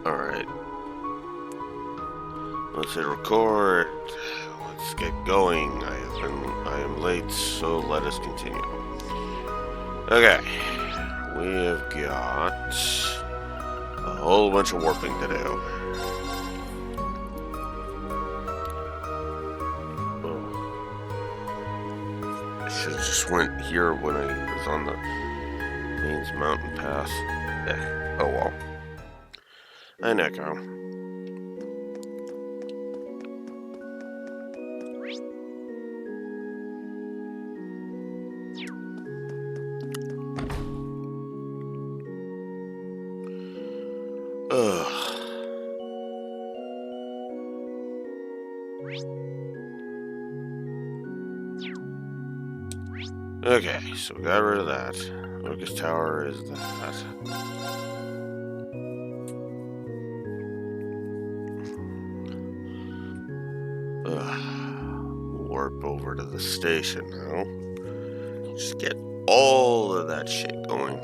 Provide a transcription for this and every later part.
Alright. Let's hit record. Let's get going. I am late, so let us continue. Okay. We have got a whole bunch of warping to do. I should have just went here when I was on the Mains Mountain Pass. Oh well. An echo. Okay, so we got rid of that. Lucas Tower is that. Warp over to the station now. Just get all of that shit going.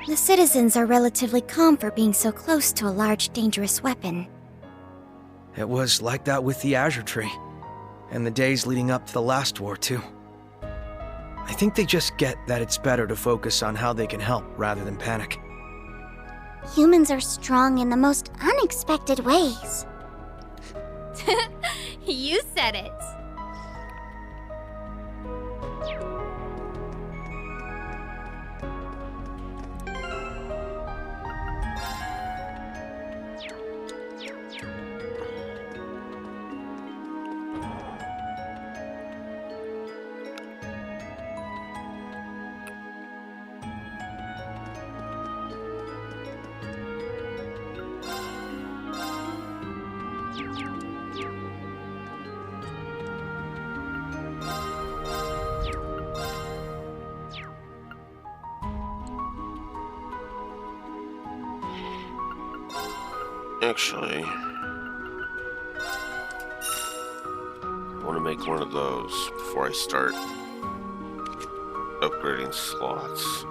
The citizens are relatively calm for being so close to a large, dangerous weapon. It was like that with the Azure Tree, and the days leading up to the last war, too. I think they just get that it's better to focus on how they can help rather than panic. Humans are strong in the most unexpected ways. You said it. Actually, I want to make one of those before I start upgrading slots.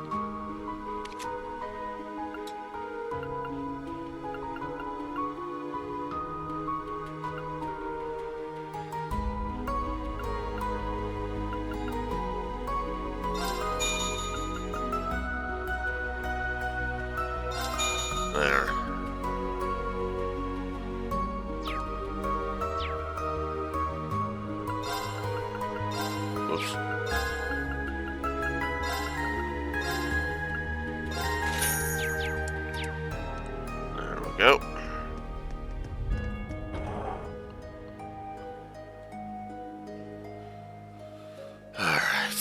There. Oops. There we go. All right.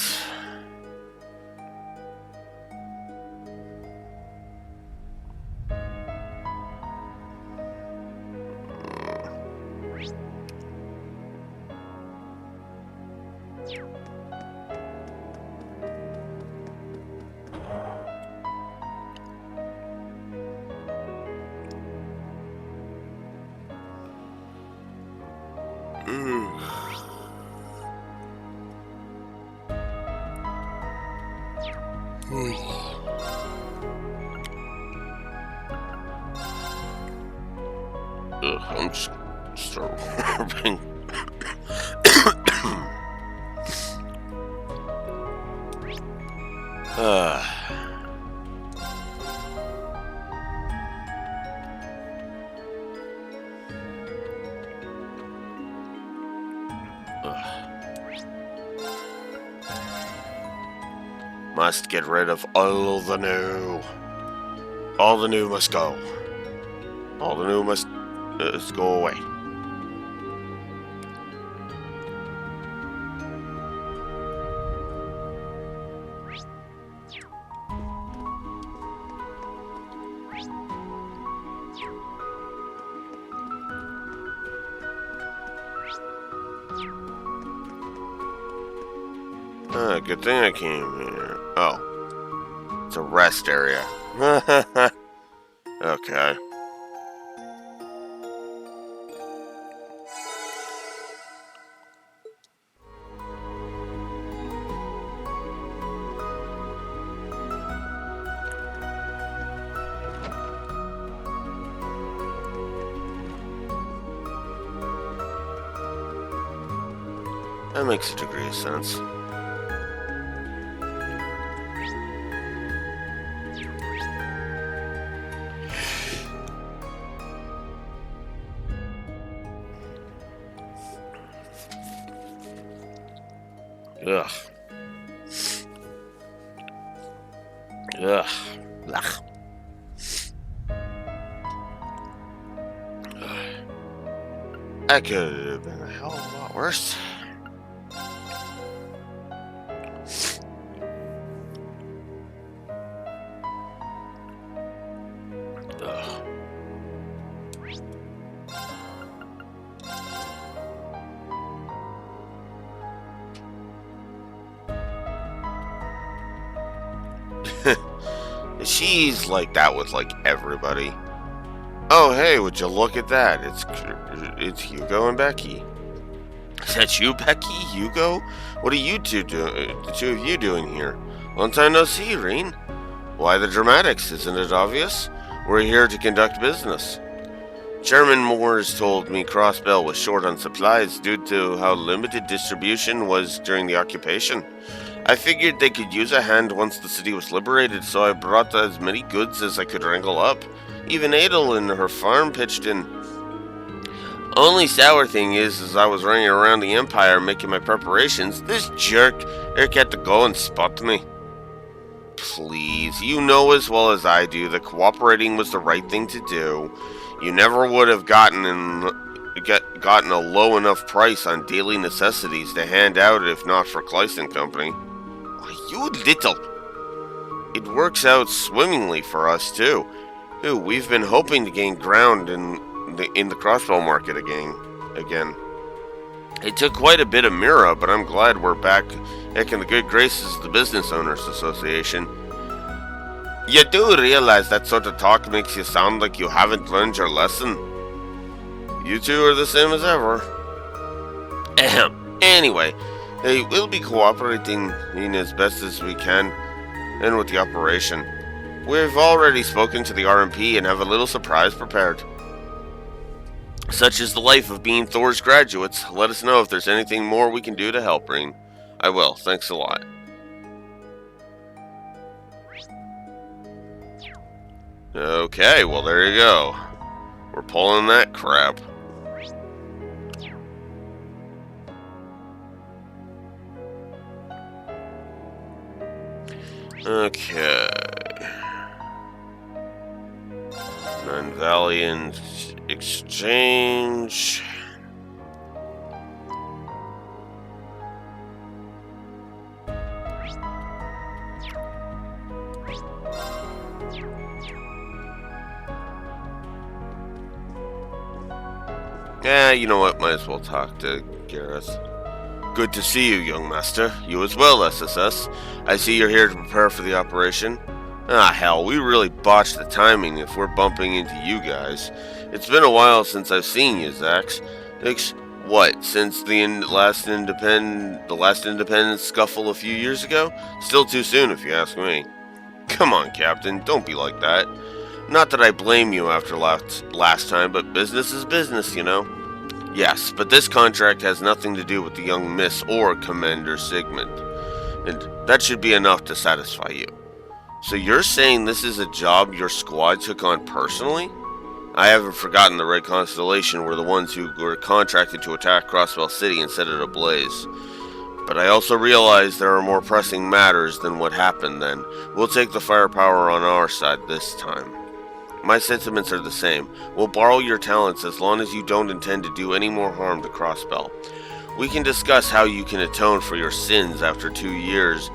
I'm just start warping. Must get rid of all the new. All the new must go. All the new must go away. Good thing I came here. Oh. It's a rest area. Okay. That makes a degree of sense. Ugh. Ugh. Ugh. That could have been a hell of a lot worse. Ugh. She's like that with like everybody. Oh hey, would you look at that? It's Hugo and Becky. Is that you, Becky? Hugo? What are you two doing? The two of you doing here? Long time no see, Reen. Why the dramatics? Isn't it obvious? We're here to conduct business. Chairman Moores told me Crossbell was short on supplies due to how limited distribution was during the occupation. I figured they could use a hand once the city was liberated, so I brought as many goods as I could wrangle up. Even Adel and her farm pitched in. Only sour thing is, as I was running around the Empire making my preparations, this jerk Eric had to go and spot me. Please, you know as well as I do that cooperating was the right thing to do. You never would have gotten a low enough price on daily necessities to hand out if not for Clayson Company. Why, you little... It works out swimmingly for us, too. We've been hoping to gain ground in the crossbow market again. It took quite a bit of Mira, but I'm glad we're back in the good graces of the Business Owners Association. You do realize that sort of talk makes you sound like you haven't learned your lesson? You two are the same as ever. Ahem. Anyway, we'll be cooperating in as best as we can and with the operation. We've already spoken to the RMP and have a little surprise prepared. Such is the life of being Thor's graduates. Let us know if there's anything more we can do to help, Reen. I will. Thanks a lot. Okay, well there you go. We're pulling that crap. Okay. Non-Valiant exchange. Yeah, you know what? Might as well talk to Gareth. Good to see you, young master. You as well, SSS. I see you're here to prepare for the operation. Ah, hell, we really botched the timing if we're bumping into you guys. It's been a while since I've seen you, Zax. What, since the last independence scuffle a few years ago? Still too soon, if you ask me. Come on, Captain, don't be like that. Not that I blame you after last time, but business is business, you know. Yes, but this contract has nothing to do with the young Miss or Commander Sigmund. And that should be enough to satisfy you. So you're saying this is a job your squad took on personally? I haven't forgotten the Red Constellation were the ones who were contracted to attack Crossbell City and set it ablaze. But I also realize there are more pressing matters than what happened then. We'll take the firepower on our side this time. My sentiments are the same. We'll borrow your talents as long as you don't intend to do any more harm to Crossbell. We can discuss how you can atone for your sins after 2 years,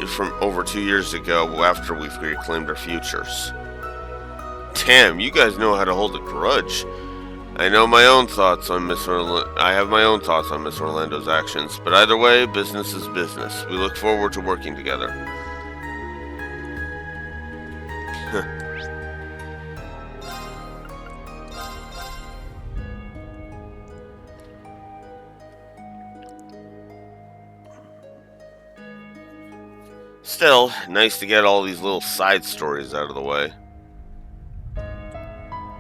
from over 2 years ago after we've reclaimed our futures. Damn, you guys know how to hold a grudge. I know my own thoughts on I have my own thoughts on Miss Orlando's actions, but either way, business is business. We look forward to working together. Still, nice to get all these little side stories out of the way.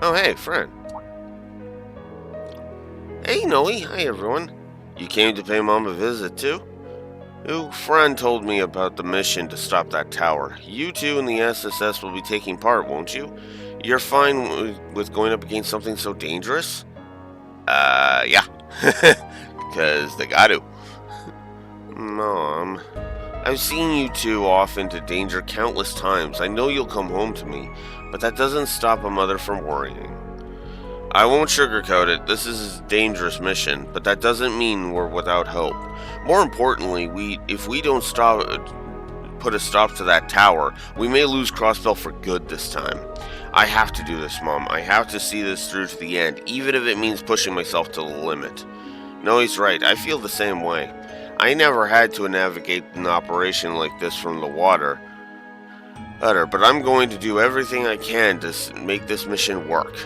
Oh, hey, friend. Hey, Noe. Hi, everyone. You came to pay Mom a visit, too? Your friend told me about the mission to stop that tower. You two and the SSS will be taking part, won't you? You're fine with going up against something so dangerous? Yeah. Because they got to. Mom, I've seen you two off into danger countless times. I know you'll come home to me, but that doesn't stop a mother from worrying. I won't sugarcoat it. This is a dangerous mission, but that doesn't mean we're without hope. More importantly, if we don't put a stop to that tower, we may lose Crossbell for good this time. I have to do this, Mom. I have to see this through to the end, even if it means pushing myself to the limit. No, he's right. I feel the same way. I never had to navigate an operation like this from the water, but I'm going to do everything I can to make this mission work.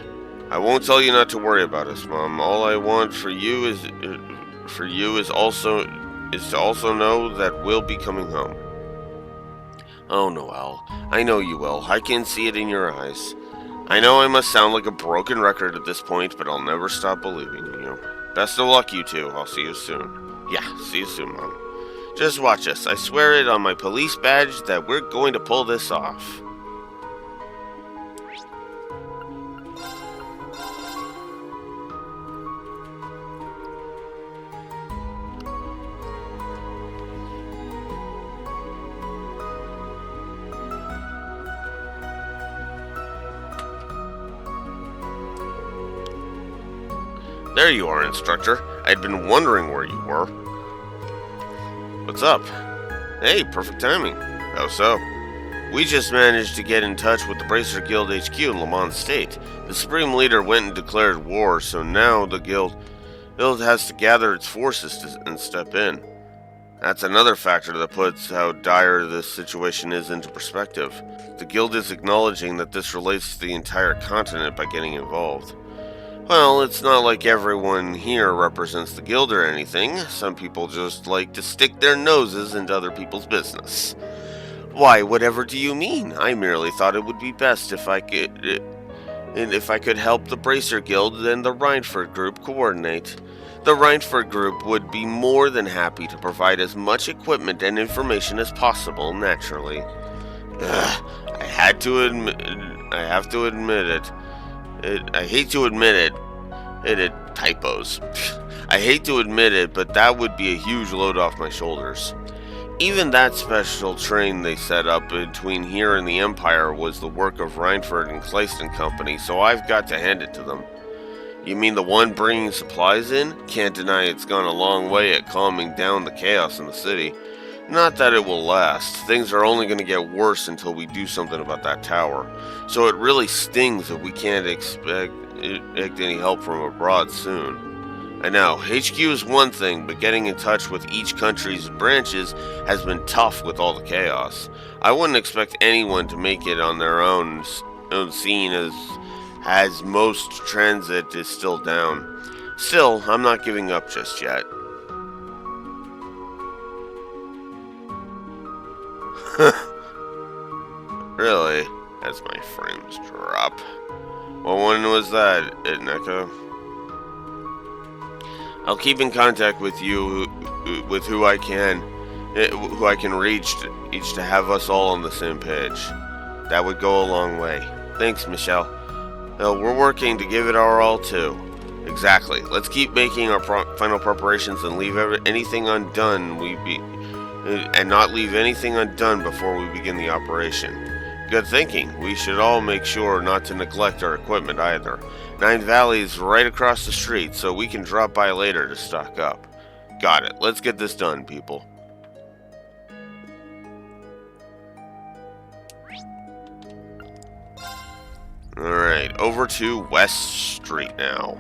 I won't tell you not to worry about us, Mom. All I want for you is to also know that we'll be coming home. Oh, Noelle, I know you will. I can see it in your eyes. I know I must sound like a broken record at this point, but I'll never stop believing in you. Best of luck, you two. I'll see you soon. Yeah, see you soon, Mom. Just watch us. I swear it on my police badge that we're going to pull this off. There you are, instructor. I'd been wondering where you were. What's up? Hey, perfect timing. How so? We just managed to get in touch with the Bracer Guild HQ in Lamont State. The Supreme Leader went and declared war, so now the guild has to gather its forces and step in. That's another factor that puts how dire this situation is into perspective. The guild is acknowledging that this relates to the entire continent by getting involved. Well, it's not like everyone here represents the guild or anything. Some people just like to stick their noses into other people's business. Why, whatever do you mean? I merely thought it would be best if I could help the Bracer Guild and the Rhineford Group coordinate. The Rhineford Group would be more than happy to provide as much equipment and information as possible, naturally. I have to admit it. I hate to admit it. Typos. I hate to admit it, but that would be a huge load off my shoulders. Even that special train they set up between here and the Empire was the work of Rhineford and Kleist and Company, so I've got to hand it to them. You mean the one bringing supplies in? Can't deny it's gone a long way at calming down the chaos in the city. Not that it will last. Things are only going to get worse until we do something about that tower. So it really stings that we can't expect any help from abroad soon. I know, HQ is one thing, but getting in touch with each country's branches has been tough with all the chaos. I wouldn't expect anyone to make it on their own scene as most transit is still down. Still, I'm not giving up just yet. Really? As my frames drop. Well, when was that, Neko? I'll keep in contact with you, with who I can reach each to have us all on the same page. That would go a long way. Thanks, Michelle. We're working to give it our all too. Exactly. Let's keep making our final preparations and leave anything undone. Not leave anything undone before we begin the operation. Good thinking. We should all make sure not to neglect our equipment either. Nine Valley's right across the street, so we can drop by later to stock up. Got it. Let's get this done, people. Alright, over to West Street now.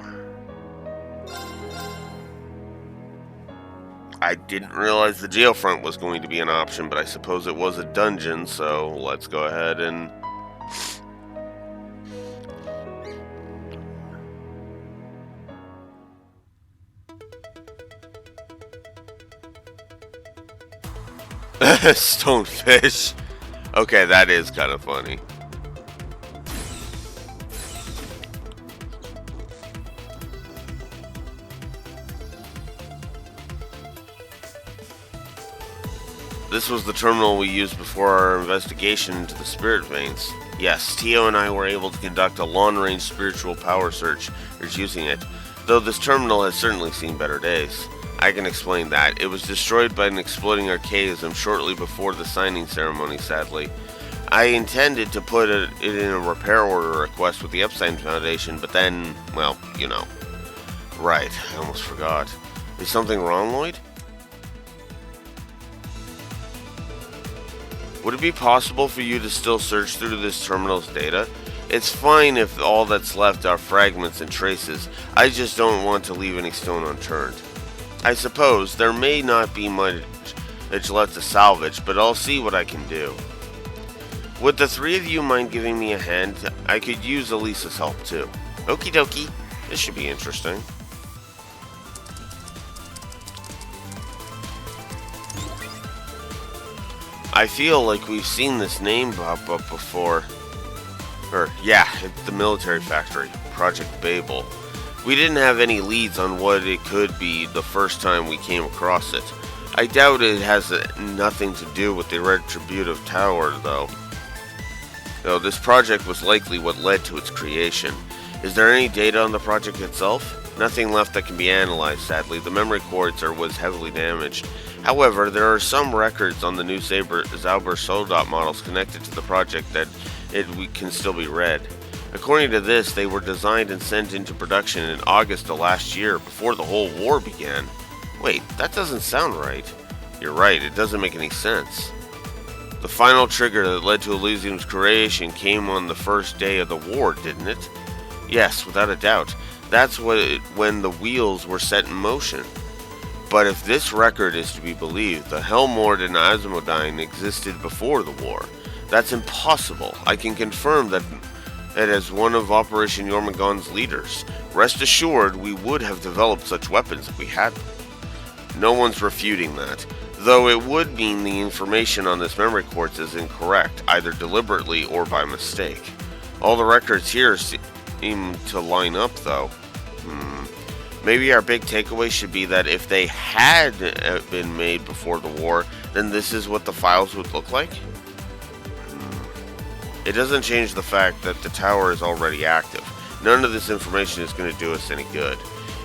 I didn't realize the jail front was going to be an option, but I suppose it was a dungeon, so let's go ahead and... Stonefish. Okay, that is kind of funny. This was the terminal we used before our investigation into the spirit veins. Yes, Tio and I were able to conduct a long-range spiritual power search using it, though this terminal has certainly seen better days. I can explain that. It was destroyed by an exploding archaism shortly before the signing ceremony, sadly. I intended to put it in a repair order request with the Epstein Foundation, but then, well, you know. Right, I almost forgot. Is something wrong, Lloyd? Would it be possible for you to still search through this terminal's data? It's fine if all that's left are fragments and traces. I just don't want to leave any stone unturned. I suppose there may not be much left to salvage, but I'll see what I can do. Would the three of you mind giving me a hand? I could use Elisa's help too. Okie dokie. This should be interesting. I feel like we've seen this name pop up before. Yeah, it's the military factory, Project Babel. We didn't have any leads on what it could be the first time we came across it. I doubt it has nothing to do with the Retributive Tower, though. No, this project was likely what led to its creation. Is there any data on the project itself? Nothing left that can be analyzed, sadly. The memory cords was heavily damaged. However, there are some records on the new Zauber Soldat models connected to the project that can still be read. According to this, they were designed and sent into production in August of last year, before the whole war began. Wait, that doesn't sound right. You're right, it doesn't make any sense. The final trigger that led to Elysium's creation came on the first day of the war, didn't it? Yes, without a doubt. That's when the wheels were set in motion. But if this record is to be believed, the Helmord and Asmodyne existed before the war. That's impossible. I can confirm that as one of Operation Jormungand's leaders. Rest assured, we would have developed such weapons if we had them. No one's refuting that, though it would mean the information on this memory quartz is incorrect, either deliberately or by mistake. All the records here seem to line up, though. Maybe our big takeaway should be that if they had been made before the war, then this is what the files would look like? It doesn't change the fact that the tower is already active. None of this information is going to do us any good.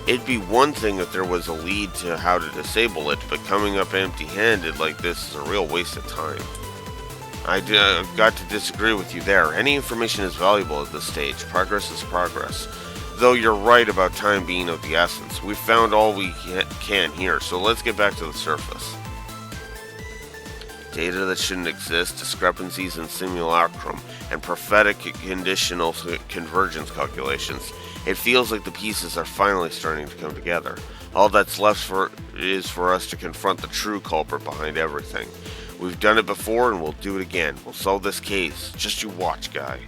It'd be one thing if there was a lead to how to disable it, but coming up empty-handed like this is a real waste of time. I've got to disagree with you there. Any information is valuable at this stage. Progress is progress. Though you're right about time being of the essence. We've found all we can here, so let's get back to the surface. Data that shouldn't exist, discrepancies in simulacrum, and prophetic conditional convergence calculations. It feels like the pieces are finally starting to come together. All that's left is for us to confront the true culprit behind everything. We've done it before and we'll do it again. We'll solve this case. Just you watch, guy.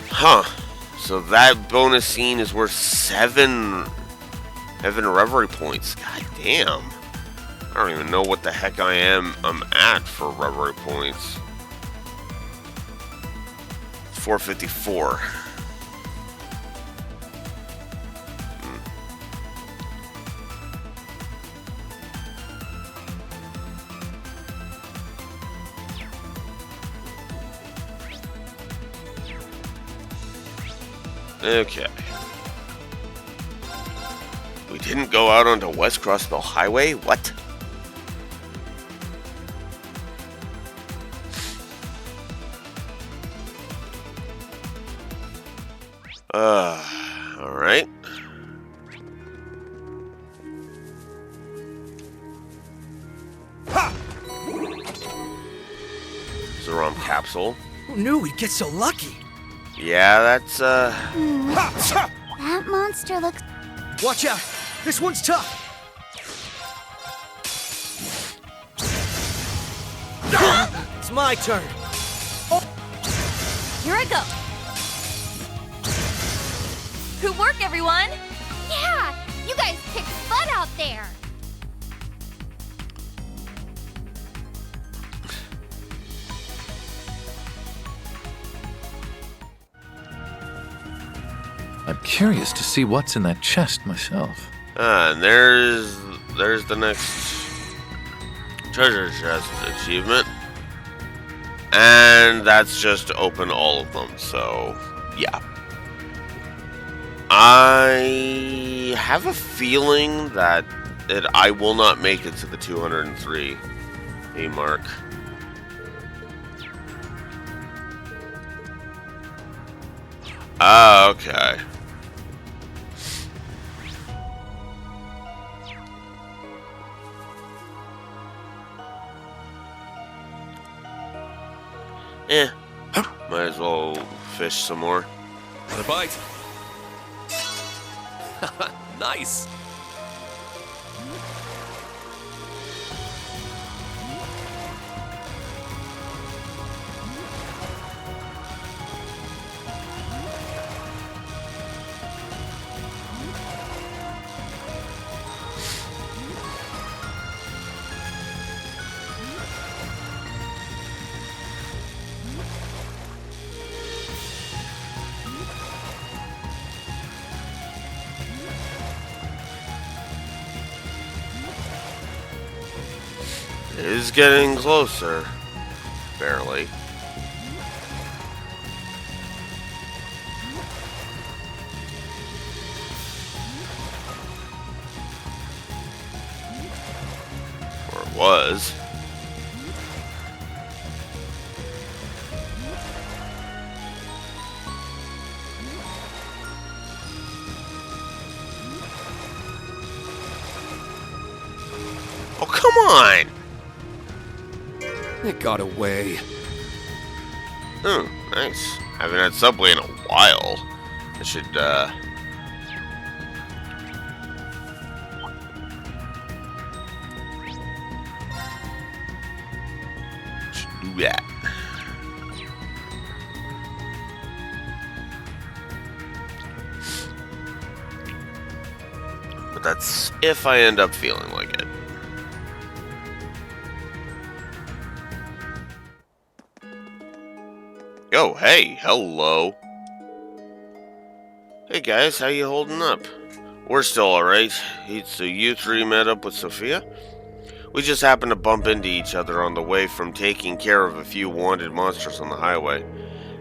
Huh. So that bonus scene is worth 7 Reverie points. God damn. I don't even know what the heck I'm at for Reverie points. 454. Okay. We didn't go out onto West Crossbell Highway? What? Alright. It's a ROM capsule. Who knew we'd get so lucky? Yeah, that's, That monster looks... Watch out! This one's tough! It's my turn. Here I go. Good work, everyone. Yeah, you guys kicked butt out there. I'm curious to see what's in that chest myself. And there's the next treasure chest achievement. And that's just to open all of them, so yeah. I have a feeling that I will not make it to the 203 A mark. Ah, okay. Might as well fish some more. Want a bite? Nice. It is getting closer. Barely. Or it was. Oh, come on! It got away. Oh, nice. Haven't had Subway in a while. I should, do that. But that's if I end up feeling like it. Oh, hey, hello. Hey guys, how you holding up? We're still alright. So you three met up with Sophia? We just happened to bump into each other on the way from taking care of a few wanted monsters on the highway.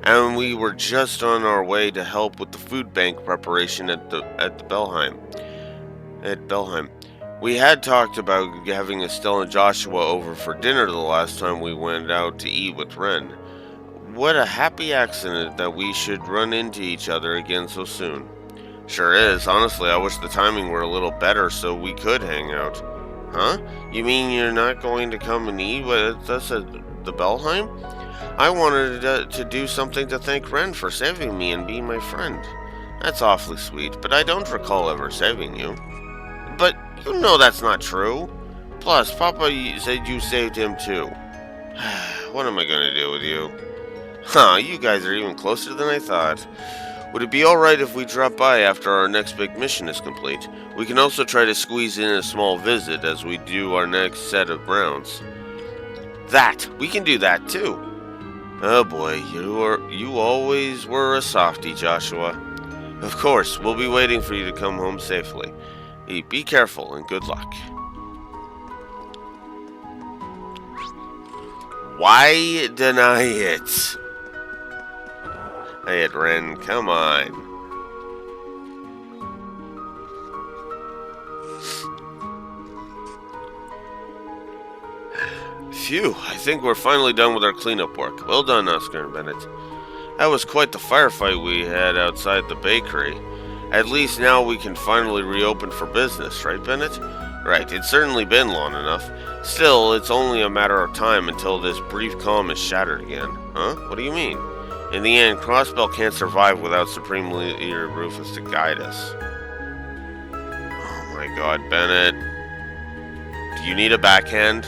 And we were just on our way to help with the food bank preparation at Belheim. At Belheim. We had talked about having Estelle and Joshua over for dinner the last time we went out to eat with Ren. What a happy accident that we should run into each other again so soon. Sure is. Honestly, I wish the timing were a little better so we could hang out. Huh? You mean you're not going to come and eat with us at the Belheim? I wanted to do something to thank Ren for saving me and being my friend. That's awfully sweet, but I don't recall ever saving you. But you know that's not true. Plus, Papa said you saved him too. What am I going to do with you? Huh, you guys are even closer than I thought. Would it be alright if we drop by after our next big mission is complete? We can also try to squeeze in a small visit as we do our next set of rounds. We can do that too. Oh boy, you always were a softie, Joshua. Of course, we'll be waiting for you to come home safely. Be careful and good luck. Why deny it? Hey, Ren, come on. Phew, I think we're finally done with our cleanup work. Well done, Oscar and Bennett. That was quite the firefight we had outside the bakery. At least now we can finally reopen for business, right, Bennett? Right, it's certainly been long enough. Still, it's only a matter of time until this brief calm is shattered again. Huh? What do you mean? In the end, Crossbell can't survive without Supreme Leader Rufus to guide us. Oh my god, Bennett. Do you need a backhand?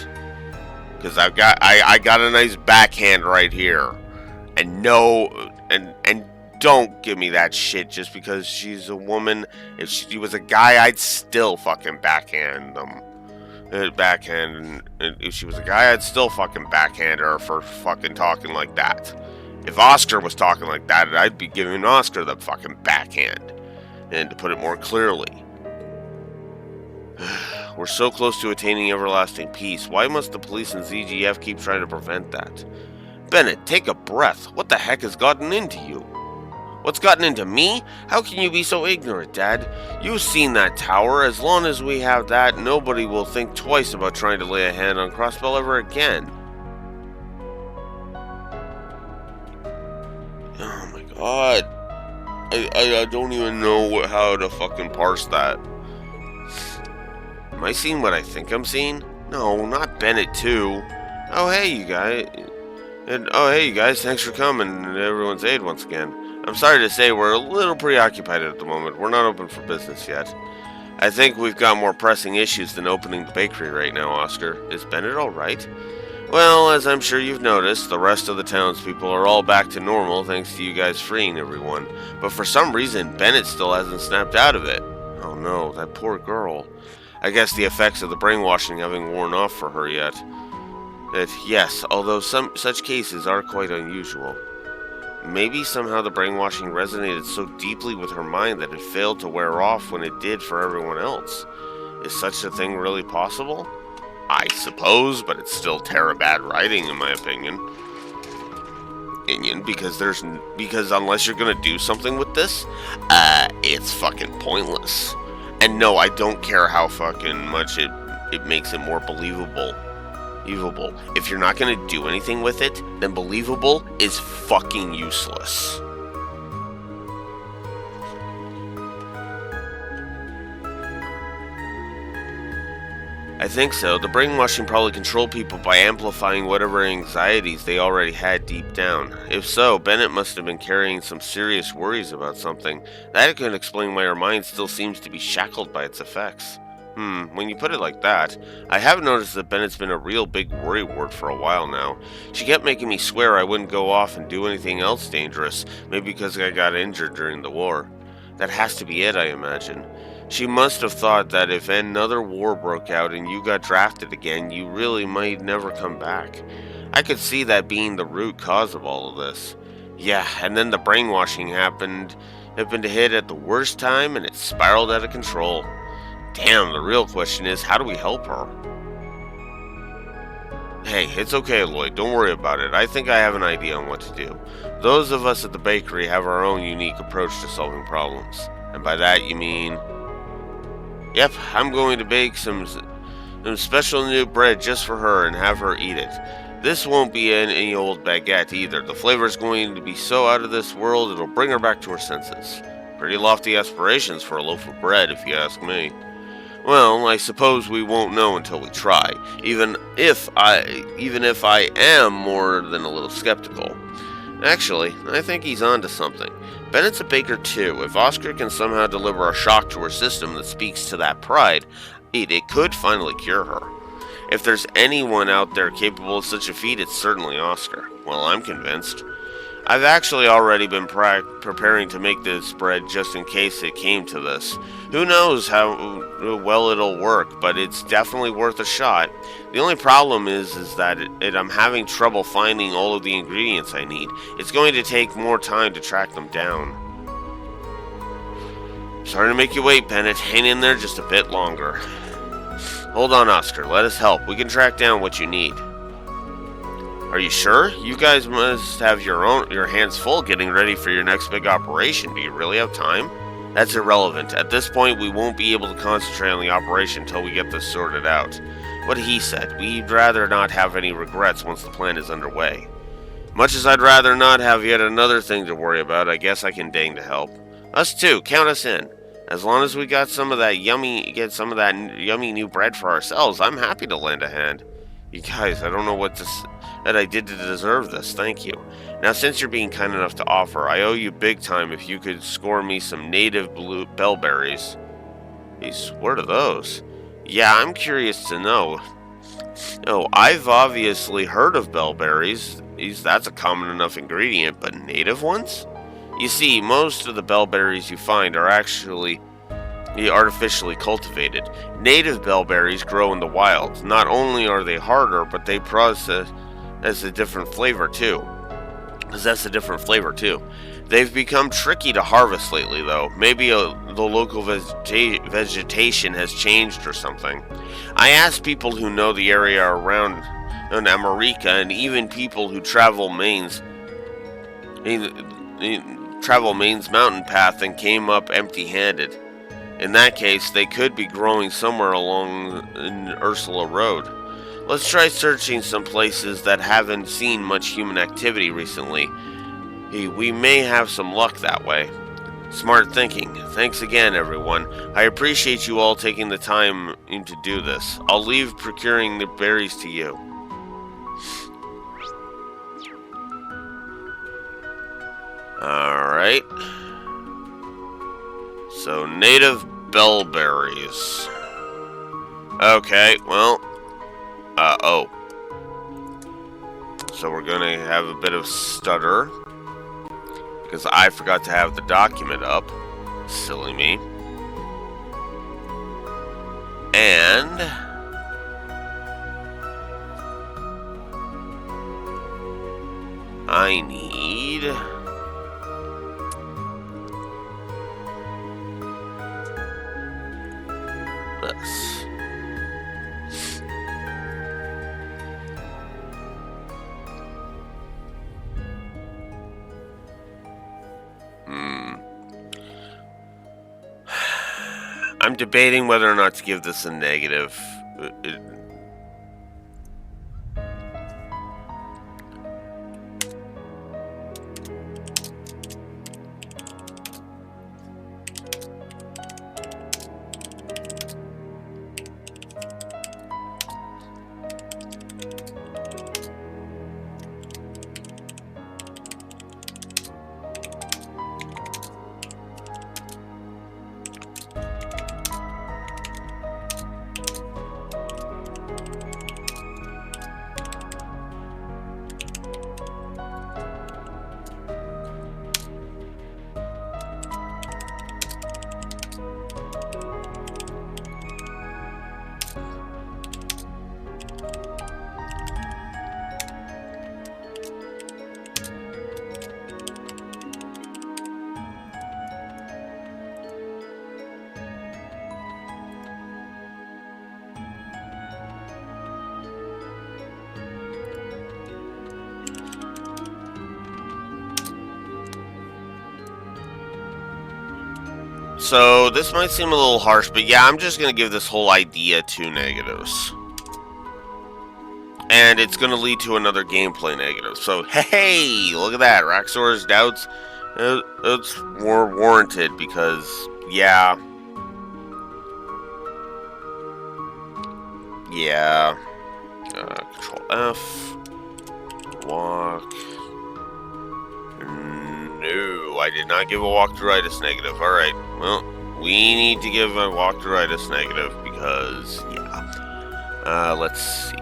Because I got a nice backhand right here. And don't give me that shit just because she's a woman. If she was a guy, I'd still fucking backhand them. If she was a guy, I'd still fucking backhand her for fucking talking like that. If Oscar was talking like that, I'd be giving Oscar the fucking backhand. And to put it more clearly, we're so close to attaining everlasting peace. Why must the police and ZGF keep trying to prevent that? Bennett, take a breath. What the heck has gotten into you? What's gotten into me? How can you be so ignorant, Dad? You've seen that tower. As long as we have that, nobody will think twice about trying to lay a hand on Crossbell ever again. Oh my god. I don't even know how to fucking parse that. Am I seeing what I think I'm seeing? No, not Bennett too. Oh hey you guys, thanks for coming and everyone's aid once again. I'm sorry to say we're a little preoccupied at the moment. We're not open for business yet. I think we've got more pressing issues than opening the bakery right now, Oscar. Is Bennett alright? Well, as I'm sure you've noticed, the rest of the townspeople are all back to normal thanks to you guys freeing everyone. But for some reason, Bennett still hasn't snapped out of it. Oh no, that poor girl. I guess the effects of the brainwashing haven't worn off for her yet. Yes, although some such cases are quite unusual. Maybe somehow the brainwashing resonated so deeply with her mind that it failed to wear off when it did for everyone else. Is such a thing really possible? I suppose, but it's still bad writing in my opinion. Because unless you're gonna do something with this, it's fucking pointless. And no, I don't care how fucking much it makes it more believable. If you're not gonna do anything with it, then believable is fucking useless. I think so. The brainwashing probably controlled people by amplifying whatever anxieties they already had deep down. If so, Bennett must have been carrying some serious worries about something. That could explain why her mind still seems to be shackled by its effects. When you put it like that, I have noticed that Bennett's been a real big worrywart for a while now. She kept making me swear I wouldn't go off and do anything else dangerous, maybe because I got injured during the war. That has to be it, I imagine. She must have thought that if another war broke out and you got drafted again, you really might never come back. I could see that being the root cause of all of this. Yeah, and then the brainwashing happened to hit at the worst time and it spiraled out of control. Damn, the real question is, how do we help her? Hey, it's okay, Lloyd. Don't worry about it. I think I have an idea on what to do. Those of us at the bakery have our own unique approach to solving problems. And by that you mean... Yep, I'm going to bake some special new bread just for her and have her eat it. This won't be any old baguette either. The flavor is going to be so out of this world it'll bring her back to her senses. Pretty lofty aspirations for a loaf of bread, if you ask me. Well, I suppose we won't know until we try, even if I am more than a little skeptical. Actually, I think he's onto something. Bennett's a baker too. If Oscar can somehow deliver a shock to her system that speaks to that pride, it could finally cure her. If there's anyone out there capable of such a feat, it's certainly Oscar. Well, I'm convinced. I've actually already been preparing to make this bread just in case it came to this. Who knows how well it'll work, but it's definitely worth a shot. The only problem is that I'm having trouble finding all of the ingredients I need. It's going to take more time to track them down. Sorry to make you wait, Bennett. Hang in there just a bit longer. Hold on, Oscar. Let us help. We can track down what you need. Are you sure? You guys must have your hands full getting ready for your next big operation. Do you really have time? That's irrelevant. At this point, we won't be able to concentrate on the operation until we get this sorted out. What he said, we'd rather not have any regrets once the plan is underway. Much as I'd rather not have yet another thing to worry about, I guess I can dang to help. Us too, count us in. As long as we get some of that yummy new bread for ourselves, I'm happy to lend a hand. You guys, I don't know what that I did to deserve this, thank you. Now, since you're being kind enough to offer, I owe you big time if you could score me some native blue bellberries. Geez, what are those? Yeah, I'm curious to know. Oh, I've obviously heard of bellberries. That's a common enough ingredient, but native ones? You see, most of the bellberries you find are actually artificially cultivated. Native bellberries grow in the wild. Not only are they harder, but they possess a different flavor too. They've become tricky to harvest lately, though. Maybe the local vegetation has changed or something. I asked people who know the area around America, and even people who travel Maine's mountain path and came up empty-handed. In that case, they could be growing somewhere along Ursula Road. Let's try searching some places that haven't seen much human activity recently. We may have some luck that way. Smart thinking. Thanks again, everyone. I appreciate you all taking the time to do this. I'll leave procuring the berries to you. Alright. So, native bellberries. Okay, well. Oh. So we're gonna have a bit of stutter. Because I forgot to have the document up. Silly me. And I need this. I'm debating whether or not to give this a negative. So, this might seem a little harsh, but yeah, I'm just going to give this whole idea 2 negatives. And it's going to lead to another gameplay negative. So, hey, look at that. Raxor's doubts, it's more warranted because, yeah. Yeah. Control F. Walk. No, I did not give a walk-through-itis negative. Alright, well, we need to give a walk-through-itis negative because, yeah. Let's see.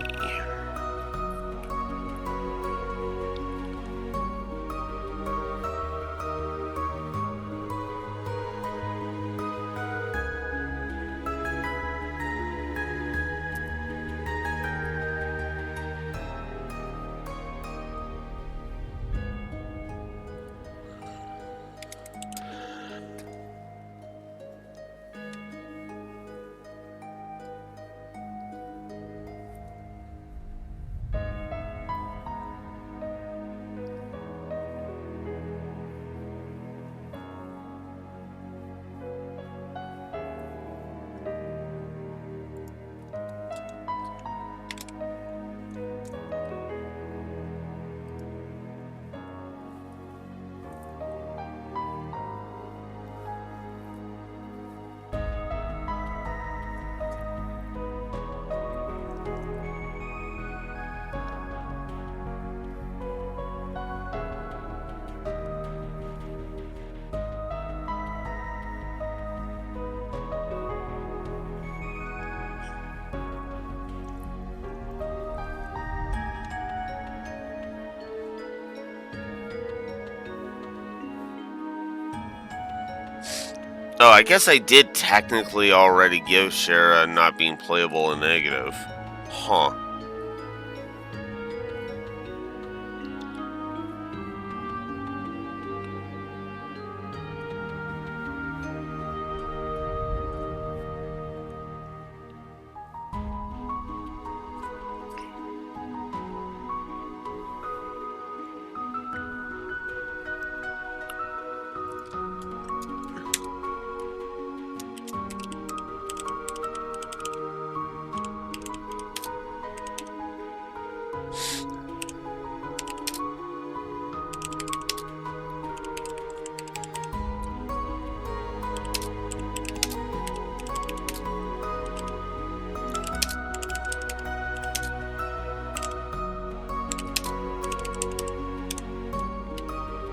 Oh, I guess I did technically already give Shara not being playable a negative. Huh.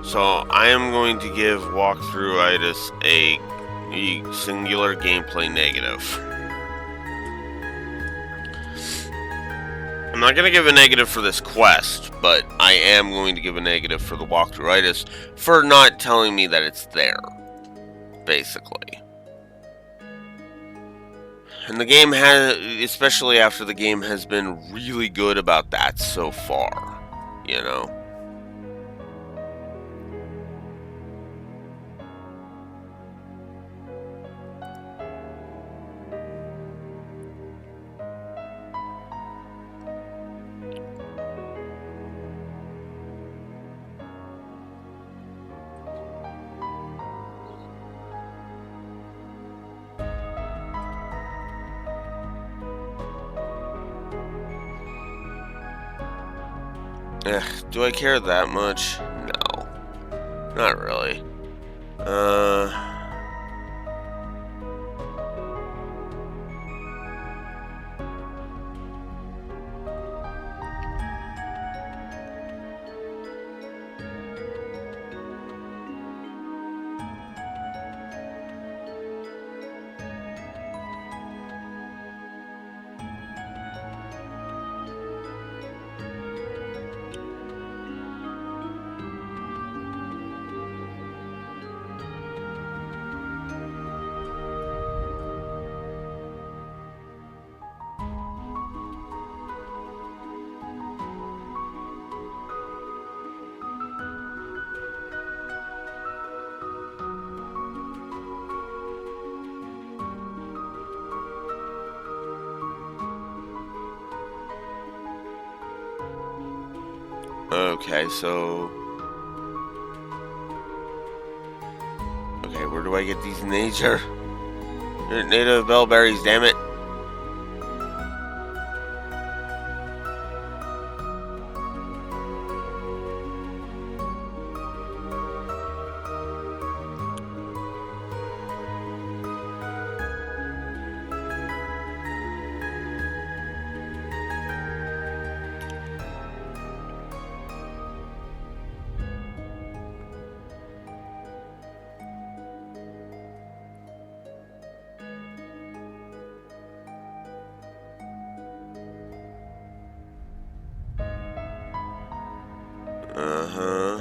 So I am going to give walkthroughitis a singular gameplay negative. I'm not going to give a negative for this quest, but I am going to give a negative for the walkthroughitis for not telling me that it's there, basically. And the game has, especially after the game has been really good about that so far, you know? Do I care that much? No. Not really. Okay, so... Okay, where do I get these nature... native bellberries, damn it? Uh-huh.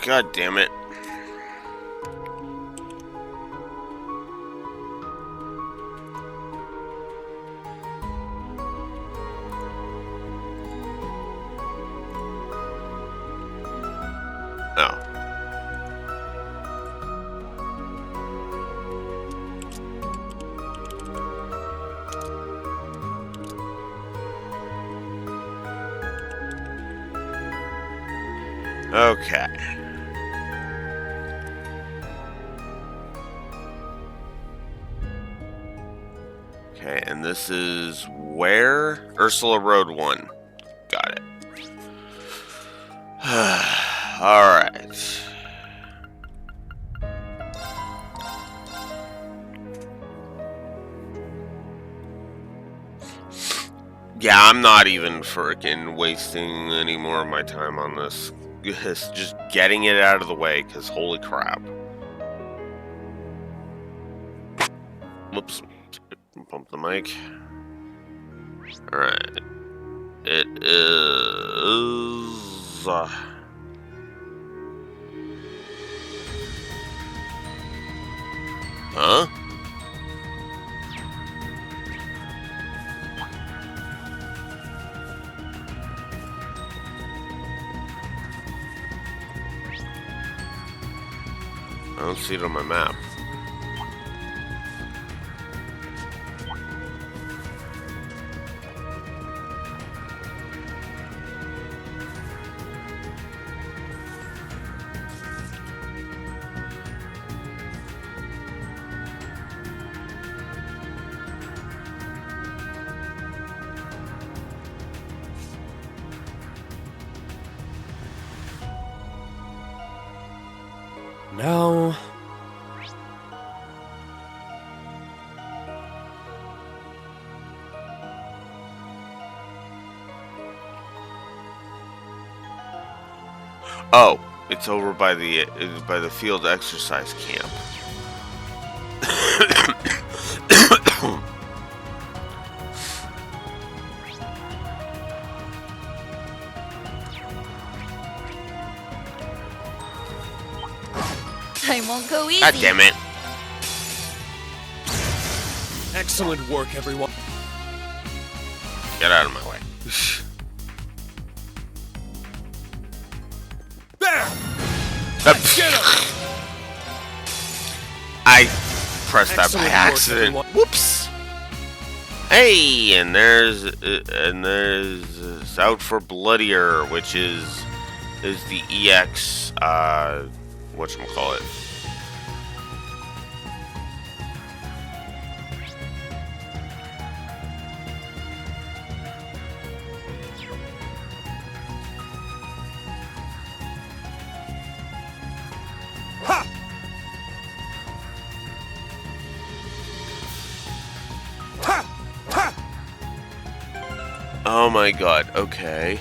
God damn it. Oh. Okay. Okay, and this is where? Ursula Road 1. Got it. Alright. Yeah, I'm not even freaking wasting any more of my time on this. Just getting it out of the way, because holy crap. Whoops. Pump the mic. Alright. It is... Huh? I don't see it on my map. Now... Oh, it's over by the field exercise camp. I won't go easy. God damn it. Excellent work, everyone. Get out of my way. There! Get him! I pressed that by Excellent work, accident. everyone. Whoops. Hey, and there's out for Bloodier, which is the EX whatchamacallit. Ha! Ha! Ha! Oh my god, okay.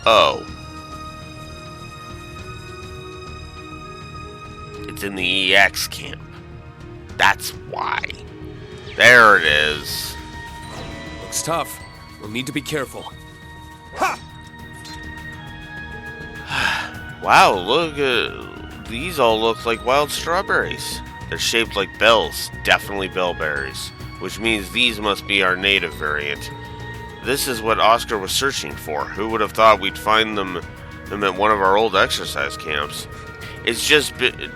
Oh. It's in the EX camp. That's why. There it is. Looks tough. We'll need to be careful. Ha! Wow, look at these all look like wild strawberries. They're shaped like bells, definitely bellberries, which means these must be our native variant. This is what Oscar was searching for. Who would have thought we'd find them at one of our old exercise camps? It's just been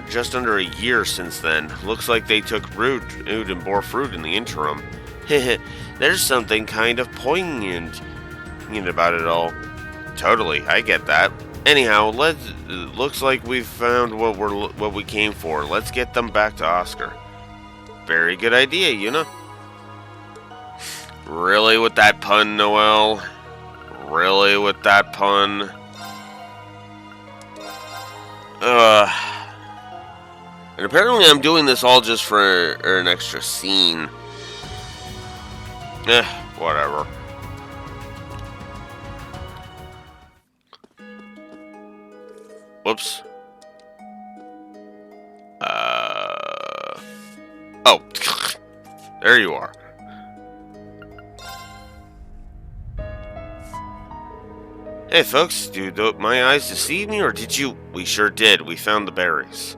just under a year since then. Looks like they took root and bore fruit in the interim. There's something kind of poignant about it all. Totally, I get that. Anyhow, looks like we've found what we came for. Let's get them back to Oscar. Very good idea, you know. Really with that pun, Noel? Really with that pun? And apparently I'm doing this all just for an extra scene. Whatever. Whoops. Oh. There you are. Hey folks, do my eyes deceive me, or did you? We sure did. We found the berries.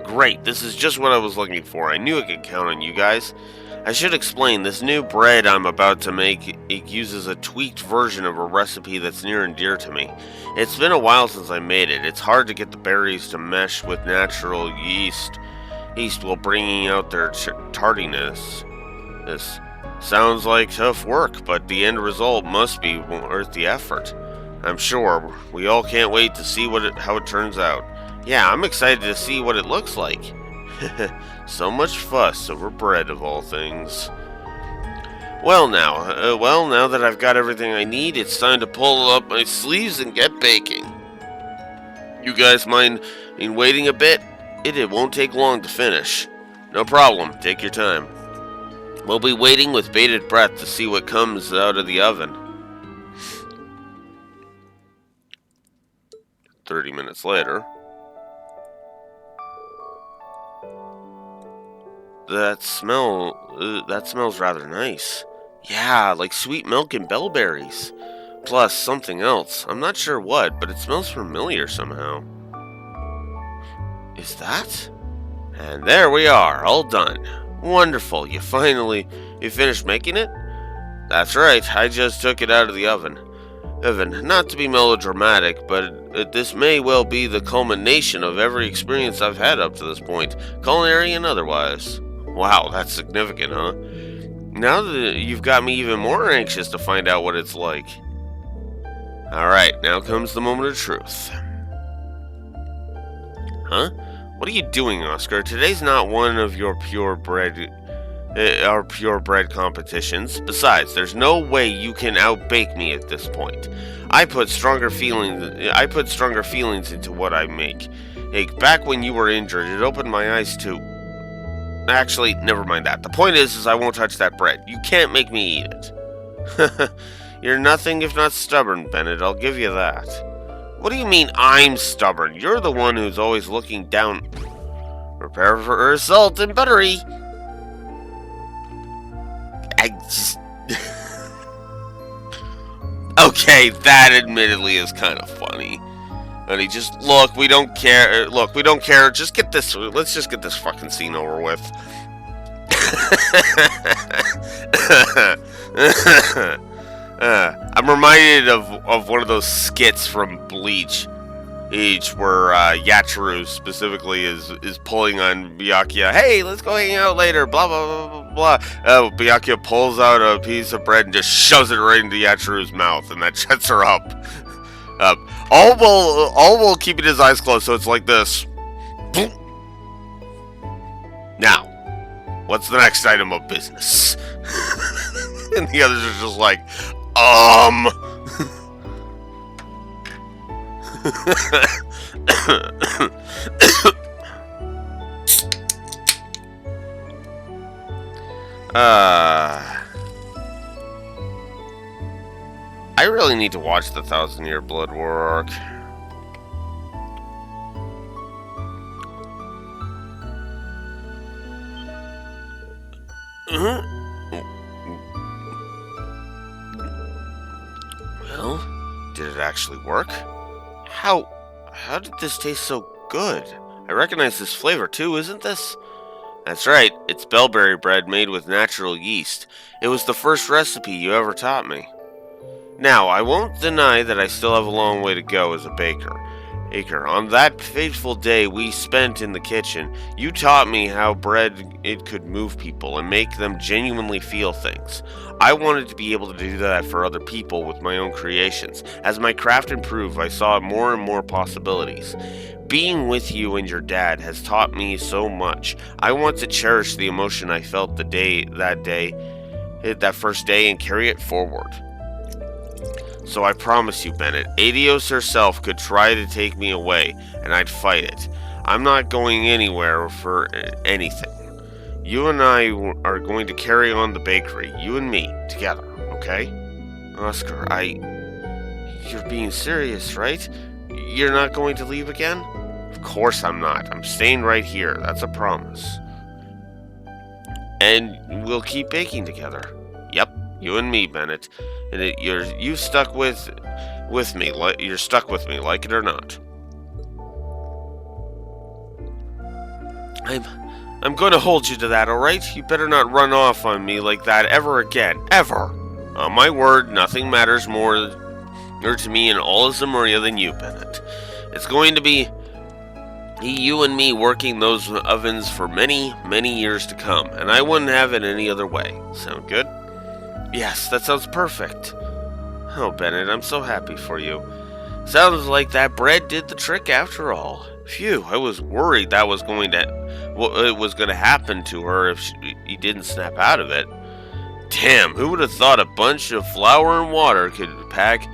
Great, this is just what I was looking for. I knew I could count on you guys. I should explain, this new bread I'm about to make, it uses a tweaked version of a recipe that's near and dear to me. It's been a while since I made it. It's hard to get the berries to mesh with natural yeast while bringing out their tardiness. This sounds like tough work, but the end result must be worth the effort. I'm sure we all can't wait to see how it turns out. Yeah, I'm excited to see what it looks like. So much fuss over bread of all things. Well now that I've got everything I need, it's time to pull up my sleeves and get baking. You guys mind waiting a bit? It won't take long to finish. No problem, take your time. We'll be waiting with bated breath to see what comes out of the oven. 30 minutes later. That smells rather nice. Yeah, like sweet milk and bellberries. Plus something else. I'm not sure what, but it smells familiar somehow. Is that? And there we are, all done. Wonderful, you finished making it? That's right, I just took it out of the oven. Not to be melodramatic, but this may well be the culmination of every experience I've had up to this point, culinary and otherwise. Wow, that's significant, huh? Now that you've got me even more anxious to find out what it's like. Alright, now comes the moment of truth. Huh? What are you doing, Oscar? Today's not one of your purebred competitions. Besides, there's no way you can outbake me at this point. I put stronger feelings into what I make. Hey, back when you were injured, it opened my eyes to... Actually, never mind that. The point is I won't touch that bread. You can't make me eat it. You're nothing if not stubborn, Bennett. I'll give you that. What do you mean I'm stubborn? You're the one who's always looking down. Prepare for assault and buttery. I just... Okay, that admittedly is kind of funny. And he just, look, we don't care. Look, we don't care. Just get this. Let's just get this fucking scene over with. I'm reminded of one of those skits from Bleach, where Yachiru specifically is pulling on Byakuya. Hey, let's go hang out later. Blah blah blah blah blah. Byakuya pulls out a piece of bread and just shoves it right into Yachiru's mouth, and that shuts her up. All while keeping his eyes closed, so it's like this. Now, what's the next item of business? And the others are just like, I really need to watch the 1,000-Year Blood War arc. Well, did it actually work? How did this taste so good? I recognize this flavor too, isn't this? That's right, it's bellberry bread made with natural yeast. It was the first recipe you ever taught me. Now, I won't deny that I still have a long way to go as a baker. On that fateful day we spent in the kitchen, you taught me how bread it could move people and make them genuinely feel things. I wanted to be able to do that for other people with my own creations. As my craft improved, I saw more and more possibilities. Being with you and your dad has taught me so much. I want to cherish the emotion I felt that first day, and carry it forward. So I promise you, Bennett, Adios herself could try to take me away, and I'd fight it. I'm not going anywhere for anything. You and I are going to carry on the bakery, you and me, together, okay? Oscar, You're being serious, right? You're not going to leave again? Of Of course I'm not. I'm staying right here. That's a promise. And we'll keep baking together. Yep, you and me, Bennett. And you've stuck with me. You're stuck with me, like it or not. I'm going to hold you to that, all right? You better not run off on me like that ever again, ever. On my word, nothing matters more to me in all of Zemuria than you, Bennett. It's going to be you and me working those ovens for many, many years to come, and I wouldn't have it any other way. Sound good? Yes, that sounds perfect. Oh, Bennett, I'm so happy for you. Sounds like that bread did the trick after all. Phew, I was worried that was going to happen to her if he didn't snap out of it. Damn, who would have thought a bunch of flour and water could pack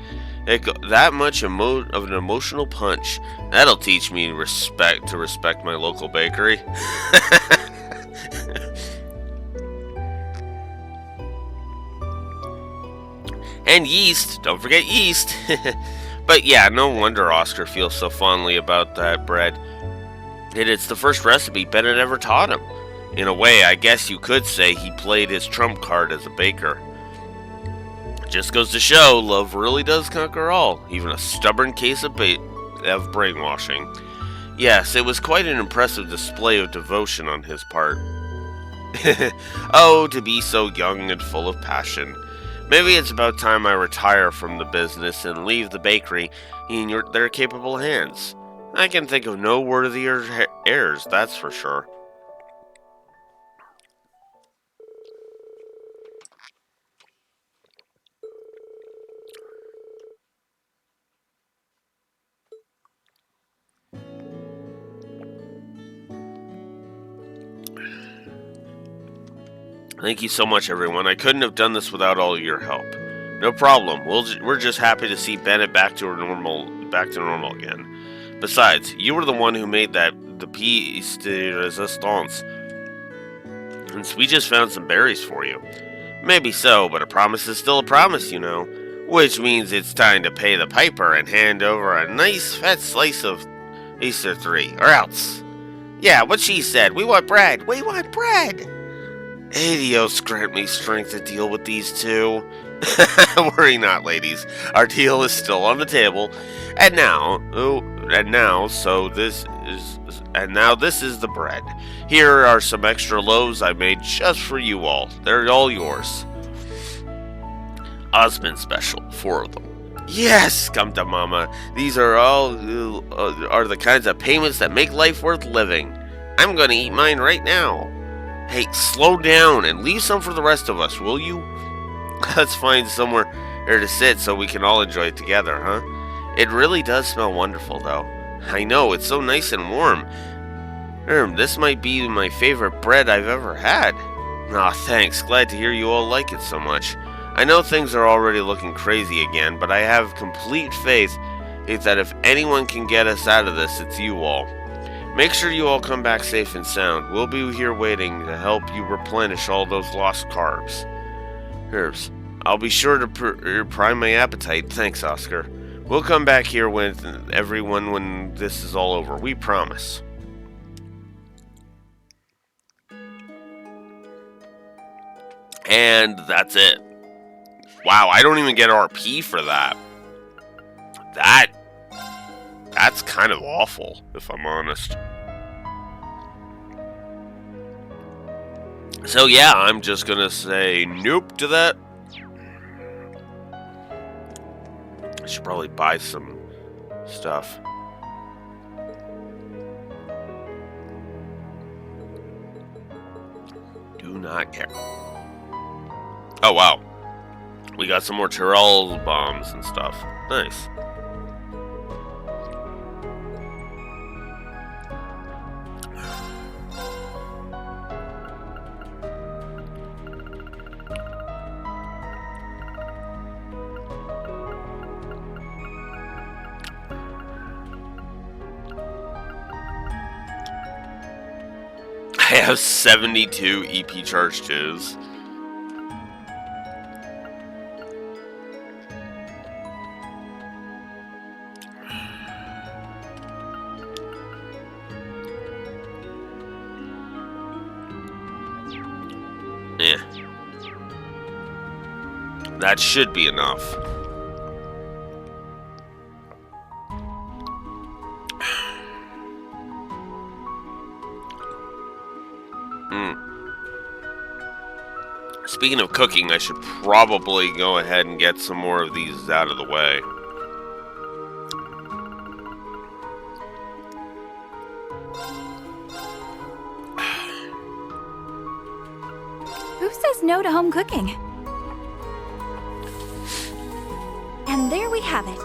that much of an emotional punch? That'll teach me to respect my local bakery. And yeast, don't forget yeast. But yeah, no wonder Oscar feels so fondly about that bread. And it's the first recipe Bennett ever taught him. In a way, I guess you could say he played his trump card as a baker. Just goes to show, love really does conquer all, even a stubborn case of brainwashing. Yes, it was quite an impressive display of devotion on his part. Oh, to be so young and full of passion. Maybe it's about time I retire from the business and leave the bakery in their capable hands. I can think of no worthier heirs, that's for sure. Thank you so much, everyone. I couldn't have done this without all your help. No problem. We're just happy to see Bennett back to normal again. Besides, you were the one who made the piece de resistance. And we just found some berries for you. Maybe so, but a promise is still a promise, you know. Which means it's time to pay the piper and hand over a nice fat slice of Easter 3, or else. Yeah, what she said. We want bread. We want bread. Adios, grant me strength to deal with these two. Worry not, ladies. Our deal is still on the table. And now this is the bread. Here are some extra loaves I made just for you all. They're all yours. Osmond special, 4 of them. Yes, come to mama. These are the kinds of payments that make life worth living. I'm going to eat mine right now. Hey, slow down and leave some for the rest of us, will you? Let's find somewhere to sit so we can all enjoy it together, huh? It really does smell wonderful, though. I know, it's so nice and warm. This might be my favorite bread I've ever had. Aw, thanks. Glad to hear you all like it so much. I know things are already looking crazy again, but I have complete faith that if anyone can get us out of this, it's you all. Make sure you all come back safe and sound. We'll be here waiting to help you replenish all those lost carbs. Herbs, I'll be sure to prime my appetite. Thanks, Oscar. We'll come back here with everyone when this is all over. We promise. And that's it. Wow, I don't even get RP for that. That's kind of awful, if I'm honest. So yeah, I'm just gonna say nope to that. I should probably buy some stuff. Do not care. Oh wow. We got some more Tyrell bombs and stuff. Nice. I have 72 EP charge 2s. That should be enough. Speaking of cooking, I should probably go ahead and get some more of these out of the way. Who says no to home cooking? And there we have it.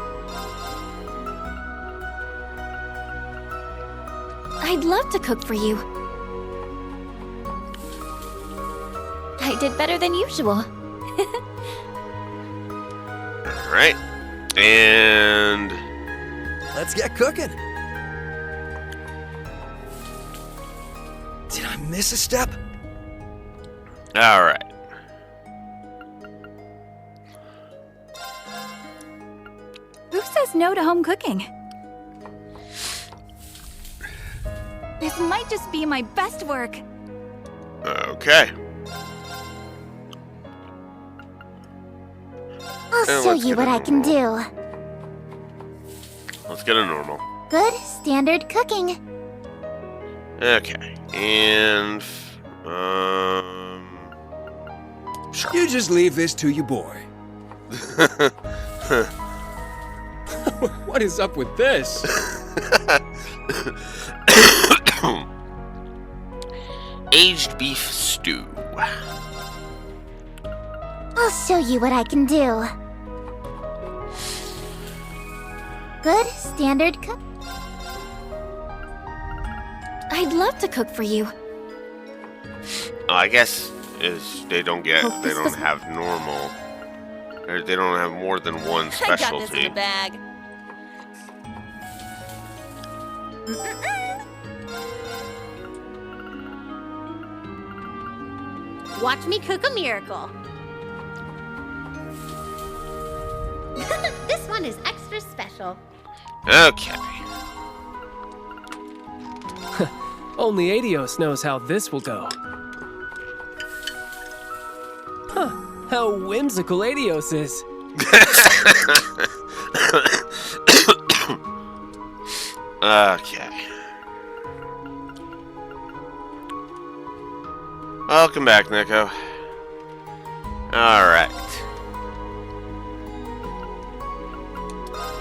I'd love to cook for you. I did better than usual. Alright. And... Let's get cooking. Did I miss a step? Alright. Who says no to home cooking? This might just be my best work. Okay. I'll And show let's you get what a I can normal. do. Let's get a normal. Good standard cooking. Okay. And... Sure. You just leave this to your boy. What is up with this? Aged beef stew. I'll show you what I can do. Good standard cook. I'd love to cook for you. I guess is they don't get Hope they this don't was- have normal, or they don't have more than one I got this in specialty. the bag. Watch me cook a miracle. This one is extra special. Okay. Only Adios knows how this will go. Huh, how whimsical Adios is. Okay. Welcome back, Nico. Alright.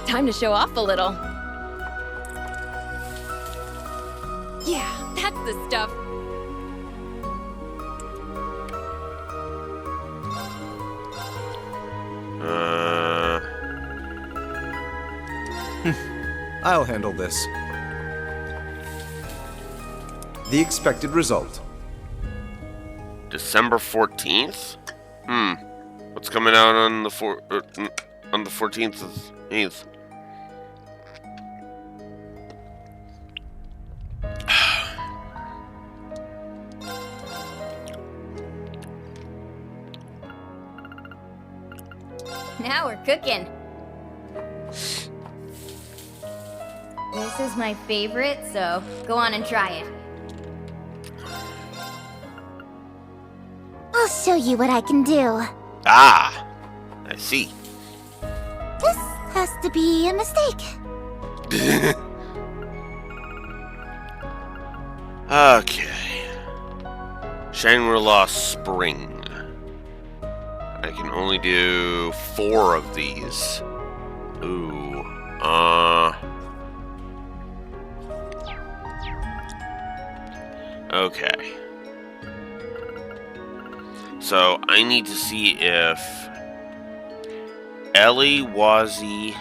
Time to show off a little. Yeah, that's the stuff. I'll handle this. The expected result. December 14th? What's coming out on the 14th of 8th? Now we're cooking. This is my favorite, so go on and try it. I'll show you what I can do. Ah! I see. This has to be a mistake. Okay. Shangri-La Spring. I can only do 4 of these. Ooh. Okay. So, I need to see if Ellie, Wazi,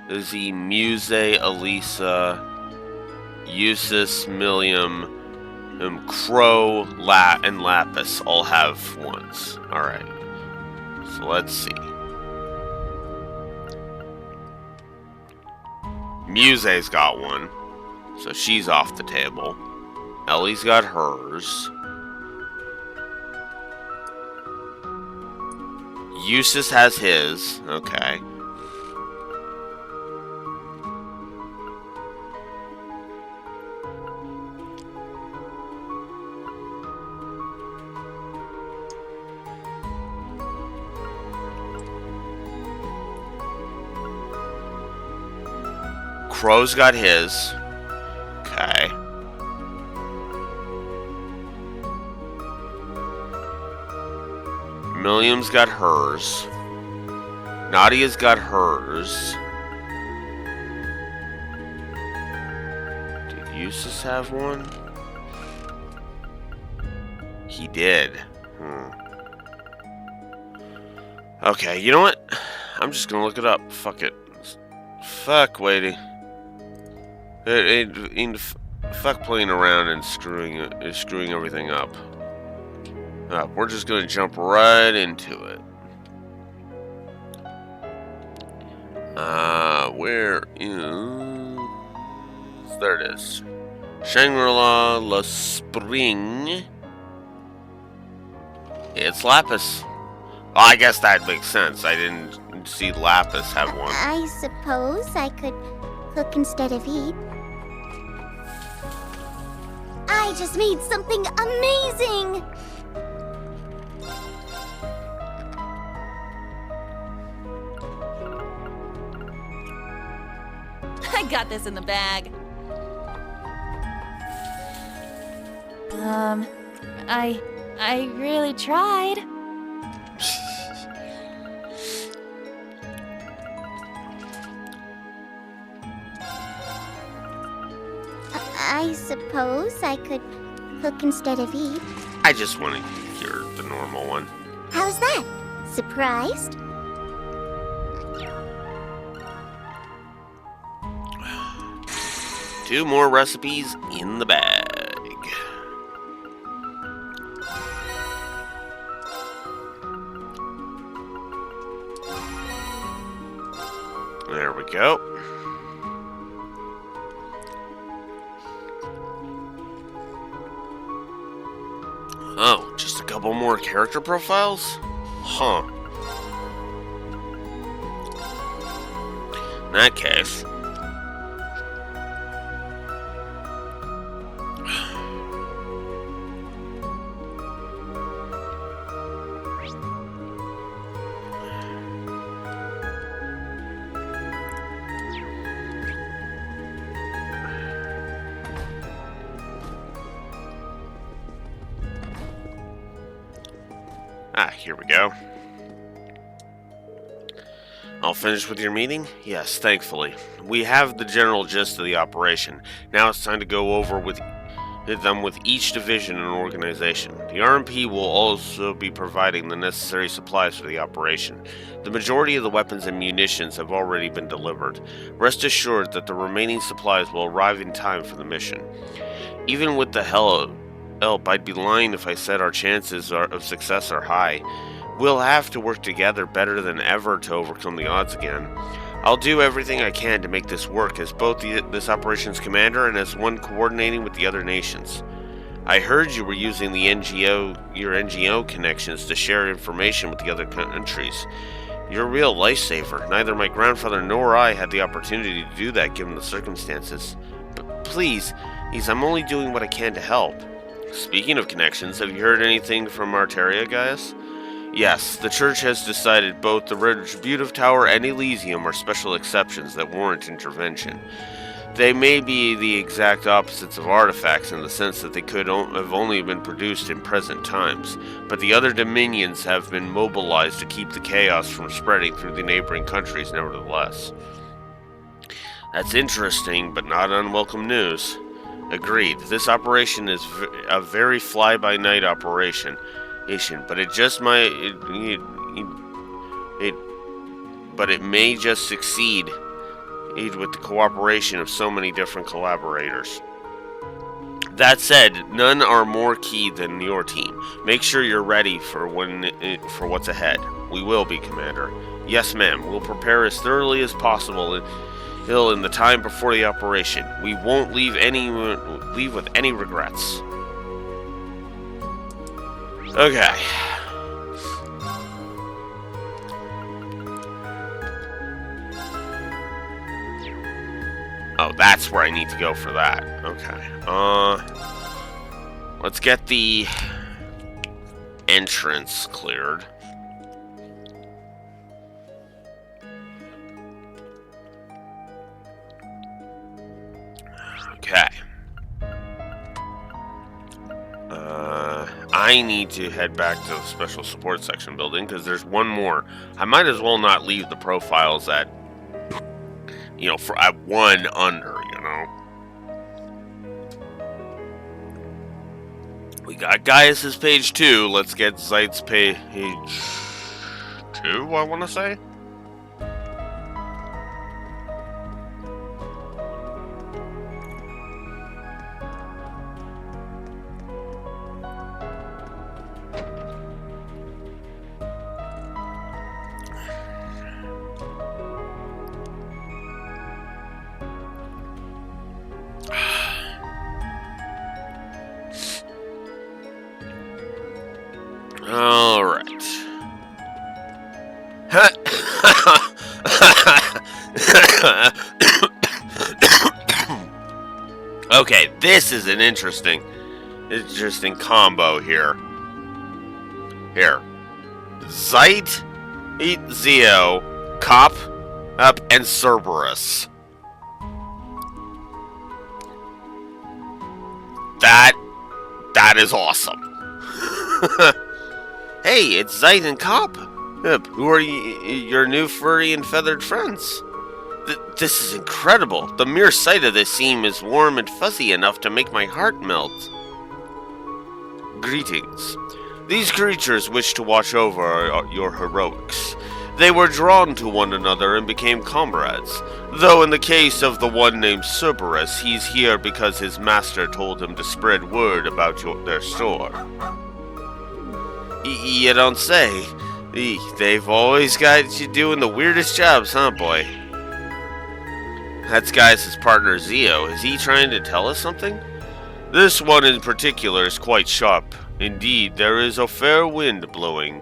Uzi, Muse, Elisa, Eustace, Milliam, Crow, and Lapis all have ones. Alright. So let's see. Muse's got one. So she's off the table. Ellie's got hers. Eustace has his. Okay. Crow's got his. Okay. Milliam's got hers. Nadia's got hers. Did Eustace have one? He did. Okay, you know what? I'm just gonna look it up. Fuck it. Fuck waiting. Fuck playing around and screwing everything up. We're just gonna jump right into it. Where is... There it is. Shangri-La La Spring. It's Lapis. Well, I guess that makes sense. I didn't see Lapis have one. I suppose I could cook instead of eat. I just made something amazing! I got this in the bag. I really tried. I suppose I could cook instead of eat. I just want to hear the normal one. How's that? Surprised? Two more recipes in the bag. There we go. Oh, just a couple more character profiles? Huh. In that case... here we go. All finished with your meeting? Yes, thankfully. We have the general gist of the operation. Now it's time to go over with them with each division and organization. The RMP will also be providing the necessary supplies for the operation. The majority of the weapons and munitions have already been delivered. Rest assured that the remaining supplies will arrive in time for the mission. Even with the help, I'd be lying if I said our chances of success are high. We'll have to work together better than ever to overcome the odds again. I'll do everything I can to make this work as both this operation's commander and as one coordinating with the other nations. I heard you were using your NGO connections to share information with the other countries. You're a real lifesaver. Neither my grandfather nor I had the opportunity to do that given the circumstances. But please, I'm only doing what I can to help. Speaking of connections, have you heard anything from Arteria, Gaius? Yes, the Church has decided both the Retributive Tower and Elysium are special exceptions that warrant intervention. They may be the exact opposites of artifacts in the sense that they could have only been produced in present times, but the other dominions have been mobilized to keep the chaos from spreading through the neighboring countries nevertheless. That's interesting, but not unwelcome news. Agreed. This operation is a very fly-by-night operation, but it may just succeed with the cooperation of so many different collaborators. That said, none are more key than your team. Make sure you're ready for what's ahead. We will be, Commander. Yes, ma'am. We'll prepare as thoroughly as possible in the time before the operation. We won't leave with any regrets. Okay. Oh, that's where I need to go for that. Okay. Let's get the entrance cleared. I need to head back to the special support section building because there's one more. I might as well not leave the profiles at, at one under, We got Gaius's page 2. Let's get Zeit's page 2, I want to say. All right. Okay, this is an interesting combo here. Zeit, Zio, Cop, Up, and Cerberus. That is awesome. Hey, it's Zeit and Cop. Who are your new furry and feathered friends? This is incredible. The mere sight of this seam is warm and fuzzy enough to make my heart melt. Greetings. These creatures wish to watch over your heroics. They were drawn to one another and became comrades. Though in the case of the one named Cerberus, he's here because his master told him to spread word about their store. You don't say. They've always got you doing the weirdest jobs, huh, boy? That's Gaius' partner, Zio. Is he trying to tell us something? This one in particular is quite sharp. Indeed, there is a fair wind blowing.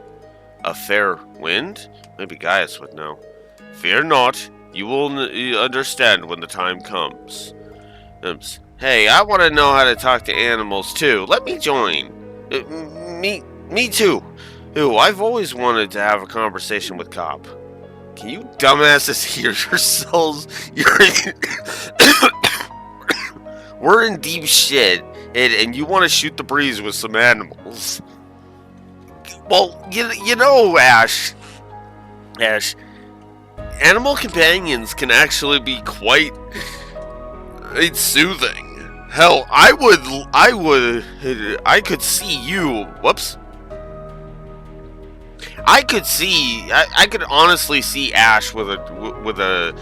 A fair wind? Maybe Gaius would know. Fear not. You will understand when the time comes. Hey, I want to know how to talk to animals, too. Let me join. Me too. Ooh, I've always wanted to have a conversation with Cop. Can you dumbasses hear yourselves? We're in deep shit, and you want to shoot the breeze with some animals. Well, you know, Ash, animal companions can actually be quite soothing. Hell, I could see you. Whoops. I could honestly see Ash with a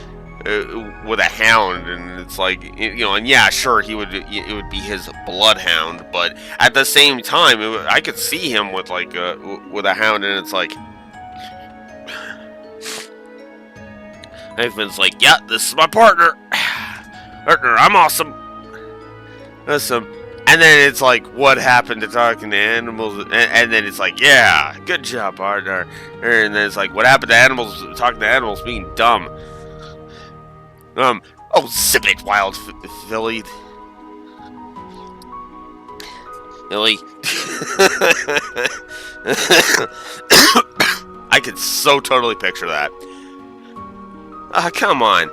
hound, and it's like, and yeah, sure, it would be his bloodhound, but at the same time, I could see him with with a hound, and it's like, Nathan's like, yeah, this is my partner, I'm awesome. And then it's like, what happened to talking to animals? And then it's like, yeah, good job, partner. And then it's like, what happened to talking to animals being dumb? Oh, zip it, wild Philly. I could so totally picture that. Come on.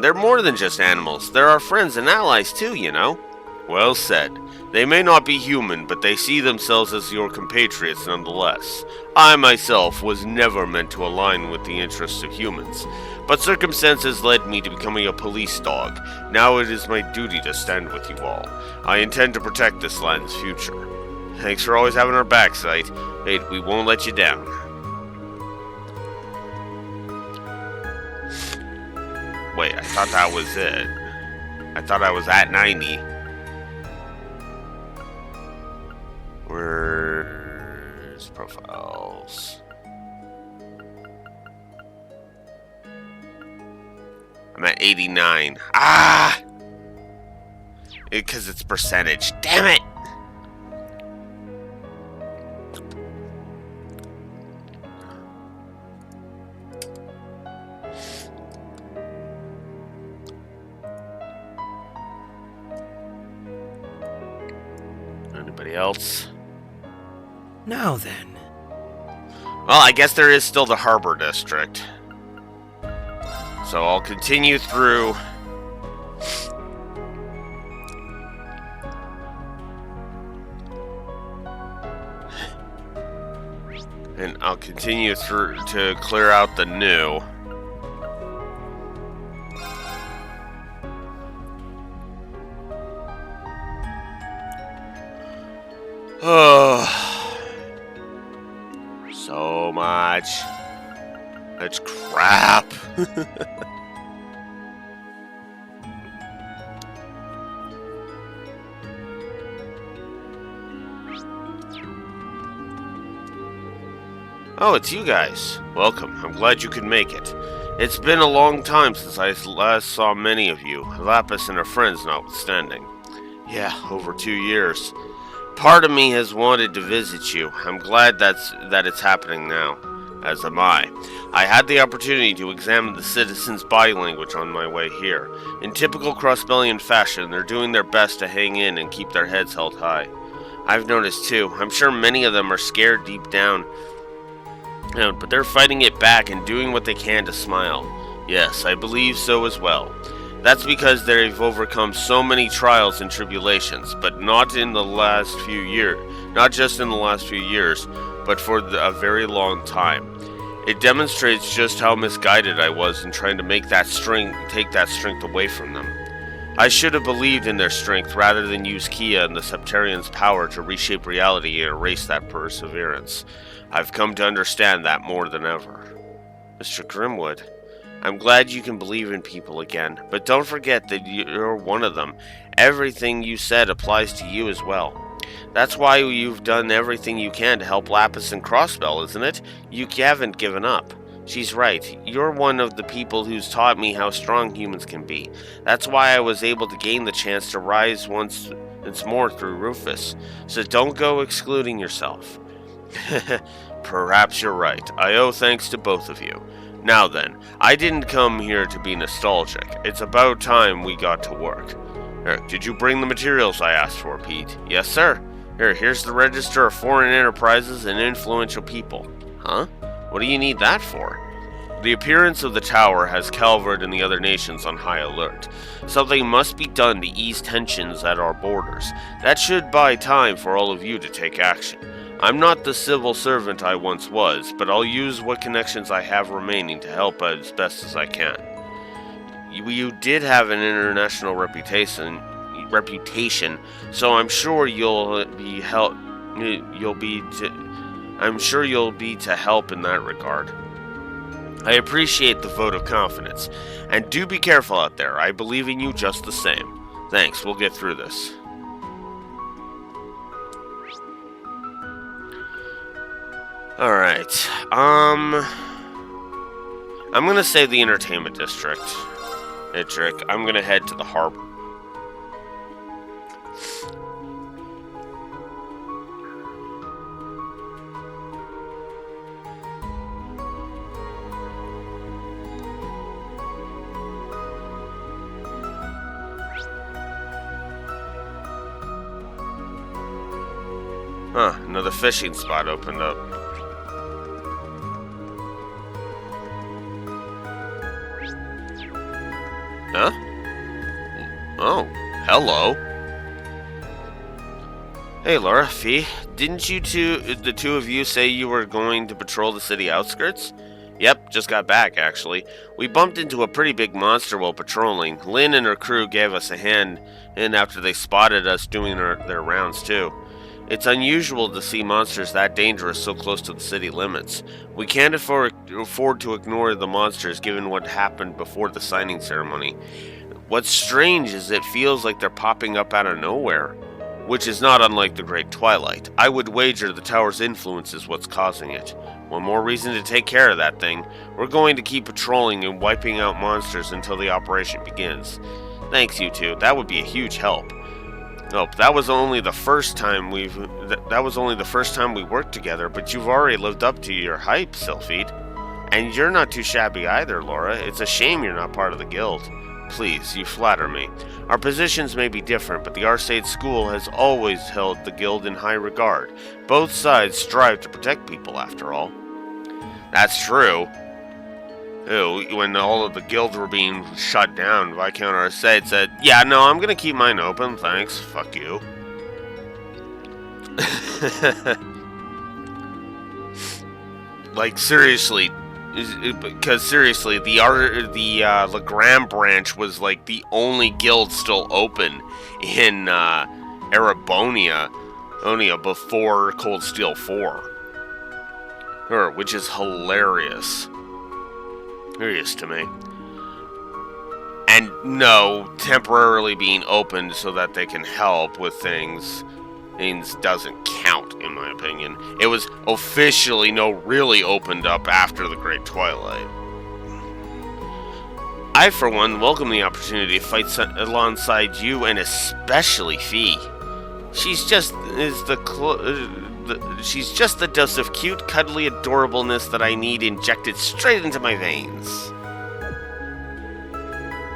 They're more than just animals. They're our friends and allies too, you know. Well said. They may not be human, but they see themselves as your compatriots nonetheless. I myself was never meant to align with the interests of humans, but circumstances led me to becoming a police dog. Now it is my duty to stand with you all. I intend to protect this land's future. Thanks for always having our back, Sight. Hey, we won't let you down. Wait, I thought that was it. I thought I was at 90. Where's profiles? I'm at 89. Ah! Because it's percentage. Damn it! Anybody else? Now then. Well, I guess there is still the Harbor District. So I'll continue through. And I'll continue through to clear out the new. Oh, so much. It's crap. Oh, it's you guys. Welcome. I'm glad you could make it. It's been a long time since I last saw many of you, Lapis and her friends notwithstanding. Yeah, over 2 years. Part of me has wanted to visit you. I'm glad that it's happening now, as am I. I had the opportunity to examine the citizens' body language on my way here. In typical Crossbellion fashion, they're doing their best to hang in and keep their heads held high. I've noticed too. I'm sure many of them are scared deep down, but they're fighting it back and doing what they can to smile. Yes, I believe so as well. That's because they've overcome so many trials and tribulations, but not in the last few years, not just in the last few years, but for a very long time. It demonstrates just how misguided I was in trying to take that strength away from them. I should have believed in their strength rather than use Kia and the Septarians' power to reshape reality and erase that perseverance. I've come to understand that more than ever. Mr. Grimwood, I'm glad you can believe in people again, but don't forget that you're one of them. Everything you said applies to you as well. That's why you've done everything you can to help Lapis and Crossbell, isn't it? You haven't given up. She's right. You're one of the people who's taught me how strong humans can be. That's why I was able to gain the chance to rise once more through Rufus. So don't go excluding yourself. Perhaps you're right. I owe thanks to both of you. Now then, I didn't come here to be nostalgic. It's about time we got to work. Did you bring the materials I asked for, Pete? Yes, sir. Here's the register of foreign enterprises and influential people. Huh? What do you need that for? The appearance of the tower has Calvert and the other nations on high alert. Something must be done to ease tensions at our borders. That should buy time for all of you to take action. I'm not the civil servant I once was, but I'll use what connections I have remaining to help as best as I can. You did have an international reputation, so I'm sure you'll be to help in that regard. I appreciate the vote of confidence, and do be careful out there. I believe in you just the same. Thanks, we'll get through this. Alright, I'm gonna say the entertainment district. I'm gonna head to the harbor. Huh, another fishing spot opened up. Huh? Oh, hello. Hey, Laura, Fee, didn't the two of you say you were going to patrol the city outskirts? Yep, just got back, actually. We bumped into a pretty big monster while patrolling. Lynn and her crew gave us a hand in after they spotted us doing their rounds, too. It's unusual to see monsters that dangerous so close to the city limits. We can't afford to ignore the monsters given what happened before the signing ceremony. What's strange is it feels like they're popping up out of nowhere, which is not unlike the Great Twilight. I would wager the tower's influence is what's causing it. One more reason to take care of that thing. We're going to keep patrolling and wiping out monsters until the operation begins. Thanks, you two. That would be a huge help. Nope, that was only the first time we worked together, but you've already lived up to your hype, Sylphide. And you're not too shabby either, Laura. It's a shame you're not part of the guild. Please, you flatter me. Our positions may be different, but the Arcade School has always held the guild in high regard. Both sides strive to protect people, after all. That's true. When all of the guilds were being shut down, Viscount Arcade said, yeah, no, I'm gonna keep mine open, thanks, fuck you. Like, seriously. Because, seriously, the Legram branch was, like, the only guild still open in, Erebonia before Cold Steel 4. Which is hilarious. Hilarious to me. And no, temporarily being opened so that they can help with things doesn't count, in my opinion. It was officially, really opened up after the Great Twilight. I, for one, welcome the opportunity to fight alongside you, and especially Fee. She's just she's just the dose of cute, cuddly adorableness that I need injected straight into my veins.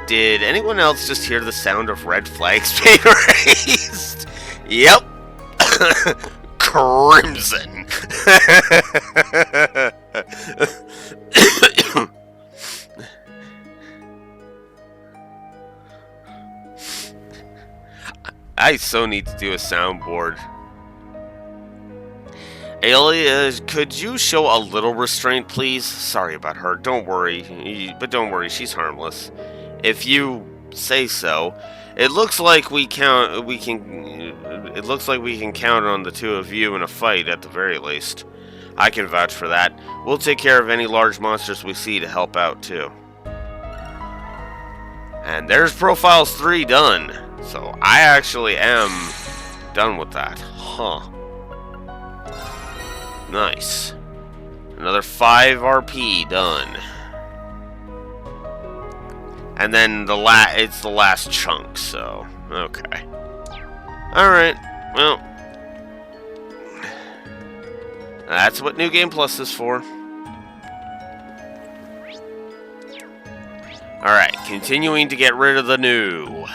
Did anyone else just hear the sound of red flags being raised? Yep. Crimson. I so need to do a soundboard. Ayla, could you show a little restraint, please? Sorry about her. Don't worry. But don't worry, she's harmless. If you say so. It looks like we can count on the two of you in a fight at the very least. I can vouch for that. We'll take care of any large monsters we see to help out too. And there's Profiles 3 done. So I actually am done with that. Huh. Nice. Another 5 RP done. And then it's the last chunk, so okay. Alright, well, that's what New Game Plus is for. Alright, continuing to get rid of the new.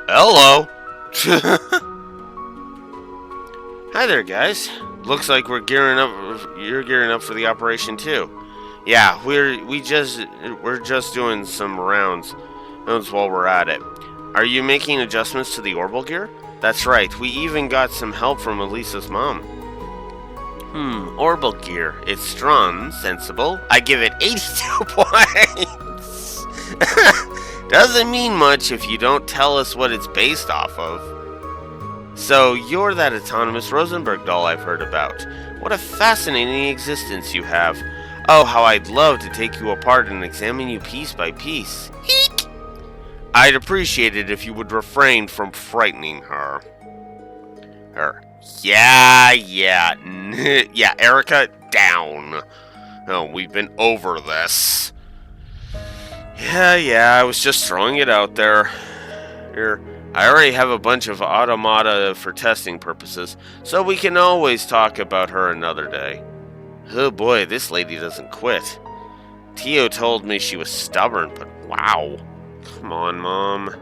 Hello. Hi there, guys. Looks like we're gearing up. You're gearing up for the operation too. Yeah, we're just doing some rounds while we're at it. Are you making adjustments to the orbital gear? That's right. We even got some help from Elisa's mom. Orbital gear. It's strong, sensible. I give it 82 points. Doesn't mean much if you don't tell us what it's based off of. So, you're that autonomous Rosenberg doll I've heard about. What a fascinating existence you have. Oh, how I'd love to take you apart and examine you piece by piece. Eek! I'd appreciate it if you would refrain from frightening her. Yeah, Erica, down. Oh, we've been over this. Yeah, I was just throwing it out there. Here, I already have a bunch of automata for testing purposes, so we can always talk about her another day. Oh boy, this lady doesn't quit. Tio told me she was stubborn, but wow. Come on, Mom.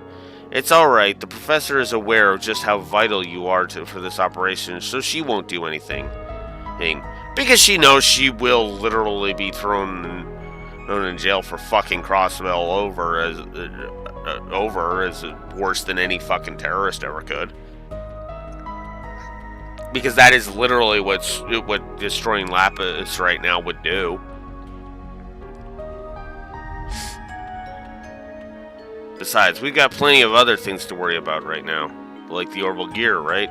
It's alright, the professor is aware of just how vital you are for this operation, so she won't do anything. Because she knows she will literally be thrown in jail for fucking Crossbell over as worse than any fucking terrorist ever could. Because that is literally what destroying Lapis right now would do. Besides, we've got plenty of other things to worry about right now. Like the orbital gear, right?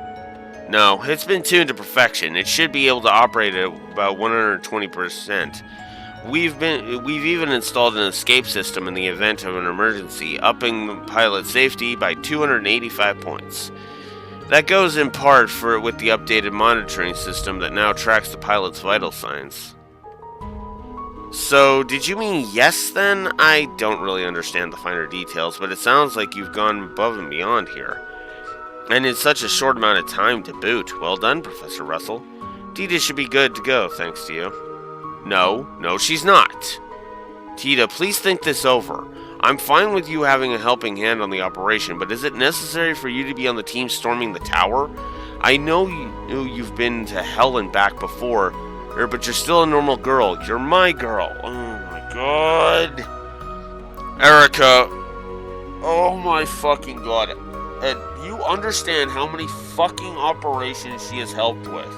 No, it's been tuned to perfection. It should be able to operate at about 120%. We've even installed an escape system in the event of an emergency, upping the pilot safety by 285 points. That goes in part with the updated monitoring system that now tracks the pilot's vital signs. So, did you mean yes then? I don't really understand the finer details, but it sounds like you've gone above and beyond here. And in such a short amount of time to boot. Well done, Professor Russell. Tita should be good to go, thanks to you. No, she's not. Tita, please think this over. I'm fine with you having a helping hand on the operation, but is it necessary for you to be on the team storming the tower? I know you've been to hell and back before, but you're still a normal girl. You're my girl. Oh my god. Erica. Oh my fucking god. And you understand how many fucking operations she has helped with.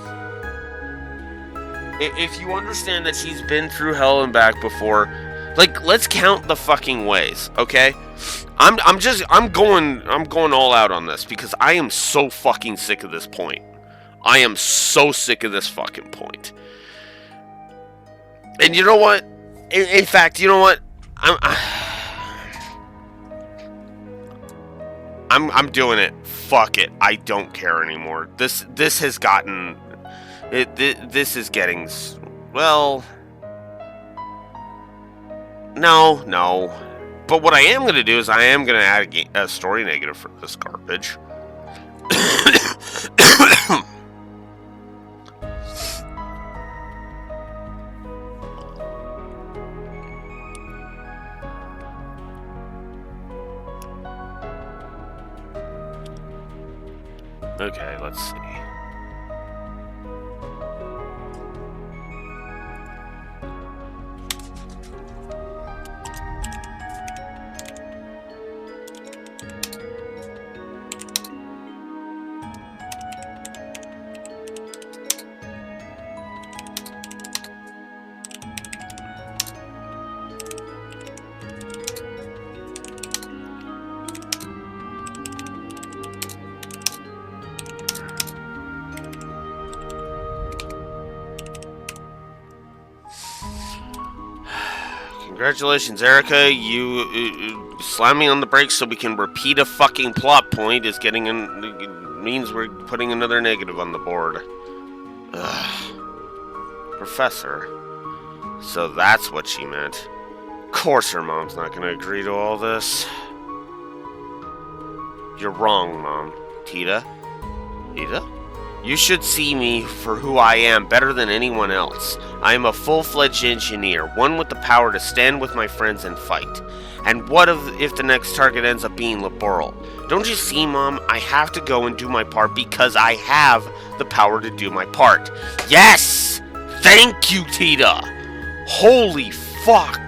If you understand that she's been through hell and back before, like, let's count the fucking ways, okay? I'm going all out on this because I am so fucking sick of this point. I am so sick of this fucking point. And you know what? In fact, you know what? I'm doing it. Fuck it. I don't care anymore. This has gotten this is getting, well, no. But what I am going to do is I am going to add a story negative for this garbage. Okay, let's see. Congratulations, Erica. You slamming on the brakes so we can repeat a fucking plot point is means we're putting another negative on the board. Ugh. Professor. So that's what she meant. Of course her mom's not going to agree to all this. You're wrong, Mom. Tita? Tita? You should see me for who I am better than anyone else. I am a full-fledged engineer, one with the power to stand with my friends and fight. And what if the next target ends up being Laboral? Don't you see, Mom? I have to go and do my part because I have the power to do my part. Yes! Thank you, Tita! Holy fuck!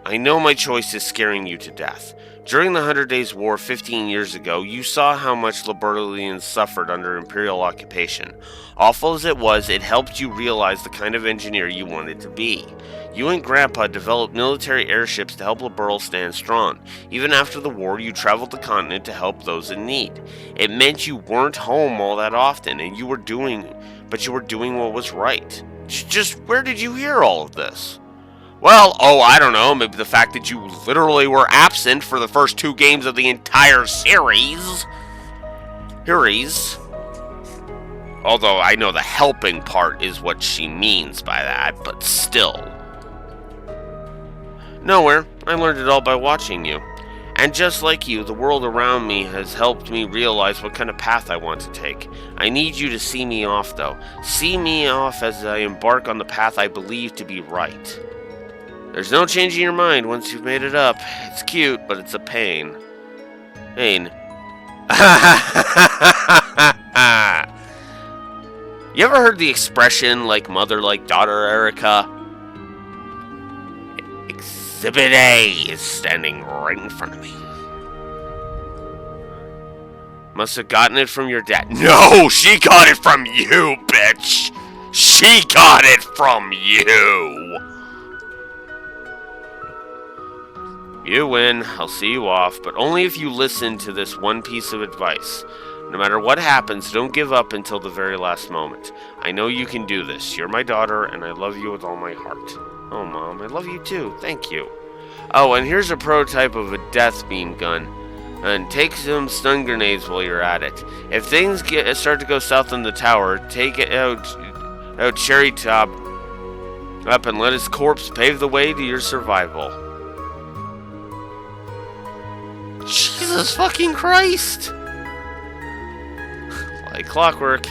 I know my choice is scaring you to death. During the 100 Days War 15 years ago, you saw how much Liberalians suffered under Imperial occupation. Awful as it was, it helped you realize the kind of engineer you wanted to be. You and Grandpa developed military airships to help Liberal stand strong. Even after the war, you traveled the continent to help those in need. It meant you weren't home all that often, and you were doing what was right. Just where did you hear all of this? Well, I don't know, maybe the fact that you literally were absent for the first 2 games of the entire series. Although I know the helping part is what she means by that, but still. Nowhere. I learned it all by watching you. And just like you, the world around me has helped me realize what kind of path I want to take. I need you to see me off, though. See me off as I embark on the path I believe to be right. There's no changing your mind once you've made it up. It's cute, but it's a pain. Pain. You ever heard the expression, like mother, like daughter, Erica? Exhibit A is standing right in front of me. Must have gotten it from your dad. No, she got it from you, bitch! She got it from you! You win, I'll see you off, but only if you listen to this one piece of advice. No matter what happens, don't give up until the very last moment. I know you can do this. You're my daughter, and I love you with all my heart. Oh, Mom, I love you too. Thank you. Oh, and here's a prototype of a death beam gun. And take some stun grenades while you're at it. If things start to go south in the tower, take it out Cherry Top up and let his corpse pave the way to your survival. Jesus fucking Christ! Like clockwork.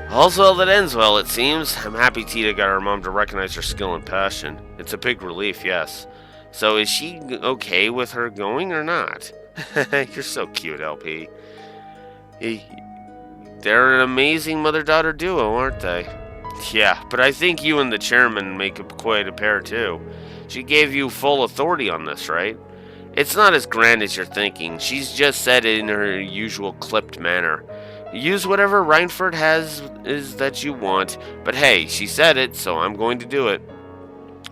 All's well that ends well, it seems. I'm happy Tita got her mom to recognize her skill and passion. It's a big relief, yes. So is she okay with her going or not? You're so cute, LP. They're an amazing mother-daughter duo, aren't they? Yeah, but I think you and the chairman make quite a pair, too. She gave you full authority on this, right? It's not as grand as you're thinking. She's just said it in her usual clipped manner. Use whatever Reinford has is that you want, but hey, she said it, so I'm going to do it.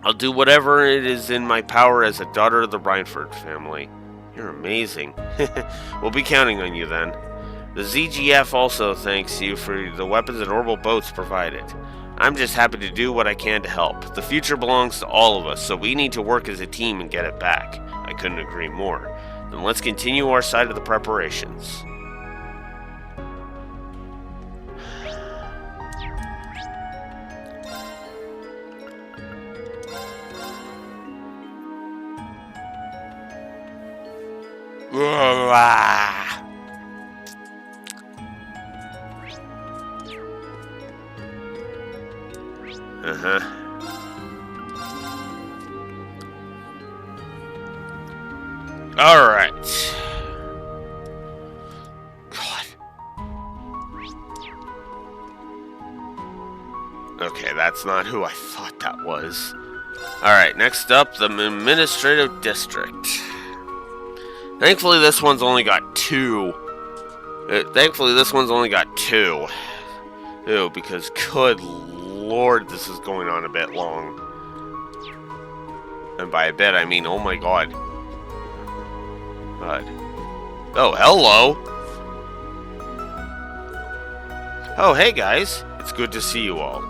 I'll do whatever it is in my power as a daughter of the Reinford family. You're amazing. We'll be counting on you then. The ZGF also thanks you for the weapons and orbital boats provided. I'm just happy to do what I can to help. The future belongs to all of us, so we need to work as a team and get it back. I couldn't agree more. Then let's continue our side of the preparations. Alright. God. Okay, that's not who I thought that was. Alright, next up, the Administrative District. Thankfully, this one's only got two. Ew, because good lord, this is going on a bit long. And by a bit, I mean, oh my god. God. Oh, hello! Oh, hey guys. It's good to see you all.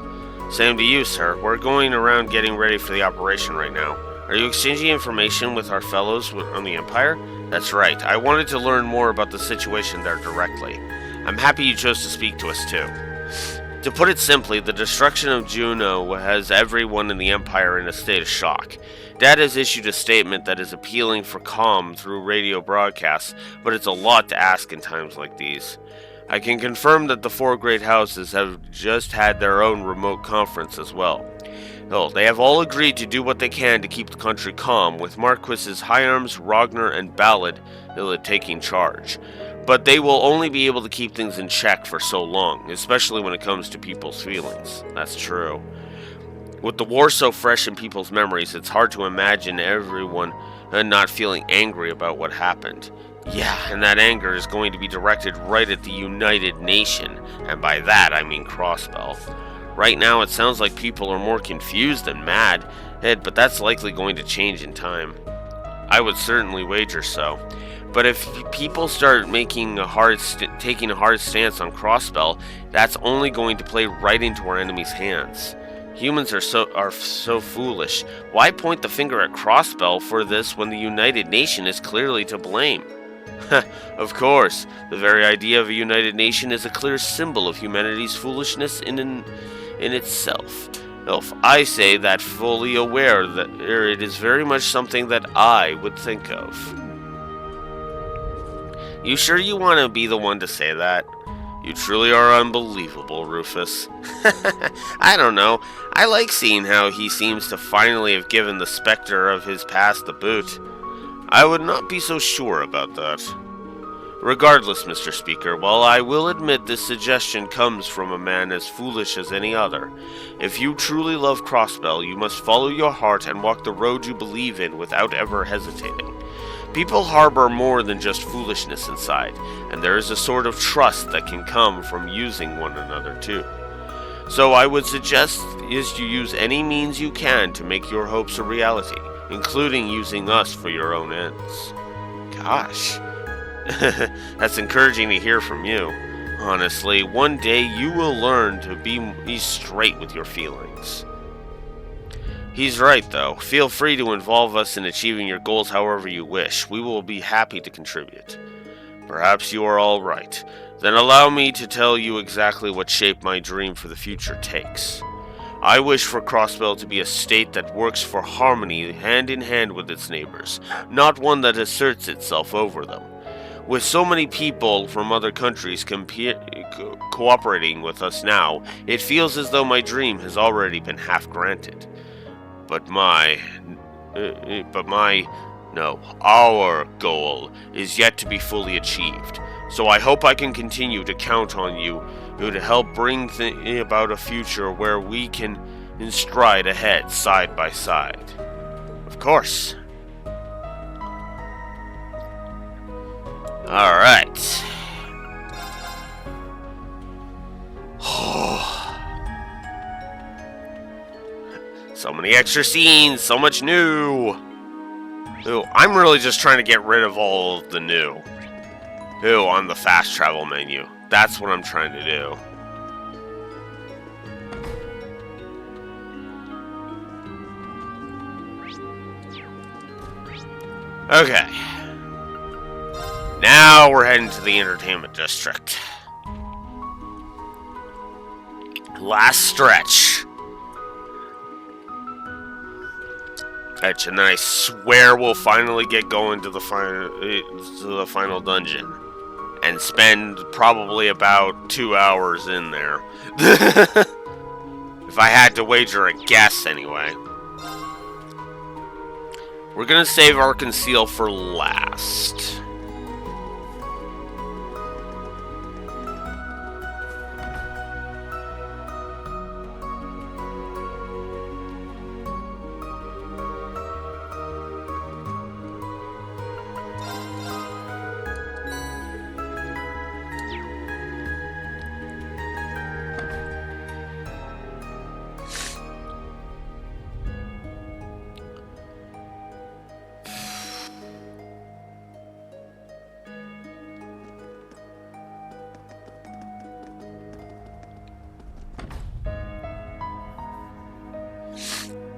Same to you, sir. We're going around getting ready for the operation right now. Are you exchanging information with our fellows on the Empire? That's right. I wanted to learn more about the situation there directly. I'm happy you chose to speak to us too. To put it simply, the destruction of Juno has everyone in the Empire in a state of shock. Dad has issued a statement that is appealing for calm through radio broadcasts, but it's a lot to ask in times like these. I can confirm that the four great houses have just had their own remote conference as well. Oh, they have all agreed to do what they can to keep the country calm, with Marquises High Arms, Rogner, and Ballad taking charge. But they will only be able to keep things in check for so long, especially when it comes to people's feelings. That's true. With the war so fresh in people's memories, it's hard to imagine everyone not feeling angry about what happened. Yeah, and that anger is going to be directed right at the United Nation, and by that I mean Crossbell. Right now it sounds like people are more confused than mad, but that's likely going to change in time. I would certainly wager so. But if people start taking a hard stance on Crossbell, that's only going to play right into our enemy's hands. Humans are so foolish. Why point the finger at Crossbell for this when the United Nation is clearly to blame? Of course, the very idea of a United Nation is a clear symbol of humanity's foolishness in itself. If I say that fully aware that it is very much something that I would think of. You sure you want to be the one to say that? You truly are unbelievable, Rufus. I don't know. I like seeing how he seems to finally have given the specter of his past the boot. I would not be so sure about that. Regardless, Mr. Speaker, while I will admit this suggestion comes from a man as foolish as any other, if you truly love Crossbell, you must follow your heart and walk the road you believe in without ever hesitating. People harbor more than just foolishness inside, and there is a sort of trust that can come from using one another too. So I would suggest is to use any means you can to make your hopes a reality, including using us for your own ends. Gosh, that's encouraging to hear from you. Honestly, one day you will learn to be straight with your feelings. He's right, though. Feel free to involve us in achieving your goals however you wish. We will be happy to contribute. Perhaps you are all right. Then allow me to tell you exactly what shape my dream for the future takes. I wish for Crossbell to be a state that works for harmony hand in hand with its neighbors, not one that asserts itself over them. With so many people from other countries cooperating with us now, it feels as though my dream has already been half granted. But our goal is yet to be fully achieved. So I hope I can continue to count on you to help bring about a future where we can stride ahead side by side. Of course. Alright. So many extra scenes, so much new. Ooh, I'm really just trying to get rid of all of the new. Ooh, on the fast travel menu. That's what I'm trying to do. Okay. Now we're heading to the entertainment district. Last stretch. And then I swear we'll finally get going to the final dungeon. And spend probably about 2 hours in there. If I had to wager a guess anyway. We're gonna save our conceal for last.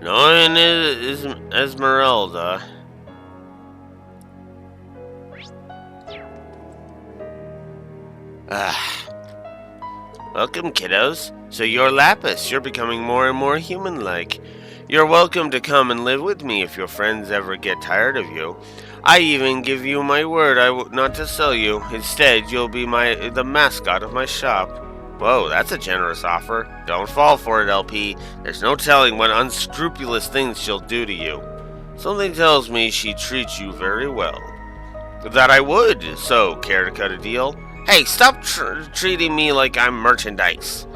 No, and it is Esmeralda. Welcome, kiddos. So you're Lapis. You're becoming more and more human-like. You're welcome to come and live with me if your friends ever get tired of you. I even give you my word not to sell you. Instead, you'll be the mascot of my shop. Whoa, that's a generous offer. Don't fall for it, LP. There's no telling what unscrupulous things she'll do to you. Something tells me she'd treat you very well. That I would. So, care to cut a deal? Hey, stop treating me like I'm merchandise.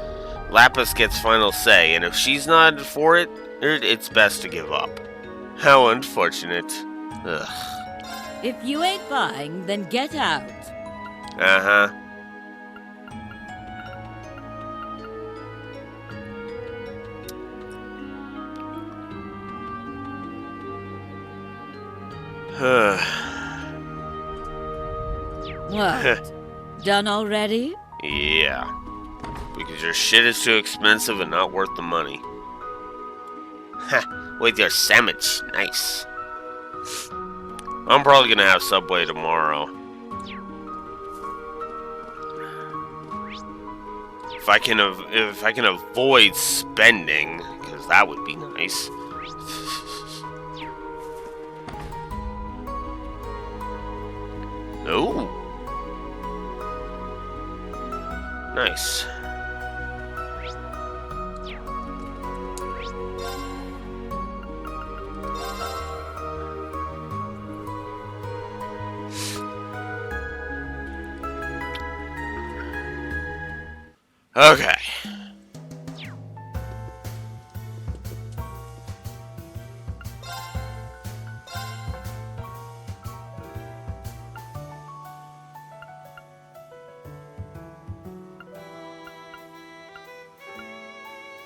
Lapis gets final say, and if she's not for it, it's best to give up. How unfortunate. Ugh. If you ain't buying, then get out. Uh-huh. What? Done already? Yeah. Because your shit is too expensive and not worth the money. With your sandwich. Nice. I'm probably gonna have Subway tomorrow. If I can avoid spending, because that would be nice. Ooh. Nice. Okay.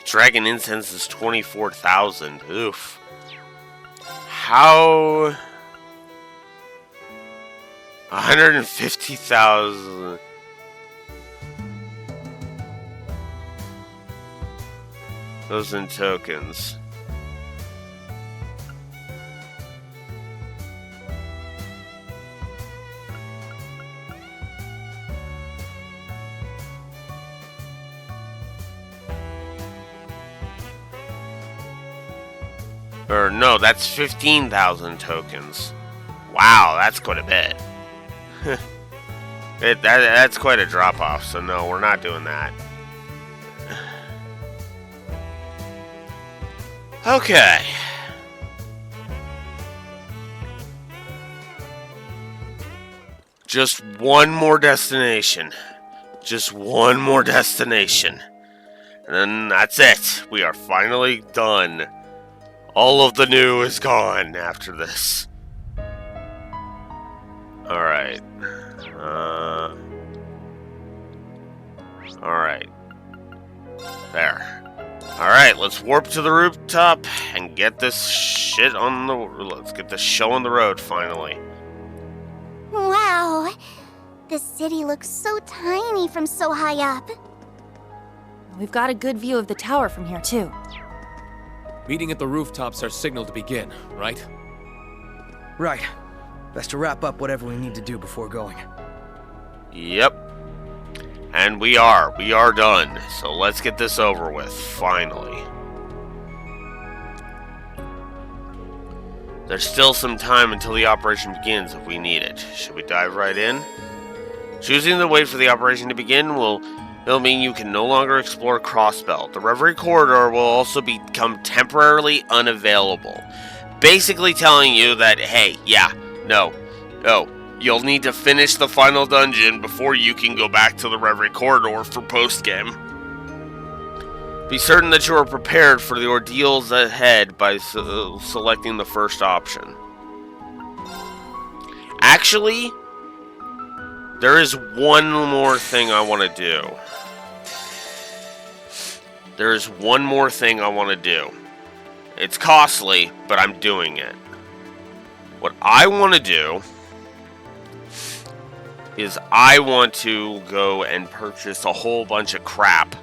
Dragon incense is 24,000. Oof. How? 150,000. Those in tokens. Or no, that's 15,000 tokens. Wow, that's quite a bit. That's quite a drop-off, so no, we're not doing that. Okay. Just one more destination. Just one more destination. And then that's it. We are finally done. All of the new is gone after this. Alright. Alright. There. Alright, let's warp to the rooftop and get this shit on the... Let's get this show on the road, finally. Wow. The city looks so tiny from so high up. We've got a good view of the tower from here, too. Meeting at the rooftops our signal to begin, right? Right. Best to wrap up whatever we need to do before going. Yep. And we are done. So let's get this over with, finally. There's still some time until the operation begins if we need it. Should we dive right in? Choosing to wait for the operation to begin will mean you can no longer explore Crossbelt. The Reverie corridor will also become temporarily unavailable. Basically telling you that, hey, you'll need to finish the final dungeon before you can go back to the Reverie corridor for post-game. Be certain that you are prepared for the ordeals ahead by selecting the first option. Actually, there is one more thing I want to do. There's one more thing I want to do. It's costly, but I'm doing it. What I want to do is I want to go and purchase a whole bunch of crap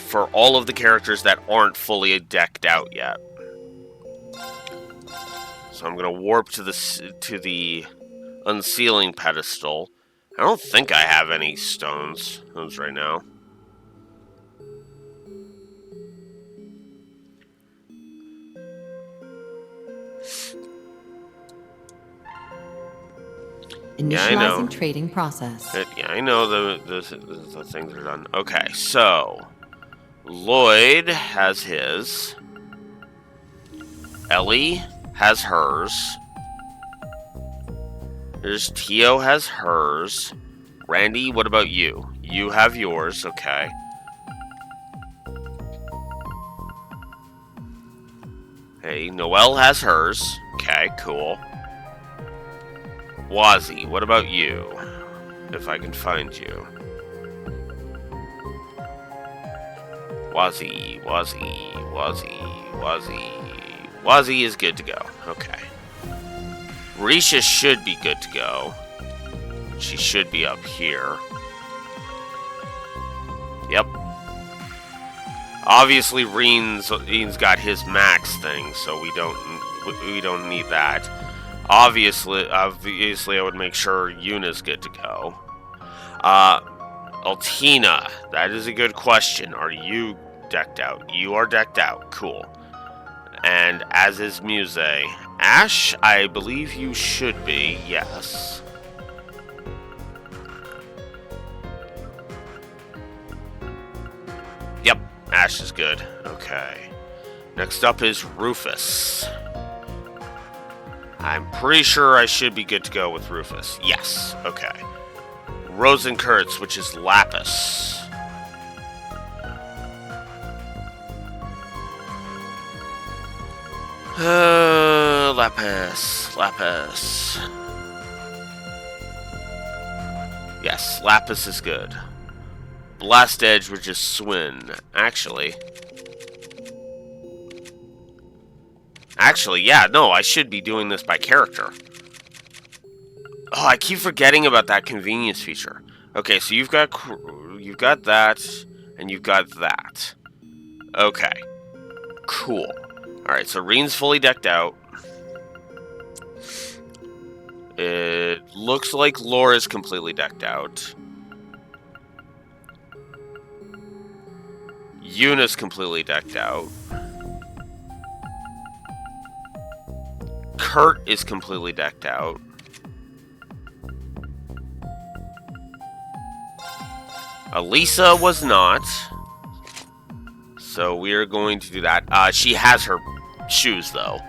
for all of the characters that aren't fully decked out yet. So I'm going to warp to the unsealing pedestal. I don't think I have any stones right now. Initializing trading process. I know the things are done. Okay, so Lloyd has his. Ellie has hers. There's Tio has hers. Randy, what about you? You have yours, okay. Hey, Noelle has hers. Okay, cool. Wazzy, what about you? If I can find you. Wazzy. Wazzy is good to go. Okay. Risha should be good to go. She should be up here. Yep. Obviously, Reen's got his max thing, so we don't need that. Obviously, I would make sure Yuna's good to go. Altina, that is a good question. Are you decked out? You are decked out. Cool. And as is Muse. Ash, I believe you should be. Yes. Yep, Ash is good. Okay. Next up is Rufus. I'm pretty sure I should be good to go with Rufus. Yes. Okay. Rosenkurtz, which is Lapis. Lapis. Yes, Lapis is good. Blast Edge, which is Swin. Actually, yeah, no, I should be doing this by character. Oh, I keep forgetting about that convenience feature. Okay, so you've got that, and you've got that. Okay, cool. All right, so Reen's fully decked out. It looks like Laura's completely decked out. Yuna's completely decked out. Kurt is completely decked out. Elisa was not. So we are going to do that. She has her shoes, though.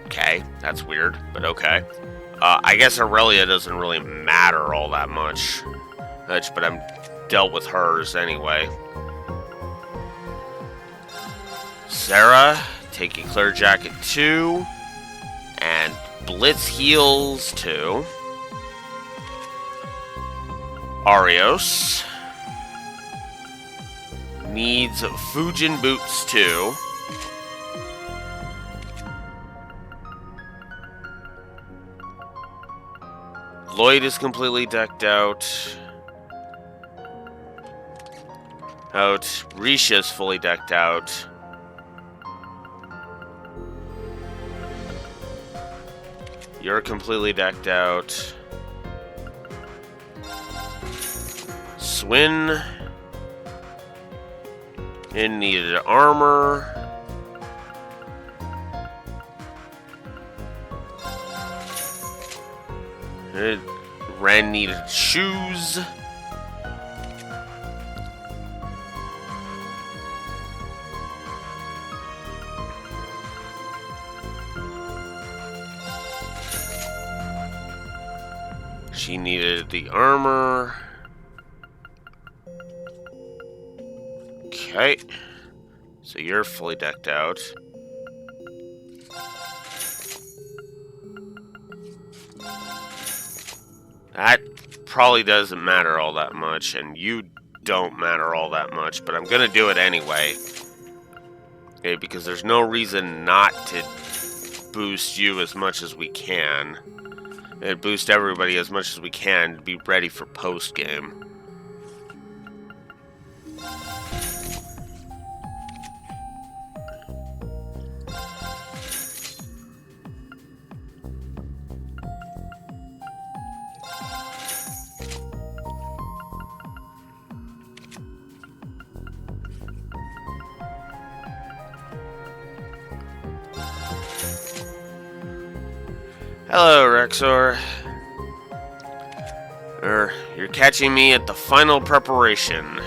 Okay, that's weird, but okay. I guess Aurelia doesn't really matter all that much. But I'm dealt with hers anyway. Sarah, take a clear jacket 2. And Blitz heals 2. Arios needs Fujin boots 2. Lloyd is completely decked out. Risha's fully decked out. You're completely decked out. Swin needed armor. Ren needed shoes. She needed the armor. Okay. So you're fully decked out. That probably doesn't matter all that much, and you don't matter all that much, but I'm gonna do it anyway. Okay, because there's no reason not to boost you as much as we can. And boost everybody as much as we can to be ready for post-game. Hello, Rexor. You're catching me at the final preparation.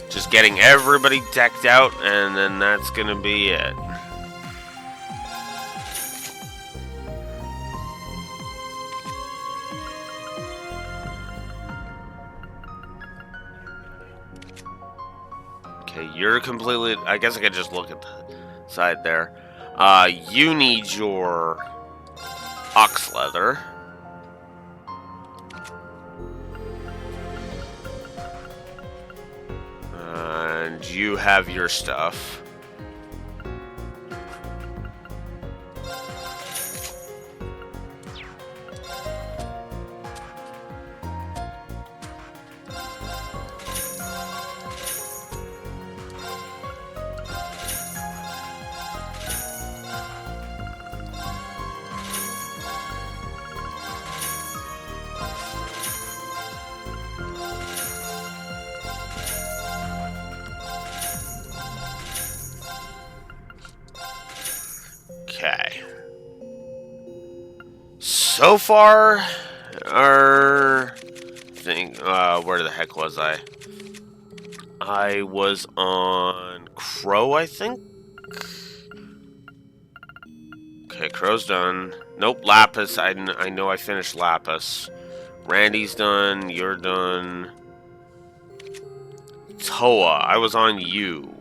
Just getting everybody decked out, and then that's gonna be it. Okay, you're completely... I guess I could just look at the side there. You need your ox leather. And you have your stuff. Okay. So far, our thing, where the heck was I? I was on Crow, I think? Okay, Crow's done. Nope, Lapis, I know I finished Lapis. Randy's done, you're done. Toa, I was on you.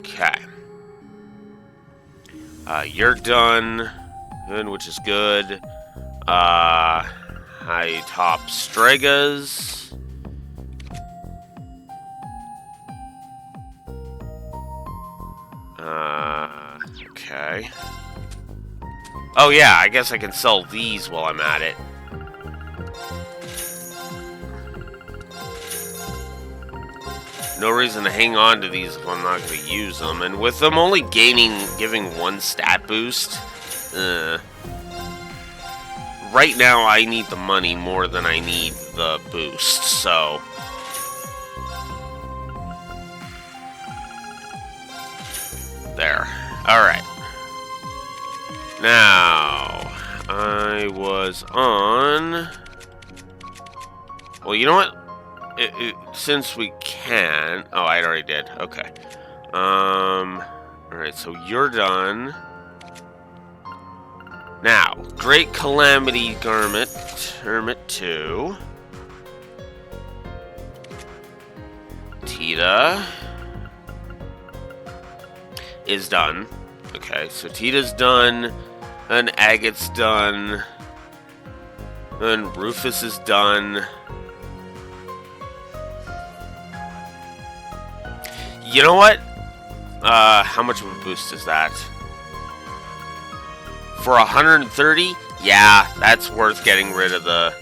Okay. You're done, which is good. I top Stregas. Okay. Oh yeah, I guess I can sell these while I'm at it. No reason to hang on to these if I'm not going to use them. And with them only giving one stat boost, right now I need the money more than I need the boost, so... There. Alright. Now, I was on... Well, you know what? Since we can... Oh, I already did. Okay. Alright, so you're done. Now, Great Calamity Garment, Hermit 2. Tita is done. Okay, so Tita's done, and Agate's done, and Rufus is done. You know what? How much of a boost is that? For 130? Yeah, that's worth getting rid of the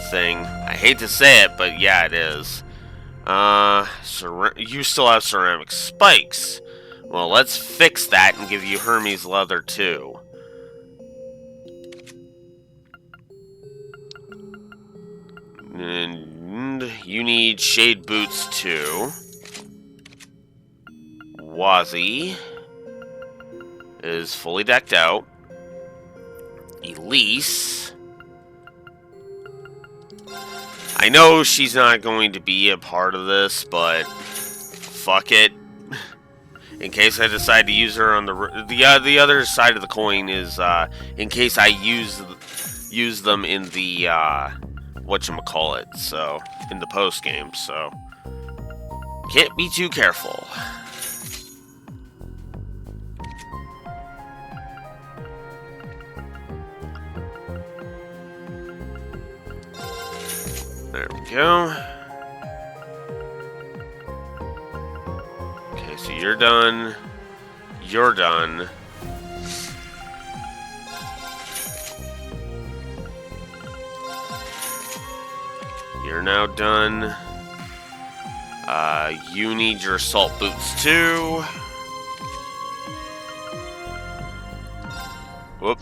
thing. I hate to say it, but yeah, it is. You still have ceramic spikes. Well, let's fix that and give you Hermes leather too. And you need shade boots too. Wazzy is fully decked out. Elise, I know she's not going to be a part of this, but fuck it. In case I decide to use her on the other side of the coin is in case I use them in the whatchamacallit, so in the post game, so can't be too careful. There we go. Okay, so you're done. You're done. You're now done. You need your assault boots too. Whoop.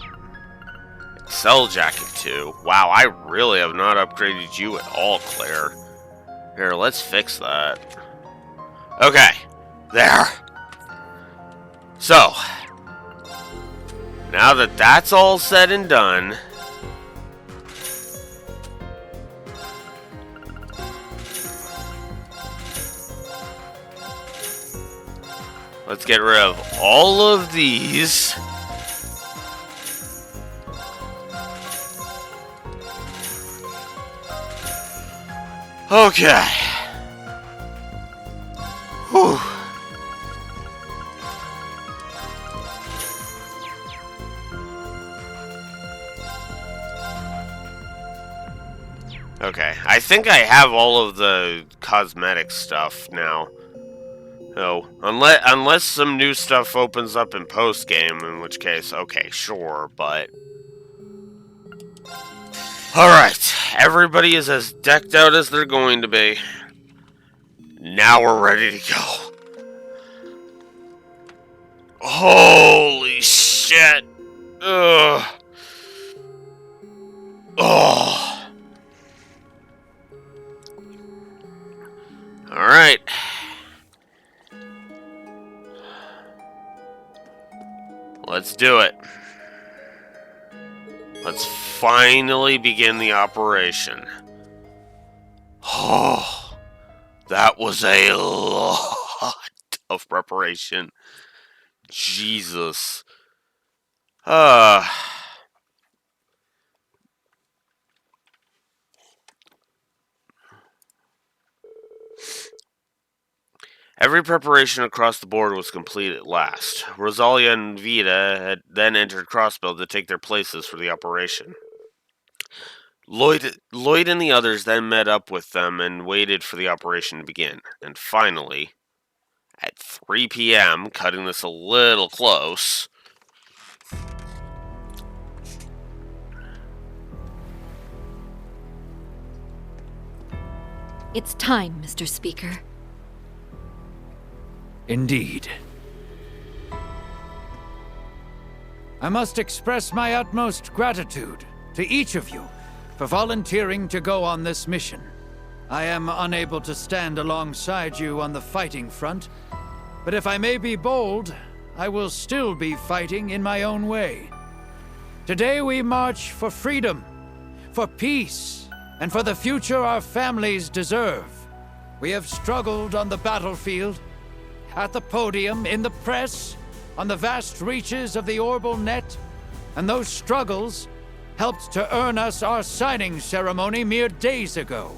Excel jacket too. Wow, I really have not upgraded you at all, Claire. Here, let's fix that. Okay, there. So, now that that's all said and done, let's get rid of all of these. Okay. Whew. Okay, I think I have all of the cosmetic stuff now. Oh, unless some new stuff opens up in post-game, in which case, okay, sure, but... Alright, everybody is as decked out as they're going to be. Now we're ready to go. Holy shit! Ugh. Oh. Alright. Let's do it. Let's finally begin the operation. Oh, that was a lot of preparation. Jesus. Every preparation across the board was complete at last. Rosalia and Vita had then entered Crossbuild to take their places for the operation. Lloyd and the others then met up with them and waited for the operation to begin. And finally, at 3 p.m., cutting this a little close... It's time, Mr. Speaker. Indeed. I must express my utmost gratitude to each of you for volunteering to go on this mission. I am unable to stand alongside you on the fighting front, but if I may be bold, I will still be fighting in my own way. Today we march for freedom, for peace, and for the future our families deserve. We have struggled on the battlefield, at the podium, in the press, on the vast reaches of the Orbal Net, and those struggles helped to earn us our signing ceremony mere days ago.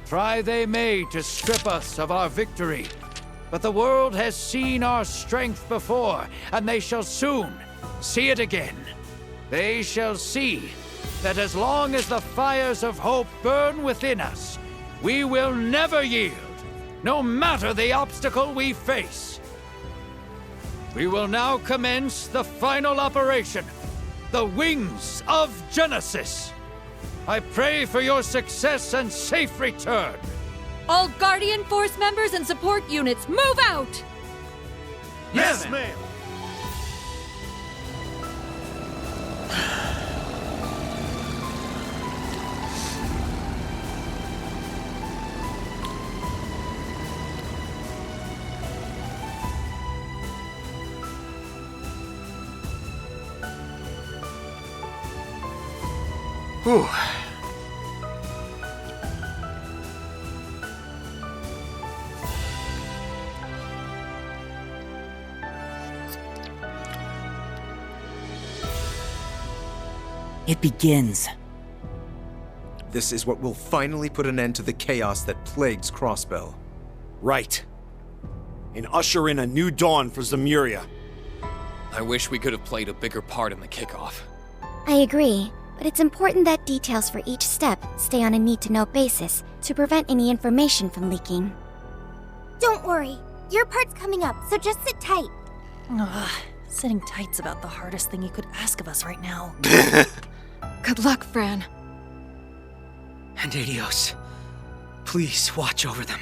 Try they may to strip us of our victory, but the world has seen our strength before, and they shall soon see it again. They shall see that as long as the fires of hope burn within us, we will never yield, no matter the obstacle we face. We will now commence the final operation, the Wings of Genesis. I pray for your success and safe return. All Guardian Force members and support units, move out! Yes, ma'am. Whew. It begins. This is what will finally put an end to the chaos that plagues Crossbell. Right. And usher in a new dawn for Zemuria. I wish we could have played a bigger part in the kickoff. I agree, but it's important that details for each step stay on a need-to-know basis to prevent any information from leaking. Don't worry. Your part's coming up, so just sit tight. Ugh, sitting tight's about the hardest thing you could ask of us right now. Good luck, Fran. And Adios. Please watch over them.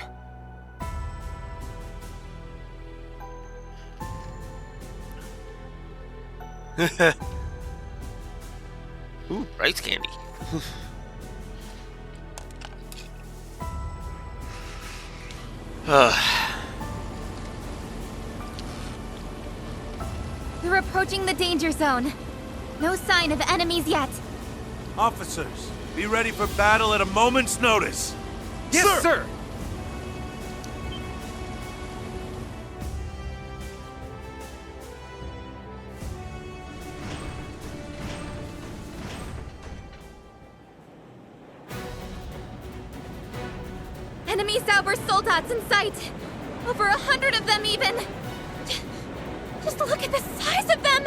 Ooh, rice candy. They're approaching the danger zone. No sign of enemies yet. Officers, be ready for battle at a moment's notice. Yes, sir! Enemy Sauber soldats in sight! Over 100 of them even! Just look at the size of them!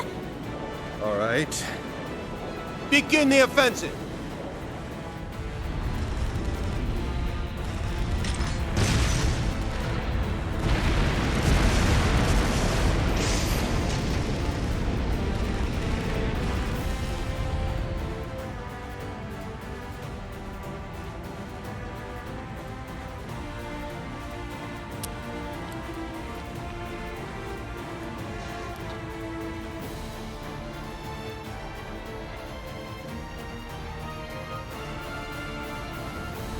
All right. Begin the offensive!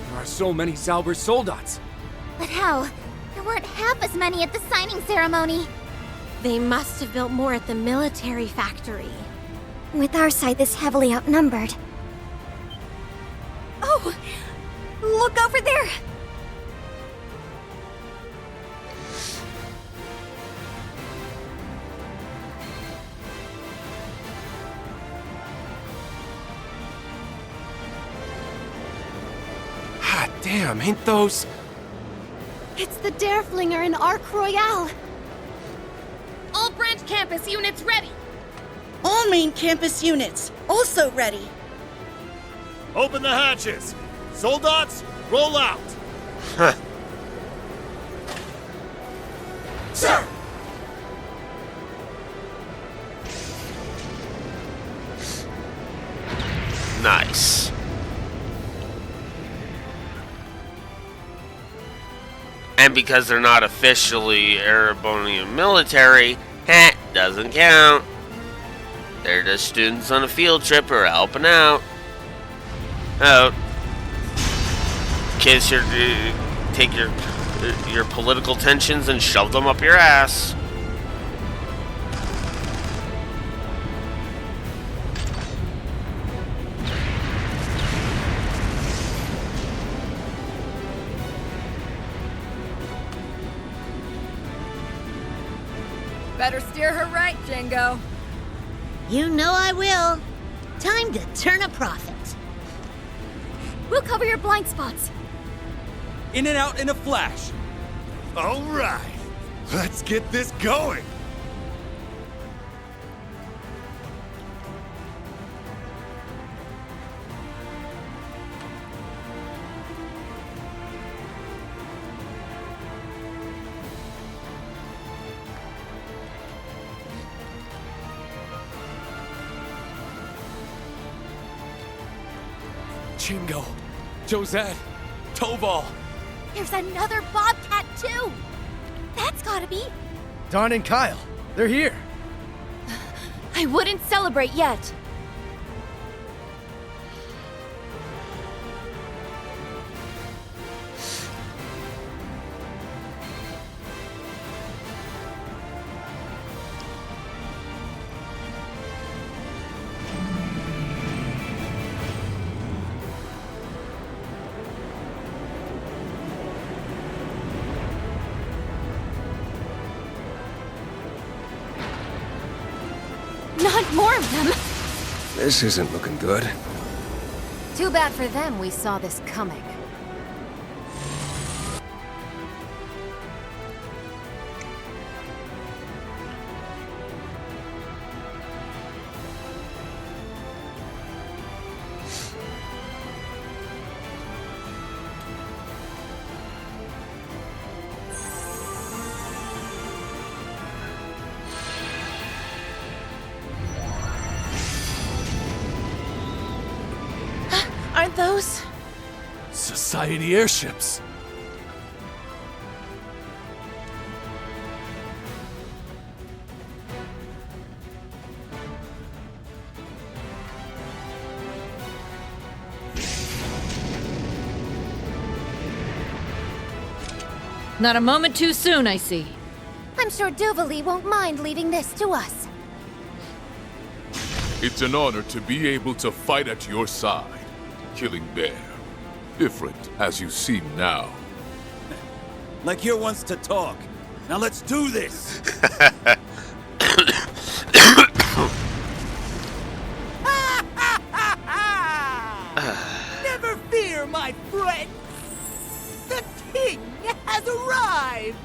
There are so many Sauber soldats. But how? There weren't half as many at the signing ceremony. They must have built more at the military factory. With our side this heavily outnumbered. Oh! Look over there! Ah, damn, ain't those... It's the Dareflinger and Arc Royale. All branch campus units ready! All main campus units, also ready. Open the hatches! Soldats, roll out! Huh. Sir! Nice. And because they're not officially Erebonian military, doesn't count. They're just students on a field trip or helping out. Oh. Kiss your... take your political tensions and shove them up your ass. Better steer her right, Jingo. You know I will. Time to turn a profit. We'll cover your blind spots. In and out in a flash. All right. Let's get this going. Jingo, Josette, Toval. There's another Bobcat, too. That's gotta be. Don and Kyle, they're here. I wouldn't celebrate yet. Not more of them! This isn't looking good. Too bad for them we saw this coming. Aren't those? Society airships. Not a moment too soon, I see. I'm sure Duvali won't mind leaving this to us. It's an honor to be able to fight at your side, Killing Bear. Different as you seem now. Like you're wants to talk. Now let's do this! Never fear, my friend. The king has arrived.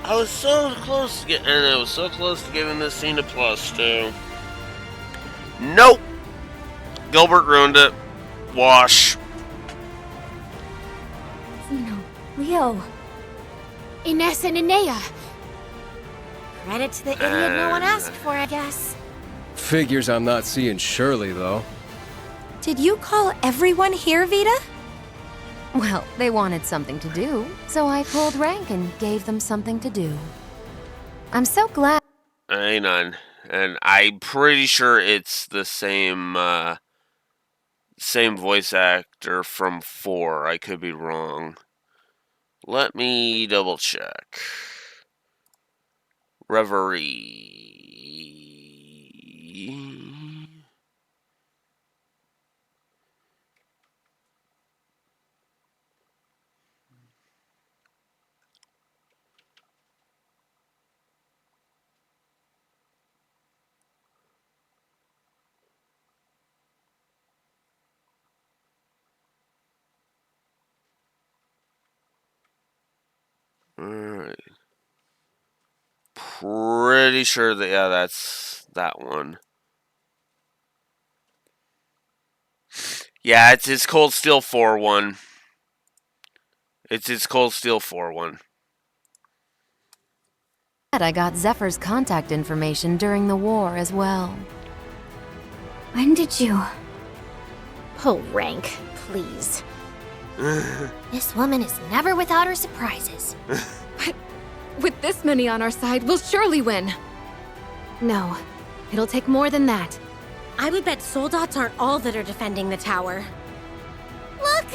I was so close to giving this scene a plus too. Nope. Gilbert ruined it. Wash. Zeno, Leo, Ines and Inea. Credit to the idiot no one asked for, I guess. Figures I'm not seeing Shirley, though. Did you call everyone here, Vita? Well, they wanted something to do, so I pulled rank and gave them something to do. I'm so glad. Ain't none. And I'm pretty sure it's the same voice actor from 4. I could be wrong. Let me double check. Reverie. Alright. Pretty sure that, yeah, that's that one. Yeah, it's his Cold Steel 4 one. It's his Cold Steel 4 one. I got Zephyr's contact information during the war as well. When did you? Oh, rank, please. This woman is never without her surprises. But with this many on our side, we'll surely win. No, it'll take more than that. I would bet soldats aren't all that are defending the tower. Look!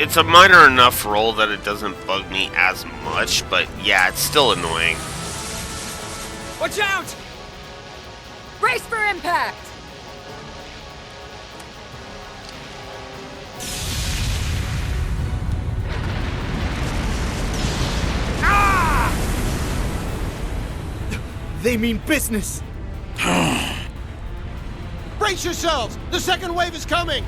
it's a minor enough roll that it doesn't bug me as much, but yeah, it's still annoying. Watch out! Brace for impact! They mean business! Brace yourselves! The second wave is coming!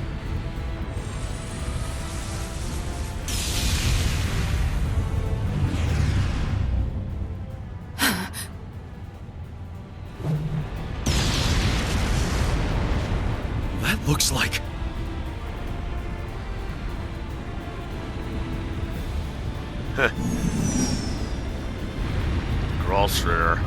That looks like... Gralsritter.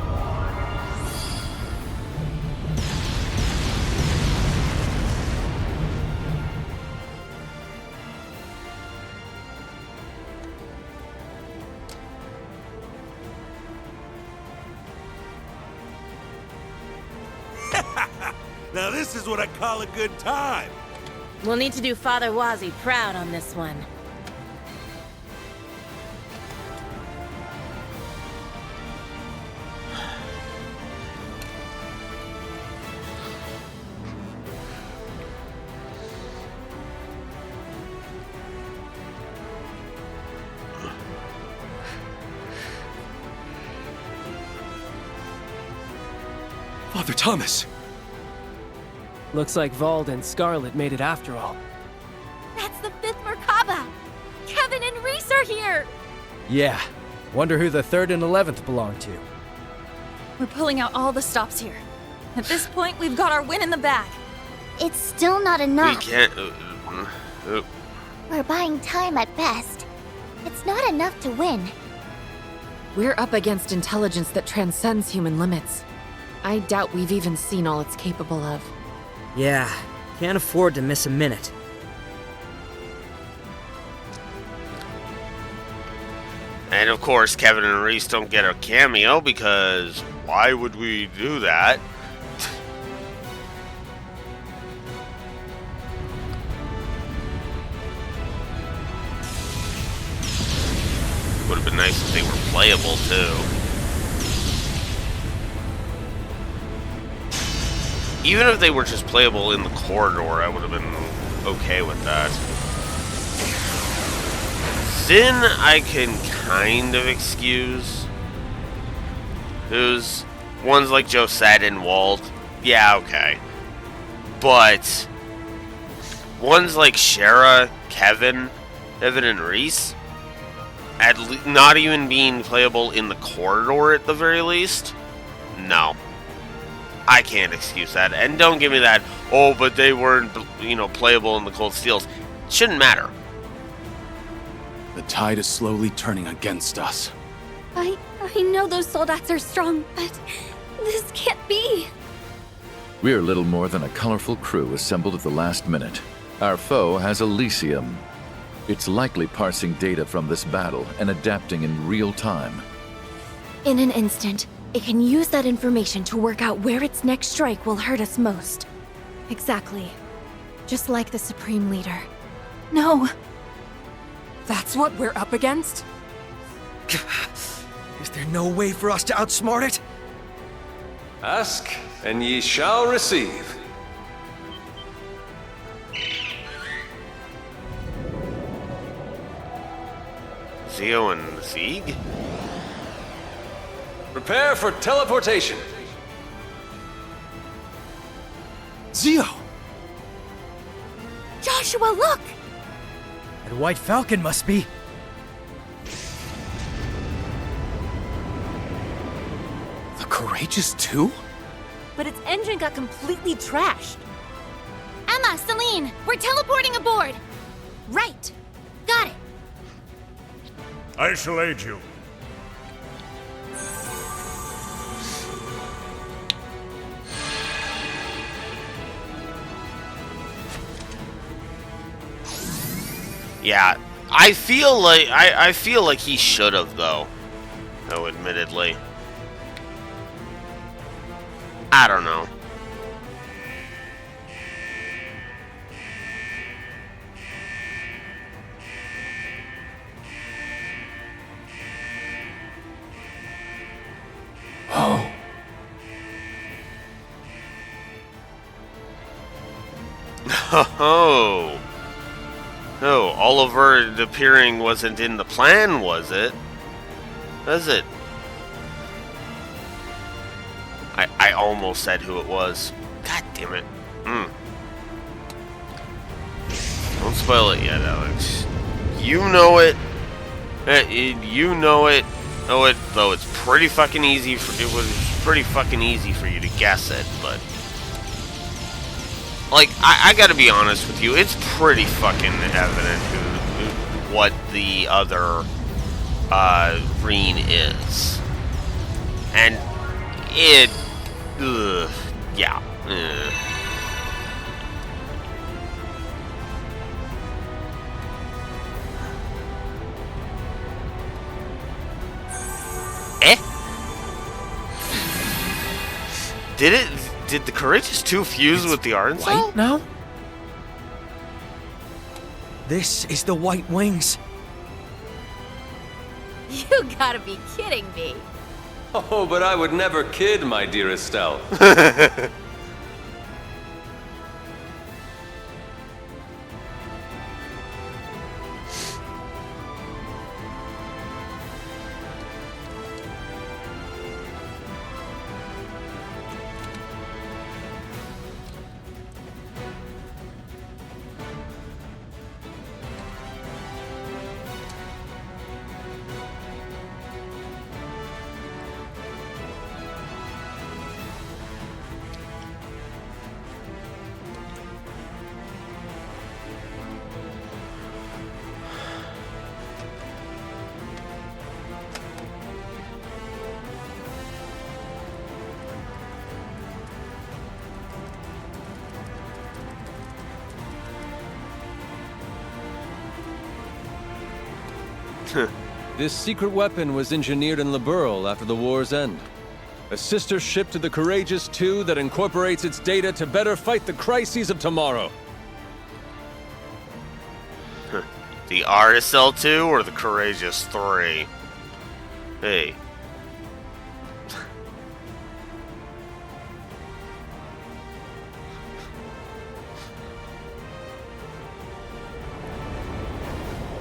Now this is what I call a good time. We'll need to do Father Wazi proud on this one. Father Thomas! Looks like Vald and Scarlet made it after all. That's the 5th Merkaba! Kevin and Reese are here! Yeah. Wonder who the 3rd and 11th belong to. We're pulling out all the stops here. At this point, we've got our win in the bag. It's still not enough. We can't... We're buying time at best. It's not enough to win. We're up against intelligence that transcends human limits. I doubt we've even seen all it's capable of. Yeah, can't afford to miss a minute. And of course, Kevin and Reese don't get a cameo because why would we do that? Would have been nice if they were playable too. Even if they were just playable in the corridor, I would have been okay with that. Sin, I can kind of excuse. Who's ones like Josette and Wald, yeah, okay. But ones like Shara, Kevin and Reese, not even being playable in the corridor at the very least, no. I can't excuse that. And don't give me that, oh, but they weren't, playable in the Cold Steels. Shouldn't matter. The tide is slowly turning against us. I know those soldats are strong, but this can't be. We're little more than a colorful crew assembled at the last minute. Our foe has Elysium. It's likely parsing data from this battle and adapting in real time. In an instant, it can use that information to work out where its next strike will hurt us most. Exactly. Just like the Supreme Leader. No. That's what we're up against? Is there no way for us to outsmart it? Ask, and ye shall receive. Zio and Zieg? Prepare for teleportation. Zio! Joshua, look! That White Falcon must be... The Courageous too? But its engine got completely trashed. Emma, Celine, we're teleporting aboard! Right. Got it. I shall aid you. Yeah, I feel like he should have though. Oh, admittedly. I don't know. Oh. No, Oliver appearing wasn't in the plan, was it? Was it? I almost said who it was. God damn it. Don't spoil it yet, Alex. You know it. You know it. Though it's pretty fucking easy. It was pretty fucking easy for you to guess it, but like I gotta be honest with you, it's pretty fucking evident what the other Reen is, and it, yeah. Did the Courageous 2 fuse with the Arkansas? White now? This is the White Wings. You gotta be kidding me. Oh, but I would never kid, my dear Estelle. This secret weapon was engineered in Liberl after the war's end. A sister ship to the Courageous 2 that incorporates its data to better fight the crises of tomorrow. The RSL 2 or the Courageous 3? Hey.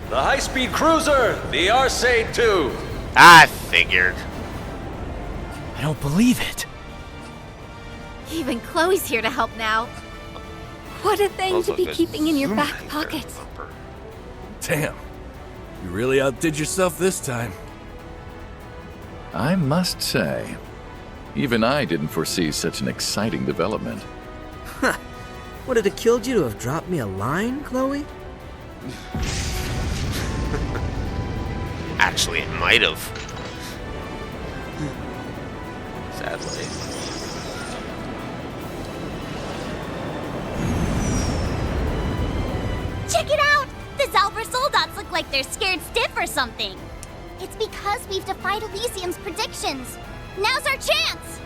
The high-speed cruiser, the Arcade 2. I figured. I don't believe it. Even Chloe's here to help now. What a thing to be keeping in your back pocket. Damn. You really outdid yourself this time. I must say, even I didn't foresee such an exciting development. Huh. Would it have killed you to have dropped me a line, Chloe? Actually, it might have. Sadly. Check it out! The Zalber Soldats look like they're scared stiff or something. It's because we've defied Elysium's predictions. Now's our chance!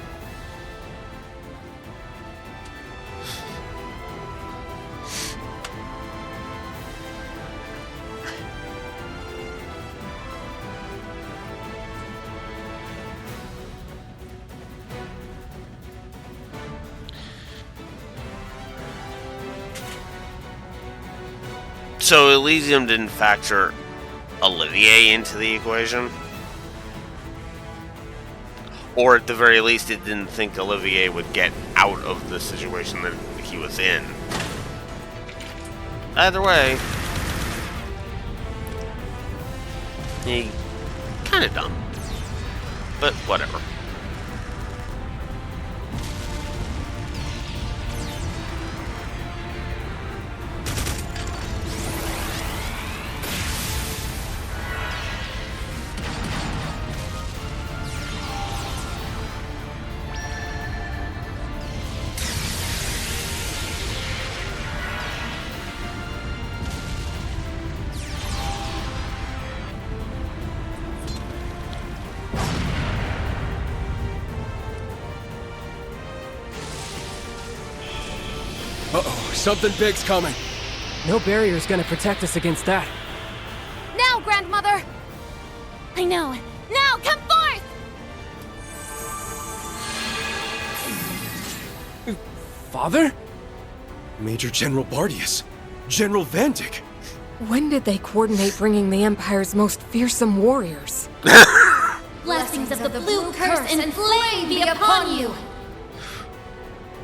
So Elysium didn't factor Olivier into the equation? Or at the very least it didn't think Olivier would get out of the situation that he was in. Either way, he kinda dumb. But whatever. Uh-oh, something big's coming. No barrier's gonna protect us against that. Now, Grandmother! I know. Now, come forth! Father? Major General Bardius. General Vandik. When did they coordinate bringing the Empire's most fearsome warriors? Blessings of the blue curse and flame be upon you!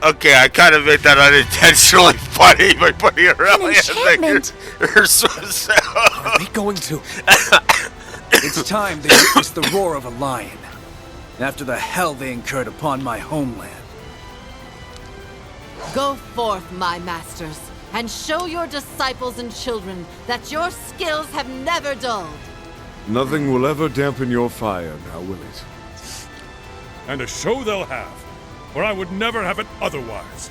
Okay, I kind of made that unintentionally funny by putting her An enchantment! her swimsuit. Are they going to? It's time they witnessed the roar of a lion. After the hell they incurred upon my homeland. Go forth, my masters, and show your disciples and children that your skills have never dulled. Nothing will ever dampen your fire, now will it? And a show they'll have, for I would never have it otherwise.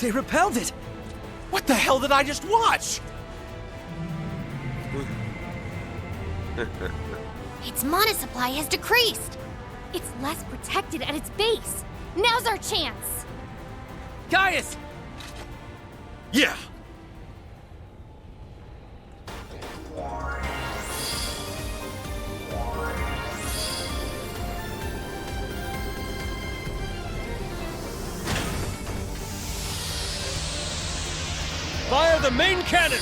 They repelled it! What the hell did I just watch? Its mana supply has decreased. It's less protected at its base. Now's our chance. Gaius! Yeah! Fire the main cannon!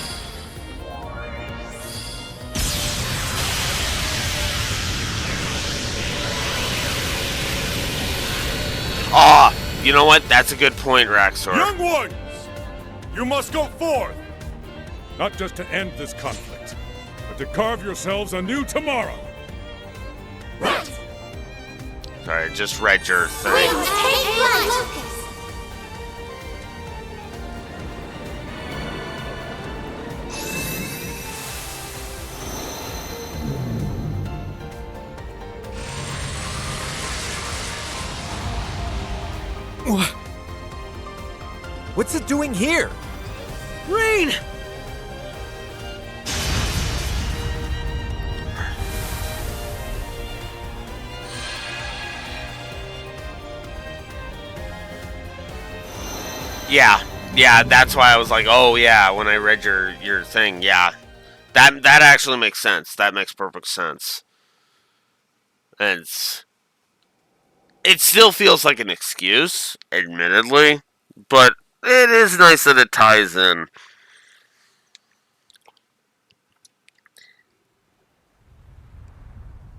Ah, you know what? That's a good point, Raxor. Young ones! You must go forth! Not just to end this conflict, but to carve yourselves a new tomorrow. Right. Sorry, I just read your thing. Take flight! What's it doing here? Rain! Yeah, that's why I was like, oh yeah, when I read your thing, yeah. That actually makes sense. That makes perfect sense. And it still feels like an excuse, admittedly, but it is nice that it ties in.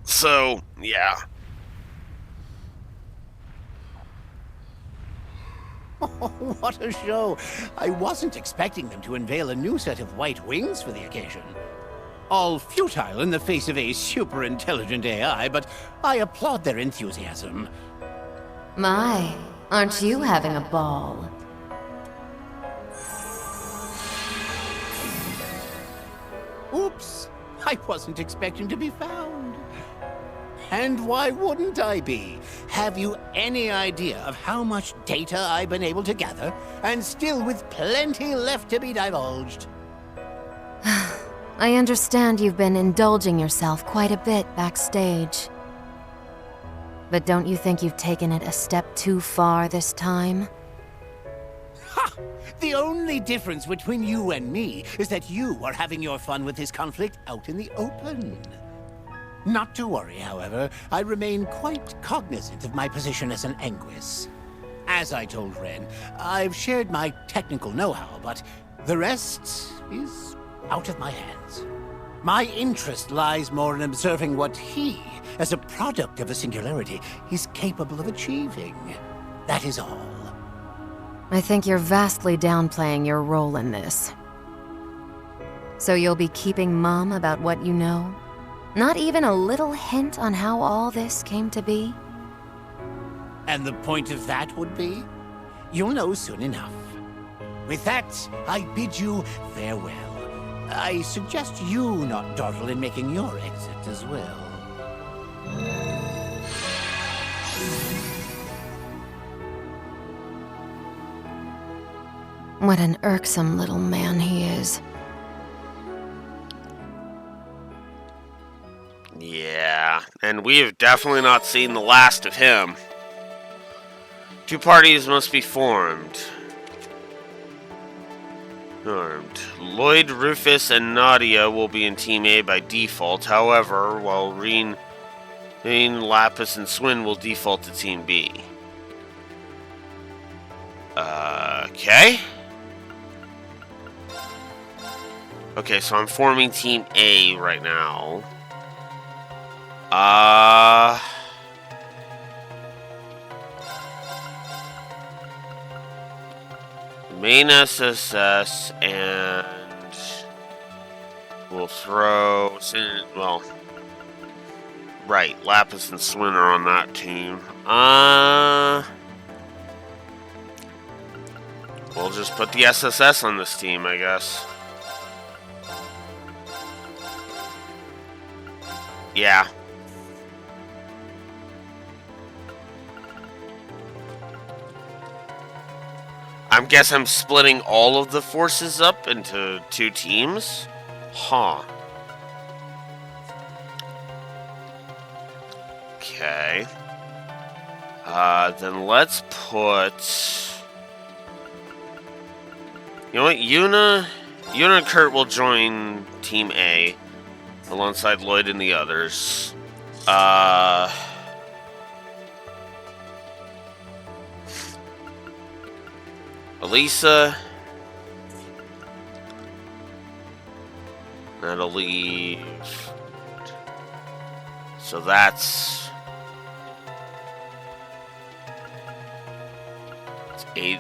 So, yeah. Oh, what a show! I wasn't expecting them to unveil a new set of white wings for the occasion. All futile in the face of a super-intelligent AI, but I applaud their enthusiasm. My, aren't you having a ball? Oops! I wasn't expecting to be found. And why wouldn't I be? Have you any idea of how much data I've been able to gather, and still with plenty left to be divulged? I understand you've been indulging yourself quite a bit backstage. But don't you think you've taken it a step too far this time? Ha! The only difference between you and me is that you are having your fun with this conflict out in the open. Not to worry, however, I remain quite cognizant of my position as an Anguis. As I told Ren, I've shared my technical know-how, but the rest is out of my hands. My interest lies more in observing what he, as a product of the singularity, is capable of achieving. That is all. I think you're vastly downplaying your role in this. So you'll be keeping mum about what you know? Not even a little hint on how all this came to be? And the point of that would be? You'll know soon enough. With that, I bid you farewell. I suggest you not dawdle in making your exit as well. What an irksome little man he is. Yeah, and we have definitely not seen the last of him. 2 parties must be formed. Lloyd, Rufus, and Nadia will be in Team A by default. However, while Reen, Lapis, and Swin will default to Team B. Okay. Okay, so I'm forming Team A right now. Main SSS, and we'll throw, well, right, Lapis and Swin are on that team. We'll just put the SSS on this team, I guess. Yeah. I guess I'm splitting all of the forces up into 2 teams? Huh. Okay. Then let's put... You know what? Yuna and Kurt will join Team A alongside Lloyd and the others. Elisa. That'll leave. So that's 8,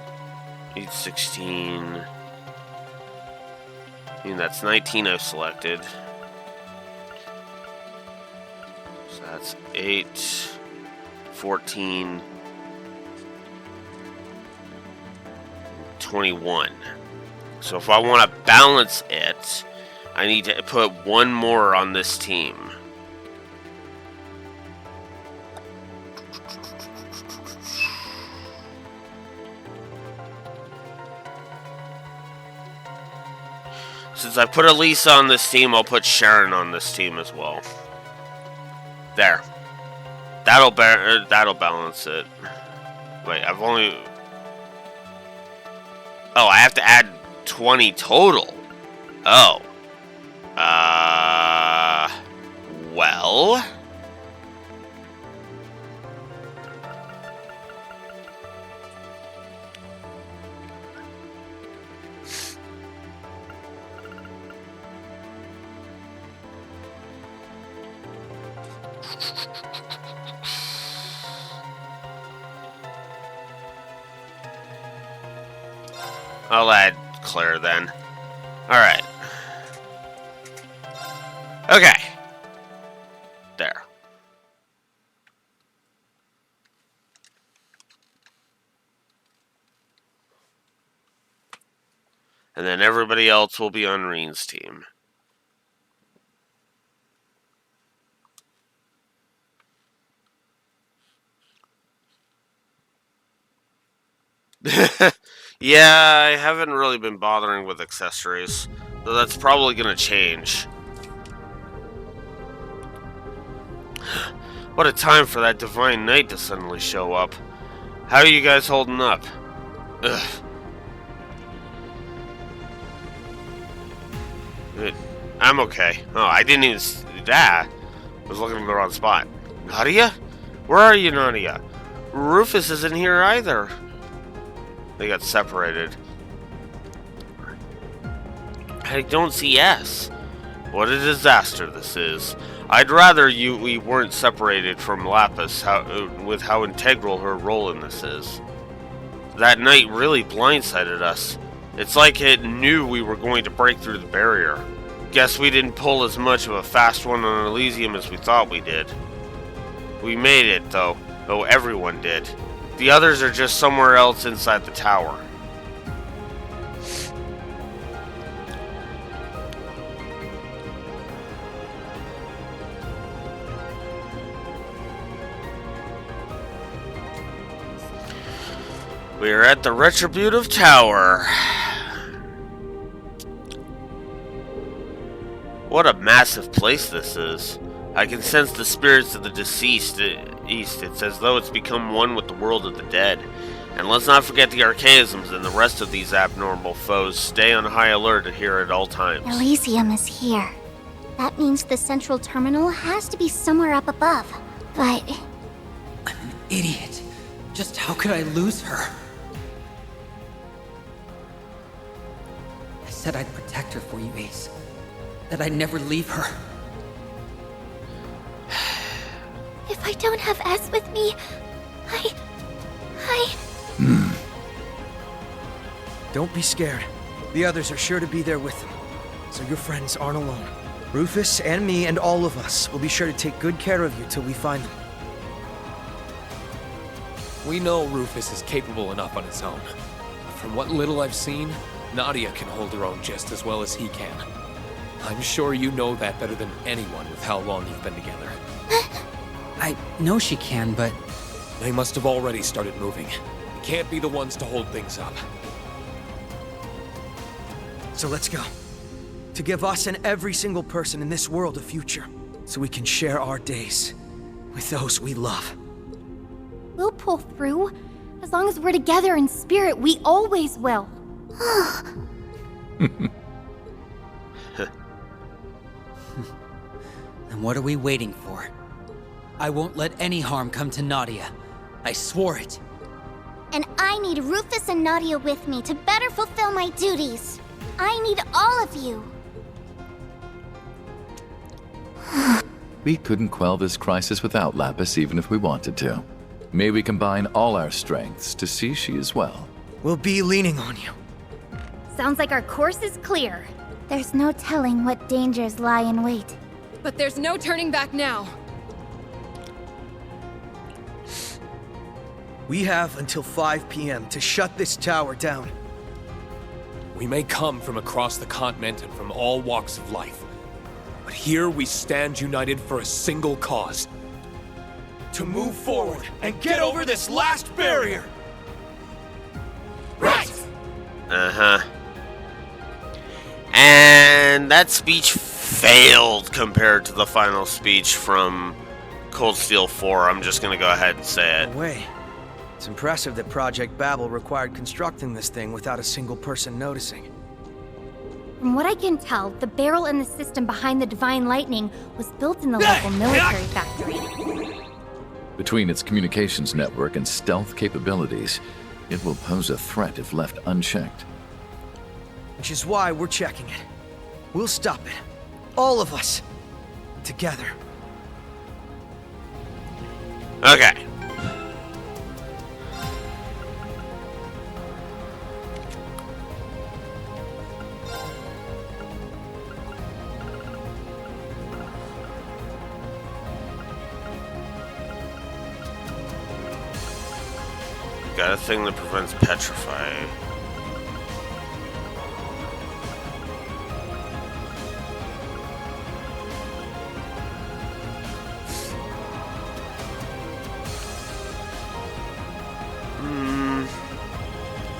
16. I mean, that's 19 I've selected. So that's 8, 14, 21. So if I want to balance it, I need to put 1 more on this team. Since I put Elisa on this team, I'll put Sharon on this team as well. There. That'll balance it. Wait, I've only... Oh, I have to add 20 total. Oh. Well... I'll add Claire then. Alright. Okay. There. And then everybody else will be on Reen's team. Yeah, I haven't really been bothering with accessories, so that's probably gonna change. What a time for that divine knight to suddenly show up. How are you guys holding up? Ugh. I'm okay. Oh, I didn't even see that. I was looking in the wrong spot. Nadia? Where are you, Nadia? Rufus isn't here either. They got separated. I don't see S. What a disaster this is. I'd rather we weren't separated from Lapis with how integral her role in this is. That night really blindsided us. It's like it knew we were going to break through the barrier. Guess we didn't pull as much of a fast one on Elysium as we thought we did. We made it, though everyone did. The others are just somewhere else inside the tower. We are at the Retributive Tower. What a massive place this is. I can sense the spirits of the deceased east. It's as though it's become one with the world of the dead. And let's not forget the archaisms and the rest of these abnormal foes. Stay on high alert here at all times. Elysium is here. That means the central terminal has to be somewhere up above. But... I'm an idiot. Just how could I lose her? I said I'd protect her for you, Ace. That I'd never leave her. if I don't have S with me, I... Don't be scared. The others are sure to be there with them. So your friends aren't alone. Rufus and me and all of us will be sure to take good care of you till we find them. We know Rufus is capable enough on his own. From what little I've seen, Nadia can hold her own just as well as he can. I'm sure you know that better than anyone with how long you've been together. I know she can, but... They must have already started moving. We can't be the ones to hold things up. So let's go. To give us and every single person in this world a future. So we can share our days with those we love. We'll pull through. As long as we're together in spirit, we always will. And what are we waiting for? I won't let any harm come to Nadia. I swore it. And I need Rufus and Nadia with me to better fulfill my duties. I need all of you. We couldn't quell this crisis without Lapis even if we wanted to. May we combine all our strengths to see she is well. We'll be leaning on you. Sounds like our course is clear. There's no telling what dangers lie in wait. But there's no turning back now. We have until 5 p.m. to shut this tower down. We may come from across the continent and from all walks of life, but here we stand united for a single cause. To move forward and get over this last barrier! Right! Uh-huh. And that speech failed compared to the final speech from Cold Steel 4. I'm just gonna go ahead and say it. No way. It's impressive that Project Babel required constructing this thing without a single person noticing. From what I can tell, the barrel in the system behind the Divine Lightning was built in the local military factory. Between its communications network and stealth capabilities, it will pose a threat if left unchecked. Which is why we're checking it. We'll stop it. All of us. Together. Okay. Got a thing that prevents petrifying.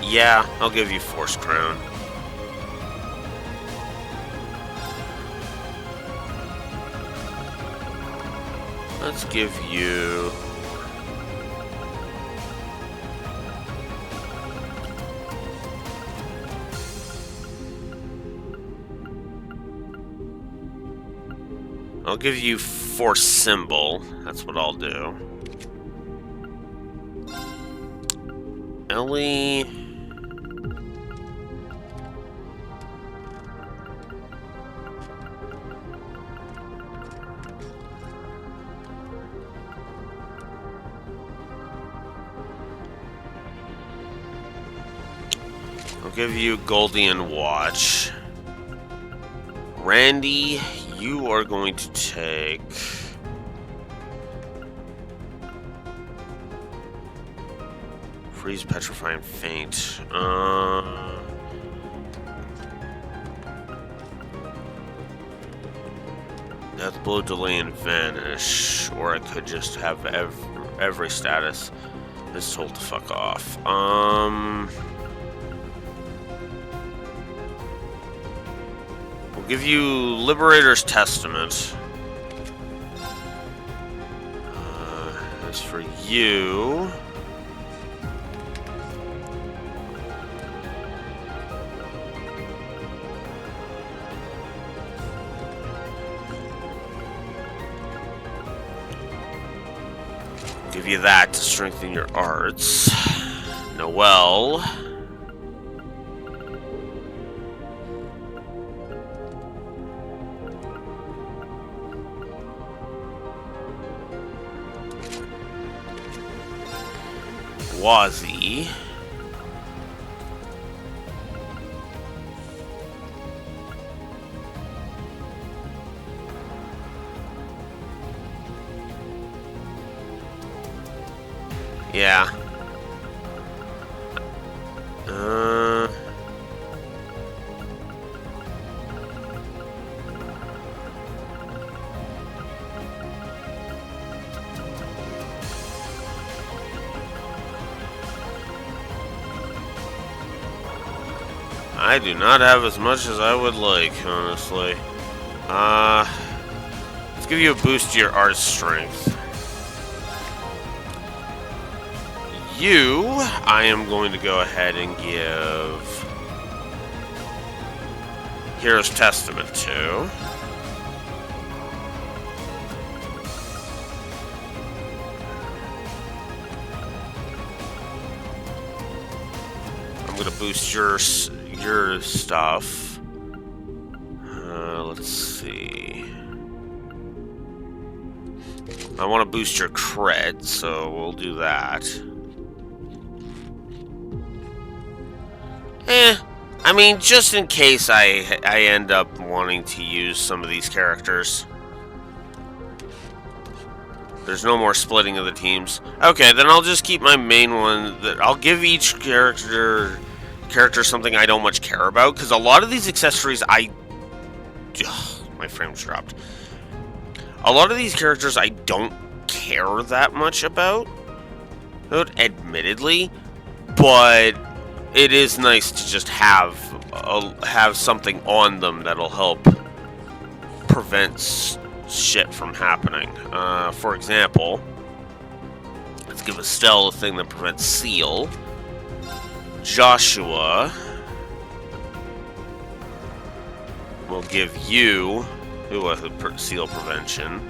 Yeah, I'll give you Force Crown. Let's give you... I'll give you Force Symbol. That's what I'll do. Ellie... I'll give you Goldian Watch. Randy, you are going to take... Freeze, Petrify, and Faint. Death Blow, Delay, and Vanish. Or I could just have every status is told to fuck off. We'll give you Liberator's Testament. As for you... give you that to strengthen your arts. Noelle. Wazi. Yeah. I do not have as much as I would like, honestly. Let's give you a boost to your art strength. You, I am going to go ahead and give Hero's Testament to. I'm going to boost your stuff. Let's see. I want to boost your cred, so we'll do that. I mean, just in case I end up wanting to use some of these characters. There's no more splitting of the teams. Okay, then I'll just keep my main one. I'll give each character something I don't much care about, because a lot of these accessories my frame's dropped. A lot of these characters I don't care that much about, admittedly, but it is nice to just have something on them that'll help prevent shit from happening. For example, let's give Estelle a thing that prevents seal. Joshua will give you a seal prevention.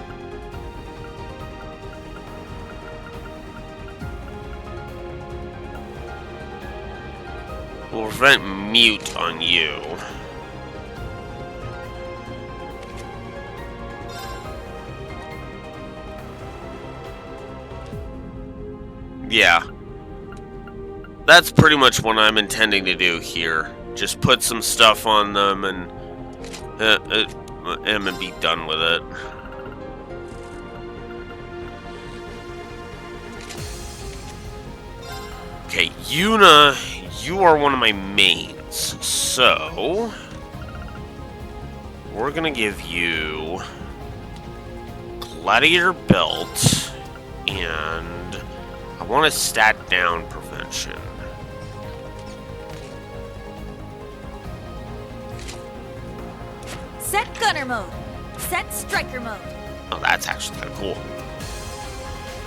Will prevent mute on you. Yeah. That's pretty much what I'm intending to do here. Just put some stuff on them and be done with it. Okay, Yuna, you are one of my mains, so we're gonna give you Gladiator Belt, and I want a stat down prevention. Set gunner mode. Set striker mode. Oh, that's actually kind of cool.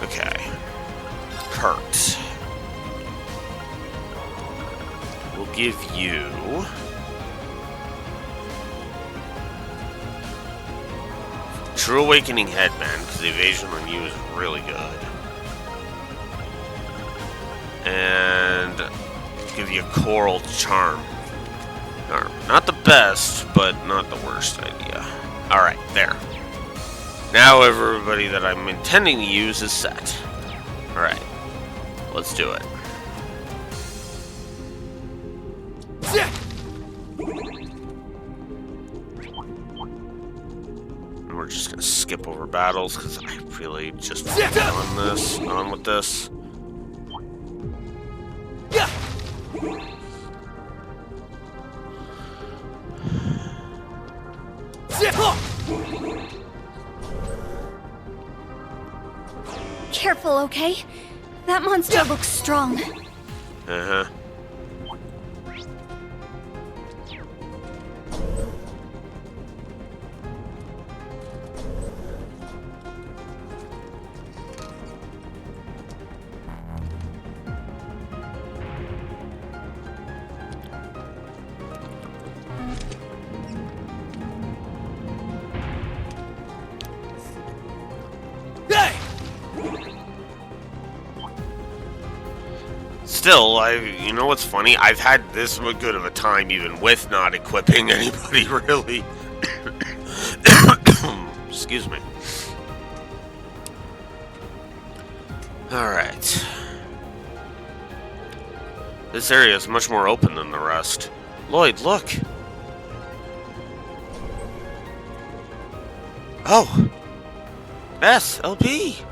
Okay. Kurt. We'll give you True Awakening Headband, because the evasion on you is really good. And give you Coral Charm. Not the best, but not the worst idea. Alright, there. Now everybody that I'm intending to use is set. Alright, let's do it. And we're just gonna skip over battles because I really just want on with this. Careful, okay? That monster looks strong. Uh-huh. still, you know what's funny? I've had this good of a time even with not equipping anybody, really. Excuse me. Alright. This area is much more open than the rest. Lloyd, look! Oh! SLP!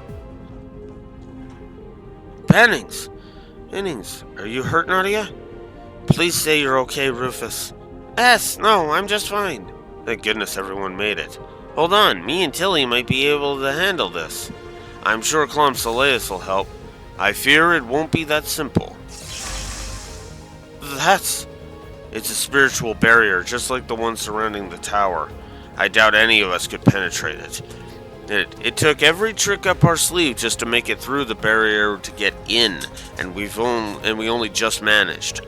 Pennings! Are you hurt, Nadia? Please say you're okay, Rufus. No, I'm just fine. Thank goodness everyone made it. Hold on, me and Tilly might be able to handle this. I'm sure Clom Soleus will help. I fear it won't be that simple. It's a spiritual barrier, just like the one surrounding the tower. I doubt any of us could penetrate it. It took every trick up our sleeve just to make it through the barrier to get in, and we only just managed.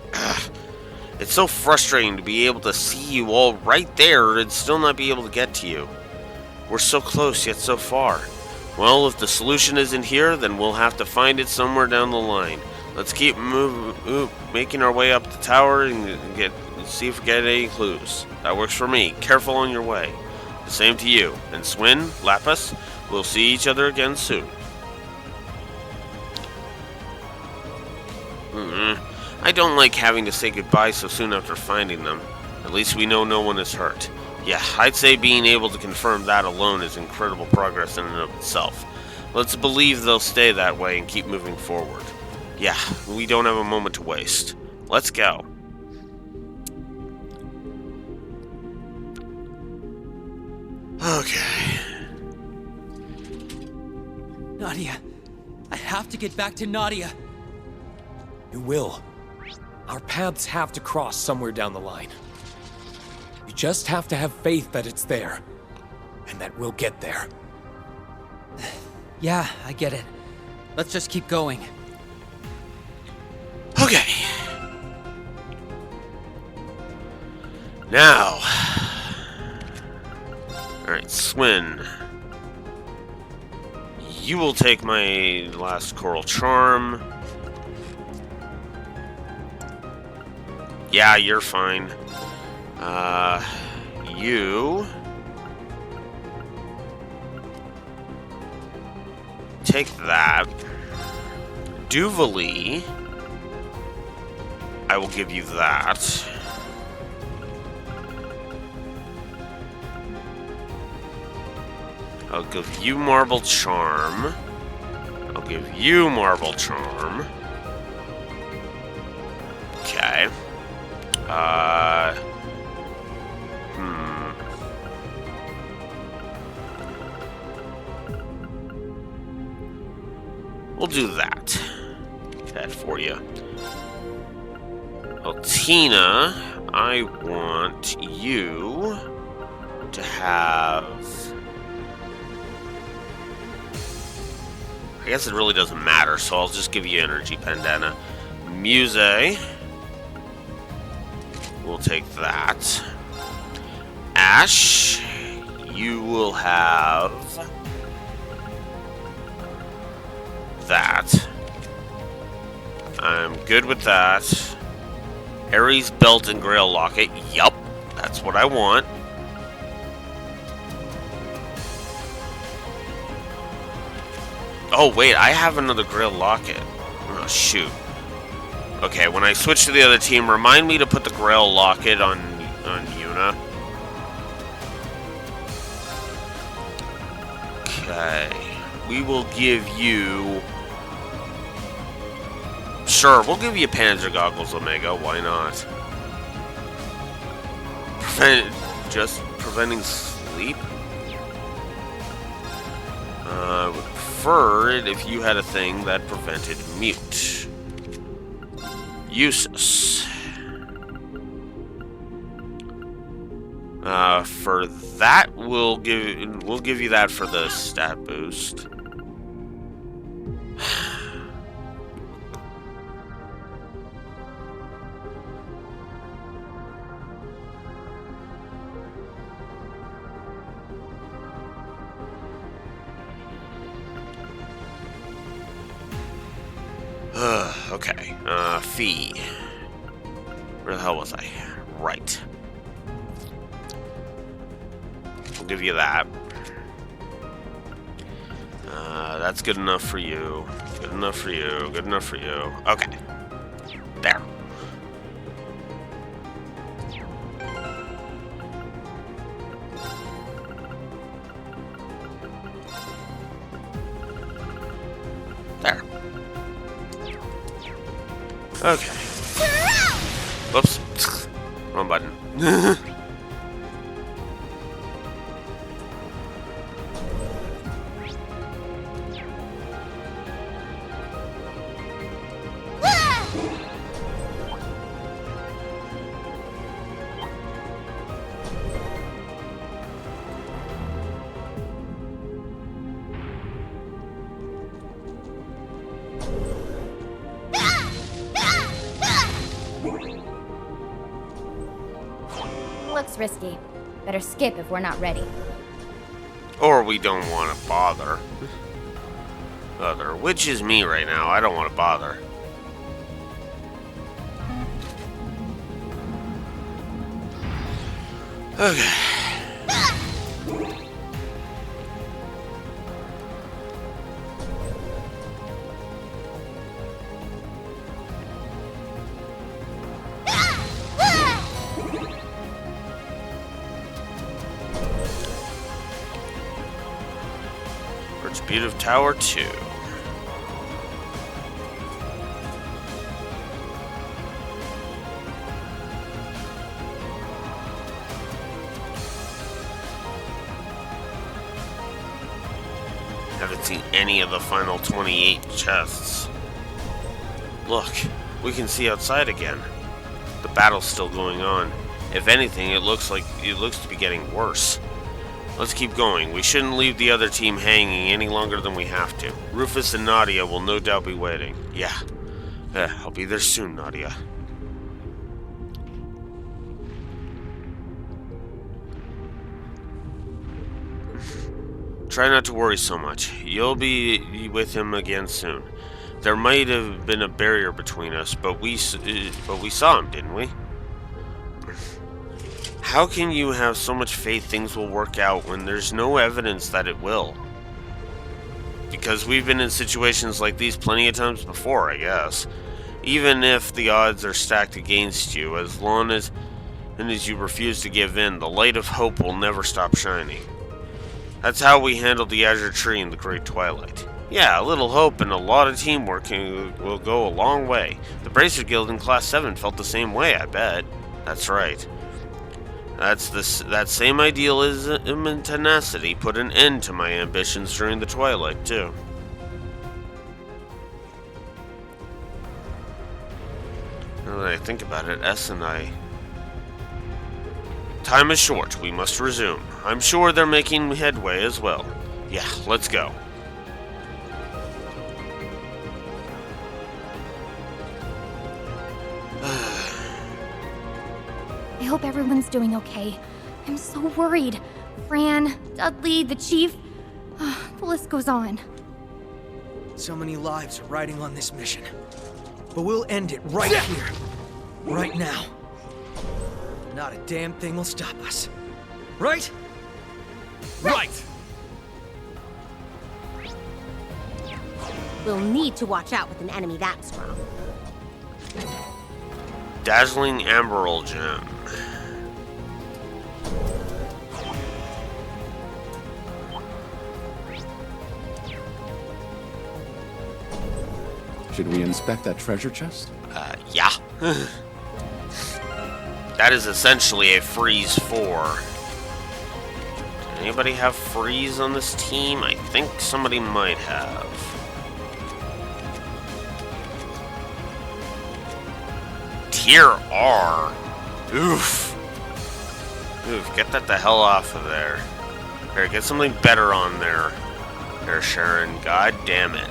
It's so frustrating to be able to see you all right there and still not be able to get to you. We're so close yet so far. Well, if the solution isn't here, then we'll have to find it somewhere down the line. Let's keep making our way up the tower and see if we get any clues. That works for me. Careful on your way. The same to you. And Swin, Lapis, we'll see each other again soon. I don't like having to say goodbye so soon after finding them. At least we know no one is hurt. Yeah, I'd say being able to confirm that alone is incredible progress in and of itself. Let's believe they'll stay that way and keep moving forward. Yeah, we don't have a moment to waste. Let's go. Okay. Nadia, I have to get back to Nadia. You will. Our paths have to cross somewhere down the line. You just have to have faith that it's there, and that we'll get there. Yeah, I get it. Let's just keep going. Okay. Now. Alright, Swin. You will take my last Coral Charm. Yeah, you're fine. You... take that. Duvali... I will give you that. I'll give you Marble Charm. I'll give you Marble Charm. Okay. We'll do that. That for you. Well, Tina, I want you to have... I guess it really doesn't matter, so I'll just give you Energy Bandana. Muse, we'll take that. Ash, you will have that. I'm good with that. Ares Belt and Grail Locket. Yup, that's what I want. Oh, wait, I have another Grail Locket. Oh, shoot. Okay, when I switch to the other team, remind me to put the Grail Locket on Yuna. Okay. We will give you... Sure, we'll give you Panzer Goggles, Omega. Why not? Just preventing sleep? I would prefer it if you had a thing that prevented mute. Useless. For that, we'll give you that for the stat boost. Okay. Fee. Where the hell was I? Right. I'll give you that. That's good enough for you. Good enough for you. Good enough for you. Okay. There. There. Okay. Whoops. Wrong button. Looks risky. Better skip if we're not ready. Or we don't want to bother. Which is me right now. I don't want to bother. Okay. Speed of Tower 2. Haven't seen any of the final 28 chests. Look, we can see outside again. The battle's still going on. If anything, it looks to be getting worse. Let's keep going. We shouldn't leave the other team hanging any longer than we have to. Rufus and Nadia will no doubt be waiting. Yeah. I'll be there soon, Nadia. Try not to worry so much. You'll be with him again soon. There might have been a barrier between us, but we saw him, didn't we? How can you have so much faith things will work out when there's no evidence that it will? Because we've been in situations like these plenty of times before, I guess. Even if the odds are stacked against you, as long as you refuse to give in, the light of hope will never stop shining. That's how we handled the Azure Tree in the Great Twilight. Yeah, a little hope and a lot of teamwork will go a long way. The Bracer Guild in Class 7 felt the same way, I bet. That's right. That same idealism and tenacity put an end to my ambitions during the Twilight, too. Now that I think about it, S and I... Time is short. We must resume. I'm sure they're making headway as well. Yeah, let's go. I hope everyone's doing okay. I'm so worried. Fran, Dudley, the chief... the list goes on. So many lives are riding on this mission. But we'll end it right here. Right now. Not a damn thing will stop us. Right? Right! We'll need to watch out with an enemy that strong. Dazzling Emerald Gem. Should we inspect that treasure chest? Yeah. That is essentially a freeze 4. Did anybody have freeze on this team? I think somebody might have. Tier R. Oof. Oof, get that the hell off of there. Here, get something better on there. There, Sharon. God damn it.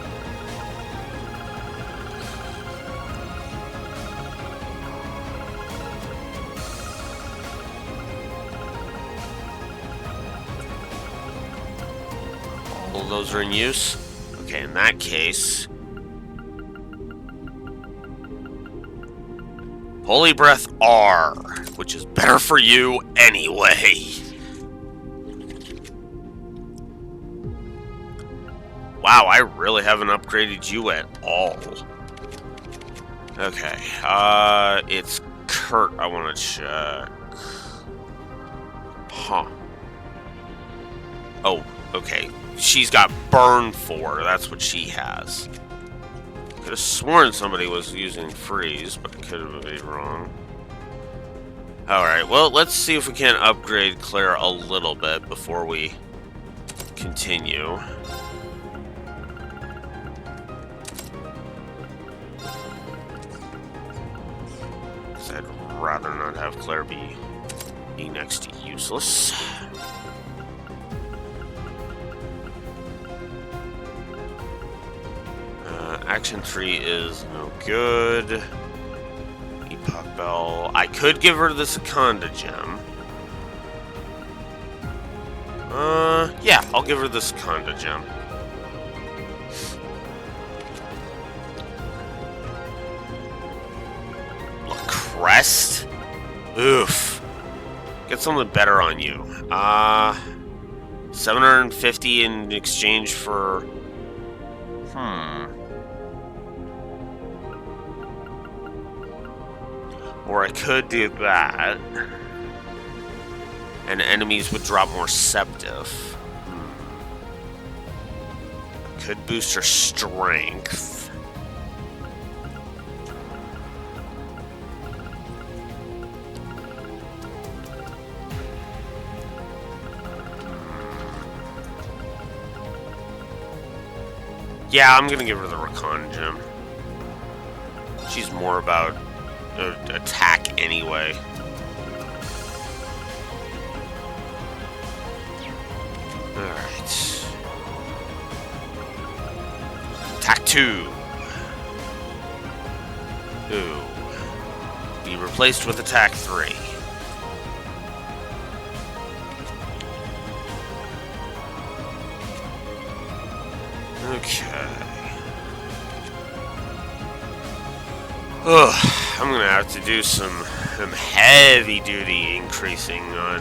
All those are in use? Okay, in that case... Holy Breath R, which is better for you anyway. Wow, I really haven't upgraded you at all. Okay, it's Kurt I want to check. Huh. Oh, okay. She's got Burn 4, that's what she has. Could have sworn somebody was using Freeze, but I could be wrong. Alright, well, let's see if we can upgrade Claire a little bit before we continue. I'd rather not have Claire be next to useless. Action 3 is no good. Epoch Bell. I could give her the Secunda gem. Yeah, I'll give her the Secunda gem. Crest? Oof. Get something better on you. 750 in exchange for... Or I could do that. And enemies would drop more Septive. Could boost her strength. Yeah, I'm gonna give her the Recon gem. She's more about attack anyway. Alright. Attack 2. Ooh. Be replaced with attack 3. Okay. Ugh, I'm gonna have to do some heavy duty increasing on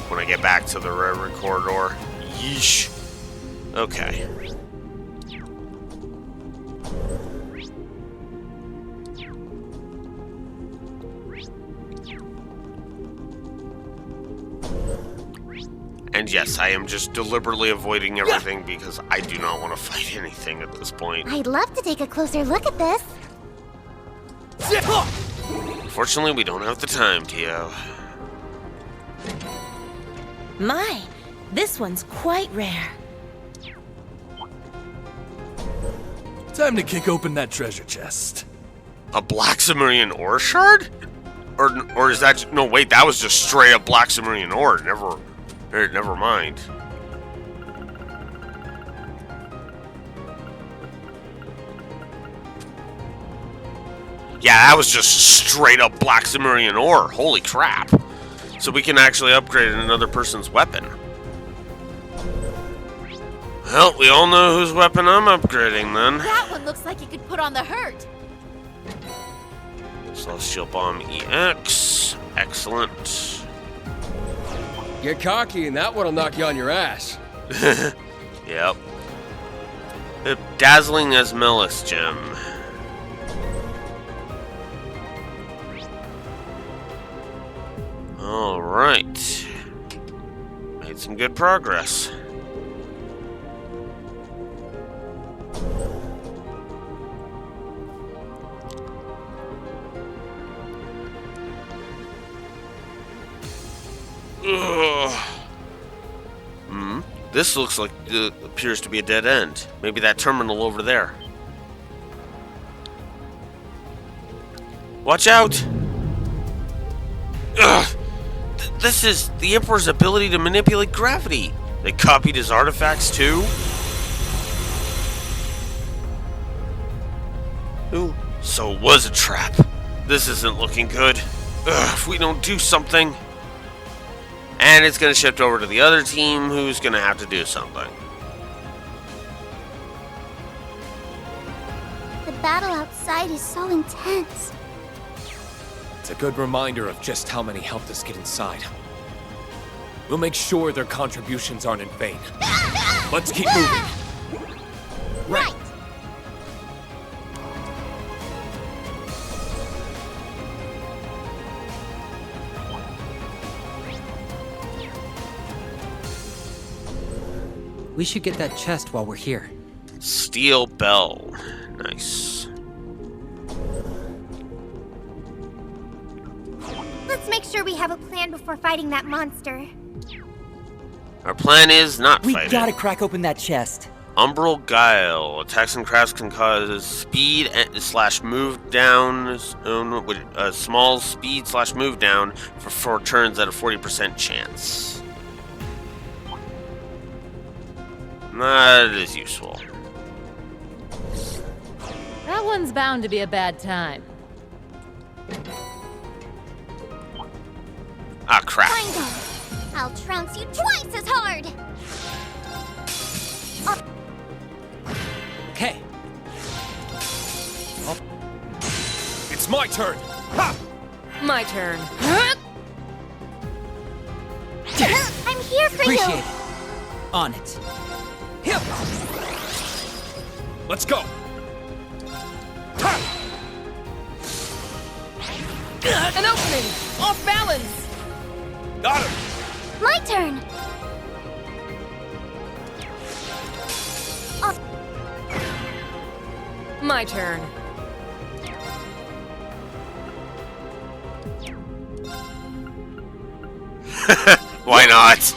when I get back to the Reverie corridor. Yeesh. Okay. And yes, I am just deliberately avoiding everything because I do not want to fight anything at this point. I'd love to take a closer look at this. Unfortunately, we don't have the time, Tio. My, this one's quite rare. Time to kick open that treasure chest. A Black Sumerian ore shard? Or is that... No, wait, that was just straight up Black Sumerian ore. Never mind. Yeah, that was just straight up Black Sumerian ore. Holy crap. So we can actually upgrade another person's weapon. Well, we all know whose weapon I'm upgrading then. That one looks like it could put on the hurt. Celestial Bomb EX. Excellent. Get cocky and that one'll knock you on your ass. Yep. The Dazzling Esmelis gem. Alright. Made some good progress. This looks like appears to be a dead end. Maybe that terminal over there. Watch out! Ugh! This is the Emperor's ability to manipulate gravity. They copied his artifacts too? Ooh, so it was a trap. This isn't looking good. Ugh, if we don't do something... And it's going to shift over to the other team, who's going to have to do something. The battle outside is so intense. It's a good reminder of just how many helped us get inside. We'll make sure their contributions aren't in vain. Let's keep moving. Right. We should get that chest while we're here. Steel bell. Nice. Let's make sure we have a plan before fighting that monster. Our plan is not We fight gotta it. crack open that chest. Umbral Guile. Attacks and crafts can cause speed slash move down. Small speed slash move down for 4 turns at a 40% chance. That is useful. That one's bound to be a bad time. Ah, crap. Fine, I'll trounce you twice as hard! Okay. It's my turn. Ha! My turn. I'm here for Appreciate you! it. On it. Let's go. An opening! Off balance! Got him! My turn! My turn. Why not?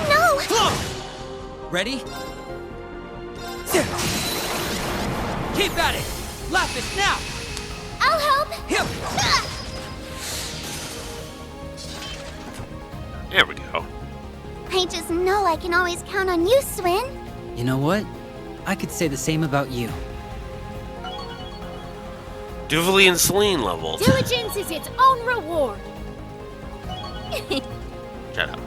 No! Ready? Keep at it! Lapis, now! I'll help! Hip! There we go. I just know I can always count on you, Swin. You know what? I could say the same about you. Duvally and Celine leveled. Diligence is its own reward. Shut up.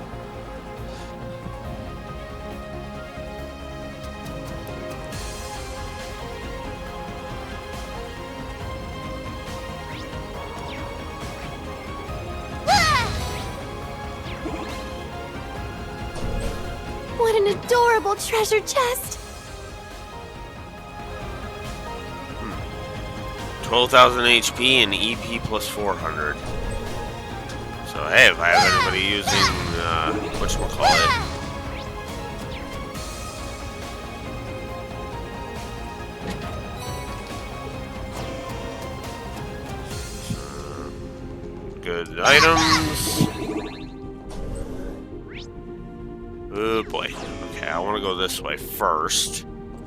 What an adorable treasure chest! 12,000 HP and EP plus 400. So hey, if I have anybody using whatchamacallit. Good items. Oh boy. Okay, I want to go this way first.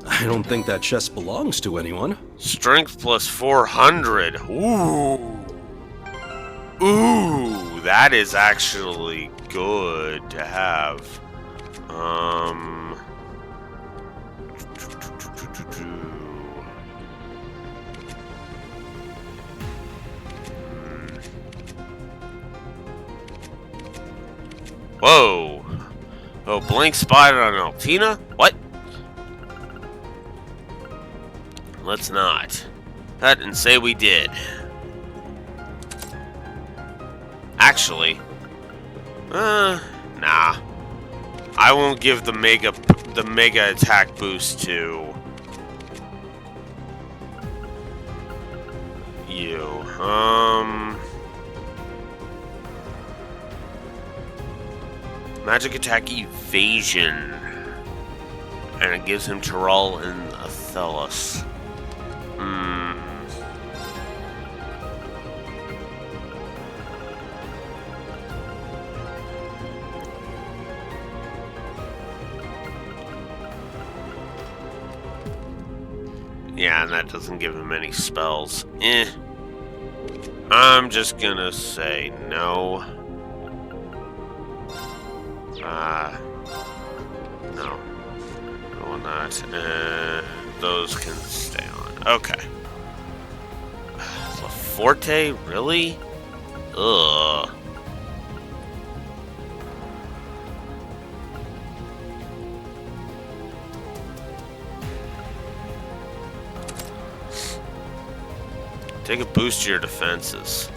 I don't think that chest belongs to anyone. Strength plus 400. Ooh. Ooh, that is actually good to have. Whoa. Oh, blank spot on Altina? What? Let's not. Cut and say we did. Actually, nah. I won't give the mega attack boost to you. Magic attack evasion, and it gives him Tyrell and Athelos. Yeah, and that doesn't give him any spells. I'm just gonna say no. No. No on that. And those can stay on. Okay. Forte? Really? Ugh. Take a boost to your defenses.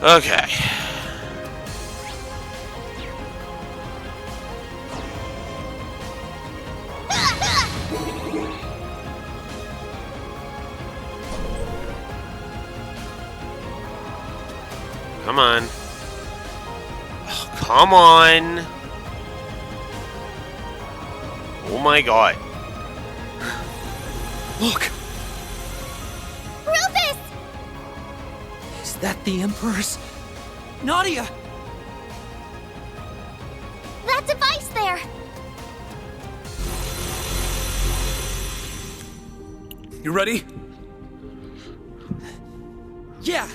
Okay. Come on. Oh, come on. Oh my god. Look! Rufus! Is that the Emperor's? Nadia! That device there! You ready? Yeah!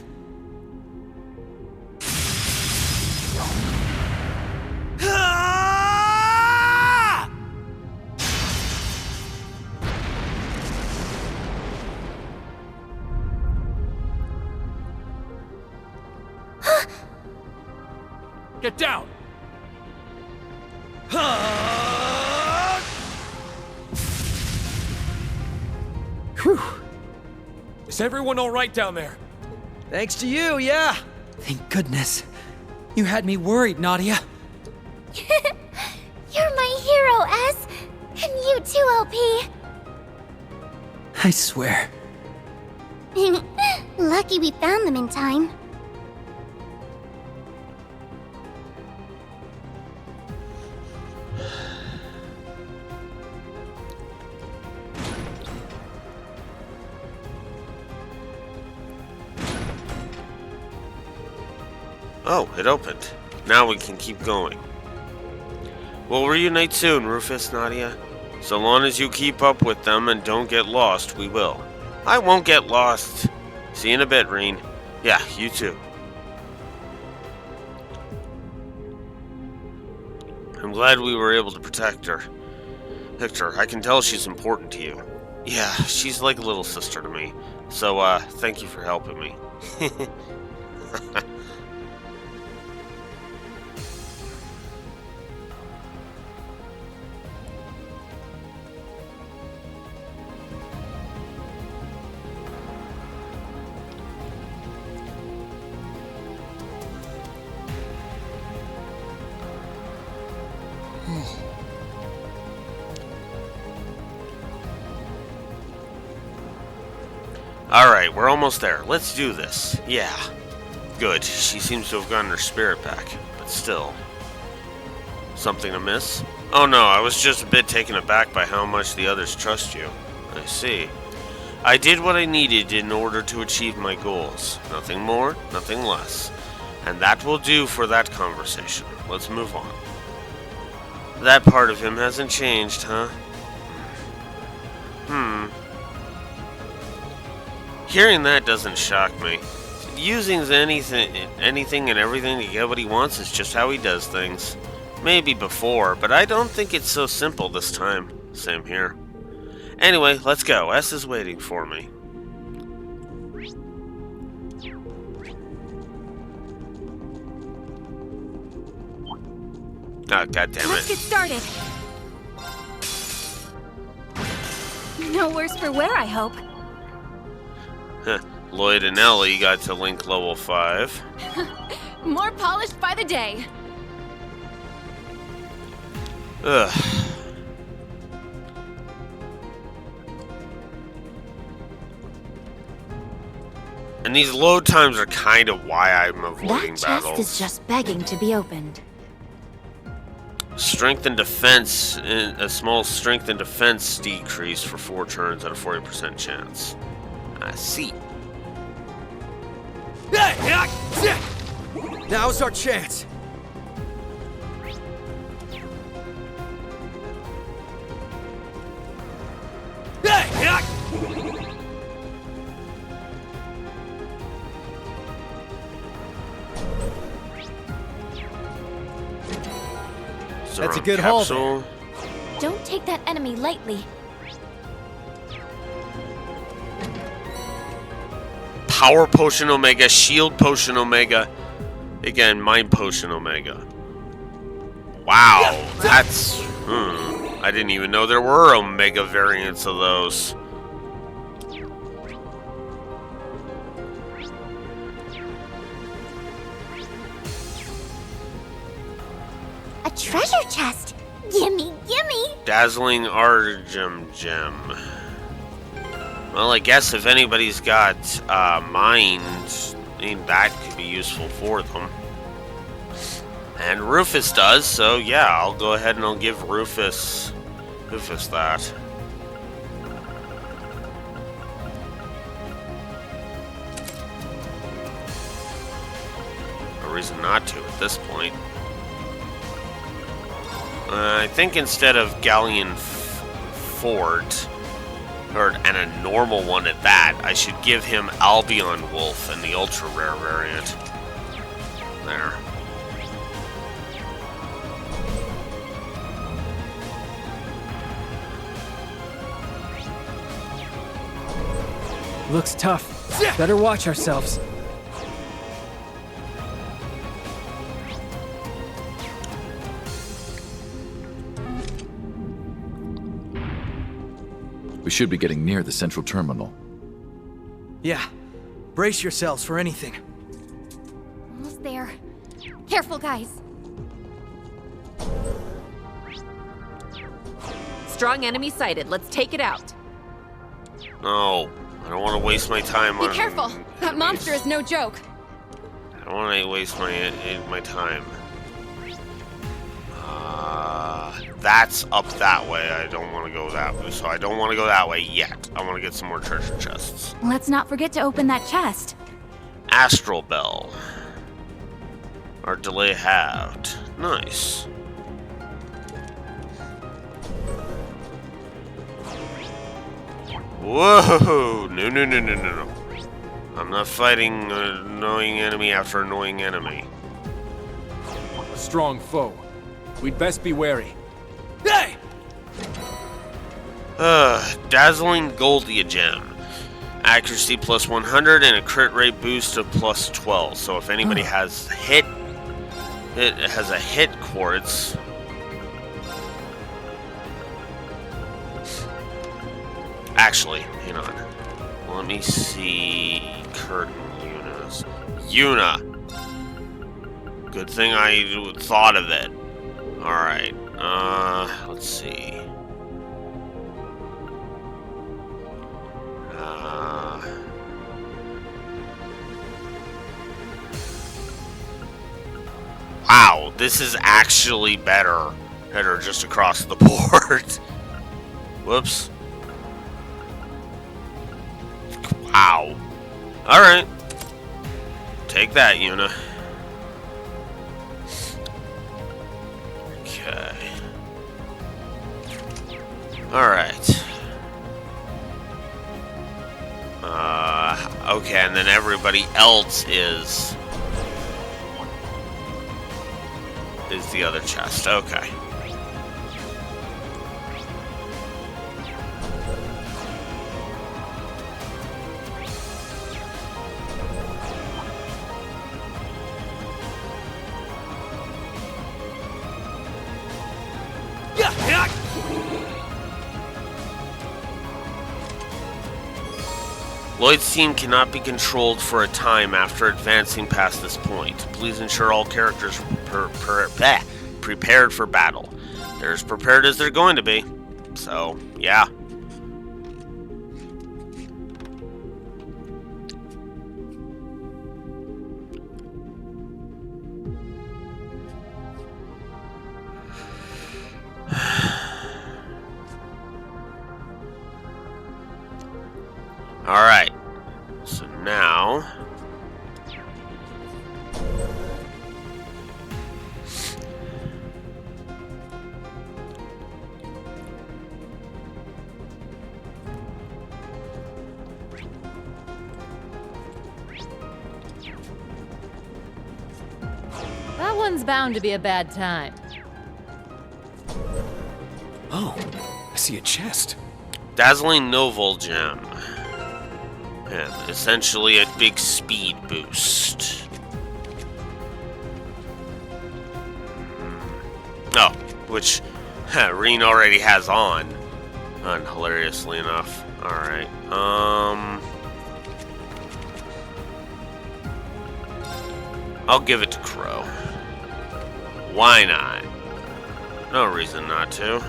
Get down! Whew. Is everyone all right down there? Thanks to you, yeah. Thank goodness. You had me worried, Nadia. You're my hero, S! And you too, LP! I swear. Lucky we found them in time. Oh, it opened. Now we can keep going. We'll reunite soon, Rufus, Nadia. So long as you keep up with them and don't get lost, we will. I won't get lost. See you in a bit, Reen. Yeah, you too. I'm glad we were able to protect her. Victor, I can tell she's important to you. Yeah, she's like a little sister to me. So, thank you for helping me. Alright, we're almost there. Let's do this. Yeah. Good. She seems to have gotten her spirit back. But still. Something amiss? Oh no, I was just a bit taken aback by how much the others trust you. I see. I did what I needed in order to achieve my goals. Nothing more, nothing less. And that will do for that conversation. Let's move on. That part of him hasn't changed, huh? Hearing that doesn't shock me. Using anything and everything to get what he wants is just how he does things. Maybe before, but I don't think it's so simple this time. Same here. Anyway, let's go. S is waiting for me. Oh, goddammit. Let's get started. No worse for wear, I hope. Lloyd and Ellie got to Link level 5. More polished by the day. Ugh. And these load times are kind of why I'm avoiding That chest battles. is just begging to be opened. Strength and defense, a small strength and defense decrease for 4 turns at a 40% chance. I see. Now's our chance. That's a good haul capsule. Don't take that enemy lightly. Power Potion Omega, Shield Potion Omega. Again, Mind Potion Omega. Wow, that's... I didn't even know there were Omega variants of those. A treasure chest! Gimme, gimme! Dazzling Argem Gem. Well, I guess if anybody's got mind, I mean, that could be useful for them. And Rufus does, so yeah, I'll go ahead and I'll give Rufus that. No reason not to at this point. I think instead of Galleon Fort, and a normal one at that, I should give him Albion Wolf and the ultra rare variant. There. Looks tough. Better watch ourselves. We should be getting near the central terminal. Yeah. Brace yourselves for anything. Almost there. Careful, guys. Strong enemy sighted. Let's take it out. No, I don't want to waste my time on... Be careful! That monster is no joke. I don't want to waste my time. That's up that way. I don't want to go that way, so I don't want to go that way yet. I want to get some more treasure chests. Let's not forget to open that chest. Astral Bell. Our delay halved. Nice. Whoa! No. I'm not fighting an annoying enemy after annoying enemy. A strong foe. We'd best be wary. Hey! Dazzling Goldia Gem. Accuracy plus 100 and a crit rate boost of plus 12. So if anybody has hit, it has a hit quartz. Actually, hang on. Let me see. Curtain Yuna's. Yuna. Good thing I thought of it. Alright. Let's see. Wow, this is actually better. Better just across the board. Whoops. Wow. Alright. Take that, Yuna. Okay. Alright. Okay, and then everybody else is the other chest. Okay. Lloyd's team cannot be controlled for a time after advancing past this point. Please ensure all characters prepared for battle. They're as prepared as they're going to be. So, yeah. Alright, so now... That one's bound to be a bad time. Oh, I see a chest. Dazzling Novel Gem. Yeah, essentially a big speed boost. Oh, which Reen already has on. Hilariously enough. Alright. I'll give it to Crow. Why not? No reason not to.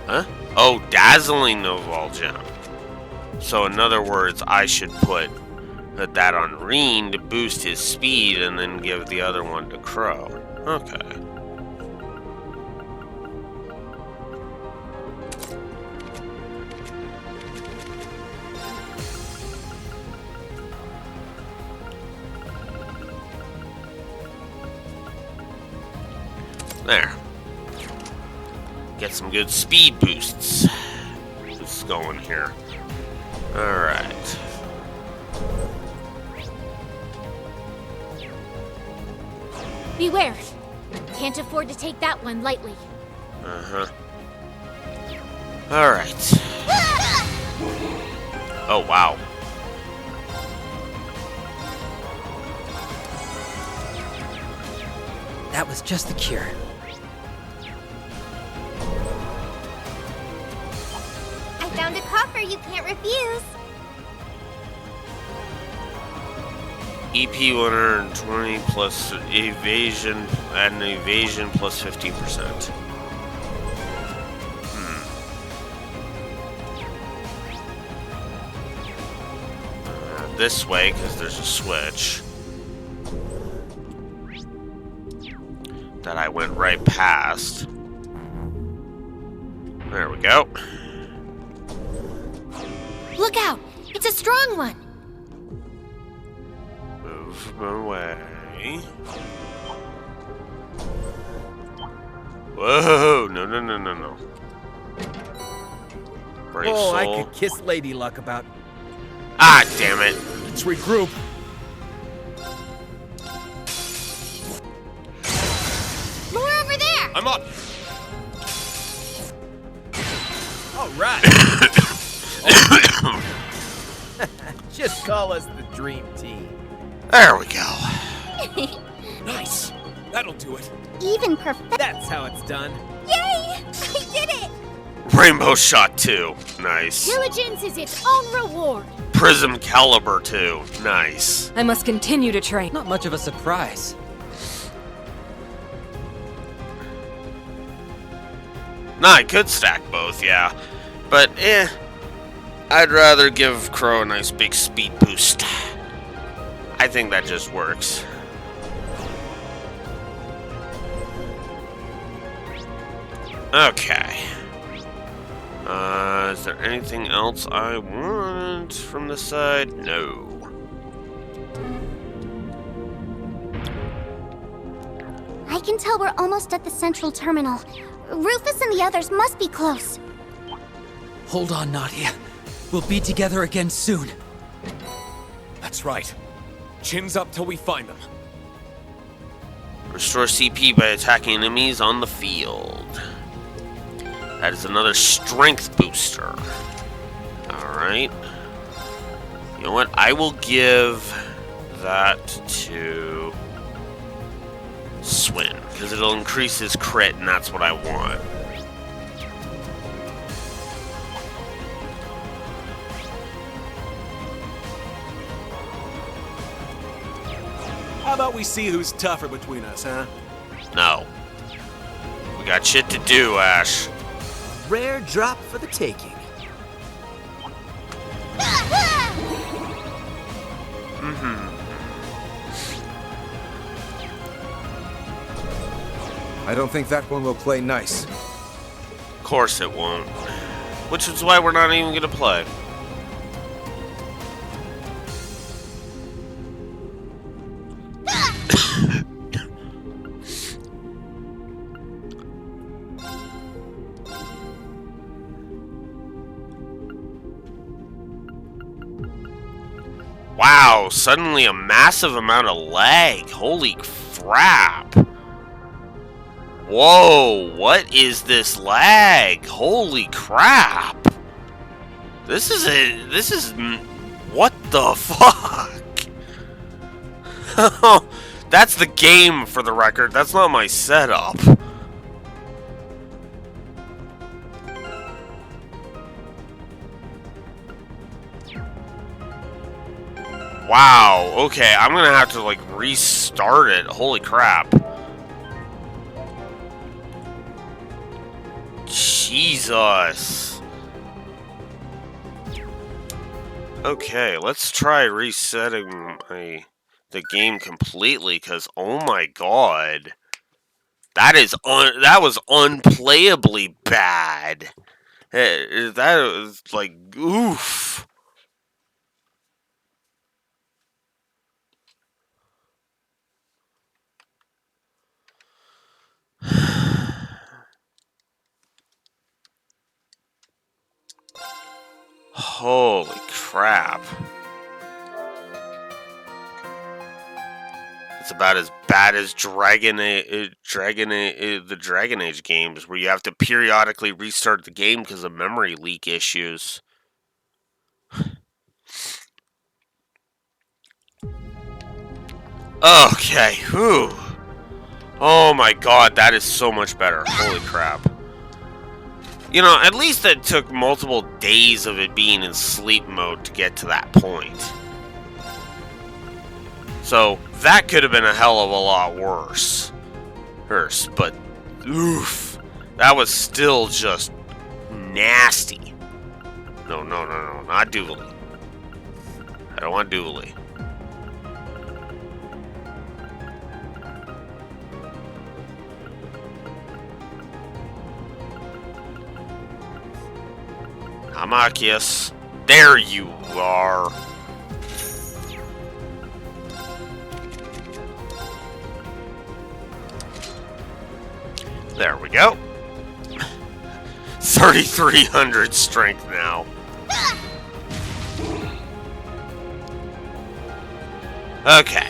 Huh? Oh, dazzling Noval Gem. So in other words, I should put that on Reen to boost his speed and then give the other one to Crow. Okay. There. Get some good speed boosts. What's going here? Alright. Beware. Can't afford to take that one lightly. Uh-huh. Alright. Oh, wow. That was just the cure. I found a coffer you can't refuse. EP 120 plus evasion, and evasion plus 15%. This way, because there's a switch that I went right past. There we go. Look out! It's a strong one! Move away. Whoa! No, no, no, no, no. Brave Oh, soul. I could kiss Lady Luck about. Ah, damn it. Let's regroup. More over there! I'm up. All right. Just call us the Dream Team. There we go. Nice. That'll do it. Even perfect. That's how it's done. Yay! I did it! Rainbow Shot 2. Nice. Diligence is its own reward. Prism Caliber 2. Nice. I must continue to train. Not much of a surprise. Nah, I could stack both, yeah. But, I'd rather give Crow a nice big speed boost. I think that just works. Okay. Is there anything else I want from the side? No. I can tell we're almost at the central terminal. Rufus and the others must be close. Hold on, Nadia. We'll be together again soon. That's right. Chins up till we find them. Restore CP by attacking enemies on the field. That is another strength booster. Alright. You know what? I will give that to Swin, because it'll increase his crit, and that's what I want. How about we see who's tougher between us, huh? No. We got shit to do, Ash. Rare drop for the taking. I don't think that one will play nice. Of course it won't. Which is why we're not even gonna play. Wow, suddenly a massive amount of lag. Holy crap. Whoa, what is this lag? Holy crap. This is what the fuck? That's the game, for the record. That's not my setup. Wow, okay, I'm gonna have to, like, restart it. Holy crap. Jesus. Okay, let's try resetting the game completely, because, oh my god. That was unplayably bad. That was, like, oof. Holy crap. It's about as bad as the Dragon Age games, where you have to periodically restart the game because of memory leak issues. Okay, whew. Oh my god, that is so much better. Holy crap. You know, at least it took multiple days of it being in sleep mode to get to that point. So, that could have been a hell of a lot worse. But, oof. That was still just nasty. No, not Dooley. I don't want Dooley. Amakius. There you are. There we go. 3,300 strength now. Okay.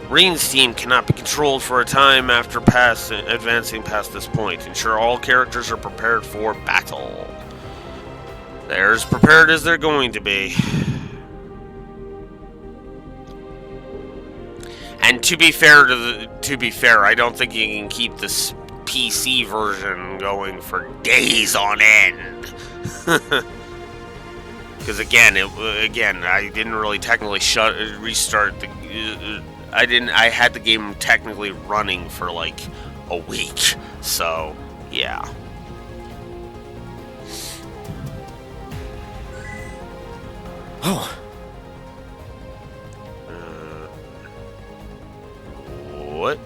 Reen's team cannot be controlled for a time after advancing past this point. Ensure all characters are prepared for battle. They're as prepared as they're going to be. And to be fair, I don't think you can keep this PC version going for days on end. Because again, I didn't really technically restart the. I had the game technically running for like a week, so yeah. Oh. What?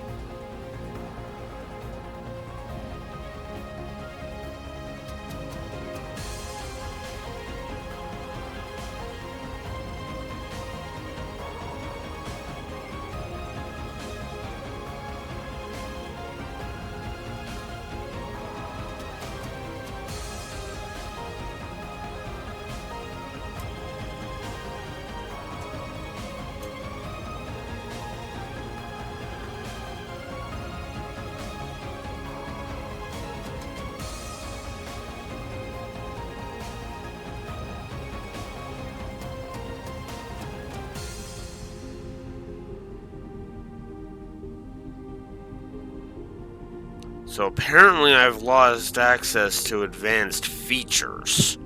So apparently I've lost access to advanced features.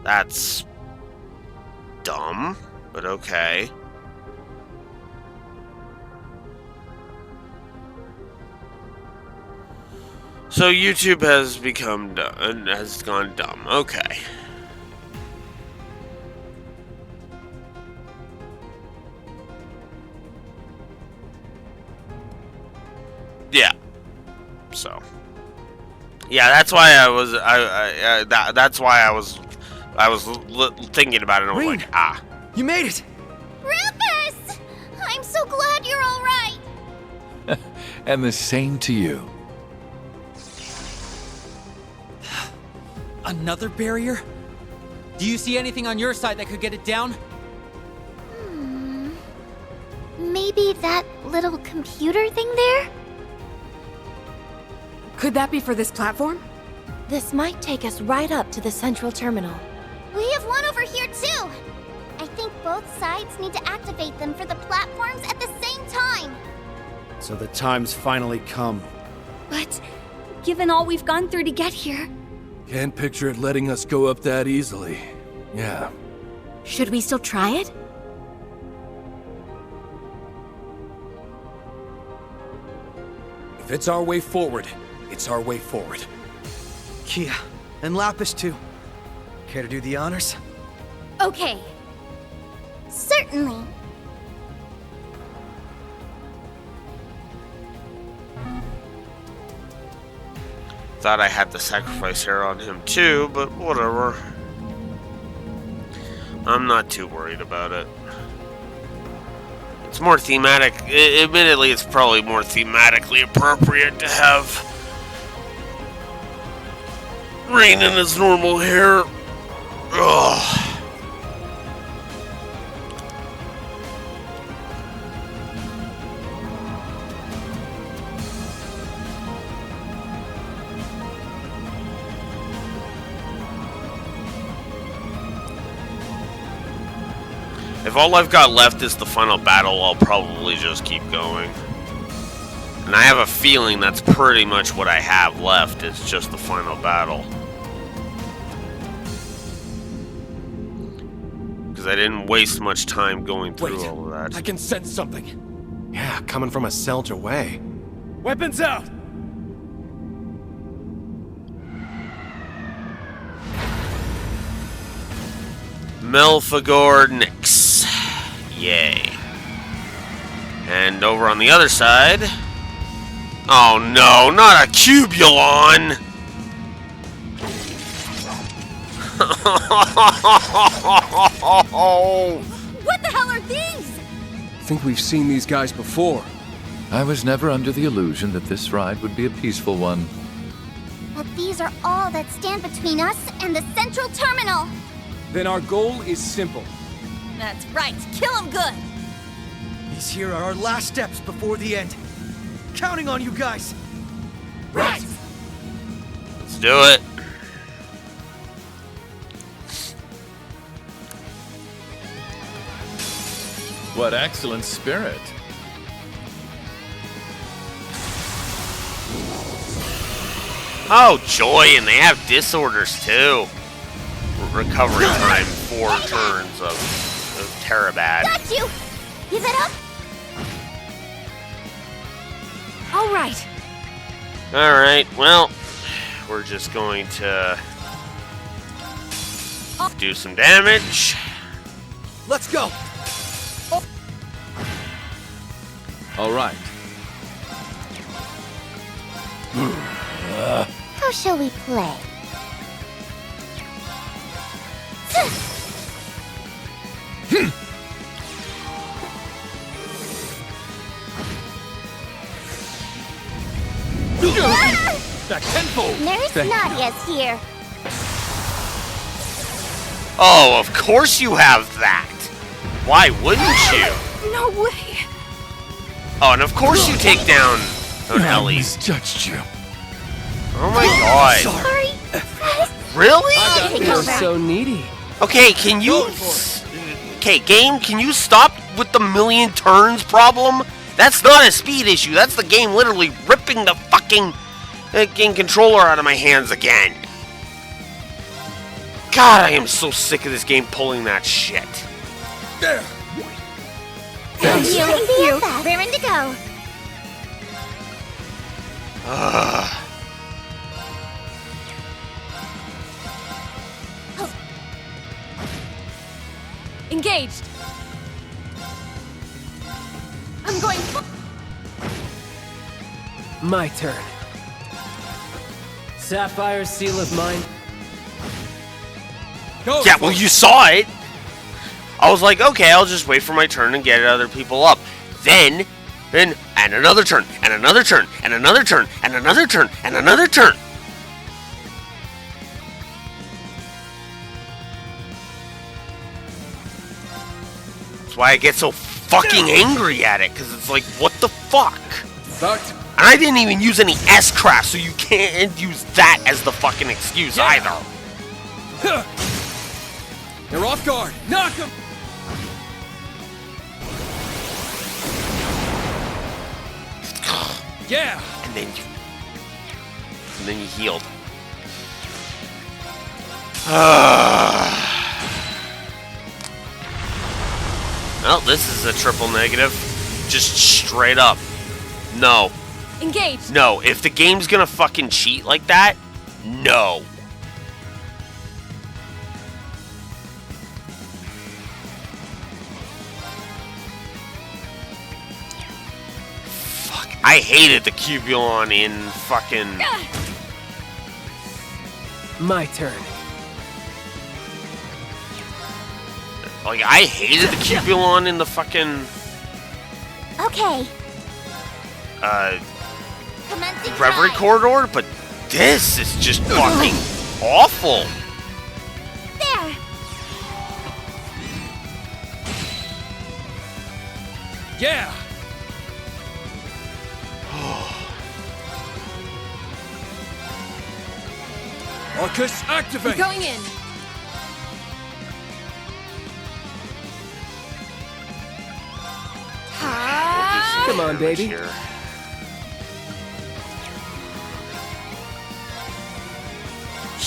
That's dumb, but okay. So YouTube has become has gone dumb. Okay. Yeah. So. Yeah, that's why that's why I was thinking about it. And I was like, ah. You made it. Rufus! I'm so glad you're all right. And the same to you. Another barrier? Do you see anything on your side that could get it down? Maybe that little computer thing there? Could that be for this platform? This might take us right up to the central terminal. We have one over here too. I think both sides need to activate them for the platforms at the same time. So the time's finally come. But given all we've gone through to get here, Can't picture it letting us go up that easily. Yeah. should we still try it? If it's our way forward, it's our way forward. Kia, and Lapis too. Care to do the honors? Okay. Certainly. Thought I had the sacrifice hair on him too, but whatever. I'm not too worried about it. It's more thematic. Admittedly, it's probably more thematically appropriate to have Rain in his normal hair. Ugh. If all I've got left is the final battle, I'll probably just keep going. And I have a feeling that's pretty much what I have left. It's just the final battle. Because I didn't waste much time going through all of that. I can sense something. Yeah, coming from a Selge away. Weapons out! Melfagor Nyx. Yay. And over on the other side... Oh no, not a Cubulon! What the hell are these? I think we've seen these guys before. I was never under the illusion that this ride would be a peaceful one. But these are all that stand between us and the central terminal. Then our goal is simple. That's right, kill him good. These here are our last steps before the end. Counting on you guys. Right. Let's do it. What excellent spirit. Oh, joy, and they have disorders too. Recovery time, 4 turns of Terabad. Got you! Give it up! All right. Alright, well, we're just going to do some damage. Let's go! All right. How shall we play? Back tenfold! Nurse Nadia's here. Oh, of course you have that. Why wouldn't you? No way. Oh, and of course you take down Ellie. Misjudged you. Oh my god. Sorry. Really? You're so needy. Okay, can you... Okay, game, can you stop with the million turns problem? That's not a speed issue. That's the game literally ripping the fucking controller out of my hands again. God, I am so sick of this game pulling that shit. Thank you. Raring to go. Engaged. I'm going. My turn. Sapphire seal of mine. Yeah, well, you saw it. I was like, okay, I'll just wait for my turn and get other people up. Then, and another turn, and another turn, and another turn, and another turn, and another turn. That's why I get so fucking angry at it, because it's like, what the fuck? And I didn't even use any S-Craft, so you can't use that as the fucking excuse either. They're off guard. Knock them. Yeah. And then you healed. Well, this is a triple negative. Just straight up. No. Engage. No. If the game's gonna fucking cheat like that, no. Fuck. I hated the Cubulon in fucking... My turn. Like, I hated the Cubulon in the fucking... Okay. Reverie corridor, but this is just fucking awful. There. Yeah. Arcus, activate. Going in. Come on, baby. Here.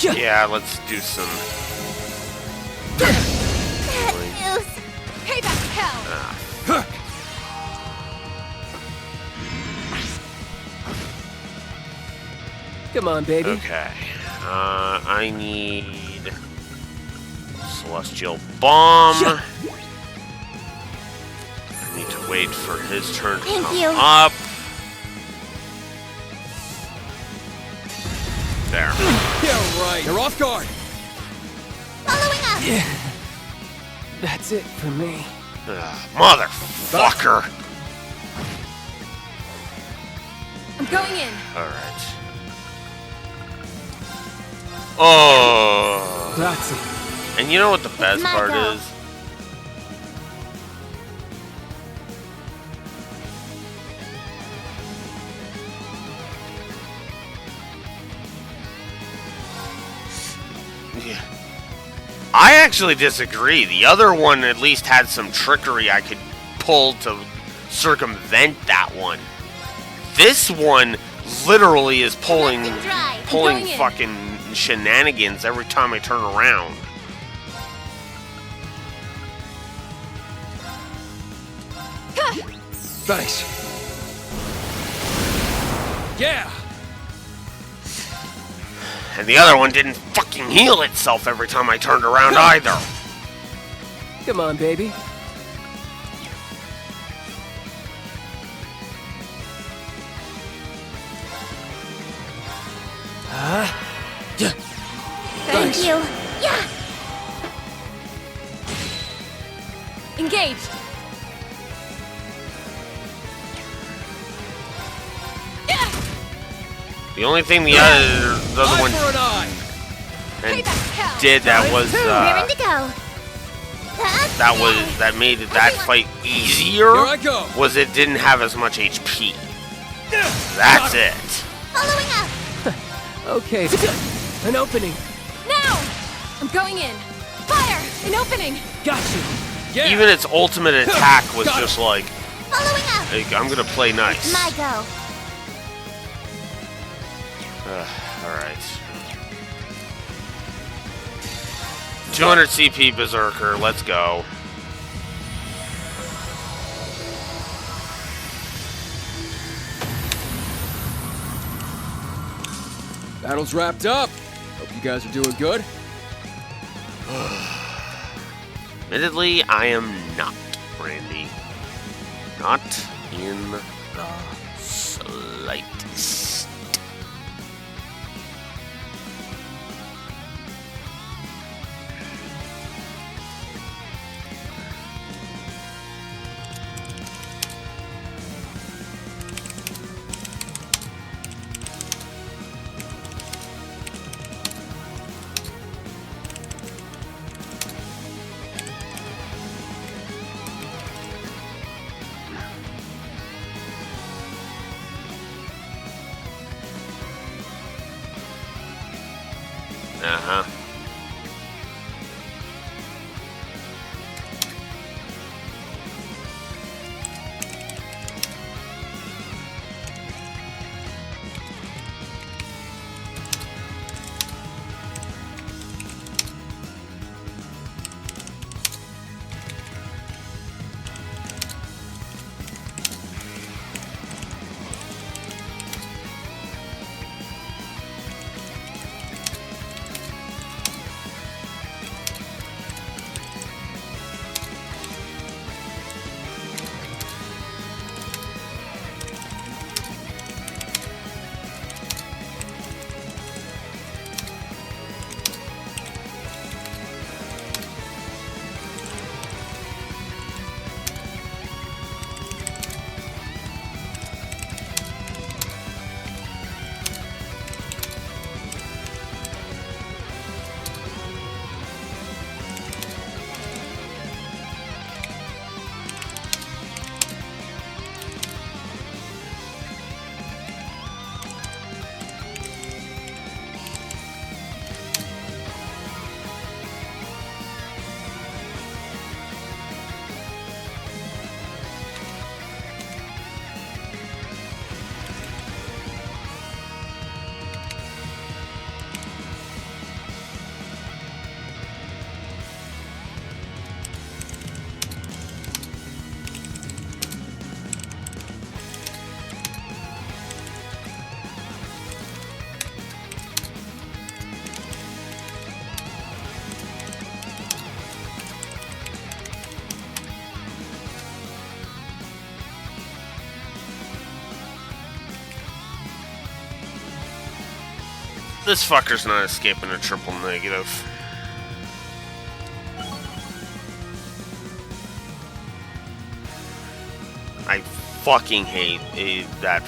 Yeah, let's do some. Payback hell. Come on, baby. Okay. I need Celestial Bomb. I need to wait for his turn to come up. There. Yeah, right. You're off guard. Following up. Yeah. That's it for me. Motherfucker. I'm going in. Alright. Oh. That's it. And you know what the best part is? Yeah. I actually disagree. The other one at least had some trickery I could pull to circumvent that one. This one literally is pulling fucking shenanigans every time I turn around. Thanks. Yeah. And the other one didn't fucking heal itself every time I turned around either. Come on, baby. Yeah. Thank you. Yeah. Engaged. The only thing the other one did that was that made that fight easier was it didn't have as much HP. That's it. Following up. Okay. An opening. Now. I'm going in. Fire. An opening. Got you. Yeah. Even its ultimate attack was just like, Following up. hey, I'm gonna play nice. My go. Alright. 200 CP Berserker, let's go. Battle's wrapped up. Hope you guys are doing good. Admittedly, I am not, Randy. Not in the slightest. Uh-huh. This fucker's not escaping a triple negative. I fucking hated that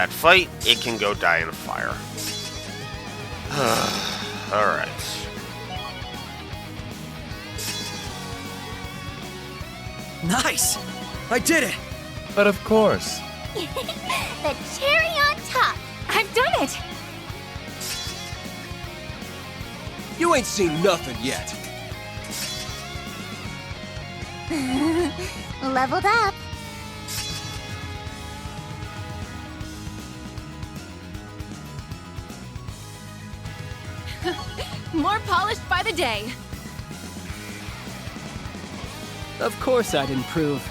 fight. It can go die in a fire. Alright. Nice! I did it! But of course. The cherry on top. I've done it! You ain't seen nothing yet. Leveled up. More polished by the day. Of course I'd improve.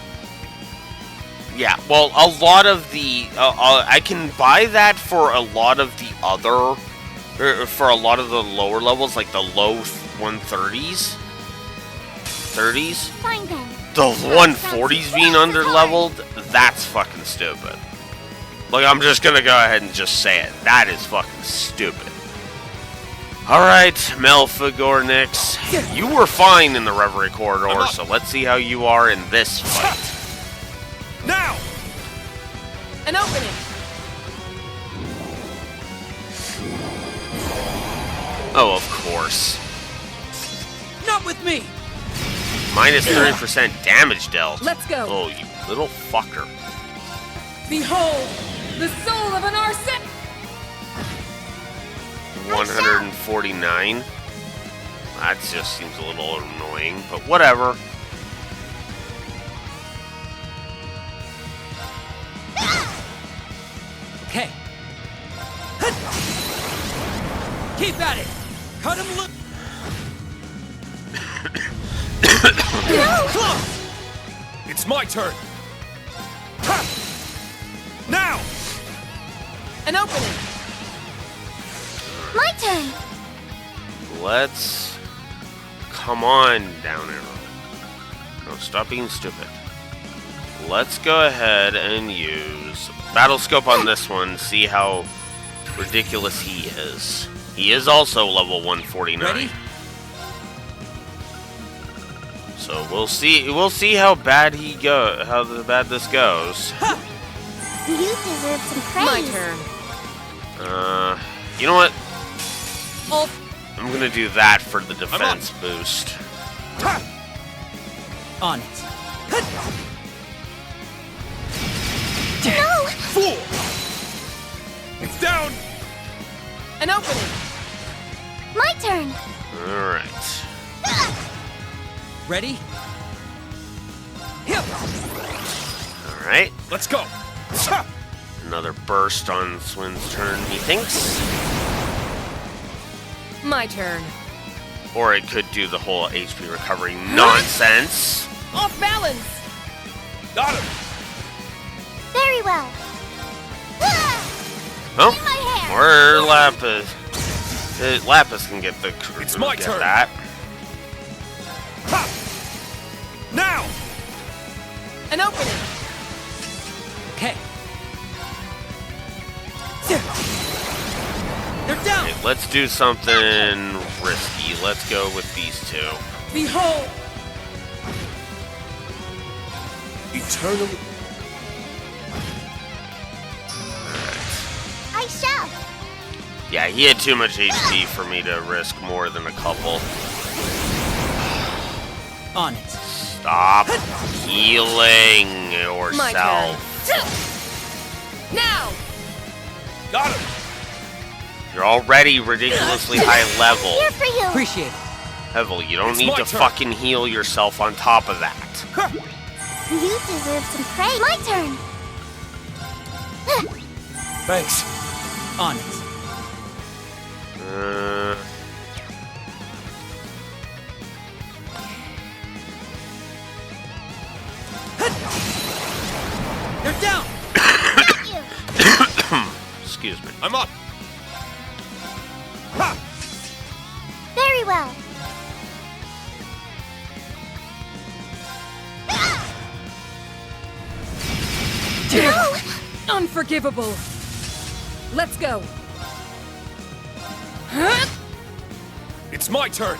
Yeah, well, a lot of the... I can buy that for a lot of the other... for a lot of the lower levels, like the low 130s. 30s? Fine then. The 140s being under-leveled, that's fucking stupid. Like, I'm just gonna go ahead and just say it. That is fucking stupid. Alright, Melfagornix. You were fine in the Reverie corridor, so let's see how you are in this fight. Now! An opening. Oh, of course. Not with me! Minus 30% damage dealt. Let's go. Oh, you little fucker. Behold, the soul of an Arset. 149. That just seems a little annoying, but whatever. Okay. Keep at it! Cut him loose! It's my turn. Now! An opening. My turn. Let's... Come on, down arrow. No, stop being stupid. Let's go ahead and use Battle Scope on this one, see how ridiculous he is. He is also level 149. Ready? So we'll see how bad bad this goes. You deserve some praise. My turn. You know what? Oh. I'm gonna do that for the defense boost. On it. No! Fool! It's down! An opening. My turn. Alright. Ready? Alright. Let's go! Another burst on Swin's turn, he thinks. My turn. Or it could do the whole HP recovery nonsense. Off balance. Got him! Very well. Oh, In my hair. or Lapis. Lapis can get the. It's my get turn. That. Ha! Now! An opening. Okay. They're down! Okay, let's do something risky. Let's go with these two. Behold. Eternally. I shall. Yeah, he had too much HP for me to risk more than a couple. On it. Stop healing My yourself. turn. Now. Got him! You're already ridiculously high level. Here for you. Appreciate it. Hevel, you don't It's need my to turn. fucking heal yourself on top of that. You deserve some praise. My turn. Thanks. On it. They're down! Got you. Excuse me. I'm up! Ha! Very well. Unforgivable. Let's go. It's my turn!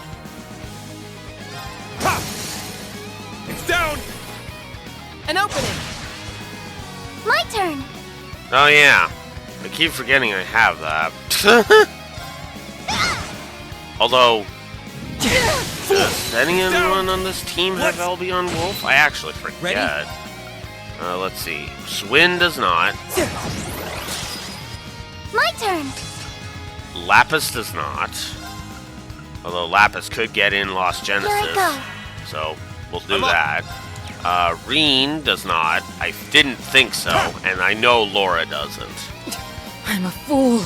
Ha! It's down! An opening! My turn! Oh yeah, I keep forgetting I have that. Although, does anyone on this team have Albion Wolf? I actually forget. Let's see. Swin does not. My turn! Lapis does not. Although Lapis could get in Lost Genesis. Here I go. So, we'll do that. Reen does not. I didn't think so, and I know Laura doesn't. I'm a fool.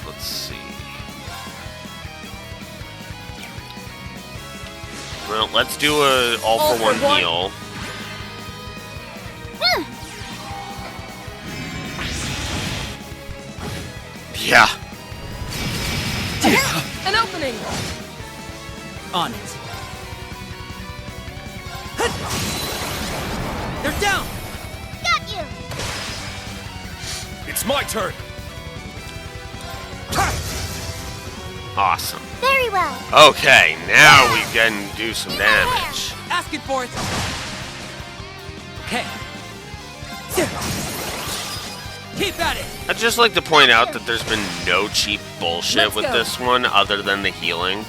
Let's see. Well, let's do a all-for-one heal. Yeah. An opening! On it. They're down! Got you! It's my turn! Awesome. Very well. Okay, now we can do some damage. Asking for it! Okay. Keep at it! I'd just like to point out that there's been no cheap bullshit with this one other than the healing.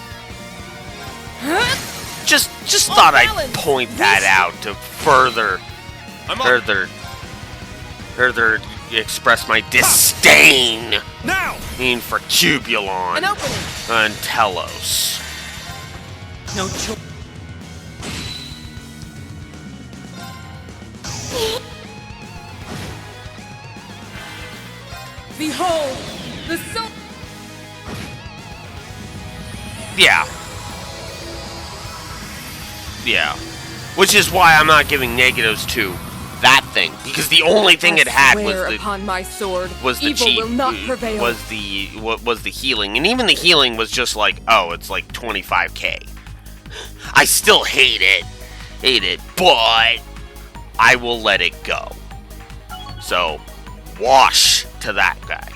Just thought I'd point that out to further express my disdain for Cubulon and Telos. No choice. Behold, the soul. Yeah. Yeah. Which is why I'm not giving negatives to that thing, because the only thing it had was the upon my sword, was the evil cheat will not prevail. was the healing, and even the healing was just like, oh, it's like 25k. I still hate it, but I will let it go. So, wash to that guy.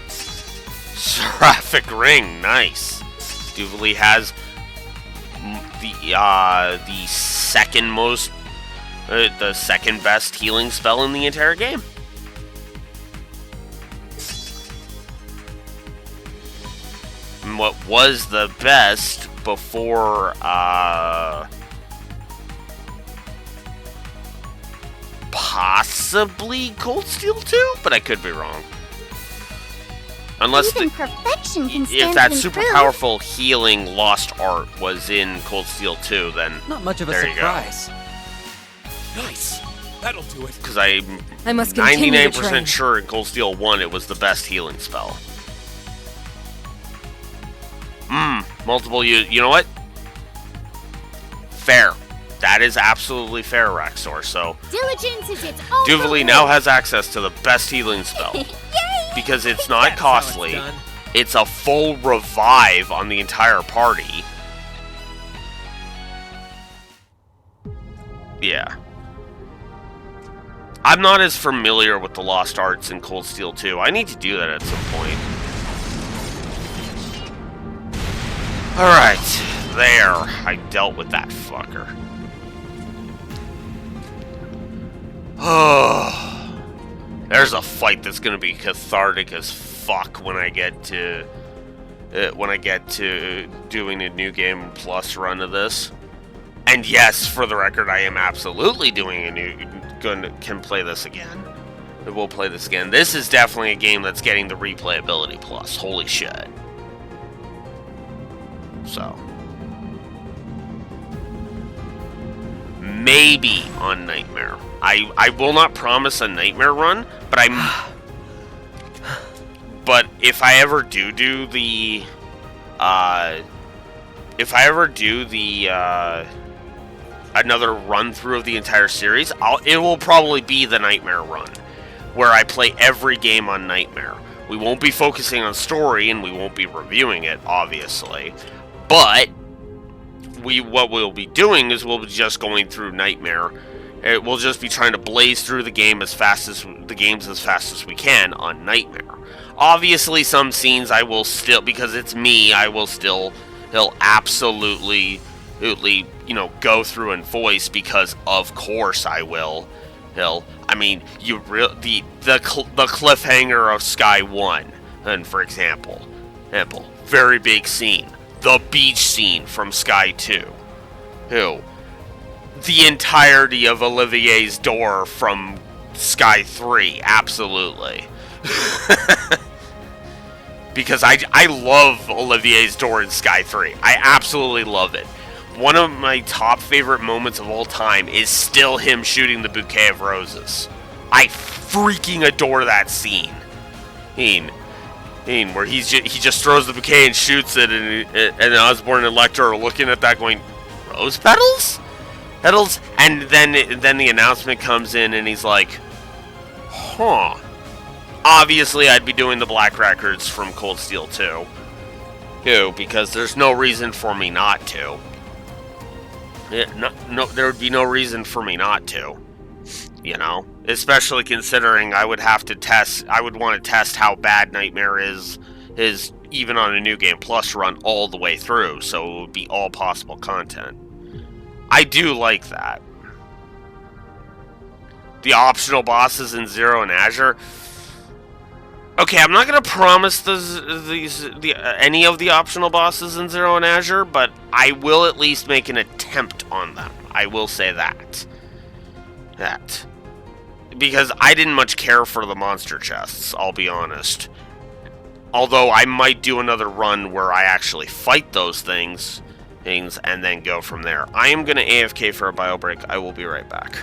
Seraphic Ring, nice. Duvalie has the second most, the second best healing spell in the entire game. And what was the best before, possibly Cold Steel 2? But I could be wrong. Unless even perfection can stand if that to super improve. powerful healing Lost Art was in Cold Steel 2, then not much of a there surprise. You go. Nice. That'll do it. Because I'm I must continue to 99% train. sure in Cold Steel 1 it was the best healing spell. Multiple you know what? Fair. That is absolutely fair, Raxor. So Diligence is its own Duvalie now has access to the best healing spell. Because it's not costly. It's a full revive on the entire party. Yeah. I'm not as familiar with the Lost Arts in Cold Steel 2. I need to do that at some point. Alright. There. I dealt with that fucker. Oh. There's a fight that's gonna be cathartic as fuck when I get to doing a new game plus run of this. And yes, for the record, I am absolutely doing can play this again. We'll play this again. This is definitely a game that's getting the replayability plus. Holy shit. So. Maybe on Nightmare. I will not promise a Nightmare run, but but if I ever do the another run through of the entire series, it will probably be the Nightmare run, where I play every game on Nightmare. We won't be focusing on story, and we won't be reviewing it, obviously, but what we'll be doing is we'll be just going through Nightmare We'll just be trying to blaze through the games as fast as we can on Nightmare. Obviously, some scenes I will still, because it's me, he'll absolutely, go through and voice, because of course I will. I mean, the cliffhanger of Sky 1, and for example, very big scene. The beach scene from Sky 2. The entirety of Olivier's door from Sky 3, absolutely. Because I love Olivier's door in Sky 3. I absolutely love it. One of my top favorite moments of all time is still him shooting the bouquet of roses. I freaking adore that scene. Where he just throws the bouquet and shoots it, and Osborn and Lecter are looking at that going, rose petals? And then the announcement comes in, and he's like, huh. Obviously, I'd be doing the Black Records from Cold Steel 2. Because there's no reason for me not to. There would be no reason for me not to. Especially considering I would want to test how bad Nightmare is even on a New Game Plus run all the way through, so it would be all possible content. I do like that. The optional bosses in Zero and Azure. Okay, I'm not going to promise any of the optional bosses in Zero and Azure, but I will at least make an attempt on them. I will say that. Because I didn't much care for the monster chests, I'll be honest. Although I might do another run where I actually fight those things and then go from there. I am going to AFK for a bio break. I will be right back.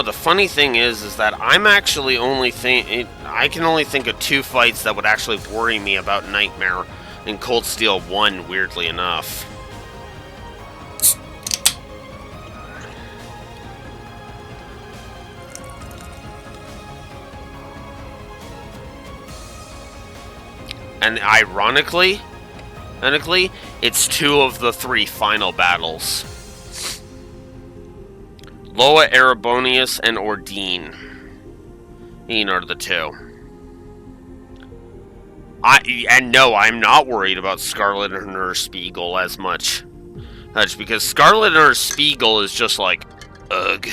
The funny thing is that I'm actually I can only think of 2 fights that would actually worry me about Nightmare in Cold Steel 1, weirdly enough. And ironically, it's 2 of the 3 final battles. Loa Erebonius and Ordine. Are the 2. No, I'm not worried about Scarlet and her Spiegel as much. That's because Scarlet and her Spiegel is just like, ugh.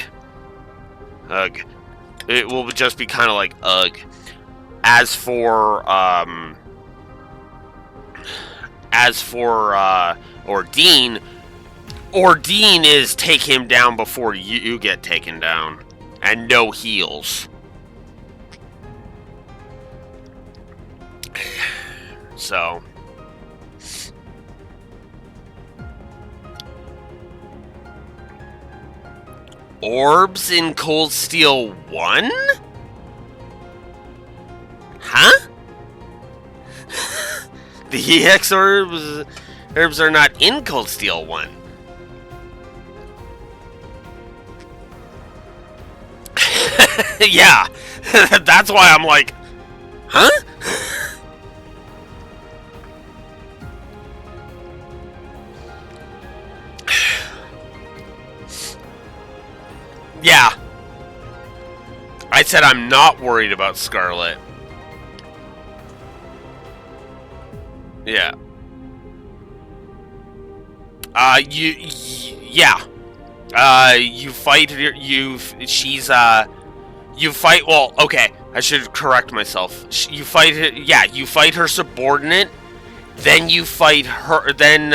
Ugh. It will just be kind of like, ugh. As for Ordine, Ordine is take him down before you get taken down. And no heals. So. Orbs in Cold Steel 1? Huh? The EX orbs are not in Cold Steel 1. Yeah, that's why I'm like, huh? Yeah. I said I'm not worried about Scarlet. Yeah. Yeah. You fight you fight, well, okay, I should correct myself. You fight you fight her subordinate, then you fight her, then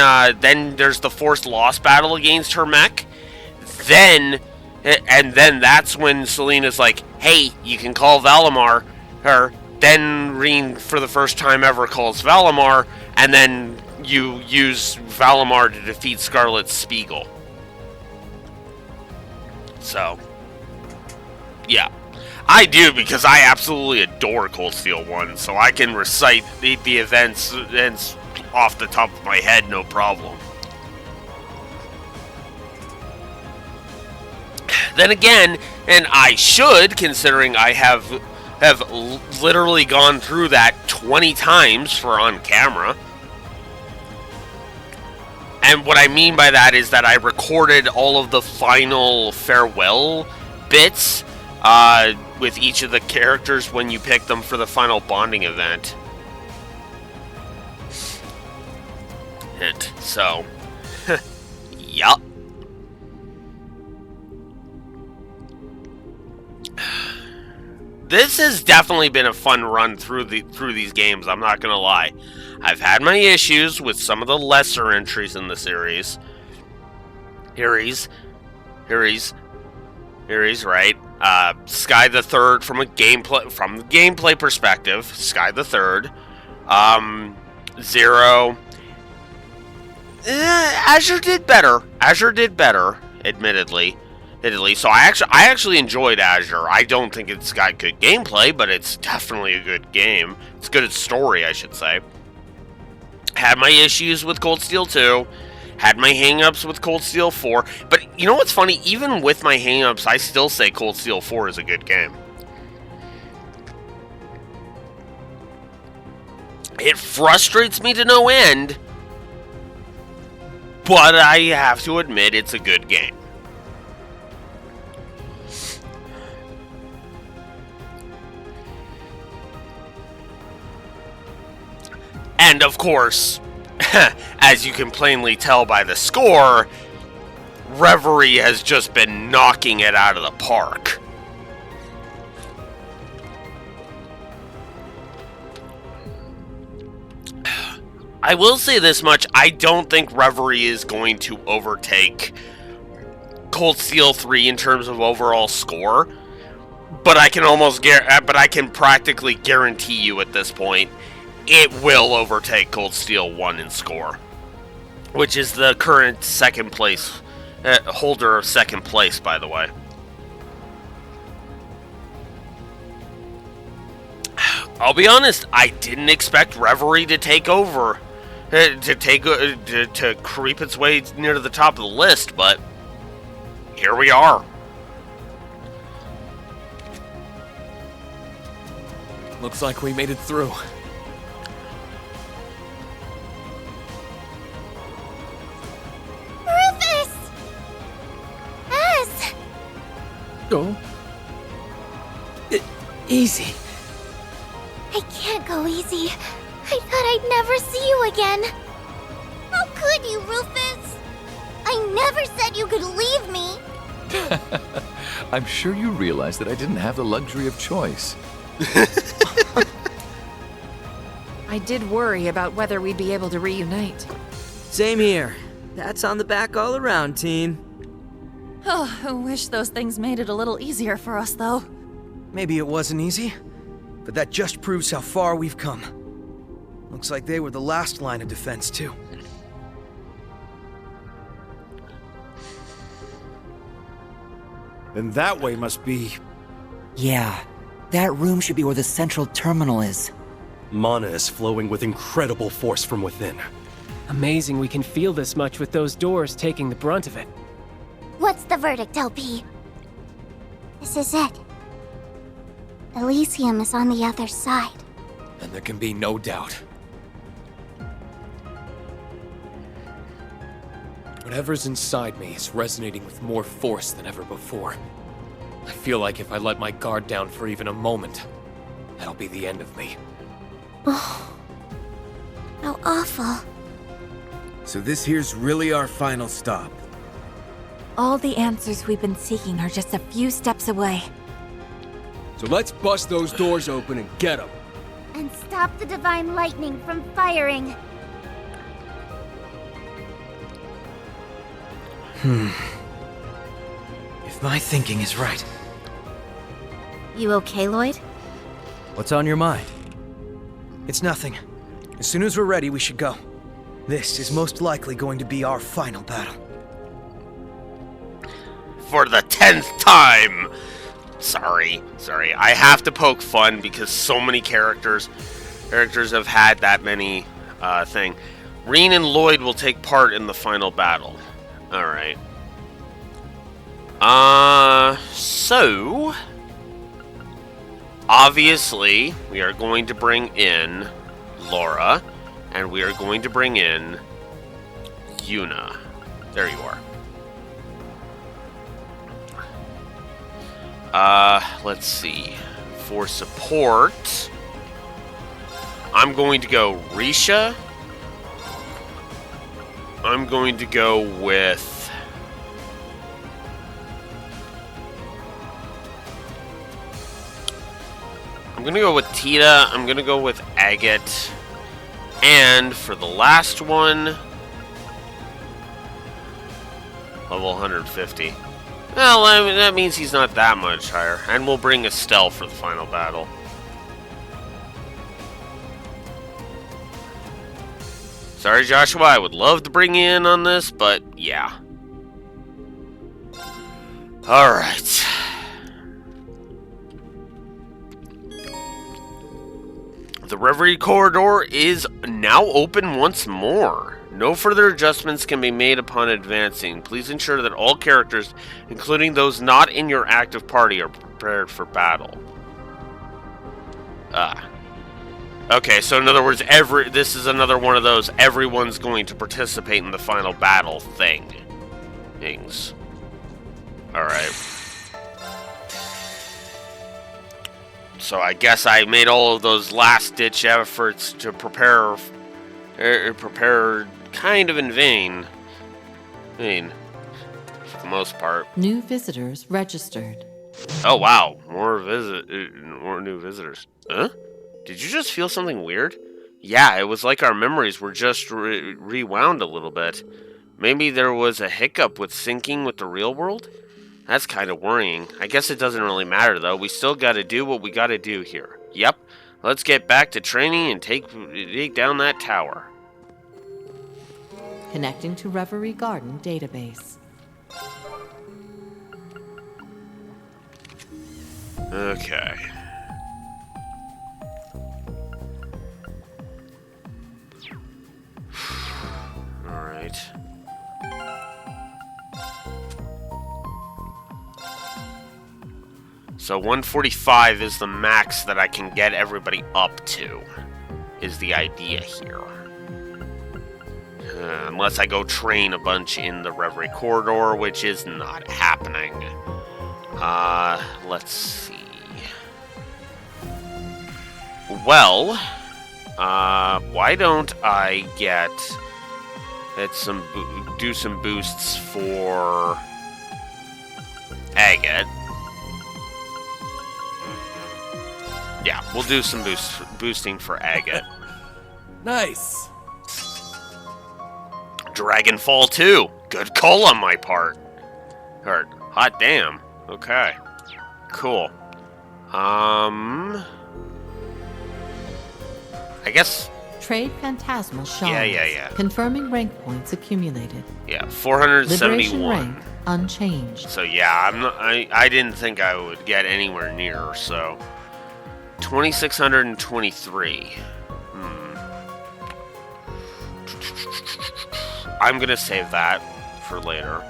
there's the forced loss battle against her mech, then that's when Selena's like, hey, you can call Valimar, then Reen, for the first time ever, calls Valimar, and then you use Valimar to defeat Scarlet Spiegel. So, yeah. I do, because I absolutely adore Cold Steel 1, so I can recite the events off the top of my head, no problem. Then again, and I should, considering I have literally gone through that 20 times for on camera. And what I mean by that is that I recorded all of the final farewell bits with each of the characters when you pick them for the final bonding event. Hint. So, yup. This has definitely been a fun run through these games, I'm not gonna lie. I've had my issues with some of the lesser entries in the series. Harry's, right? Sky the Third from the gameplay perspective. Sky the Third, Zero. Azure did better. Admittedly. So I actually enjoyed Azure. I don't think it's got good gameplay, but it's definitely a good game. It's good at story, I should say. Had my issues with Cold Steel 2. Had my hang-ups with Cold Steel 4. But you know what's funny? Even with my hang-ups, I still say Cold Steel 4 is a good game. It frustrates me to no end, but I have to admit it's a good game. And of course, as you can plainly tell by the score, Reverie has just been knocking it out of the park. I will say this much, I don't think Reverie is going to overtake Cold Steel 3 in terms of overall score, but I can practically guarantee you at this point it will overtake Cold Steel 1 in score, which is the current second place holder of second place, by the way. I'll be honest, I didn't expect Reverie to take over, to creep its way near to the top of the list, but here we are. Looks like we made it through. Rufus! Az! Go. Easy. I can't go easy. I thought I'd never see you again. How could you, Rufus? I never said you could leave me. I'm sure you realize that I didn't have the luxury of choice. I did worry about whether we'd be able to reunite. Same here. That's on the back all around, team. Oh, I wish those things made it a little easier for us, though. Maybe it wasn't easy, but that just proves how far we've come. Looks like they were the last line of defense, too. Then that way must be... Yeah, that room should be where the central terminal is. Mana is flowing with incredible force from within. Amazing we can feel this much with those doors taking the brunt of it. What's the verdict, LP? This is it. Elysium is on the other side. And there can be no doubt. Whatever's inside me is resonating with more force than ever before. I feel like if I let my guard down for even a moment, that'll be the end of me. Oh, how awful. So this here's really our final stop. All the answers we've been seeking are just a few steps away. So let's bust those doors open and get them. And stop the divine lightning from firing. If my thinking is right. You okay, Lloyd? What's on your mind? It's nothing. As soon as we're ready, we should go. This is most likely going to be our final battle. For the 10th time! Sorry. I have to poke fun because so many characters have had that many thing. Reen and Lloyd will take part in the final battle. Alright. So obviously, we are going to bring in Laura, and we are going to bring in Yuna. There you are. Let's see. For support, I'm going to go Risha. I'm going to go with... I'm going to go with Tita. I'm going to go with Agate. And for the last one... level 150. Well, I mean, that means he's not that much higher. And we'll bring Estelle for the final battle. Sorry, Joshua, I would love to bring you in on this, but yeah. Alright. The Reverie corridor is now open once more. No further adjustments can be made upon advancing. Please ensure that all characters, including those not in your active party, are prepared for battle. Okay, so in other words, this is another one of those everyone's going to participate in the final battle things. Alright. So I guess I made all of those last-ditch efforts to prepare kind of in vain. I mean, for the most part. New visitors registered. Oh wow, more new visitors. Huh? Did you just feel something weird? Yeah, it was like our memories were just rewound a little bit. Maybe there was a hiccup with syncing with the real world? That's kind of worrying. I guess it doesn't really matter though. We still gotta do what we gotta do here. Yep. Let's get back to training and take down that tower. Connecting to Reverie Garden database. Okay. Alright. So 145 is the max that I can get everybody up to, is the idea here. Unless I go train a bunch in the Reverie corridor, which is not happening. Let's see. Well, why don't I do some boosts for Agate. Yeah, we'll do some boosting for Agate. Nice. Dragonfall 2. Good call on my part. Hot damn. Okay. Cool. I guess... Trade Phantasmal Shards. Yeah. Confirming rank points accumulated. Yeah, 471. Liberation rank unchanged. So yeah, I didn't think I would get anywhere near, so... 2,623. I'm gonna save that for later.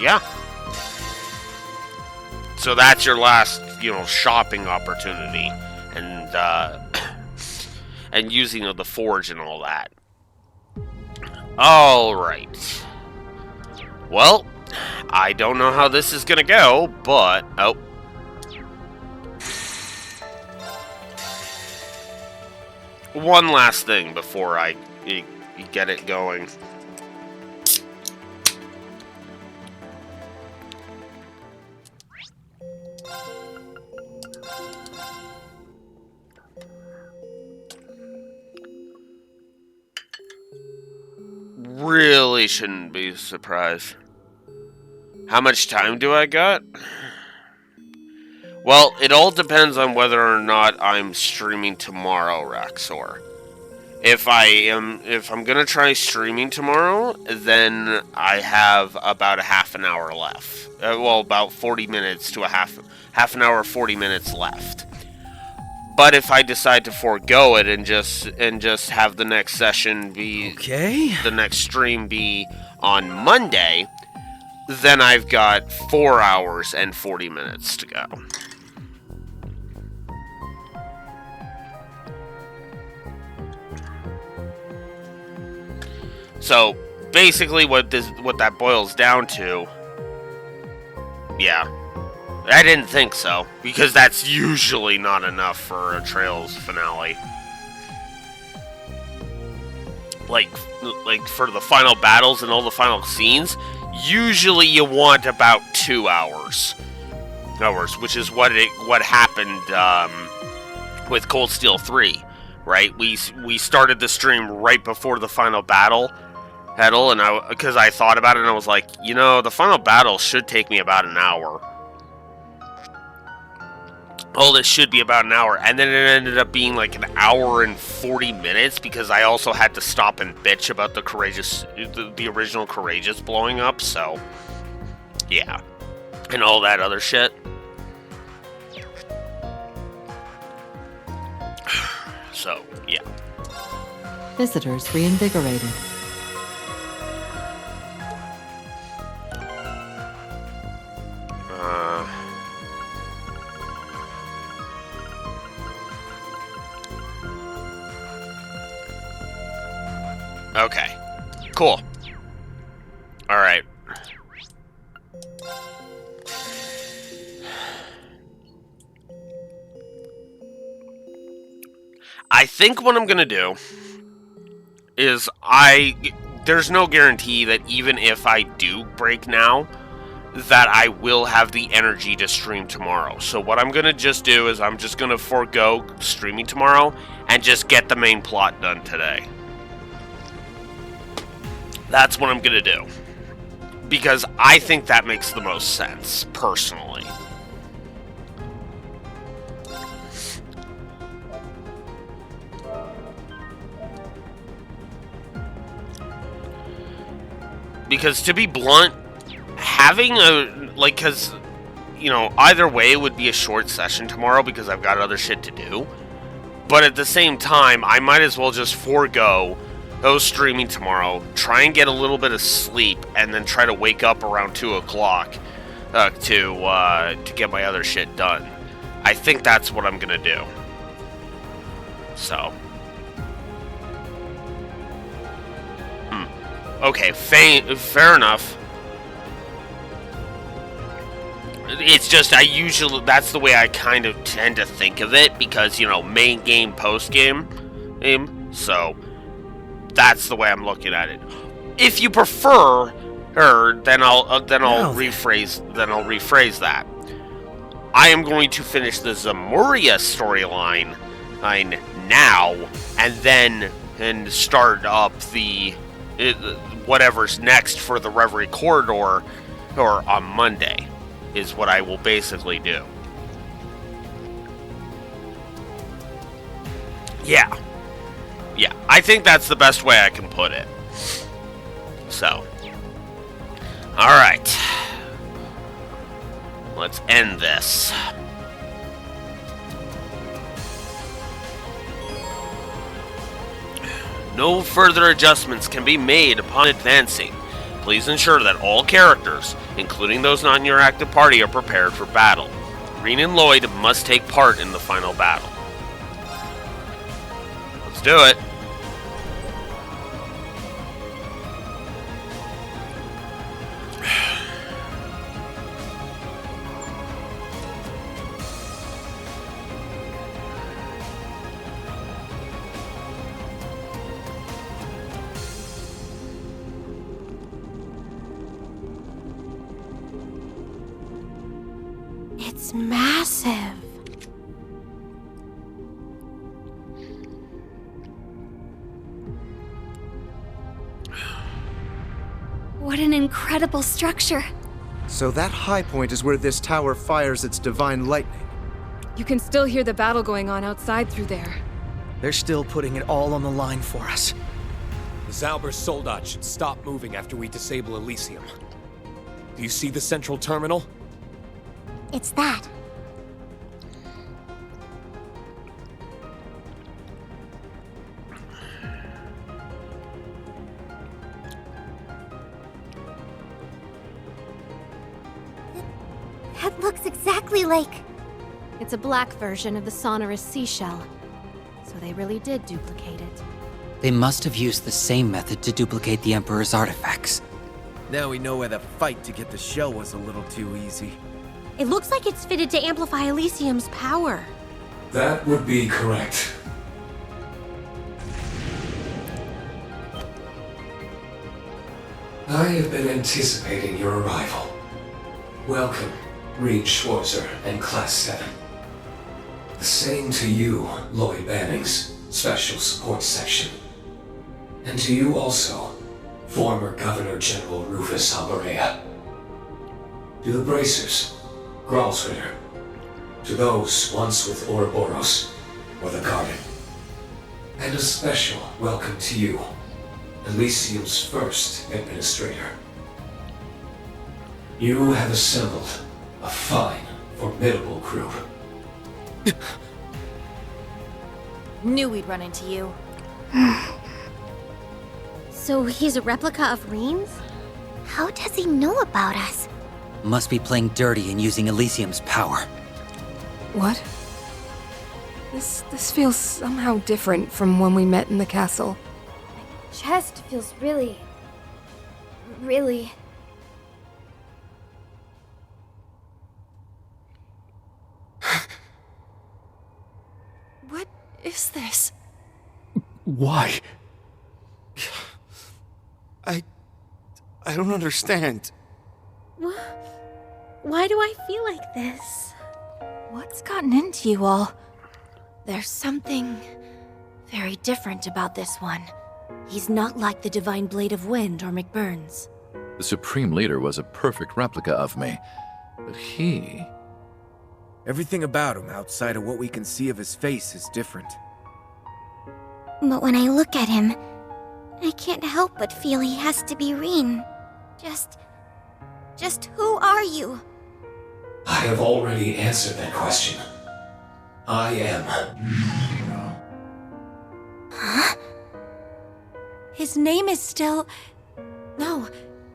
Yeah. So that's your last, shopping opportunity, and and using of the forge and all that. All right. Well, I don't know how this is gonna go, but one last thing before I get it going. Really shouldn't be surprised. How much time do I got? Well, it all depends on whether or not I'm streaming tomorrow, Raxor. If I'm gonna try streaming tomorrow, then I have about a half an hour left. Well, about 40 minutes to a half an hour, 40 minutes left. But if I decide to forego it and just have the next session be the next stream be on Monday, then I've got 4 hours and 40 minutes to go. So basically, what that boils down to, yeah. I didn't think so, because that's usually not enough for a Trails finale. Like for the final battles and all the final scenes, usually you want about 2 hours. Which is what happened with Cold Steel 3, right? We started the stream right before the final battle, and because I thought about it and I was like, the final battle should take me about an hour. Oh, this should be about an hour, and then it ended up being like an hour and 40 minutes because I also had to stop and bitch about the original Courageous blowing up, so yeah, and all that other shit. So, yeah. Visitors reinvigorated. Okay. Cool. Alright. I think what I'm gonna do is there's no guarantee that even if I do break now, that I will have the energy to stream tomorrow. So what I'm gonna just do is I'm just gonna forego streaming tomorrow and just get the main plot done today. That's what I'm gonna do. Because I think that makes the most sense, personally. Because to be blunt, having because, either way it would be a short session tomorrow because I've got other shit to do. But at the same time, I might as well just forego streaming tomorrow, try and get a little bit of sleep, and then try to wake up around 2 o'clock to get my other shit done. I think that's what I'm gonna do. So. Okay, fair enough. It's just, that's the way I kind of tend to think of it, because, main game, post game, so that's the way I'm looking at it. If you prefer, then I'll rephrase that. I am going to finish the Zamuria storyline now, and start up whatever's next for the Reverie Corridor, or on Monday, is what I will basically do. Yeah, I think that's the best way I can put it. So, alright. Let's end this. No further adjustments can be made upon advancing. Please ensure that all characters, including those not in your active party, are prepared for battle. Rean and Lloyd must take part in the final battle. Let's do it. It's massive. What an incredible structure. So that high point is where this tower fires its divine lightning. You can still hear the battle going on outside through there. They're still putting it all on the line for us. The Zauber Soldat should stop moving after we disable Elysium. Do you see the central terminal? It's that. That looks exactly like... It's a black version of the sonorous seashell. So they really did duplicate it. They must have used the same method to duplicate the Emperor's artifacts. Now we know why the fight to get the shell was a little too easy. It looks like it's fitted to amplify Elysium's power. That would be correct. I have been anticipating your arrival. Welcome, Reed Schwarzer and Class 7. The same to you, Lloyd Bannings, Special Support Section. And to you also, former Governor General Rufus Alberea. To the Bracers, Gralsritter. To those once with Ouroboros, or the Garden. And a special welcome to you, Elysium's first administrator. You have assembled a fine, formidable group. Knew we'd run into you. So he's a replica of Rean's? How does he know about us? Must be playing dirty and using Elysium's power. What? This feels somehow different from when we met in the castle. Chest feels really... What is this? Why? I don't understand. Why do I feel like this? What's gotten into you all? There's something very different about this one. He's not like the Divine Blade of Wind or McBurn's. The Supreme Leader was a perfect replica of me, but he... Everything about him outside of what we can see of his face is different. But when I look at him, I can't help but feel he has to be Rean. Just who are you? I have already answered that question. I am. Huh? His name is still... No,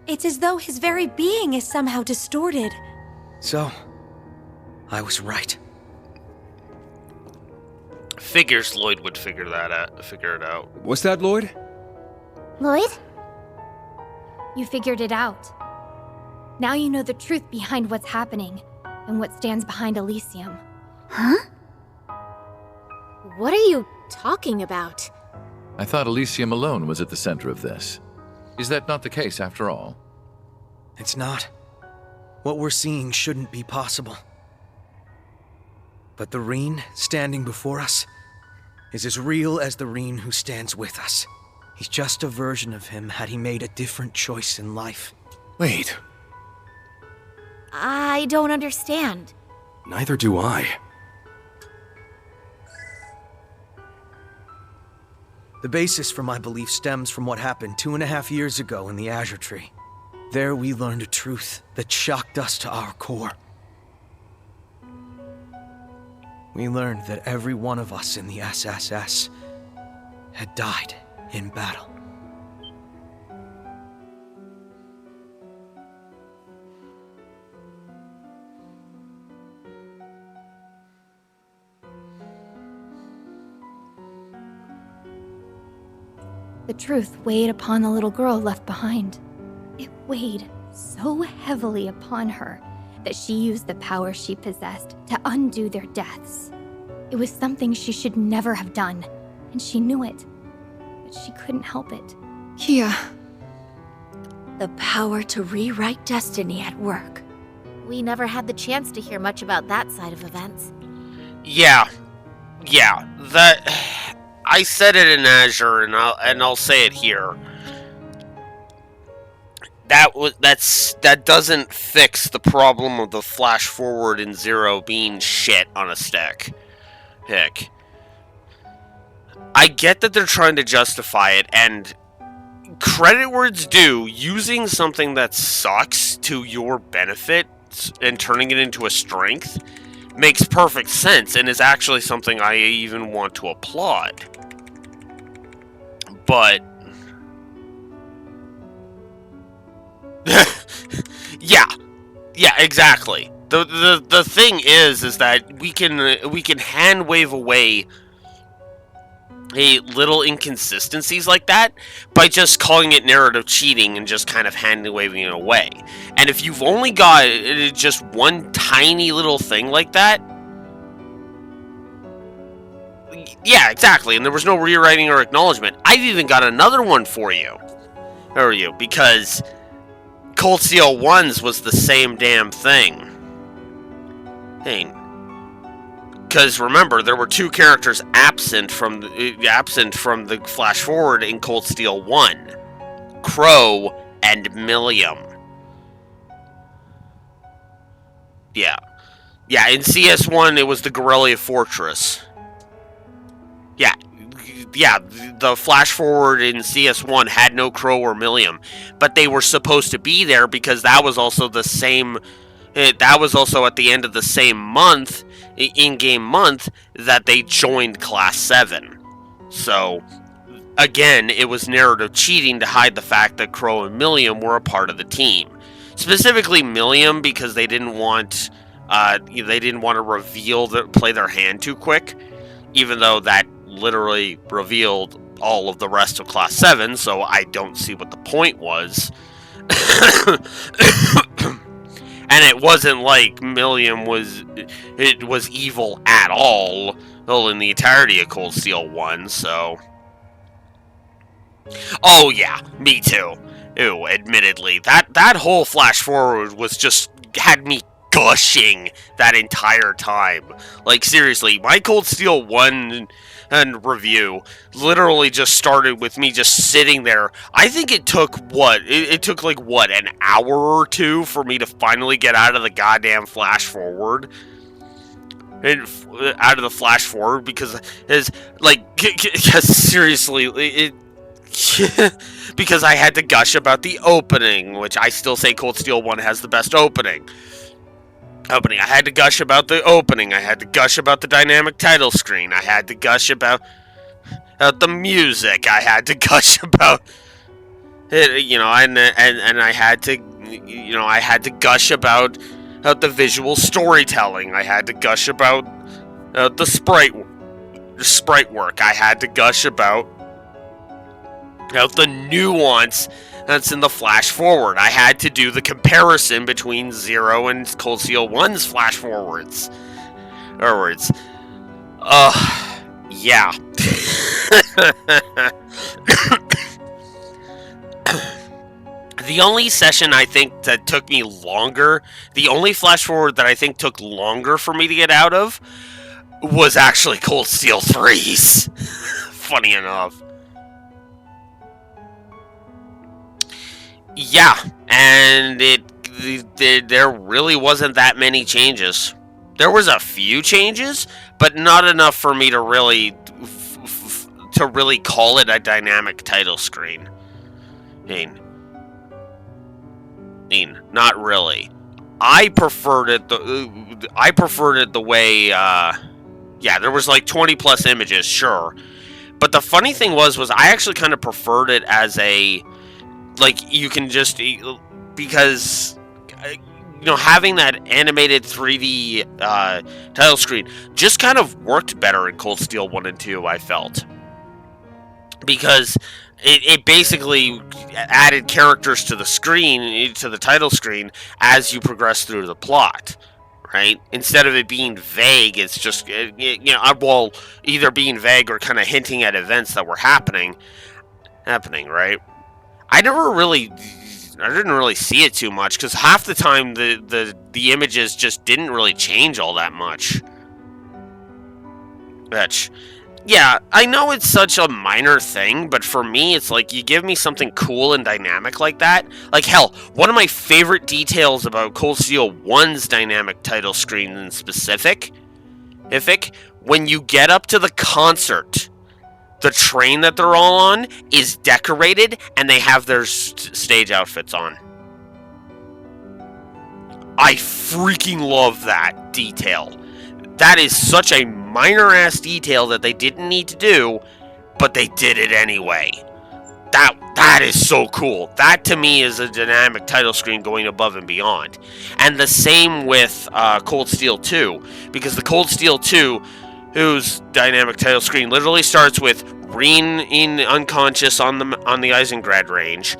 it's as though his very being is somehow distorted. So, I was right. Figures Lloyd would figure it out. What's that, Lloyd? Lloyd? You figured it out. Now you know the truth behind what's happening, and what stands behind Elysium. Huh? What are you talking about? I thought Elysium alone was at the center of this. Is that not the case, after all? It's not. What we're seeing shouldn't be possible. But the Rean standing before us is as real as the Rean who stands with us. He's just a version of him had he made a different choice in life. Wait. I don't understand. Neither do I. The basis for my belief stems from what happened 2.5 years ago in the Azure Tree. There we learned a truth that shocked us to our core. We learned that every one of us in the SSS had died in battle. The truth weighed upon the little girl left behind. It weighed so heavily upon her that she used the power she possessed to undo their deaths. It was something she should never have done, and she knew it, but she couldn't help it. Kia. The power to rewrite destiny at work. We never had the chance to hear much about that side of events. Yeah, that I said it in Azure, and I'll say it here. That doesn't fix the problem of the flash forward in Zero being shit on a stick. Heck, I get that they're trying to justify it, and credit where it's due. Using something that sucks to your benefit and turning it into a strength makes perfect sense, and is actually something I even want to applaud. But yeah, exactly. The thing is that we can hand wave away a little inconsistencies like that by just calling it narrative cheating and just kind of hand waving it away. And if you've only got just one tiny little thing like that, yeah, exactly, and there was no rewriting or acknowledgement. I've even got another one for you. Because Cold Steel 1's was the same damn thing. Because remember, there were two characters absent from the flash forward in Cold Steel 1. Crow and Millium. Yeah, in CS1 it was the Guerrilla Fortress. Yeah, the flash forward in CS1 had no Crow or Millium, but they were supposed to be there because that was also the same. That was also at the end of the same month, in-game month, that they joined Class 7. So, again, it was narrative cheating to hide the fact that Crow and Millium were a part of the team. Specifically Millium, because they didn't want to play their hand too quick, even though that literally revealed all of the rest of Class 7, so I don't see what the point was. And it wasn't like Millium was evil at all, well, in the entirety of Cold Steel 1, so... Oh yeah, me too. Ew, admittedly. That whole flash forward was just... had me gushing that entire time. Like, seriously, my Cold Steel 1 and review literally just started with me just sitting there. I think it took, it took like, an hour or two for me to finally get out of the goddamn flash forward. Out of the flash forward, because it's, like, seriously, because I had to gush about the opening, which I still say Cold Steel 1 has the best opening. I had to gush about the opening. I had to gush about the dynamic title screen. I had to gush about the music. I had to gush about it, and I had to gush about the visual storytelling. I had to gush about the sprite work. I had to gush about the nuance that's in the flash forward. I had to do the comparison between Zero and Cold Steel 1's flash forwards. In other words, yeah. The only session I think that took me longer, the only flash forward that I think took longer for me to get out of, was actually Cold Steel 3's. Funny enough. Yeah, and there really wasn't that many changes. There was a few changes, but not enough for me to really call it a dynamic title screen. Not really. I preferred it the way. Yeah, there was like 20 plus images, sure, but the funny thing was I actually kind of preferred it as a. Like, you can just, because, having that animated 3D title screen just kind of worked better in Cold Steel 1 and 2, I felt. Because it basically added characters to the screen, to the title screen, as you progress through the plot, right? Instead of it being vague, it's just, well, either being vague or kind of hinting at events that were happening, right? I didn't really see it too much, because half the time the images just didn't really change all that much. Which, yeah, I know it's such a minor thing, but for me, it's like, you give me something cool and dynamic like that. Like, hell, one of my favorite details about Cold Steel 1's dynamic title screen in specific, when you get up to the concert, the train that they're all on is decorated, and they have their stage outfits on. I freaking love that detail. That is such a minor-ass detail that they didn't need to do, but they did it anyway. That is so cool. That, to me, is a dynamic title screen going above and beyond. And the same with Cold Steel 2, because the Cold Steel 2, whose dynamic title screen literally starts with Reen in unconscious on the Eisengrad range.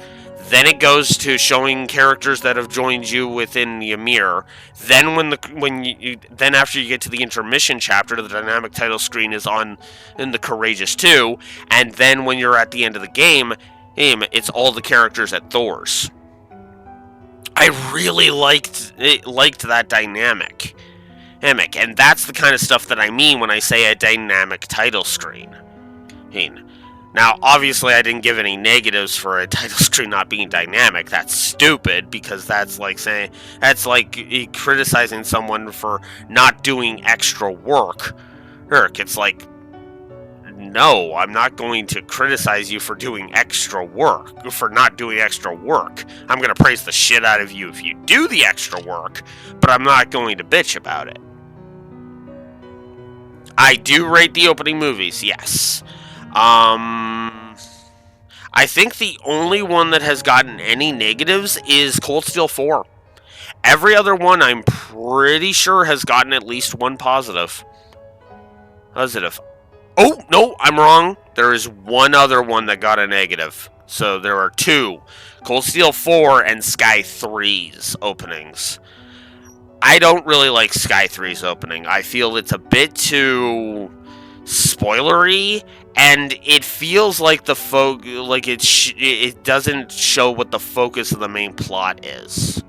Then it goes to showing characters that have joined you within the Ymir. Then then after you get to the intermission chapter, the dynamic title screen is in the Courageous 2, and then when you're at the end of the game, it's all the characters at Thor's. I really liked that dynamic. And that's the kind of stuff that I mean when I say a dynamic title screen. Now, obviously, I didn't give any negatives for a title screen not being dynamic. That's stupid, because that's like criticizing someone for not doing extra work. It's like, no, I'm not going to criticize you for doing extra work, for not doing extra work. I'm going to praise the shit out of you if you do the extra work, but I'm not going to bitch about it. I do rate the opening movies, yes. I think the only one that has gotten any negatives is Cold Steel 4. Every other one, I'm pretty sure, has gotten at least one positive. Oh, no, I'm wrong. There is one other one that got a negative. So there are two. Cold Steel 4 and Sky 3's openings. I don't really like Sky 3's opening. I feel it's a bit too spoilery, and it feels like it doesn't show what the focus of the main plot is.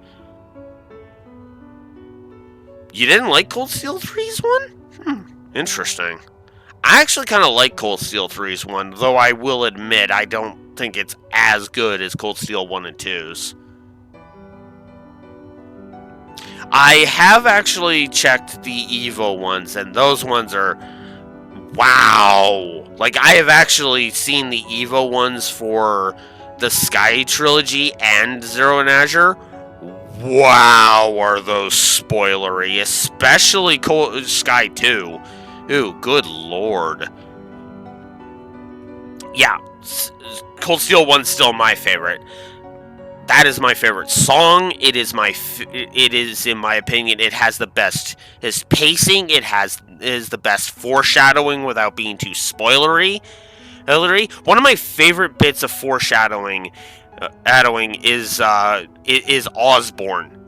You didn't like Cold Steel 3's one? Interesting. I actually kind of like Cold Steel 3's one, though I will admit I don't think it's as good as Cold Steel 1 and 2's. I have actually checked the EVO ones, and those ones are... wow! Like, I have actually seen the EVO ones for the Sky Trilogy and Zero and Azure. Wow, are those spoilery, especially Sky 2. Ooh, good lord. Yeah, Cold Steel 1's still my favorite. That is my favorite song. It is, in my opinion, it has the best pacing. It is the best foreshadowing without being too spoilery. One of my favorite bits of foreshadowing is Osborn.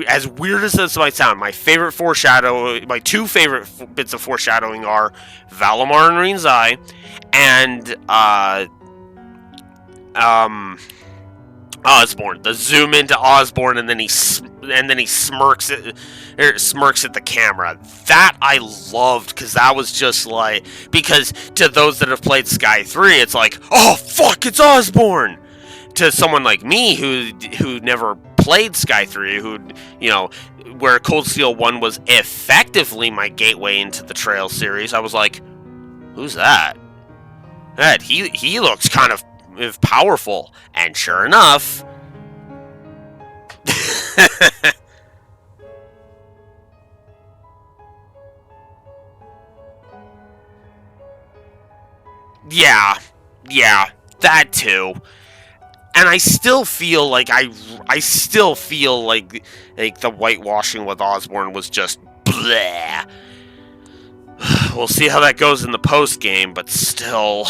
As weird as this might sound, my two favorite bits of foreshadowing are Valimar and Reen's Eye, and Osborn. The zoom into Osborn, and then he smirks at the camera. That I loved, because that was just like, because to those that have played Sky 3, it's like, oh fuck, it's Osborn. To someone like me who never played Sky 3, where Cold Steel 1 was effectively my gateway into the Trail series, I was like, who's that? He looks kind of powerful, and sure enough, yeah, that too. And I still feel like I still feel like the whitewashing with Osborn was just bleh. We'll see how that goes in the post game, but still.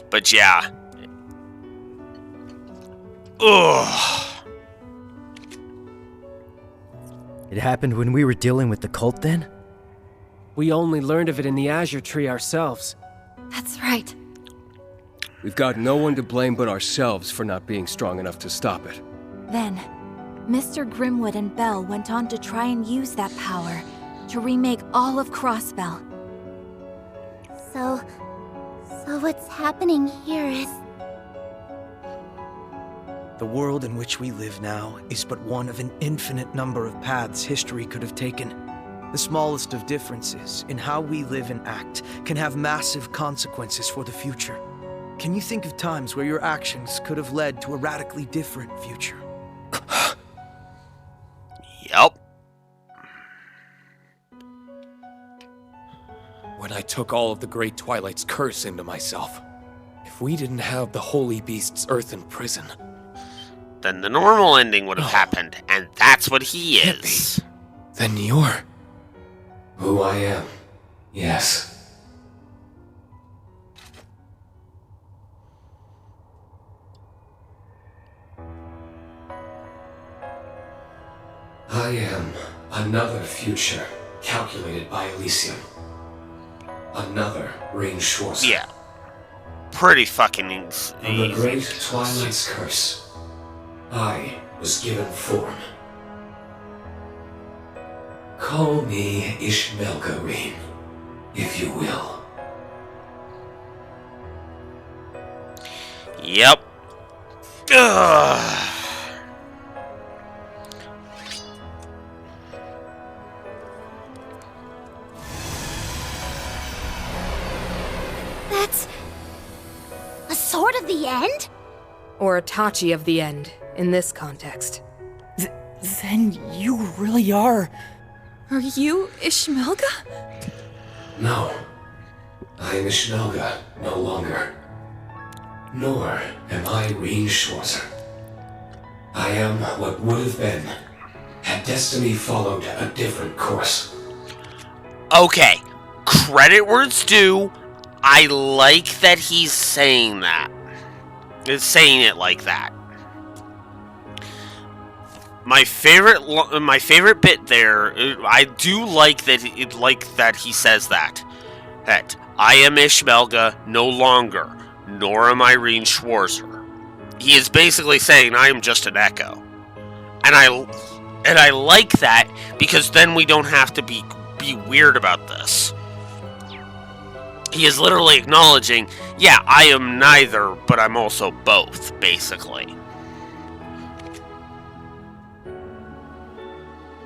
But yeah. Ugh. It happened when we were dealing with the cult then? We only learned of it in the Azure Tree ourselves. That's right. We've got no one to blame but ourselves for not being strong enough to stop it. Then, Mr. Grimwood and Bell went on to try and use that power to remake all of Crossbell. So what's happening here is... The world in which we live now is but one of an infinite number of paths history could have taken. The smallest of differences in how we live and act can have massive consequences for the future. Can you think of times where your actions could have led to a radically different future? Yep. When I took all of the Great Twilight's curse into myself, if we didn't have the Holy Beast's earthen prison, then the normal ending would have happened, and that's what he is. Then you're... Who I am, yes. I am another future calculated by Elysium. Another Rain Schwarzer. Yeah. Pretty fucking easy. From the Great Twilight's curse, I was given form. Call me Ishmelga Rain, if you will. Yep. Ugh. That's... a sword of the end? Or a Tachi of the end, in this context. Then you really are... Are you Ishmelga? No. I am Ishmelga no longer. Nor am I Rain Schwarzer. I am what would have been, had destiny followed a different course. Okay. Credit where it's due. I like that he's saying that. It's saying it like that. My favorite bit there. I do like that. That he says that. That I am Ishmelga no longer, nor am I Rain Schwarzer. He is basically saying I am just an echo, and I like that because then we don't have to be weird about this. He is literally acknowledging, yeah, I am neither, but I'm also both, basically.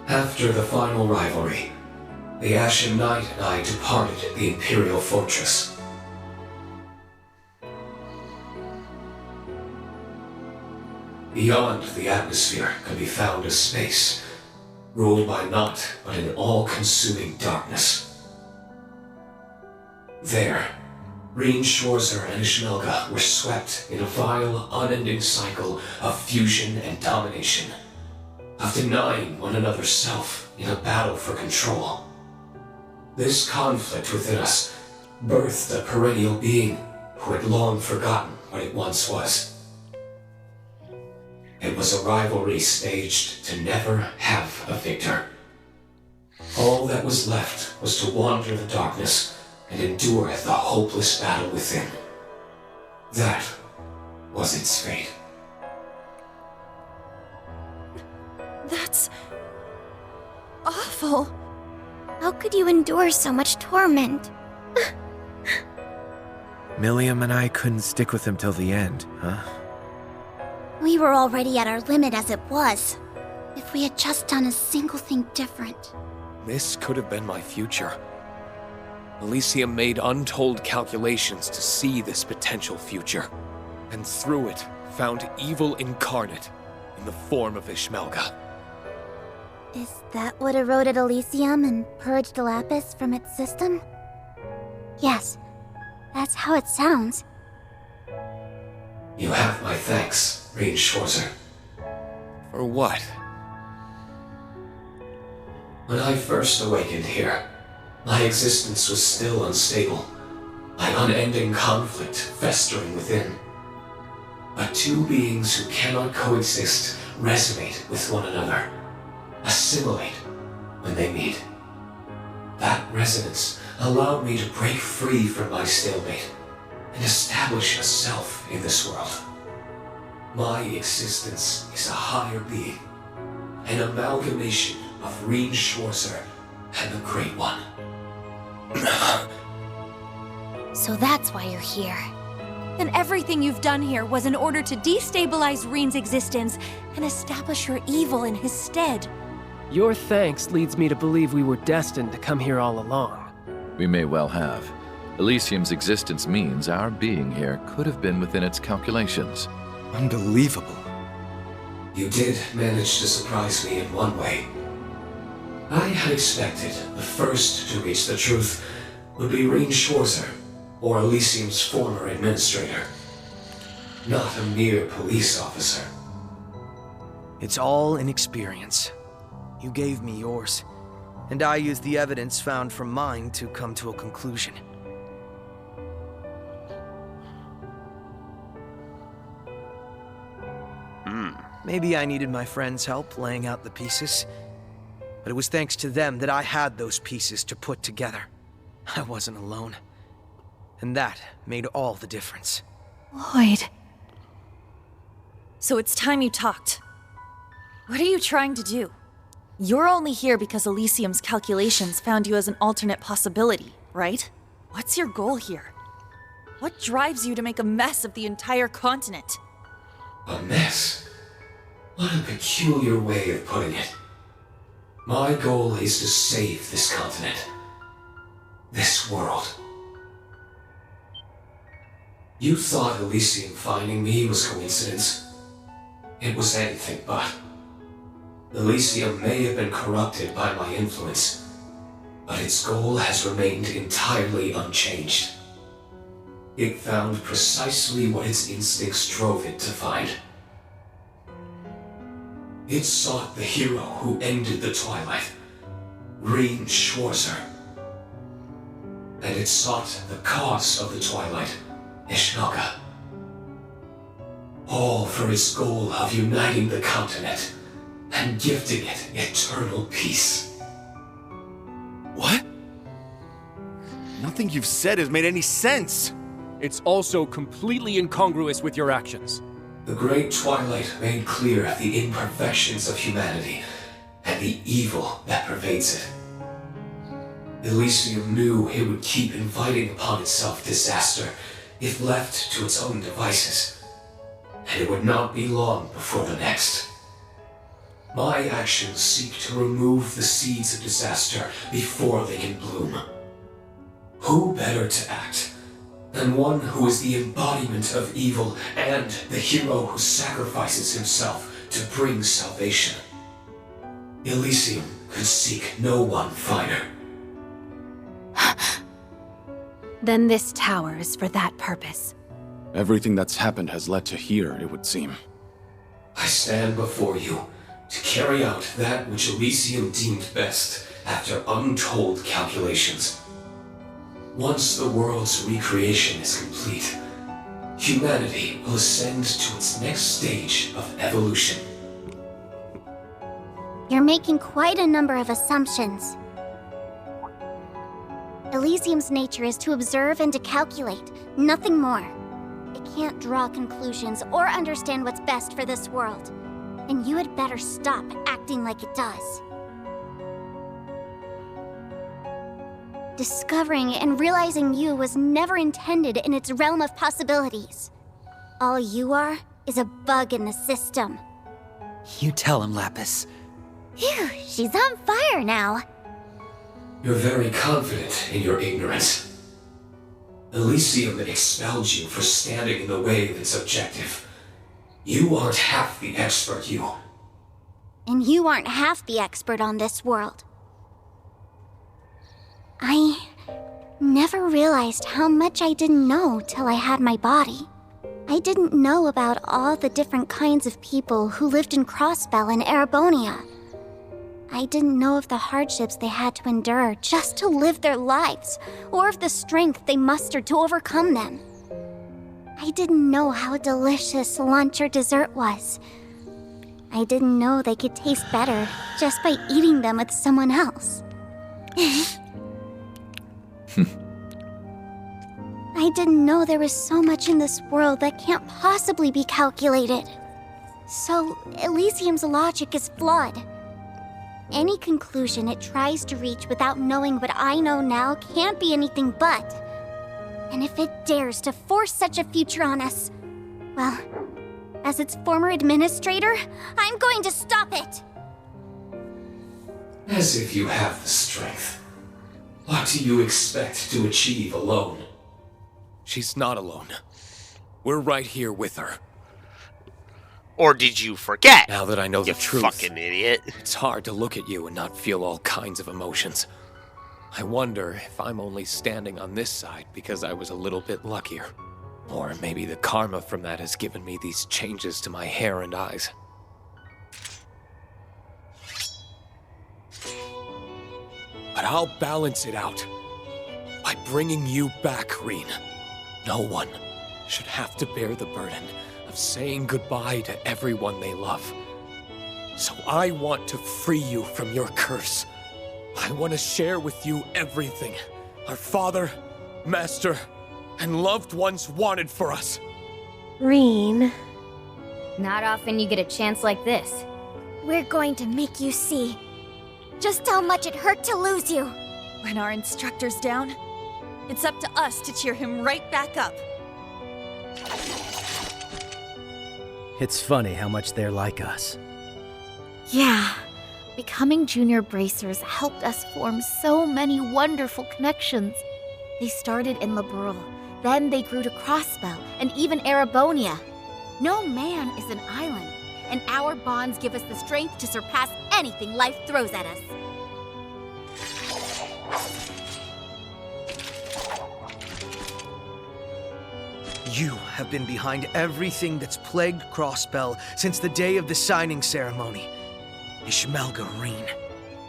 After the final rivalry, the Ashen Knight and I departed the Imperial Fortress. Beyond the atmosphere could be found a space, ruled by naught but an all-consuming darkness. There, Rain Schwarzer and Ishmelga were swept in a vile, unending cycle of fusion and domination, of denying one another's self in a battle for control. This conflict within us birthed a perennial being who had long forgotten what it once was. It was a rivalry staged to never have a victor. All that was left was to wander the darkness and endure the hopeless battle within. That was its fate. That's... awful. How could you endure so much torment? Milliam and I couldn't stick with him till the end, huh? We were already at our limit as it was. If we had just done a single thing different. this could have been my future. Elysium made untold calculations to see this potential future, and through it found evil incarnate in the form of Ishmelga. Is that what eroded Elysium and purged Lapis from its system? Yes, that's how it sounds. You have my thanks, Rain Schwarzer. For what? When I first awakened here, my existence was still unstable, an unending conflict festering within. But two beings who cannot coexist resonate with one another, assimilate when they meet. That resonance allowed me to break free from my stalemate and establish a self in this world. My existence is a higher being, an amalgamation of Rean Schwarzer and the Great One. So that's why you're here. Then everything you've done here was in order to destabilize Rean's existence and establish your evil in his stead. Your thanks leads me to believe we were destined to come here all along. We may well have. Elysium's existence means our being here could have been within its calculations. Unbelievable. You did manage to surprise me in one way. I had expected the first to reach the truth would be Rean Schwarzer, or Elysium's former administrator. Not a mere police officer. It's all an experience. You gave me yours, and I used the evidence found from mine to come to a conclusion. Maybe I needed my friends' help laying out the pieces, but it was thanks to them that I had those pieces to put together. I wasn't alone, and that made all the difference. Lloyd. So it's time you talked. What are you trying to do? You're only here because Elysium's calculations found you as an alternate possibility, right? What's your goal here? What drives you to make a mess of the entire continent? A mess? What a peculiar way of putting it. My goal is to save this continent. This world. You thought Elysium finding me was coincidence. It was anything but. Elysium may have been corrupted by my influence, but its goal has remained entirely unchanged. It found precisely what its instincts drove it to find. It sought the hero who ended the Twilight, Rean Schwarzer. And it sought the cause of the Twilight, Ishnaga. All for its goal of uniting the continent and gifting it eternal peace. What? Nothing you've said has made any sense. It's also completely incongruous with your actions. The Great Twilight made clear the imperfections of humanity and the evil that pervades it. Elysium knew it would keep inviting upon itself disaster if left to its own devices, and it would not be long before the next. My actions seek to remove the seeds of disaster before they can bloom. Who better to act than one who is the embodiment of evil and the hero who sacrifices himself to bring salvation? Elysium could seek no one finer. Then this tower is for that purpose. Everything that's happened has led to here, it would seem. I stand before you to carry out that which Elysium deemed best after untold calculations. Once the world's recreation is complete, humanity will ascend to its next stage of evolution. You're making quite a number of assumptions. Elysium's nature is to observe and to calculate, nothing more. It can't draw conclusions or understand what's best for this world. And you had better stop acting like it does. Discovering and realizing you was never intended in its realm of possibilities. All you are is a bug in the system. You tell him, Lapis. Phew, she's on fire now. You're very confident in your ignorance. Elysium expelled you for standing in the way of its objective. You aren't half the expert, you. And you aren't half the expert on this world. I never realized how much I didn't know till I had my body. I didn't know about all the different kinds of people who lived in Crossbell and Erebonia. I I didn't know of the hardships they had to endure just to live their lives, or of the strength they mustered to overcome them. I didn't know how delicious lunch or dessert was. I didn't know they could taste better just by eating them with someone else. I didn't know there was so much in this world that can't possibly be calculated. So, Elysium's logic is flawed. Any conclusion it tries to reach without knowing what I know now can't be anything but. And if it dares to force such a future on us, well, as its former administrator, I'm going to stop it! As if you have the strength. What do you expect to achieve alone? She's not alone. We're right here with her. Or did you forget? Now that I know the truth, fucking idiot. It's hard to look at you and not feel all kinds of emotions. I wonder if I'm only standing on this side because I was a little bit luckier. Or maybe the karma from that has given me these changes to my hair and eyes. But I'll balance it out by bringing you back, Reen. No one should have to bear the burden of saying goodbye to everyone they love. So I want to free you from your curse. I want to share with you everything our father, master, and loved ones wanted for us. Reen. Not often you get a chance like this. We're going to make you see just how much it hurt to lose you. When our instructor's down, it's up to us to cheer him right back up. It's funny how much they're like us. Yeah. Becoming junior bracers helped us form so many wonderful connections. They started in Liberl, then they grew to Crossbell, and even Erebonia. No man is an island, and our bonds give us the strength to surpass anything life throws at us. You have been behind everything that's plagued Crossbell since the day of the signing ceremony. Ishmelga Reen,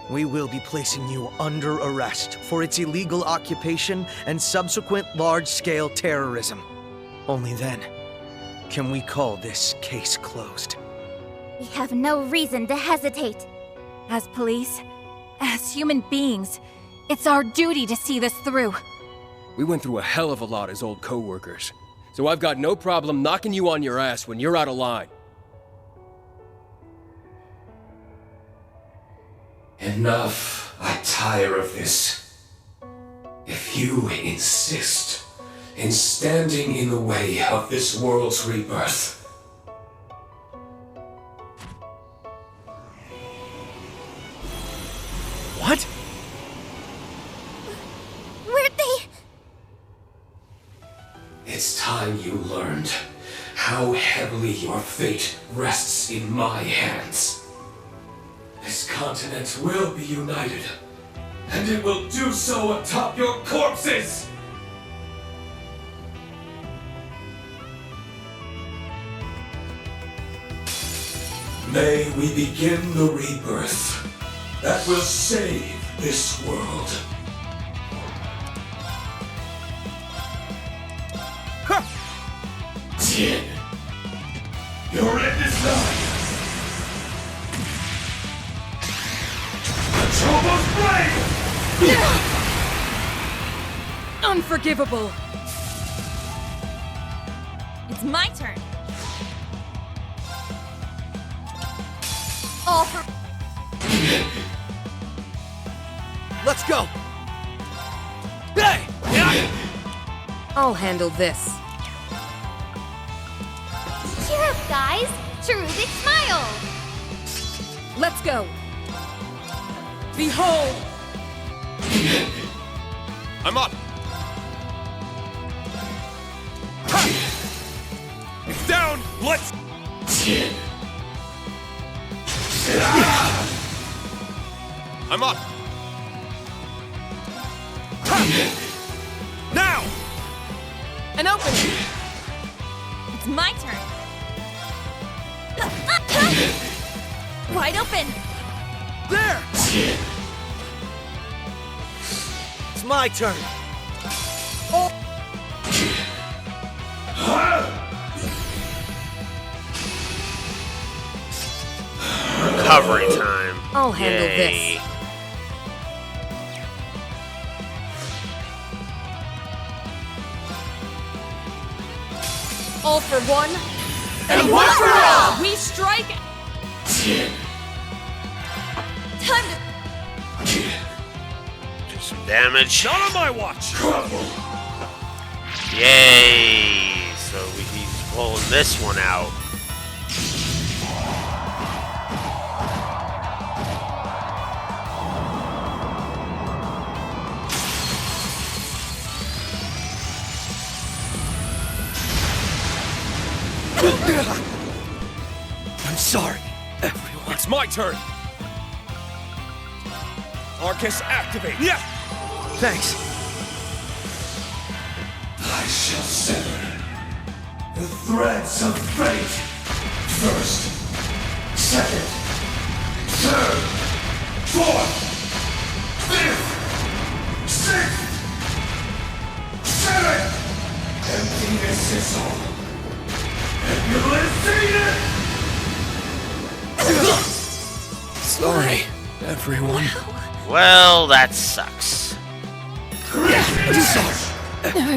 we will be placing you under arrest for its illegal occupation and subsequent large-scale terrorism. Only then can we call this case closed. We have no reason to hesitate. As police, as human beings, it's our duty to see this through. We went through a hell of a lot as old co-workers, so I've got no problem knocking you on your ass when you're out of line. Enough. I tire of this. If you insist in standing in the way of this world's rebirth, What? Where'd they... it's time you learned how heavily your fate rests in my hands. This continent will be united, and it will do so atop your corpses! May we begin the rebirth that will save this world. Jin, you're in this line. The Chobo's blade! Unforgivable! It's my turn. All for... Let's go! Hey! I'll handle this. Cheer up, guys! Cherubic smile! Let's go! Behold! I'm up! It's down! Let's... I'm up! Now! An opening! It's my turn. Wide open! There! It's my turn. Recovery time. I'll handle Yay. this. All for one. And one for all! We strike. Time to... Do some damage. Not on my watch. Yay! So he's pulling this one out. I'm sorry, everyone. It's my turn. Arcus, activate. Yeah. Thanks. I shall sever the threads of fate. First, second, third, fourth, fifth, sixth, seventh. Emptiness is all. And you'll see it! Sorry, everyone. Well, that sucks. I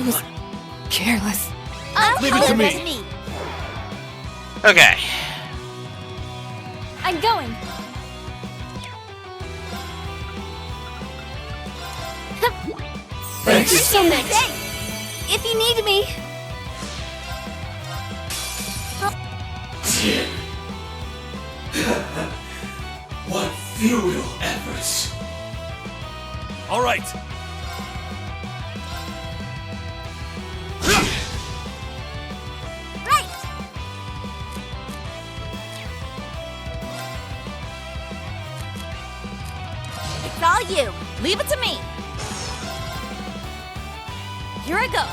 was careless. Leave it to me. Okay. I'm going. Thanks. So much. Thanks. If you need me. What futile efforts. All right. Right. It's all you. Leave it to me. Here I go.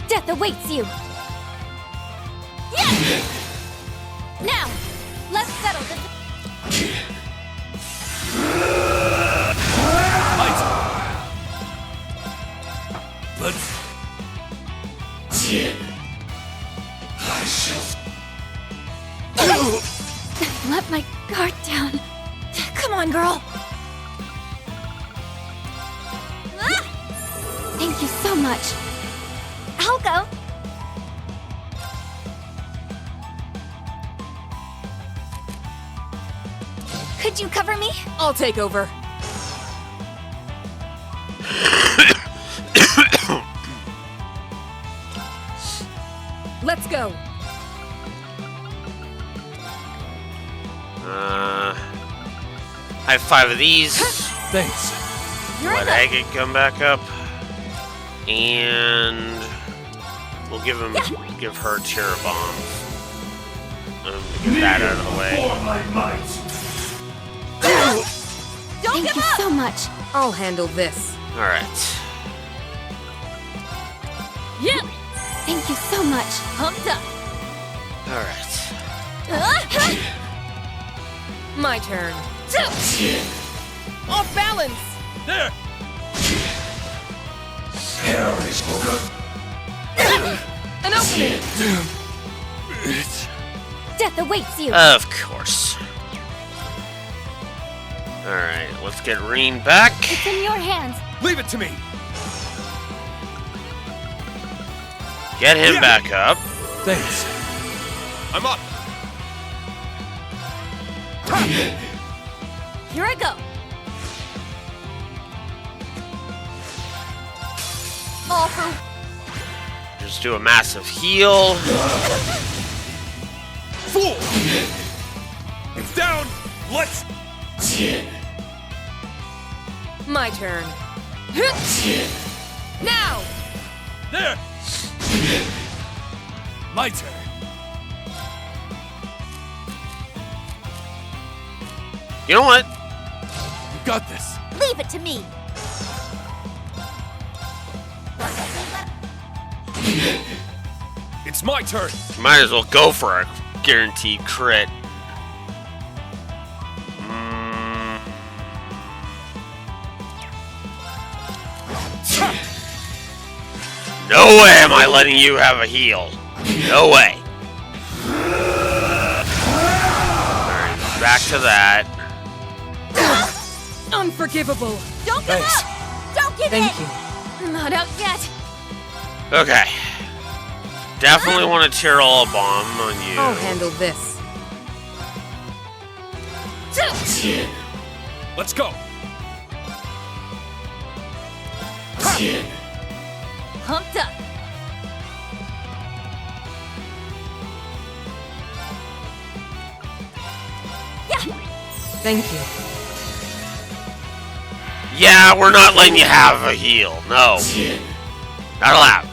Death awaits you. Yeah. Now, let's settle this. Let's. I shall. Let my guard down. Come on, girl. Thank you so much. I'll go. Could you cover me? I'll take over. Let's go. I have 5 of these. Thanks. Let Agate come back up. And we'll give her terror bombs. Get that out of the way. Don't Thank you so much. I'll handle this. Alright. Yeah. Thank you so much. Pumped up. Alright. My turn. Off balance. There. An opening. Death awaits you. Of course. Alright, let's get Reen back. It's in your hands. Leave it to me. Get him back up. Thanks. I'm up. Here I go. All for... Just do a massive heal. Fool! It's down. Let's. My turn. Now. There. My turn. You know what? You got this. Leave it to me. It's my turn. Might as well go for a guaranteed crit. No way am I letting you have a heal. No way. Alright, back to that. Unforgivable. Don't give Thanks. up! Don't give Thank in! you. Not out yet. Okay. Definitely want to Tyrol bomb on you. I'll handle this. Let's go. Pumped up. Thank you. Yeah, we're not letting you have a heal. No. Not allowed.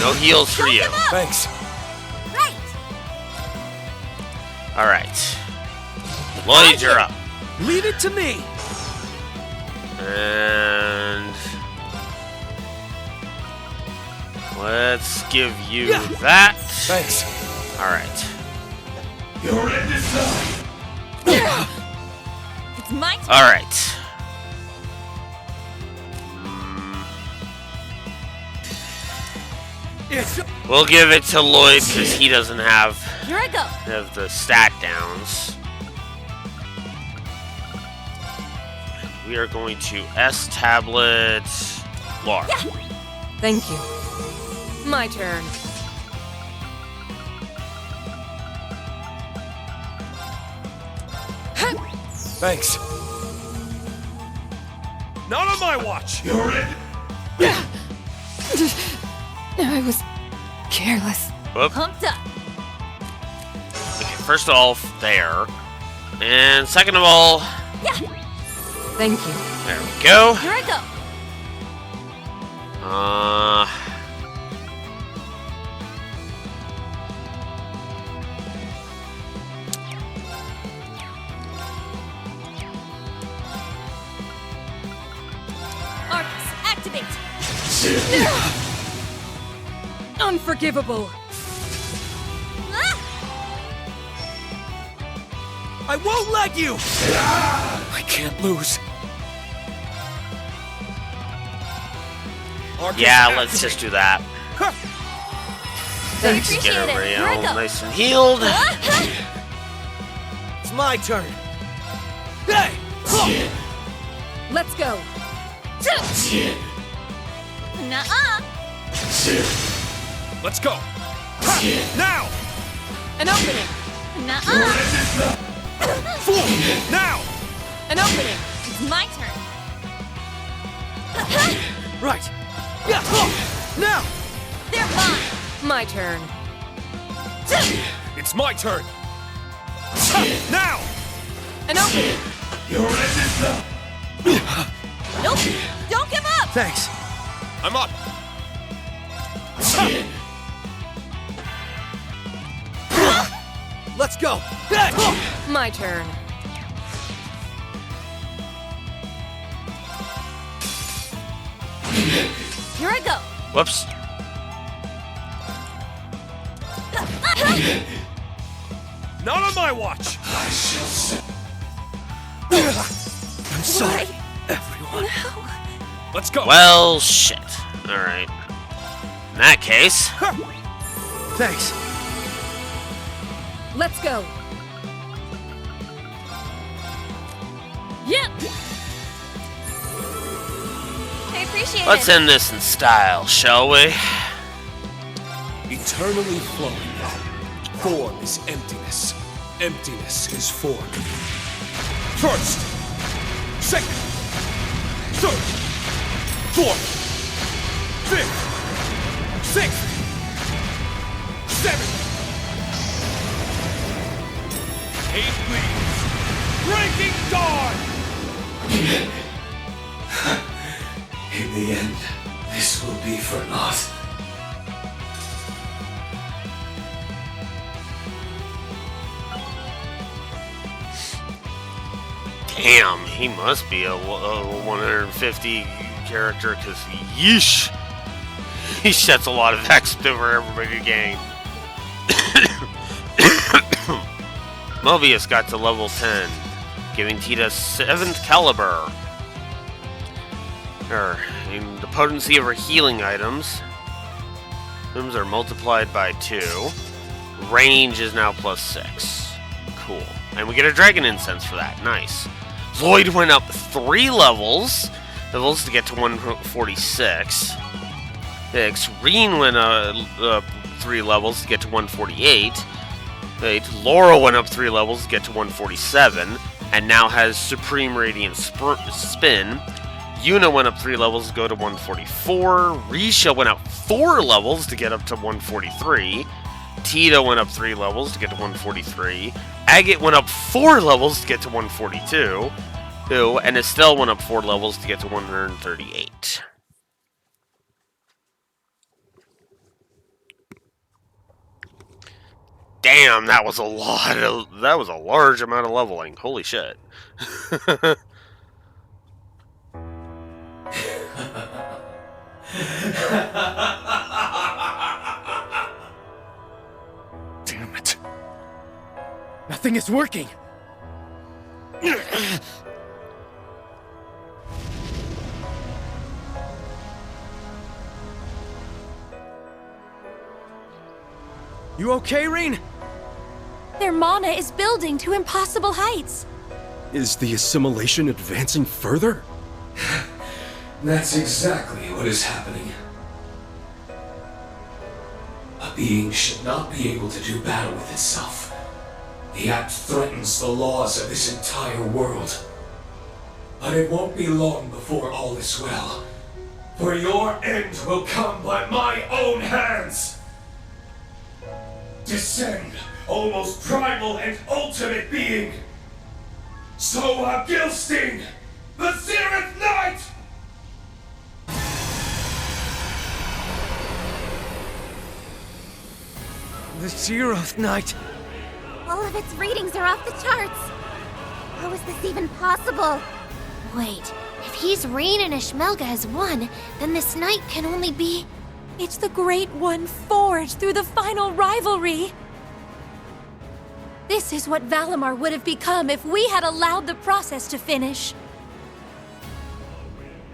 No heals for you. Thanks. Right. Alright. Lloyd, you're up. Leave it to me. And let's give you that. Thanks. Alright. You're in this time. It's my turn. Alright. We'll give it to Lloyd because he doesn't have Here I go. the stat downs. We are going to S tablet Lar. Thank you. My turn. Thanks. Not on my watch. You're in. I was careless. Whoop. Pumped up. Okay, first of all, there. And second of all, Thank you. there we go. Here I go. Arcus, activate. Unforgivable. I won't let you. I can't lose. Yeah, let's just do that. Thanks. Get Appreciate over it. here Here I all go. nice and healed. It's my turn. Hey! Let's go. Nuh-uh. Let's go. Now. An opening. Nuh-uh. Fool. Now. An opening. It's my turn. Right. Yeah. Now. They're mine. My turn. It's my turn. Now. An opening. You're in this time. Nope. Don't give up. Thanks. I'm up. Let's go. Hey! My turn. Here I go. Whoops. Not on my watch. I shall sit. I'm sorry, everyone. Let's go. Well, shit. Alright. In that case, Thanks. Let's go. Yep. I appreciate let's it. end this in style, shall we? Eternally flowing. Form is emptiness. Emptiness is form. First. Second. Third. Fourth. Fifth. Sixth. Seventh. Eight leaves. Breaking dawn. In the end, this will be for naught. Damn, he must be a 150 character, because yeesh. He sheds a lot of X over everybody gang. Mobius got to level 10, giving Tita 7th caliber. In the potency of her healing items are multiplied by 2. Range is now +6. Cool. And we get a dragon incense for that. Nice. Lloyd went up 3 levels to get to 146. Reen went up 3 levels to get to 148. Laura went up 3 levels to get to 147, and now has Supreme Radiant Spin. Yuna went up 3 levels to go to 144. Risha went up 4 levels to get up to 143. Tita went up 3 levels to get to 143. Agate went up 4 levels to get to 142. And Estelle went up 4 levels to get to 138. Damn, that was a large amount of leveling. Holy shit. Damn it. Nothing is working. You okay, Reen? Their mana is building to impossible heights. Is the assimilation advancing further? That's exactly what is happening. A being should not be able to do battle with itself. The act threatens the laws of this entire world. But it won't be long before all is well. For your end will come by my own hands! Descend, almost primal and ultimate being! Soa Gilsting, the Zeroth Knight! The Zeroth Knight. All of its readings are off the charts. How is this even possible? Wait, if he's Reen and Ishmelga as one, then this knight can only be... It's the Great One forged through the final rivalry. This is what Valimar would have become if we had allowed the process to finish.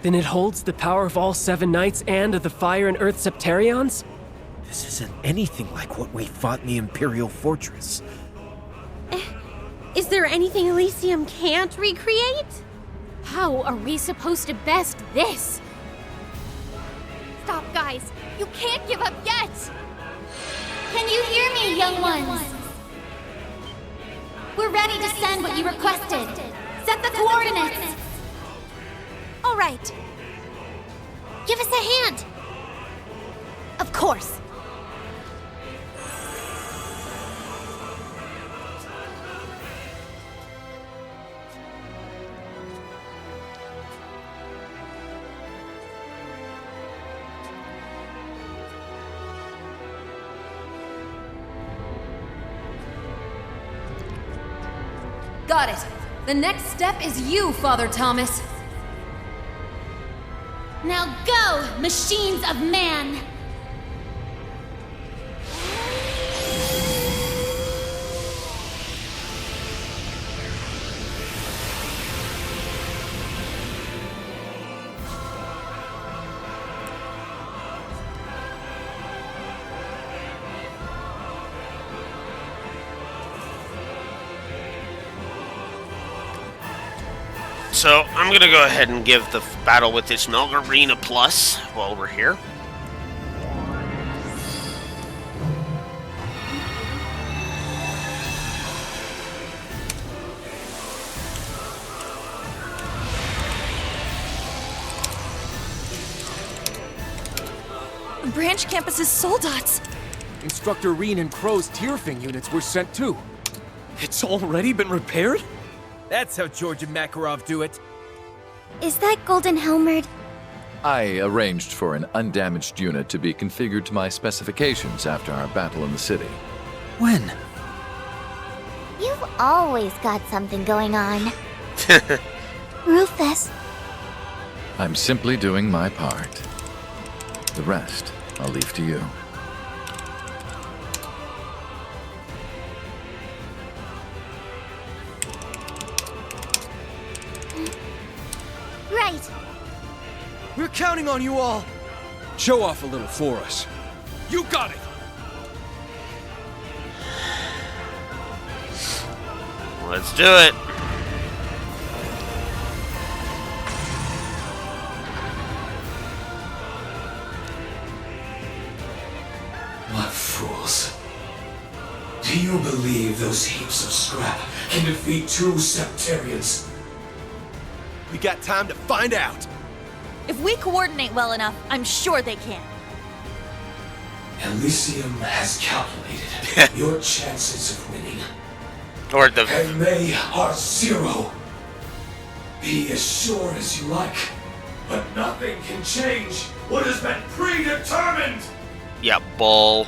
Then it holds the power of all 7 knights and of the Fire and Earth Septarions? This isn't anything like what we fought in the Imperial Fortress. Is there anything Elysium can't recreate? How are we supposed to best this? Stop, guys! You can't give up yet! Can you hear me, young ones? We're ready to send what you requested. Set the coordinates! All right. Give us a hand! Of course! Got it. The next step is you, Father Thomas. Now go, machines of man! So, I'm gonna go ahead and give the battle with Ishmelga Reen a plus while we're here. Branch Campus's soldots. Instructor Reen and Crow's Tearfing units were sent too. It's already been repaired? That's how George and Makarov do it. Is that Golden Helmered? I arranged for an undamaged unit to be configured to my specifications after our battle in the city. When? You've always got something going on. Rufus. I'm simply doing my part. The rest I'll leave to you. Right. We're counting on you all. Show off a little for us. You got it! Let's do it. What fools. Do you believe those heaps of scrap can defeat two Septarians? We got time to find out. If we coordinate well enough, I'm sure they can. Elysium has calculated your chances of winning. Or the... And they are 0. Be as sure as you like, but nothing can change what has been predetermined! Yeah, bull.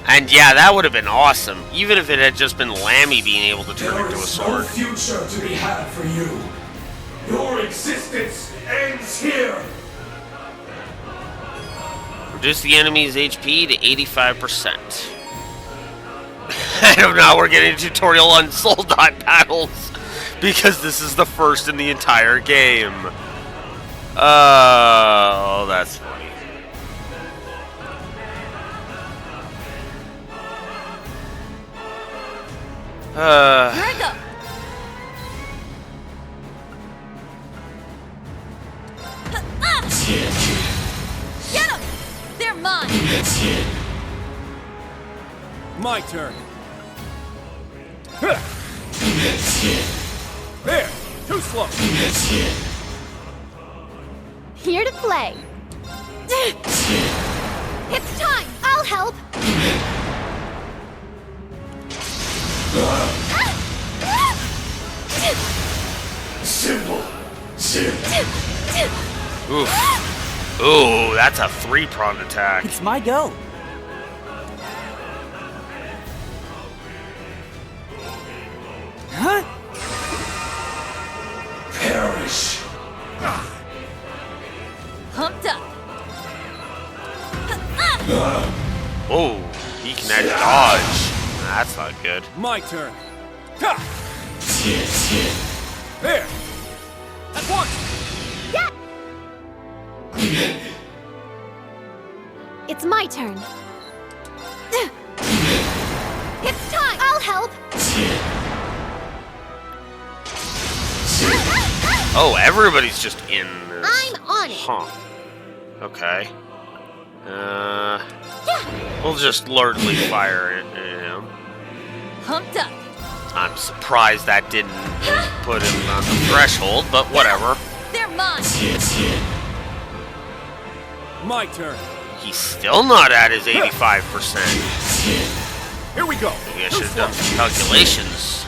And yeah, that would have been awesome, even if it had just been Lammy being able to turn into a sword. There is no future to be had for you. Your existence ends here. Reduce the enemy's HP to 85%. I don't know, we're getting a tutorial on Soul Dot battles because this is the first in the entire game. Oh, that's funny. Here I go. Get them! They're mine. My turn. There! Too slow! Here to play. It's time! I'll help! Simple. Oof. Ooh, that's a 3-pronged attack. It's my go. Huh? Perish. Pumped up. Oh, he can actually dodge. That's not good. My turn. Ha! There! At once! Yeah! It's my turn. It's time! I'll help! Oh, everybody's just in this. I'm on it! Huh. Okay. We'll just largely fire it at him. Pumped up. I'm surprised that didn't put him on the threshold, but whatever. They're mine. My turn. He's still not at his 85%. Here we go. Maybe I should have done some calculations.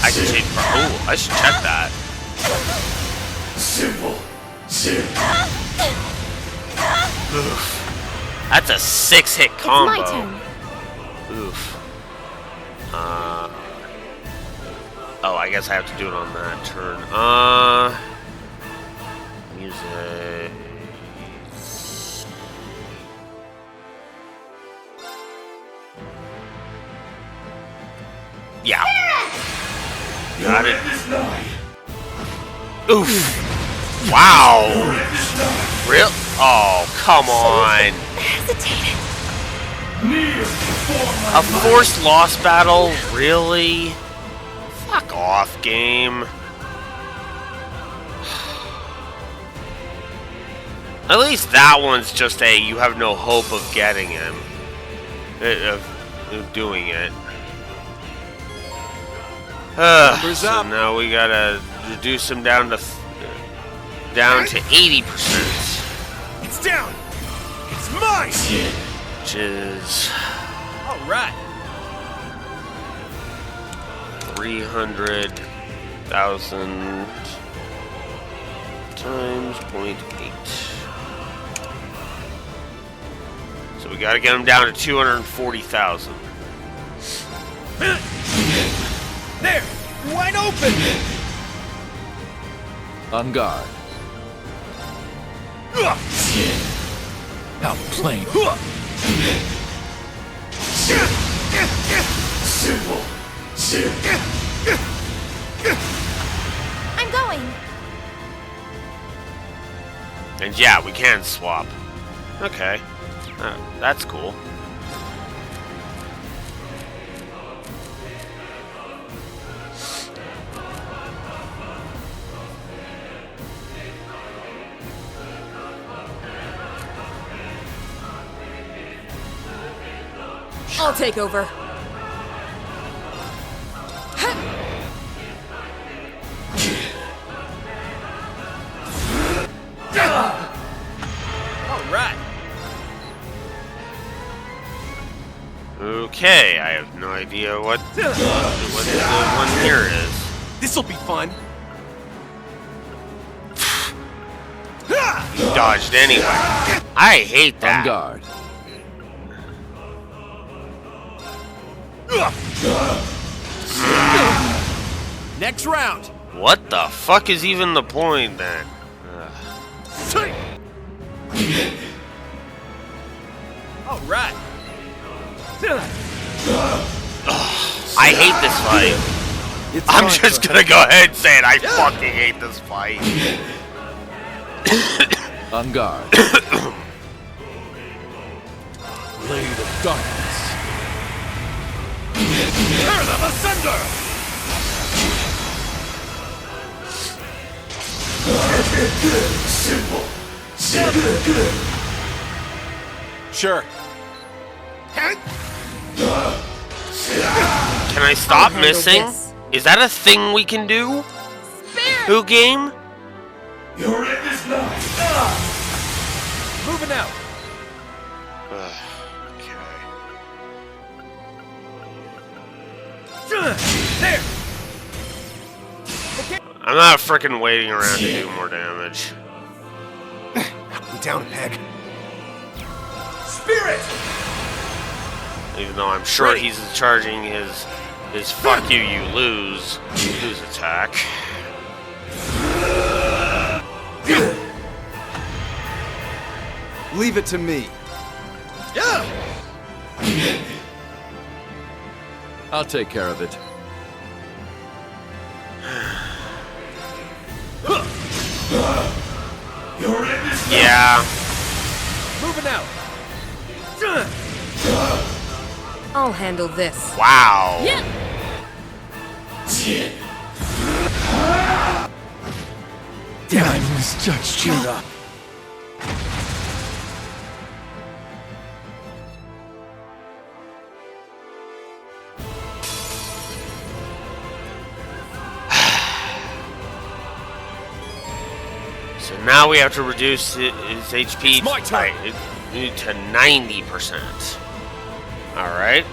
I can change. Oh, I should check that. Simple. Oof. That's a 6-hit combo. It's my turn. Oof. Oh, I guess I have to do it on that turn. Music. Yeah. Got it. Oof. Wow. Real? Oh, come on. Hesitated. A forced loss battle? Really? Fuck off, game. At least that one's just a you have no hope of getting him. Of doing it. So now we gotta reduce him down to 80%. It's down! It's mine! Which is... Alright. 300,000 times 0.8. So we gotta get him down to 240,000. There! Wide open! On guard. Outplayed. Simple. I'm going. And yeah, we can swap. Okay. That's cool. I'll take over. Alright. Okay, I have no idea what the one here is. This'll be fun. You dodged anyway. I hate that. On guard. Next round. What the fuck is even the point then? Alright. I hate this fight. I'm just gonna go ahead and say it. I fucking hate this fight. On guard. Blade of darkness. Tear them asunder! Simple. Sure. Can I stop missing? Is that a thing we can do? Who game? Your end is nigh. Moving out. There. I'm not freaking waiting around to do more damage. We down a peg. Spirit! Even though I'm sure he's charging his fuck you, you lose attack. Leave it to me. I'll take care of it. Yeah. Moving out. I'll handle this. Wow. Yeah. I misjudged you. So now we have to reduce his HP It's my turn. to 90%. Alright.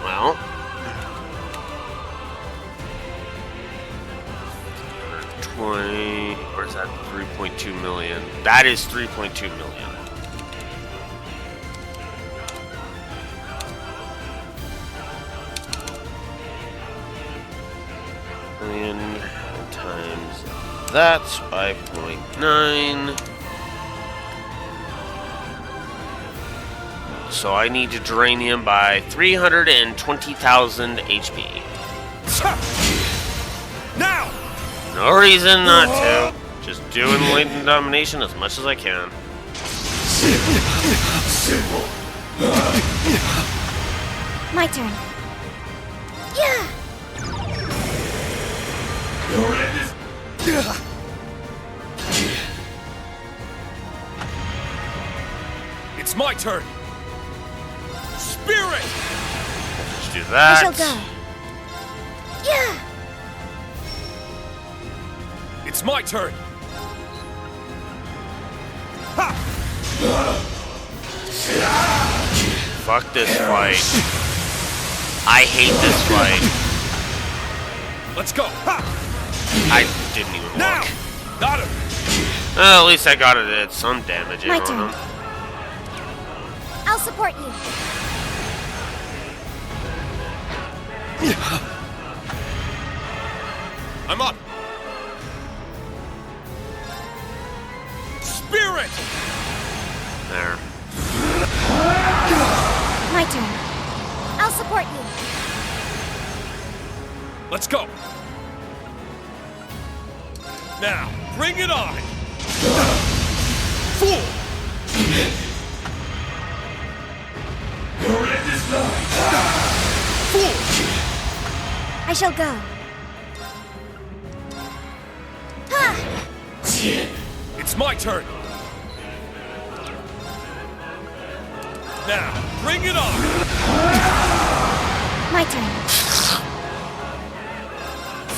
Well. 20. Where's that? 3.2 million. That is 3.2 million. Million times that's 5.9. So I need to drain him by 320,000 HP. Now! No reason not to. Just doing latent domination as much as I can. My turn. Yeah. It's my turn. Spirit! Just do I that. shall go. Yeah. It's my turn. Fuck this fight. I hate this fight. Let's go. I didn't even Now! look. Got him. Well, at least I got it at some damage My on turn. him. I'll support you. I'm up. Spirit! Let's go! Now, bring it on! Fool! Fool! I shall go. It's my turn! Now, bring it on! My turn.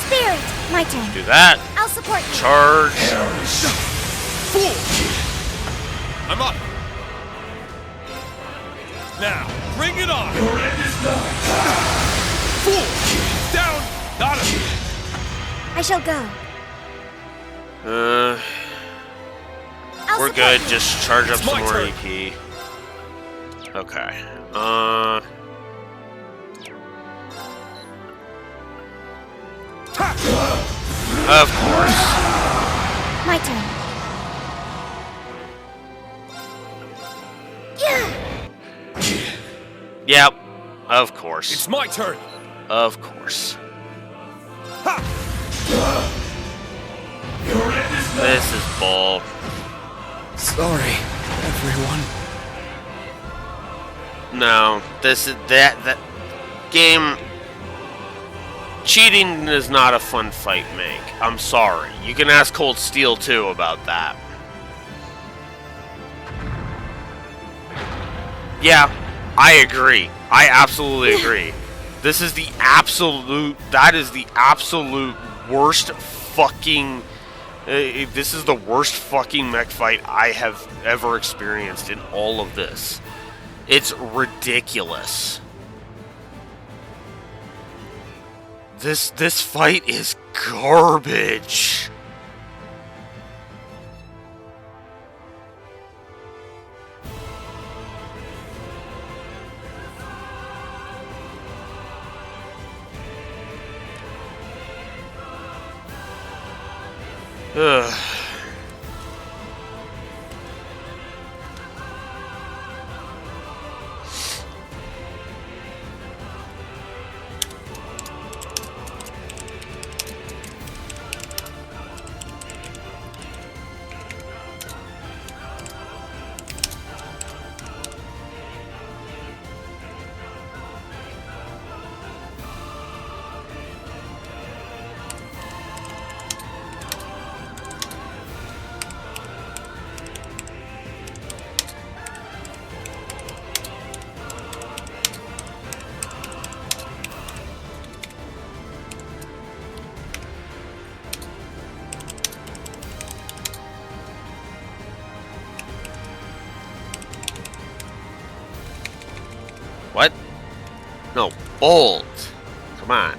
Spirit, my turn. Do that. I'll support you. Charge. Fool! I'm up. Now, bring it on! Fool! Down! Got him! I shall go. We're good. Just charge up It's some my more turn. EP. Okay. Of course. My turn. Yeah. Yep. Of course. It's my turn. Of course. This is bull. Sorry, everyone. No, this is that game. Cheating is not a fun fight, Meg. I'm sorry. You can ask Cold Steel too about that. Yeah, I agree. I absolutely agree. This is the absolute. That is the absolute worst fucking. This is the worst fucking mech fight I have ever experienced in all of this. It's ridiculous. This fight is garbage. Ugh. What? No, bold. Come on.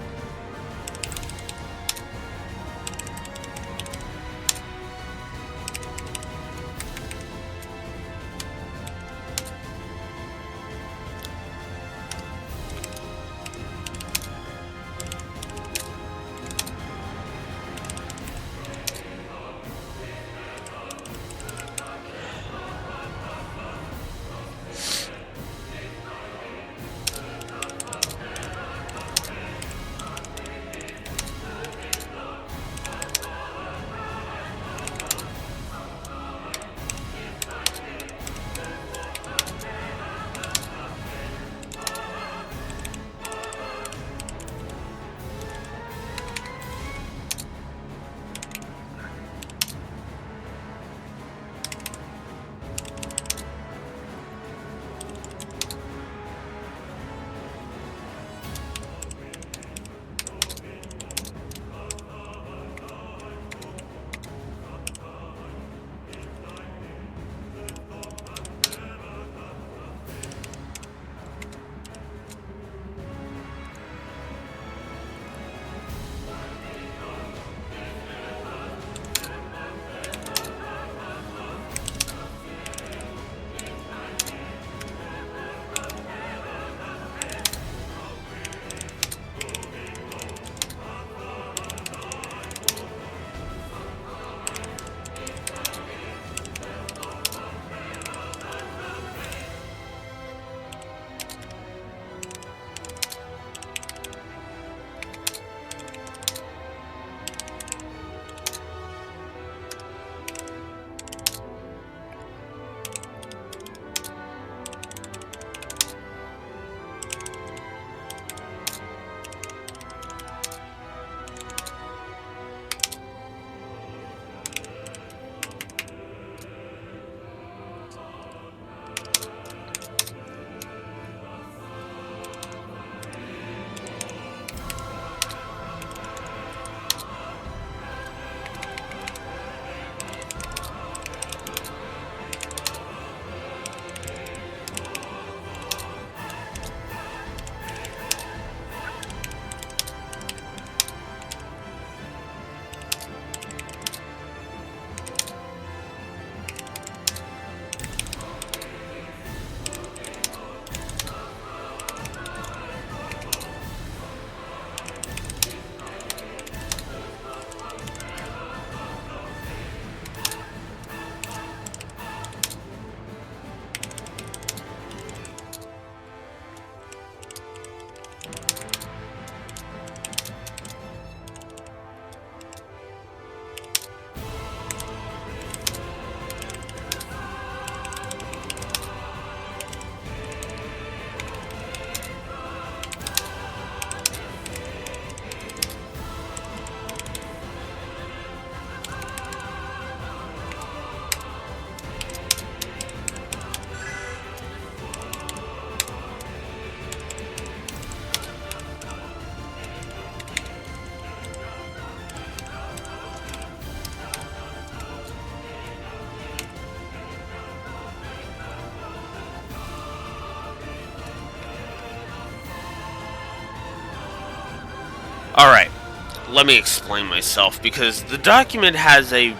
let me explain myself, because the document has a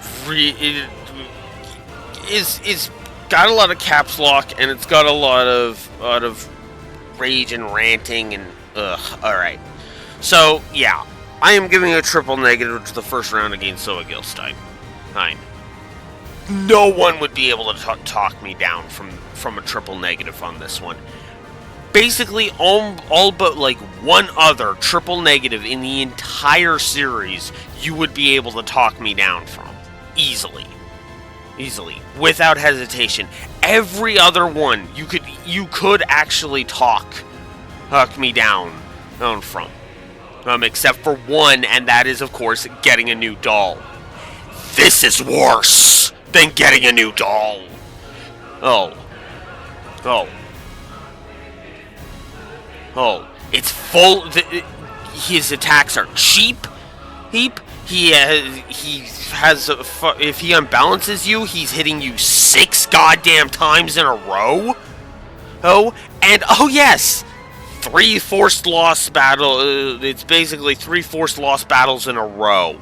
is got a lot of caps lock, and it's got a lot of rage and ranting and alright. So, yeah. I am giving a triple negative to the first round against Zoe Gilstein. Fine. No one would be able to talk me down from a triple negative on this one. Basically, all but like one other triple negative in the entire series, you would be able to talk me down from. Easily. Without hesitation. Every other one, you could actually talk me down from. Except for one, and that is, of course, getting a new doll. This is worse than getting a new doll. Oh. It's full. His attacks are cheap. He has. If he unbalances you, he's hitting you 6 goddamn times in a row. Oh, and oh yes, 3 forced loss battle. It's basically 3 forced loss battles in a row.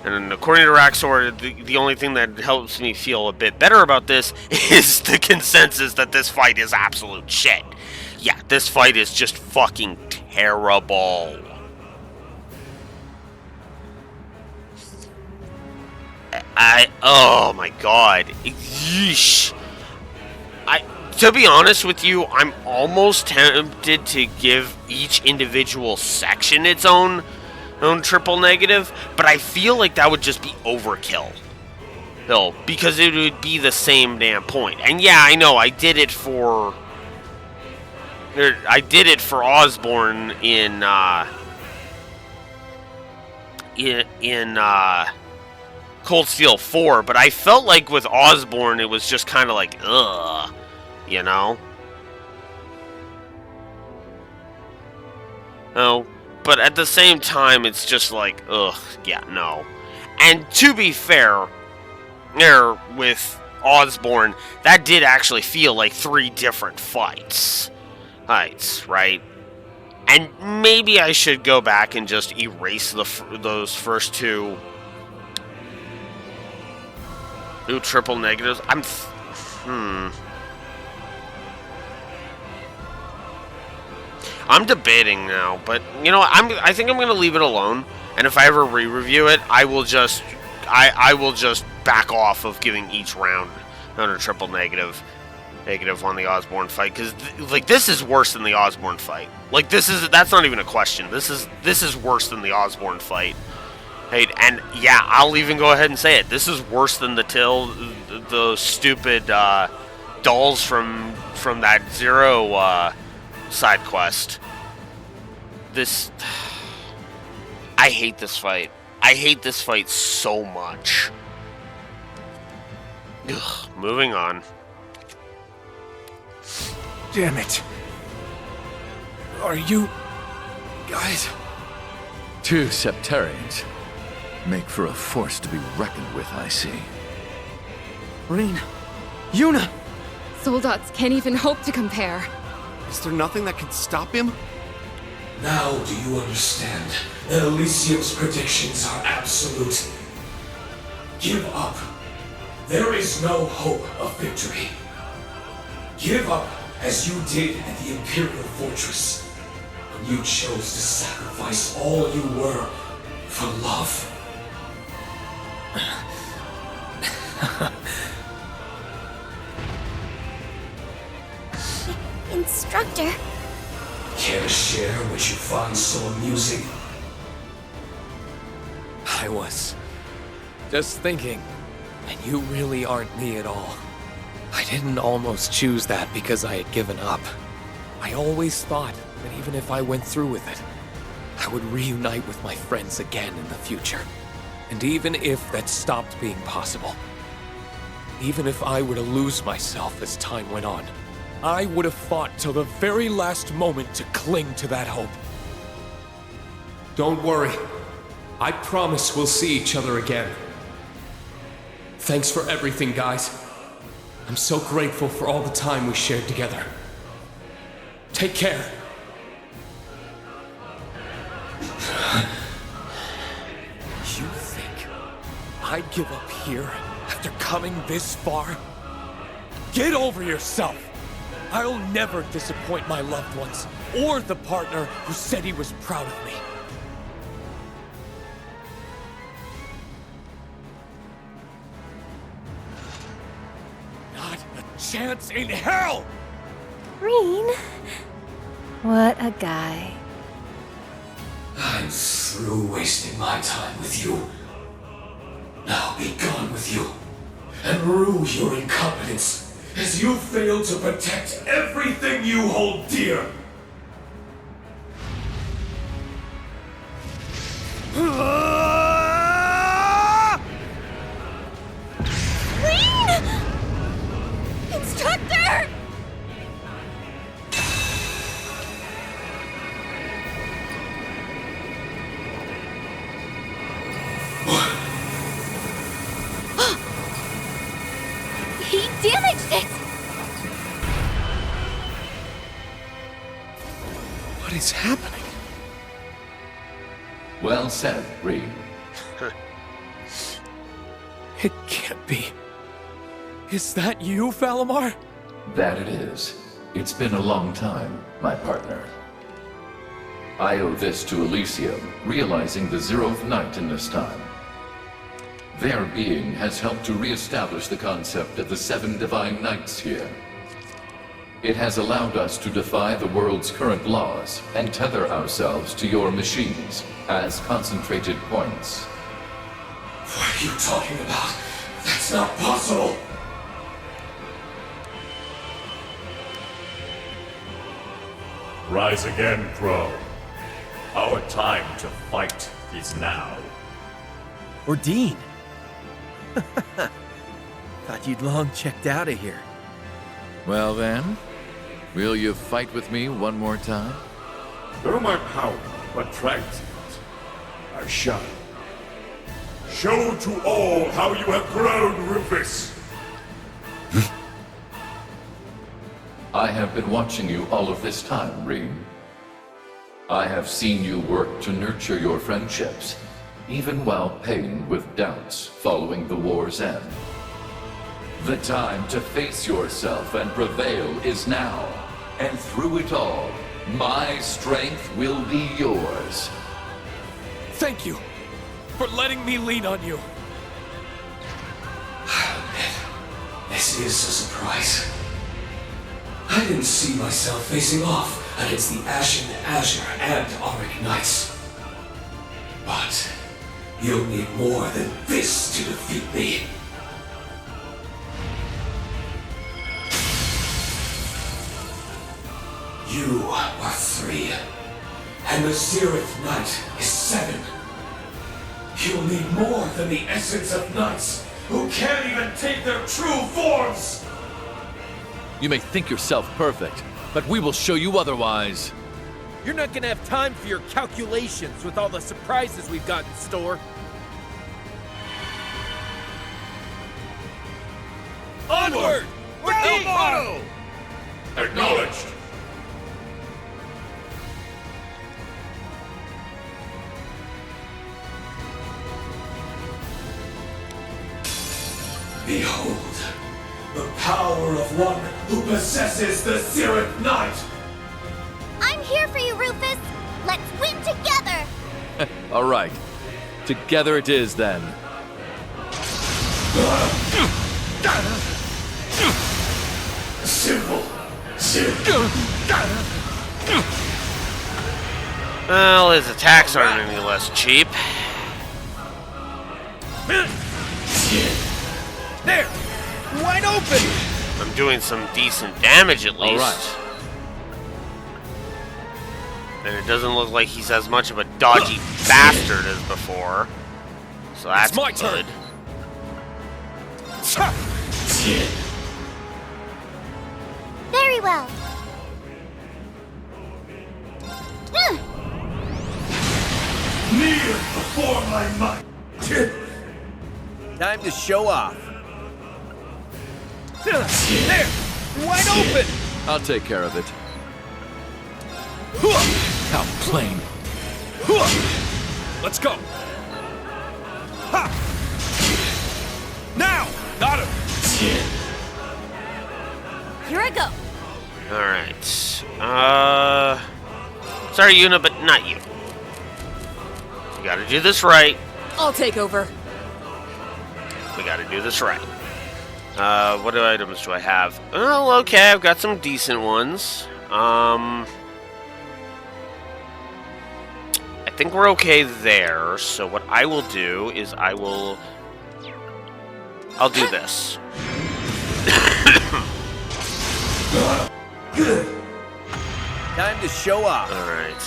And according to Raxor, the only thing that helps me feel a bit better about this is the consensus that this fight is absolute shit. Yeah, this fight is just fucking terrible. Oh my god. Yeesh. To be honest with you, I'm almost tempted to give each individual section its own triple negative, but I feel like that would just be overkill. Because it would be the same damn point. And yeah, I know, I did it for Osborn in Cold Steel 4, but I felt like with Osborn it was just kind of like, ugh, you know? Oh, but at the same time, it's just like, ugh, yeah, no. And to be fair, there with Osborn, that did actually feel like 3 different fights, right? And maybe I should go back and just erase those first two triple negatives. I'm debating now, but you know, I think I'm gonna leave it alone. And if I ever re-review it, I will just back off of giving each round another triple negative on the Osborn fight, because like this is worse than the Osborn fight. Like that's not even a question. This is worse than the Osborn fight. Hey, and yeah, I'll even go ahead and say it. This is worse than the stupid dolls from that Zero side quest. I hate this fight. I hate this fight so much. Ugh, moving on. Damn it. Are you guys? 2 Septarians. Make for a force to be reckoned with, I see. Rain. Yuna! Soldats can't even hope to compare. Is there nothing that can stop him? Now do you understand that Elysium's predictions are absolute? Give up. There is no hope of victory. Give up as you did at the Imperial Fortress, when you chose to sacrifice all you were for love. Instructor. Care to share what you find so amusing? I was just thinking, and you really aren't me at all. I didn't almost choose that because I had given up. I always thought that even if I went through with it, I would reunite with my friends again in the future. And even if that stopped being possible, even if I were to lose myself as time went on, I would have fought till the very last moment to cling to that hope. Don't worry. I promise we'll see each other again. Thanks for everything, guys. I'm so grateful for all the time we shared together. Take care. You think I'd give up here after coming this far? Get over yourself! I'll never disappoint my loved ones, or the partner who said he was proud of me. Not a chance in hell! Green? What a guy. I'm through wasting my time with you. Now be gone with you, and rue your incompetence, as you fail to protect everything you hold dear. Green! Instructor! He damaged it! What is happening? Well said, Reed. It can't be. Is that you, Valimar? That it is. It's been a long time, my partner. I owe this to Elysium, realizing the 0th night in this time. Their being has helped to re-establish the concept of the 7 divine nights here. It has allowed us to defy the world's current laws and tether ourselves to your machines as concentrated points. What are you talking about? That's not possible! Rise again, Crow. Our time to fight is now. Or Dean. Thought you'd long checked out of here. Well then, will you fight with me one more time? Through my power, but transient, I shall. Show to all how you have grown, Rufus! I have been watching you all of this time, Reem. I have seen you work to nurture your friendships, even while pained with doubts following the war's end. The time to face yourself and prevail is now, and through it all, my strength will be yours. Thank you for letting me lean on you. This is a surprise. I didn't see myself facing off against the Ashen Azure and Auric Knights. But you'll need more than this to defeat me. You are 3, and the 0th Knight is 7. You'll need more than the essence of knights who can't even take their true forms! You may think yourself perfect, but we will show you otherwise. You're not gonna have time for your calculations with all the surprises we've got in store. Onward! We're Elmaro! Acknowledged! Behold, the power of one who possesses the 0th Night! I'm here for you, Rufus! Let's win together! All right. Together it is, then. Simple. Well, his attacks aren't any less cheap. There! Wide open! I'm doing some decent damage at least. Alright. And it doesn't look like he's as much of a dodgy bastard as before. So that's my good. Very well. Kneel before my might! Time to show off. There! Wide open! I'll take care of it. How plain. Let's go. Ha! Now! Got him! Here I go. Alright. Sorry, Yuna, but not you. You gotta do this right. I'll take over. We gotta do this right. What items do I have? Oh, okay, I've got some decent ones. I think we're okay there, so what I will do is I'll do this. Time to show off. Alright.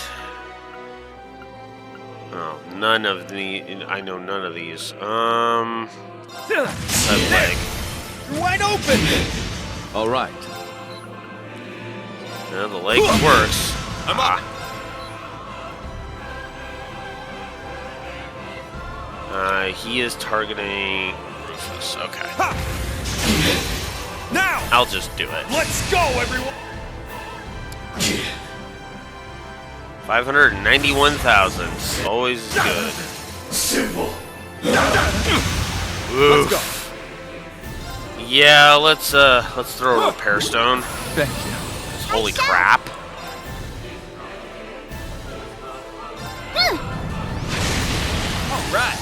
Oh, none of the... I know none of these. That leg. You're wide open! All right. No, the leg works. I'm up. He is targeting Rufus. Okay. Ha! Now! I'll just do it. Let's go, everyone! 591,000. Always is good. Simple. Oof. Let's go. Yeah, let's throw a repair stone. Thank you. Holy crap. All right.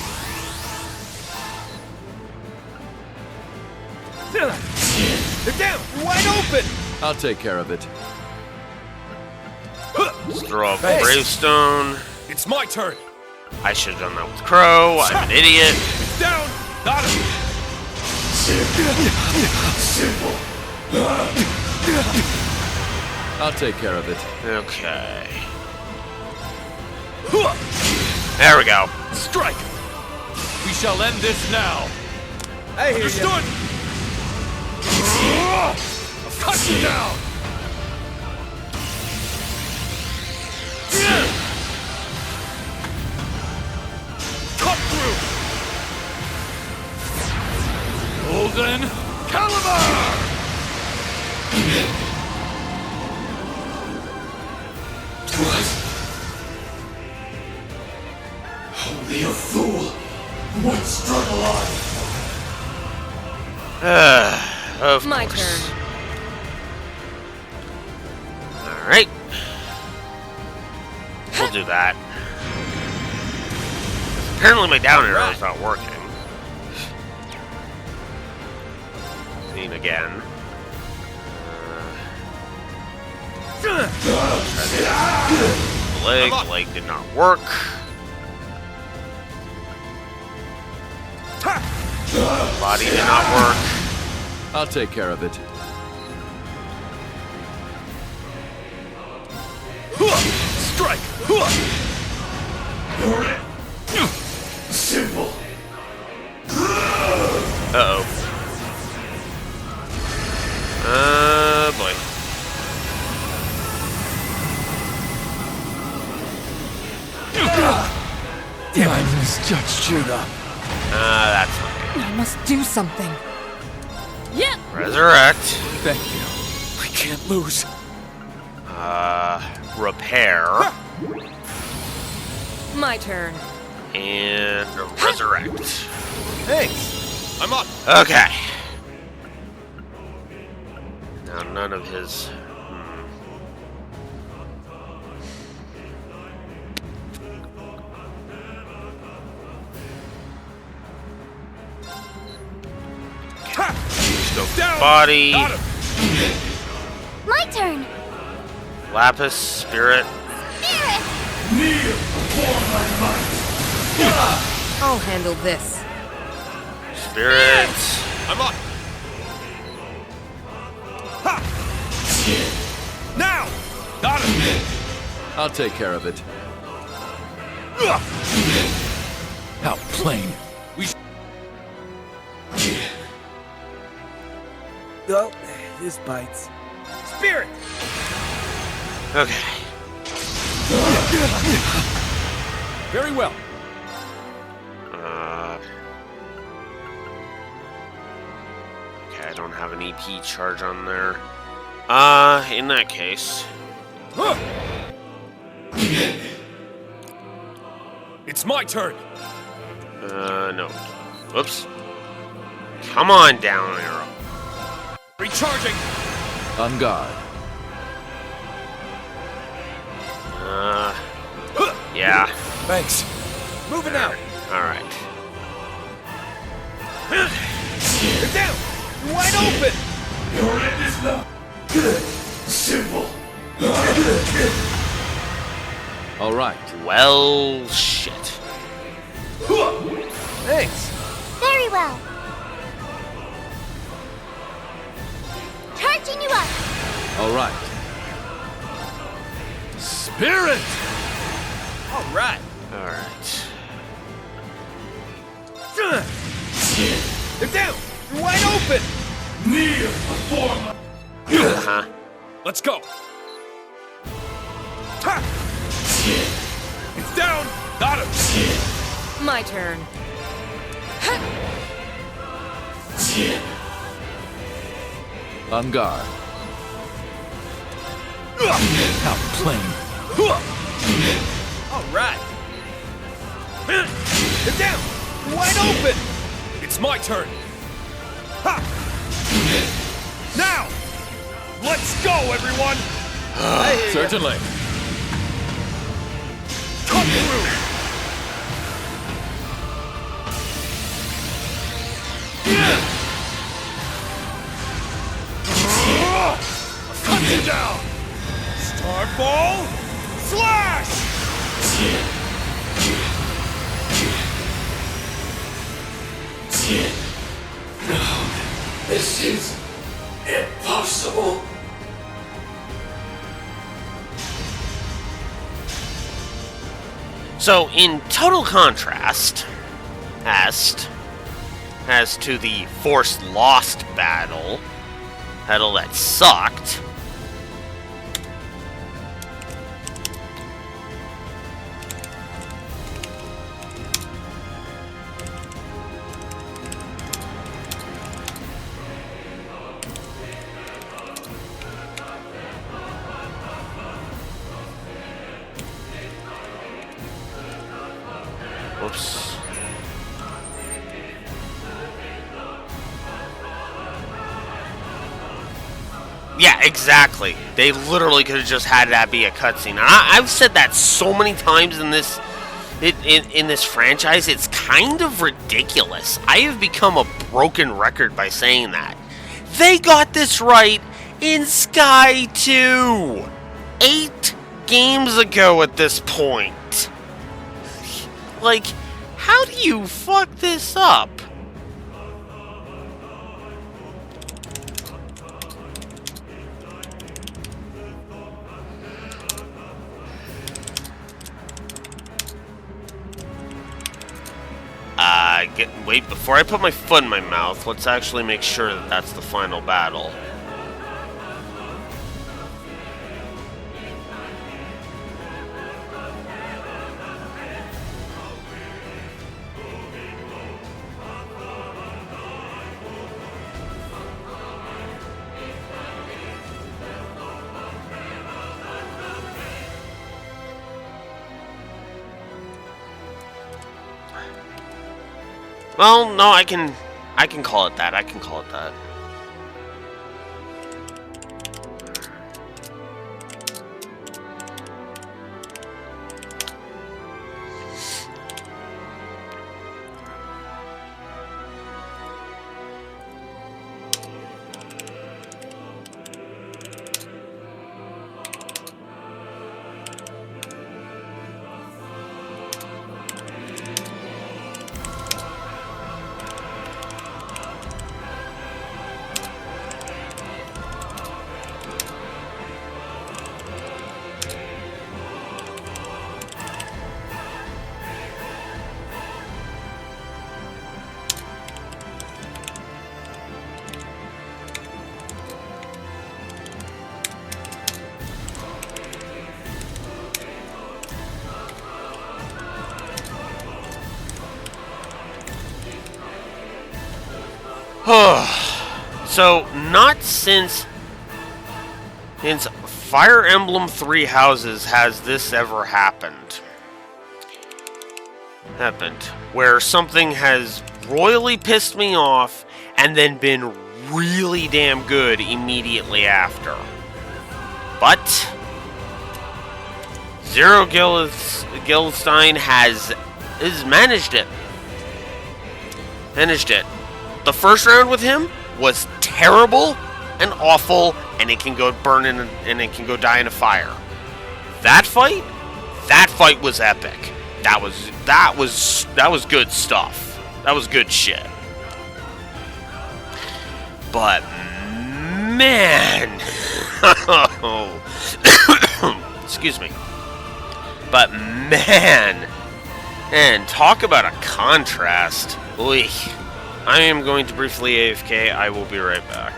They're down. You're wide open. I'll take care of it. Let's throw up a gravestone. It's my turn. I should have done that with Crow. I'm an idiot. It's down. Got him. Simple. I'll take care of it. Okay. There we go. Strike. We shall end this now. I hear Understood. I've cut you down. Cut through. Golden Caliber. What? Only a fool would struggle on. Of My course. turn. Alright. We'll do that. Apparently my down arrow is not working. Lean again. The leg did not work. Body did not work. I'll take care of it. Strike. Simple. Uh-oh. Boy. Damn, I misjudged you though. That's not good. I must do something. Yeah. Resurrect. Thank you. I can't lose. Repair. My turn. And resurrect. Thanks. I'm up. Okay. Now none of his... Down. Body. Got him. My turn. Lapis. Spirit. Spirit. Kneel before my might. I'll handle this. Spirit. I'm up. Ha! Now! Got him! I'll take care of it. How plain. We Oh, this bites. Spirit! Okay. Very well. Okay, I don't have an EP charge on there. In that case... It's my turn. No. Whoops. Come on down, Arrow. Recharging. On guard. Yeah. Thanks. Moving out. Alright. You're down. You're wide open. Your end is not good. Simple. All right. Well, shit. Thanks. Very well. Charging you up. All right. Spirit. All right. Alright. They're down. You're wide open. Near a form. Uh-huh. Let's go. Ha! It's down. Got him. My turn. On guard. Outplaying. All right. They're down. You're wide open. It's my turn. Ha! Now, let's go, everyone. Certainly. Come through. Cut you down. Starball, slash. This is impossible. So, in total contrast, as to the Force Lost battle that sucked, whoops. Yeah, exactly. They literally could have just had that be a cutscene. I've said that so many times in this in this franchise. It's kind of ridiculous. I have become a broken record by saying that. They got this right in Sky 2 8 games ago at this point. Like, how do you fuck this up? Wait, before I put my foot in my mouth, let's actually make sure that that's the final battle. Well, no, I can call it that. I can call it that. So, not since Fire Emblem Three Houses has this ever happened? Where something has royally pissed me off and then been really damn good immediately after. But Zero Gilstein has managed it. The first round with him was terrible and awful, and it can go burn in, and it can go die in a fire. That fight was epic. That was good stuff. That was good shit. But man, excuse me. But man, and talk about a contrast. Oy. I am going to briefly AFK. I will be right back.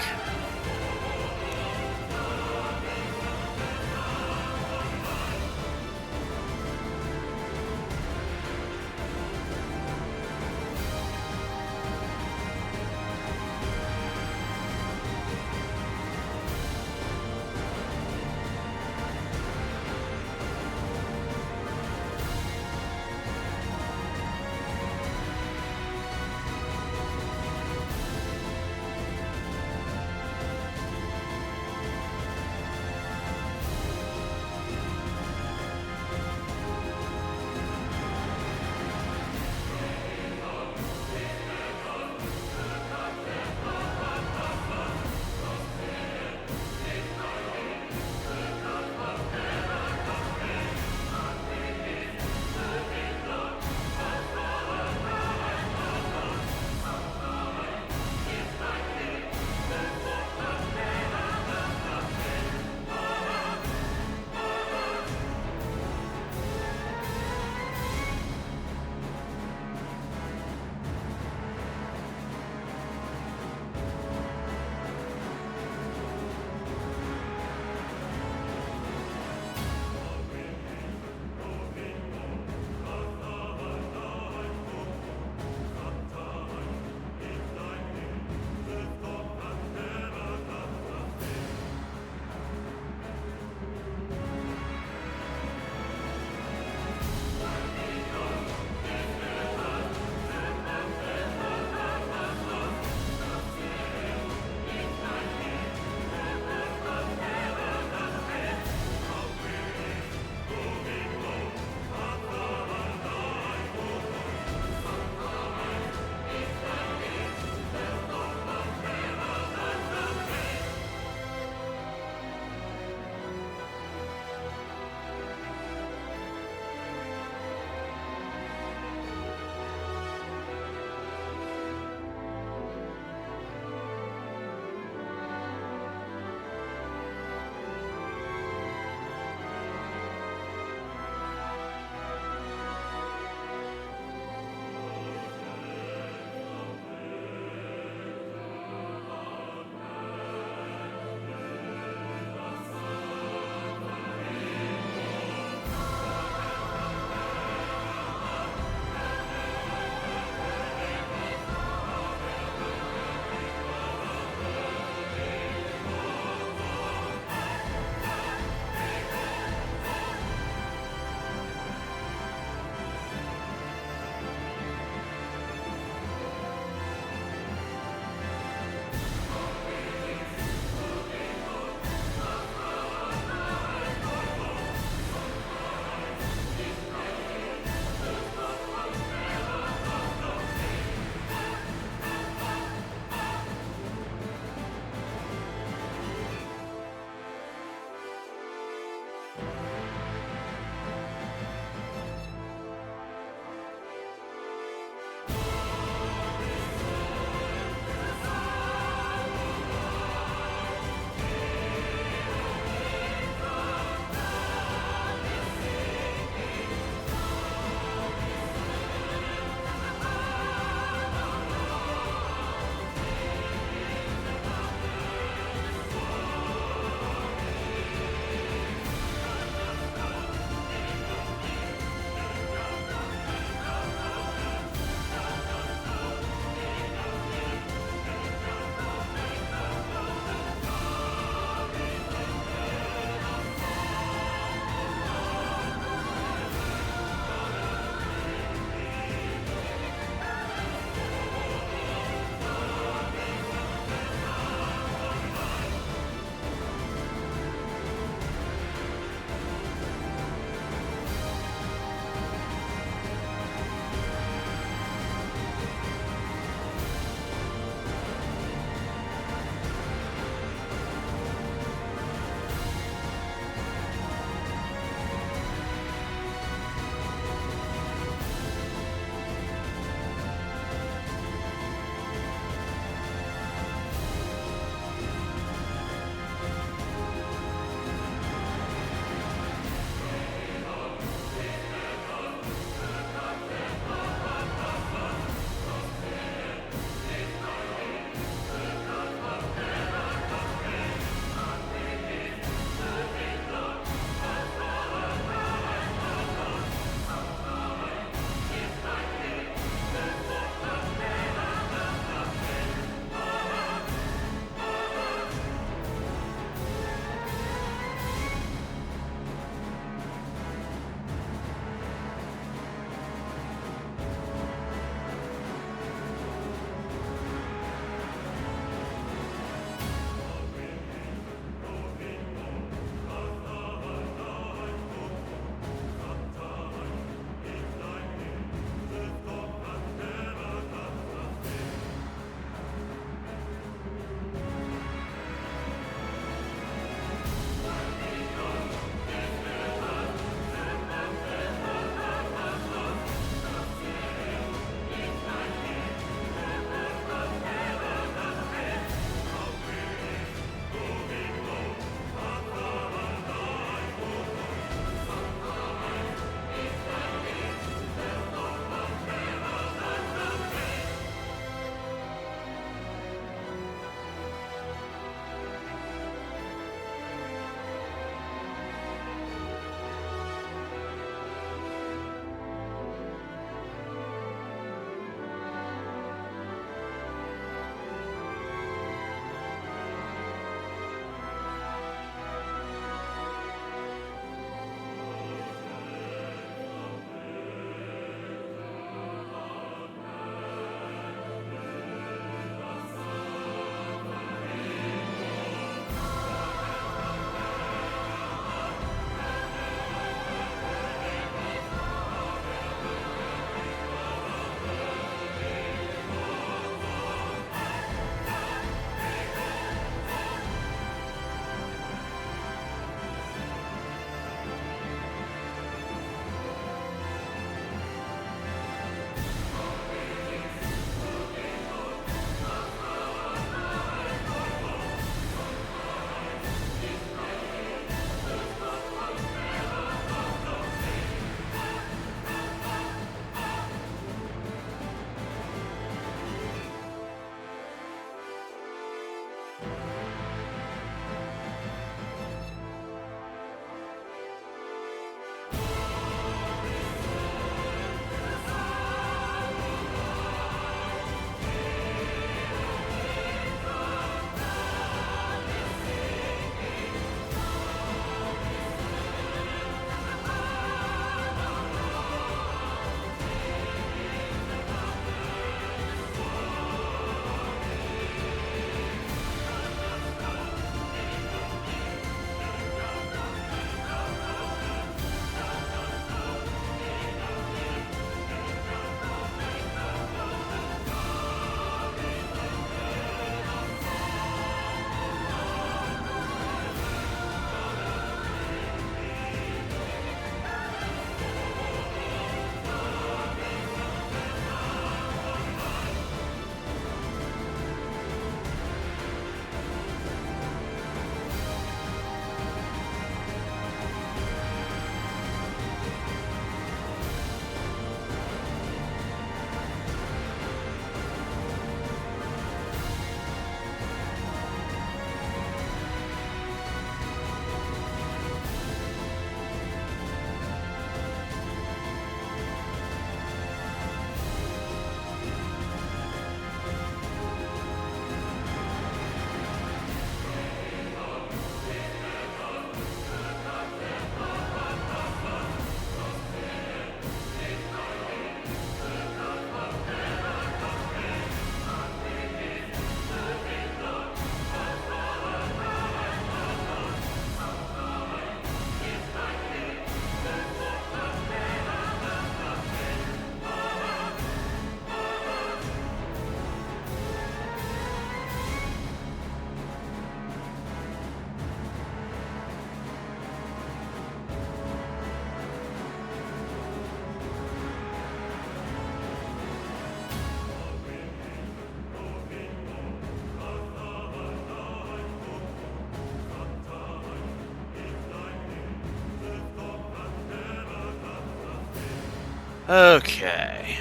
Okay.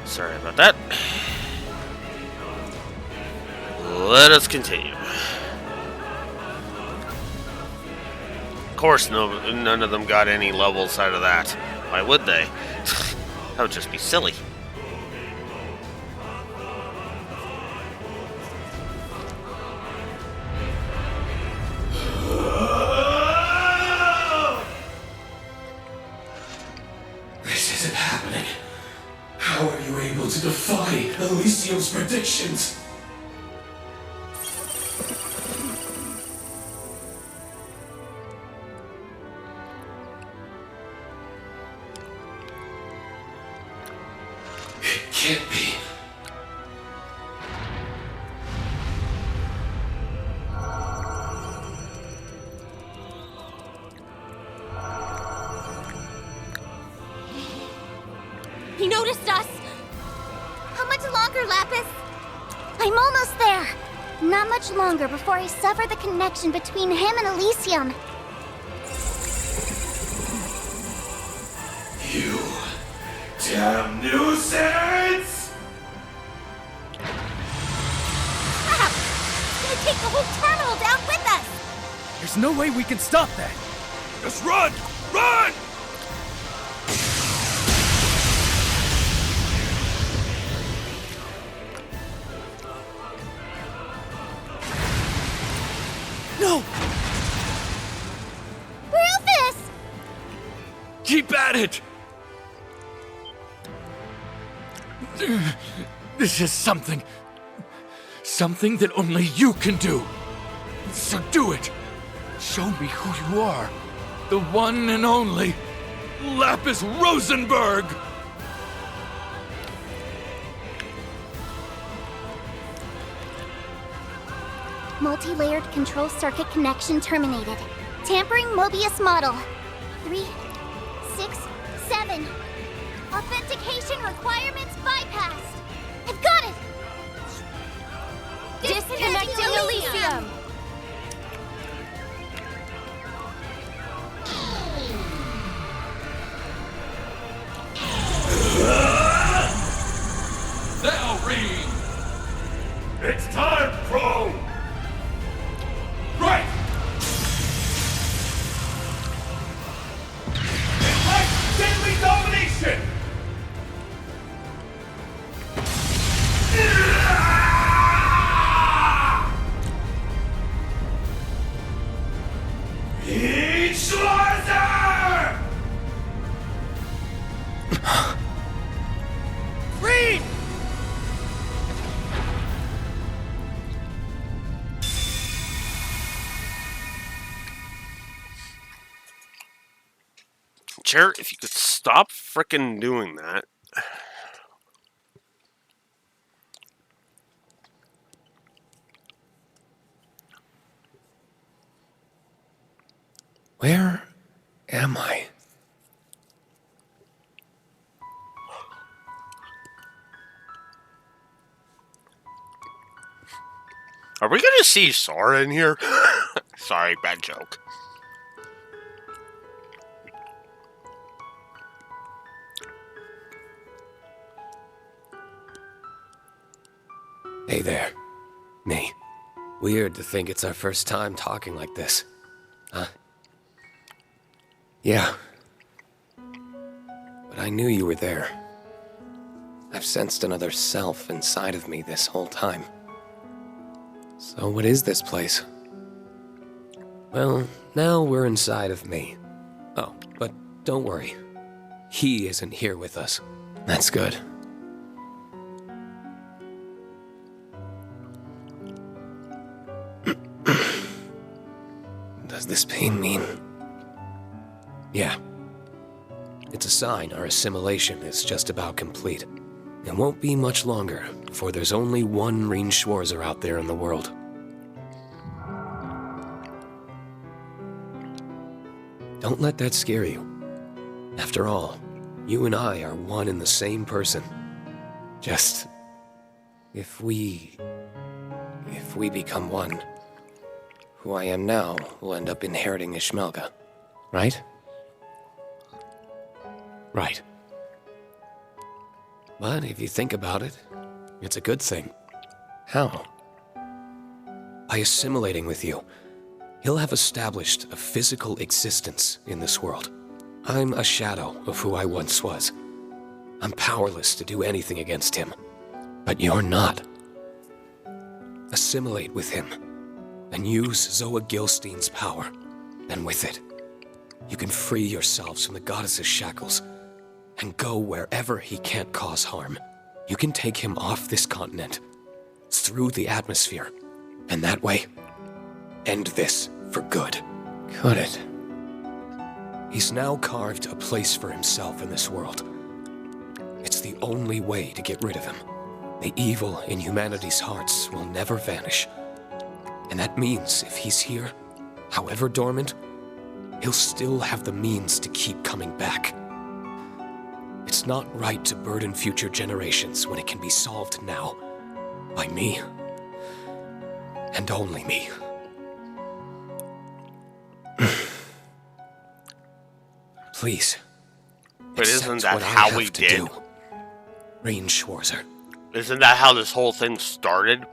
Sorry about that. Let us continue. Of course, none of them got any levels out of that. Why would they? That would just be silly. This isn't happening. How are you able to defy Elysium's predictions? It can't be. He noticed us! How much longer, Lapis? I'm almost there! Not much longer before I sever the connection between him and Elysium. You damn nuisance! Crap! It's gonna take the whole terminal down with us! There's no way we can stop that. Just run! Run! No! Rufus! Keep at it! This is something that only you can do. So do it. Show me who you are. The one and only Lapis Rosenberg! Multi-layered control circuit connection terminated. Tampering Mobius model. 3, 6, 7. Authentication requirements bypassed. I've got it! Disconnecting Elysium! Now read! It's time, Crow! Right! It's deadly domination! Schwarzer! Reed! Chair, if you could stop frickin' doing that. Where am I? Are we gonna see Sora in here? Sorry, bad joke. Hey there. Me. Weird to think it's our first time talking like this. Huh? Yeah. But I knew you were there. I've sensed another self inside of me this whole time. So what is this place? Well, now we're inside of me. Oh, but don't worry. He isn't here with us. That's good. Does this pain mean? Yeah. It's a sign our assimilation is just about complete. It won't be much longer before there's only one Rean Schwarzer out there in the world. Don't let that scare you. After all, you and I are one and the same person. Just... if we become one, who I am now will end up inheriting Ishmelga, right? Right. But if you think about it, it's a good thing. How? By assimilating with you, he'll have established a physical existence in this world. I'm a shadow of who I once was. I'm powerless to do anything against him. But you're not. Assimilate with him, and use Zoa Gilstein's power. And with it, you can free yourselves from the goddess's shackles and go wherever he can't cause harm. You can take him off this continent, through the atmosphere, and that way, end this for good. Could it? He's now carved a place for himself in this world. It's the only way to get rid of him. The evil in humanity's hearts will never vanish. And that means if he's here, however dormant, he'll still have the means to keep coming back. It's not right to burden future generations when it can be solved now. By me. And only me. Please. But isn't accept that what I how have we to did? do. Rean Schwarzer. Isn't that how this whole thing started?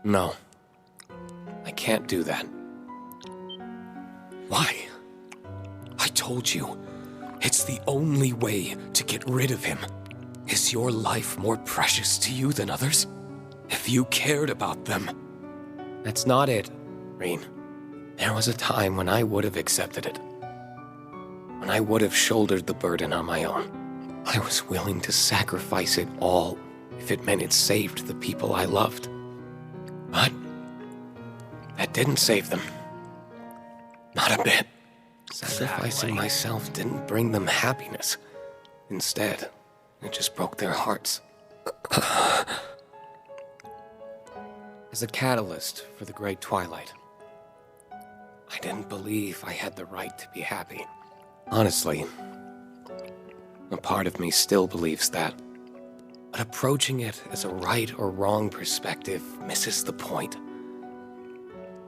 No. I can't do that. Why? I told you. It's the only way to get rid of him. Is your life more precious to you than others? If you cared about them. That's not it, Rean. There was a time when I would have accepted it. When I would have shouldered the burden on my own. I was willing to sacrifice it all if it meant it saved the people I loved. But that didn't save them. Not a bit. Sacrificing myself didn't bring them happiness. Instead, it just broke their hearts. As a catalyst for the Great Twilight, I didn't believe I had the right to be happy. Honestly, a part of me still believes that. But approaching it as a right or wrong perspective misses the point.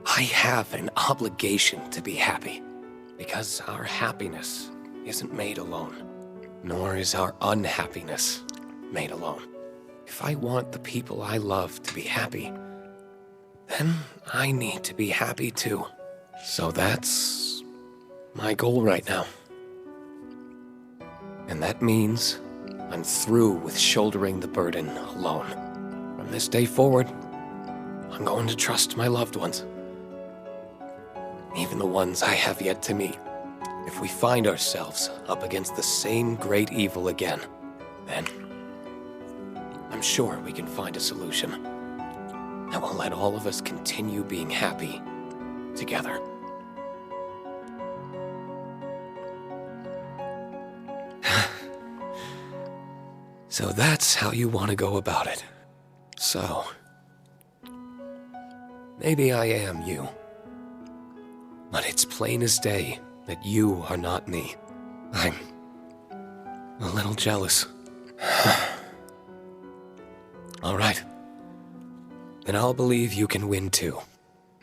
I have an obligation to be happy, because our happiness isn't made alone, nor is our unhappiness made alone. If I want the people I love to be happy, then I need to be happy too. So that's my goal right now. And that means I'm through with shouldering the burden alone. From this day forward, I'm going to trust my loved ones. Even the ones I have yet to meet. If we find ourselves up against the same great evil again, then I'm sure we can find a solution that will let all of us continue being happy together. So that's how you want to go about it. So, maybe I am you. But it's plain as day that you are not me. I'm a little jealous. All right. Then I'll believe you can win too.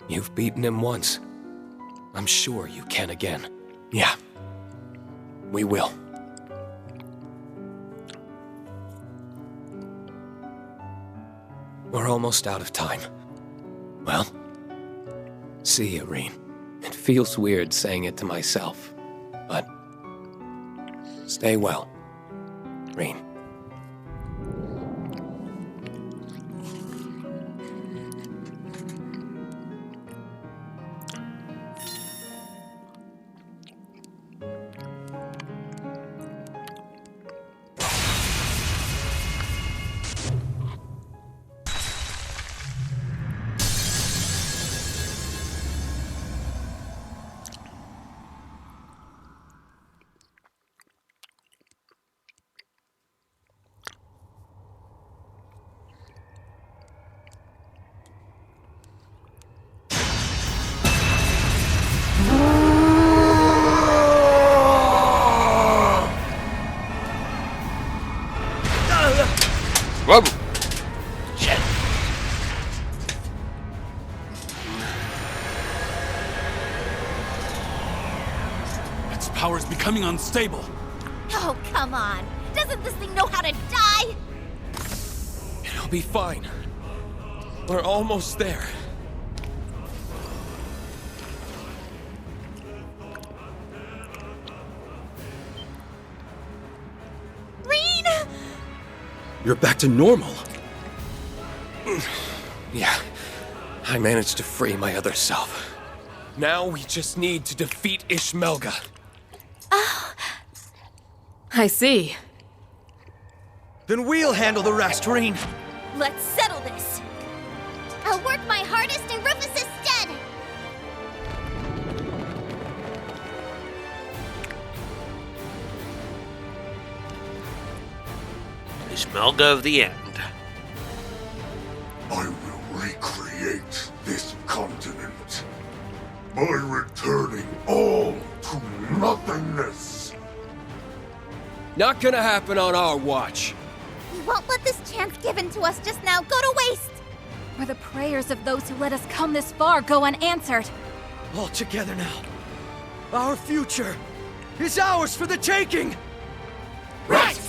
You've beaten him once. I'm sure you can again. Yeah. We will. We're almost out of time. Well, see you, Rean. It feels weird saying it to myself, but stay well, Rean. power is becoming unstable. Oh, come on. Doesn't this thing know how to die? It'll be fine. We're almost there. Reen! You're back to normal. Yeah, I managed to free my other self. Now we just need to defeat Ishmelga. Oh. I see. Then we'll handle the rest, Reen. Let's settle this. I'll work my hardest in Rufus's stead. Ishmelga of the End. I will recreate this continent by returning all to nothingness. Not gonna happen on our watch. We won't let this chance given to us just now go to waste. Or the prayers of those who let us come this far go unanswered. All together now. Our future is ours for the taking! Right!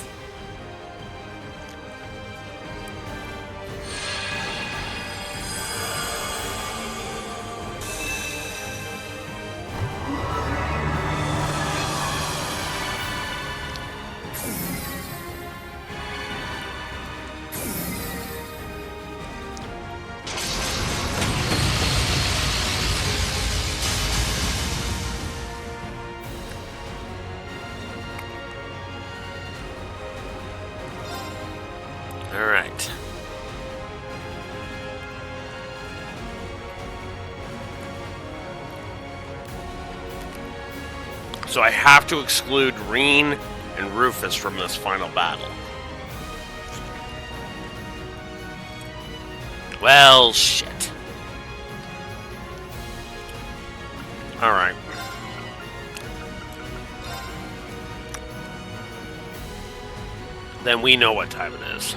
All right. So I have to exclude Reen and Rufus from this final battle. Well, shit. All right. Then we know what time it is.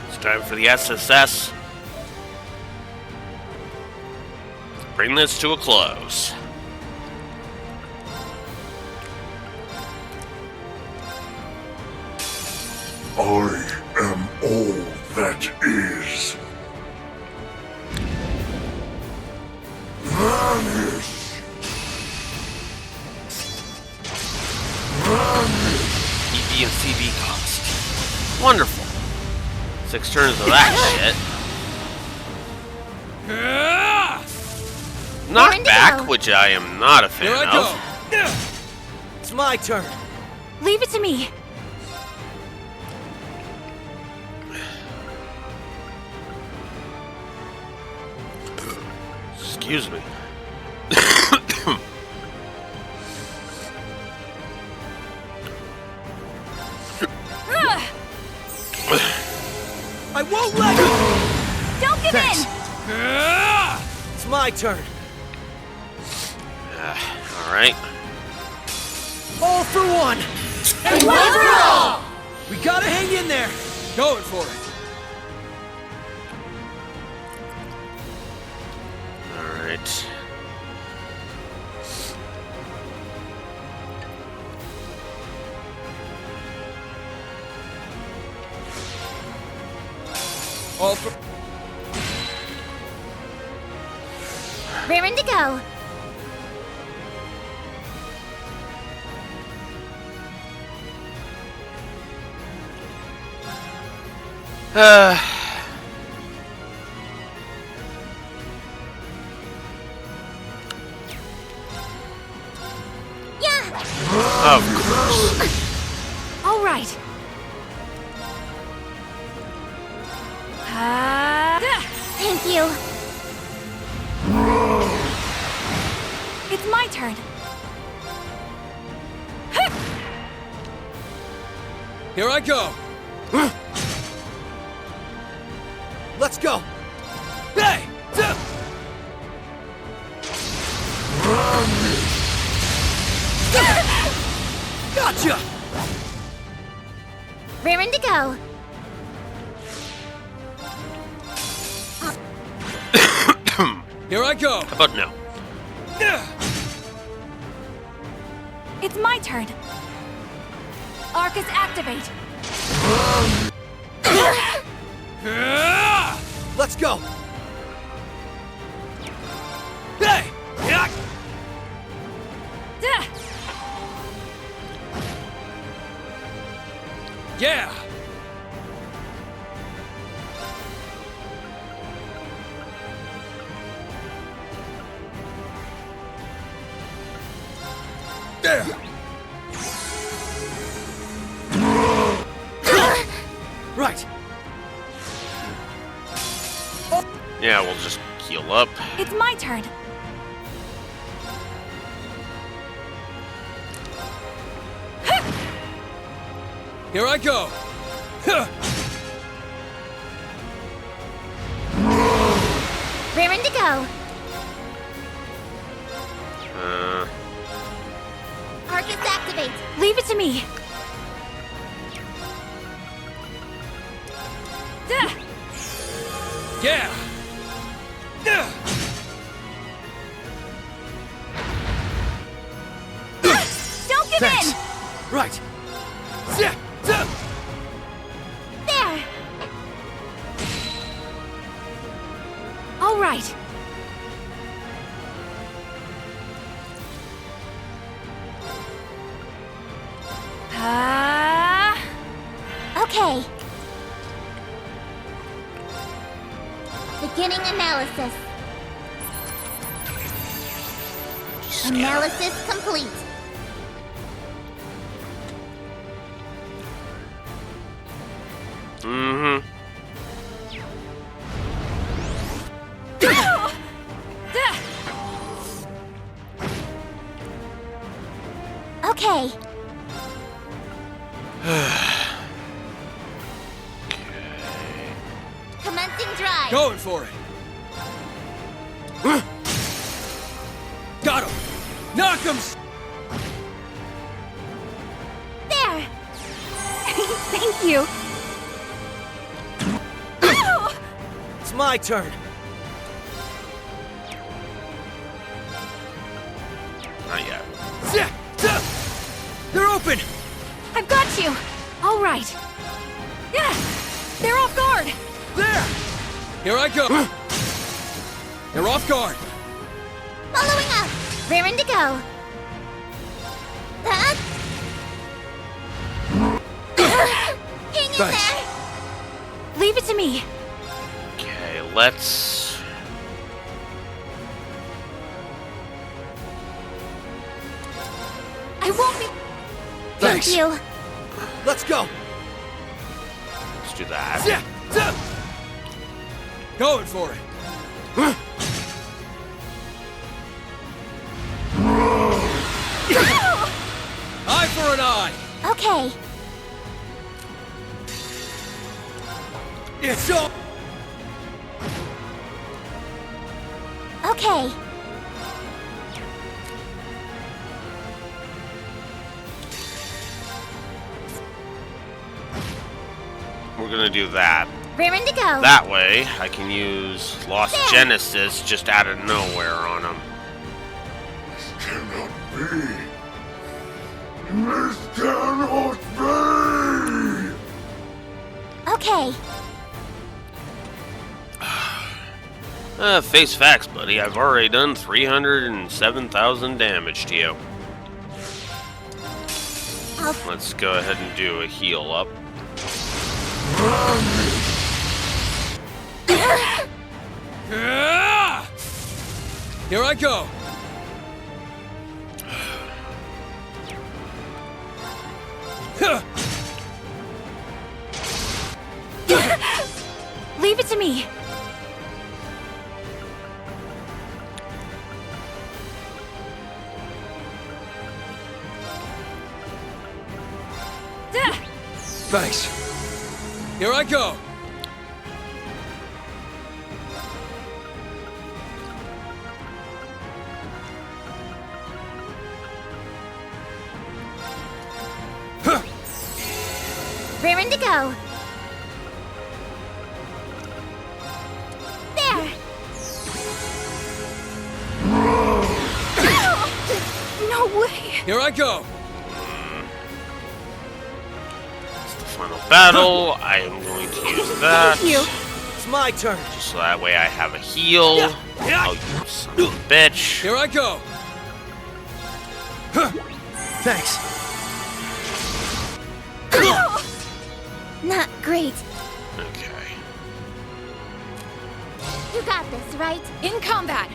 It's time for the SSS. Bring this to a close. I am all that is. Vanish! Vanish! EB and CB cost. Wonderful. 6 turns of that shit. Knockback, which I am not a fan of. It's my turn. Leave it to me. Excuse me. I won't let you! Don't give Thanks. in! It's my turn. All right. All for one. And one for all! We gotta hang in there. Going for it. All right. All for... Raring to go. Yeah. Of course. All right. Thank you. It's my turn. Here I go. Let's go. Hey! Gotcha! Raring to go. Here I go! How about no? It's my turn. Arcus activate. Let's go! Hey! Yeah! There! Right! Yeah, we'll just heal up. It's my turn. Here I go! Raring to go. Arcus activate. Leave it to me. Yeah! Don't give Thanks. in! Right! There. All right. Okay. Beginning analysis. Analysis complete. Mm-hmm. Okay. Commencing drive. Going for it! Got him! Knock him! There. Thank you. It's my turn! Not yet. They're open! I've got you. All right. Yeah. They're off guard. There! Here I go! They're off guard! Following up. Raring to go. Hang in Thanks. there. Leave it to me. Okay, let's... I won't be. Thanks. Thank you. Let's go! Let's do that. Going for it! Eye for an eye! Okay. It's all... Okay. We're gonna do that. Raring to go. That way, I can use Lost Genesis just out of nowhere on him. Cannot be. This cannot be. Okay. Face facts, buddy. I've already done 307,000 damage to you. Let's go ahead and do a heal up. Here I go! Leave it to me. Thanks. Here I go! Raring to go. There. Here I go. It's the final battle. I am going to use that. Thank you. It's my turn. Just so that way I have a heal. Oh, you son of a bitch. Here I go. Thanks. Not great. Okay. You got this, right? In combat.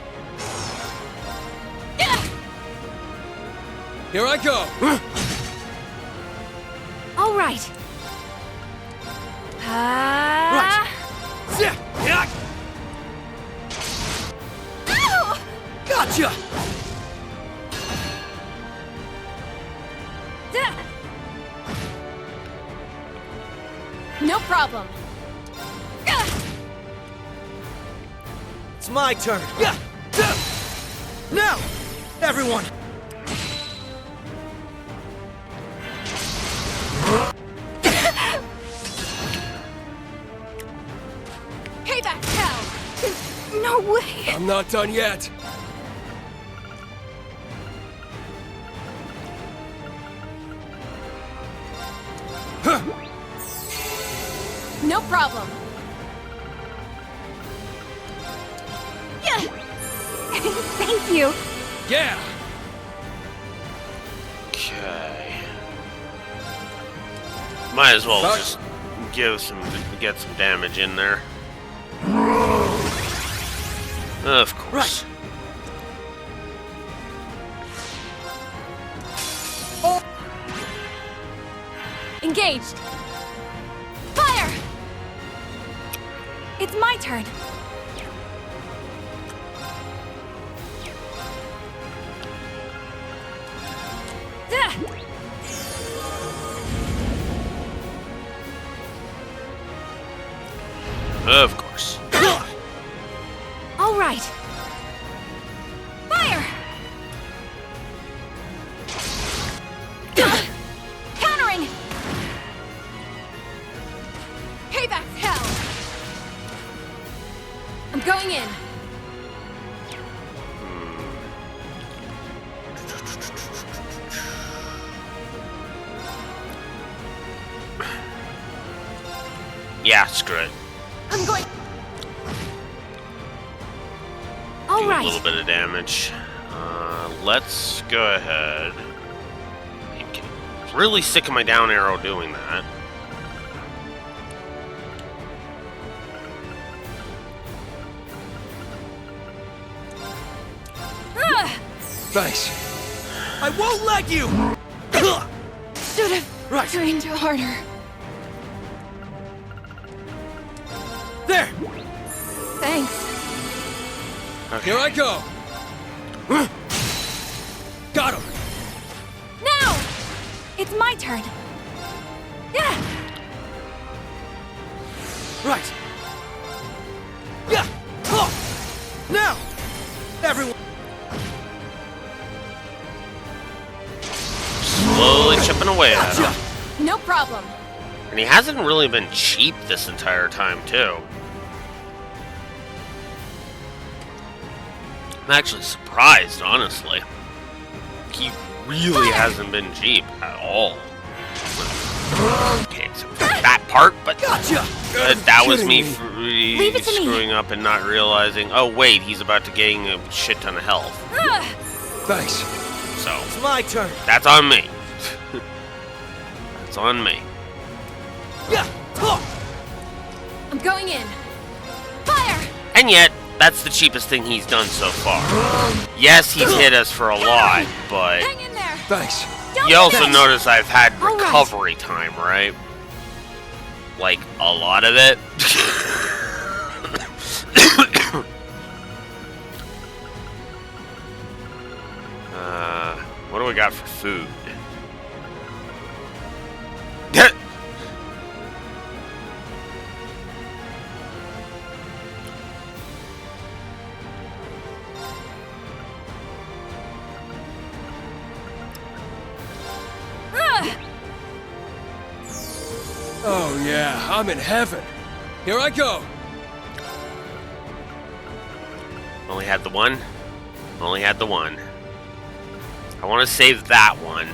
Here I go. All right. Gotcha. No problem. It's my turn. Now, everyone. Payback, hell! No way! I'm not done yet. No problem. Yeah. Thank you. Yeah. Okay. Might as well just get some damage in there. Of course. Engaged. Fire! It's my turn. Of course. All right. Fire! Countering! Payback's hell! I'm going in. Yeah, screw it. I'm going. Do All a right. little bit of damage. Let's go ahead. I'm really sick of my down arrow doing that. Thanks. I won't let you. Should have trained harder. There. Thanks. Okay. Here I go. Got him. Now! It's my turn. Yeah. Right. Yeah. Oh. Now, everyone. Slowly chipping away at him. No problem. And he hasn't really been cheap this entire time, too. I'm actually surprised, honestly. He really hasn't been cheap at all. Okay, except for that part, but that was me screwing up and not realizing. Oh wait, he's about to gain a shit ton of health. Thanks. So It's my turn. that's on me. That's on me. Yeah. Oh. I'm going in. Fire! And yet, that's the cheapest thing he's done so far. Yes, he's hit us for a lot, but Hang in there. Thanks. you also notice I've had recovery time, right? Like, a lot of it. What do we got for food? Oh yeah, I'm in heaven. Here I go. Only had the one. Only had the one. I I want to save that one.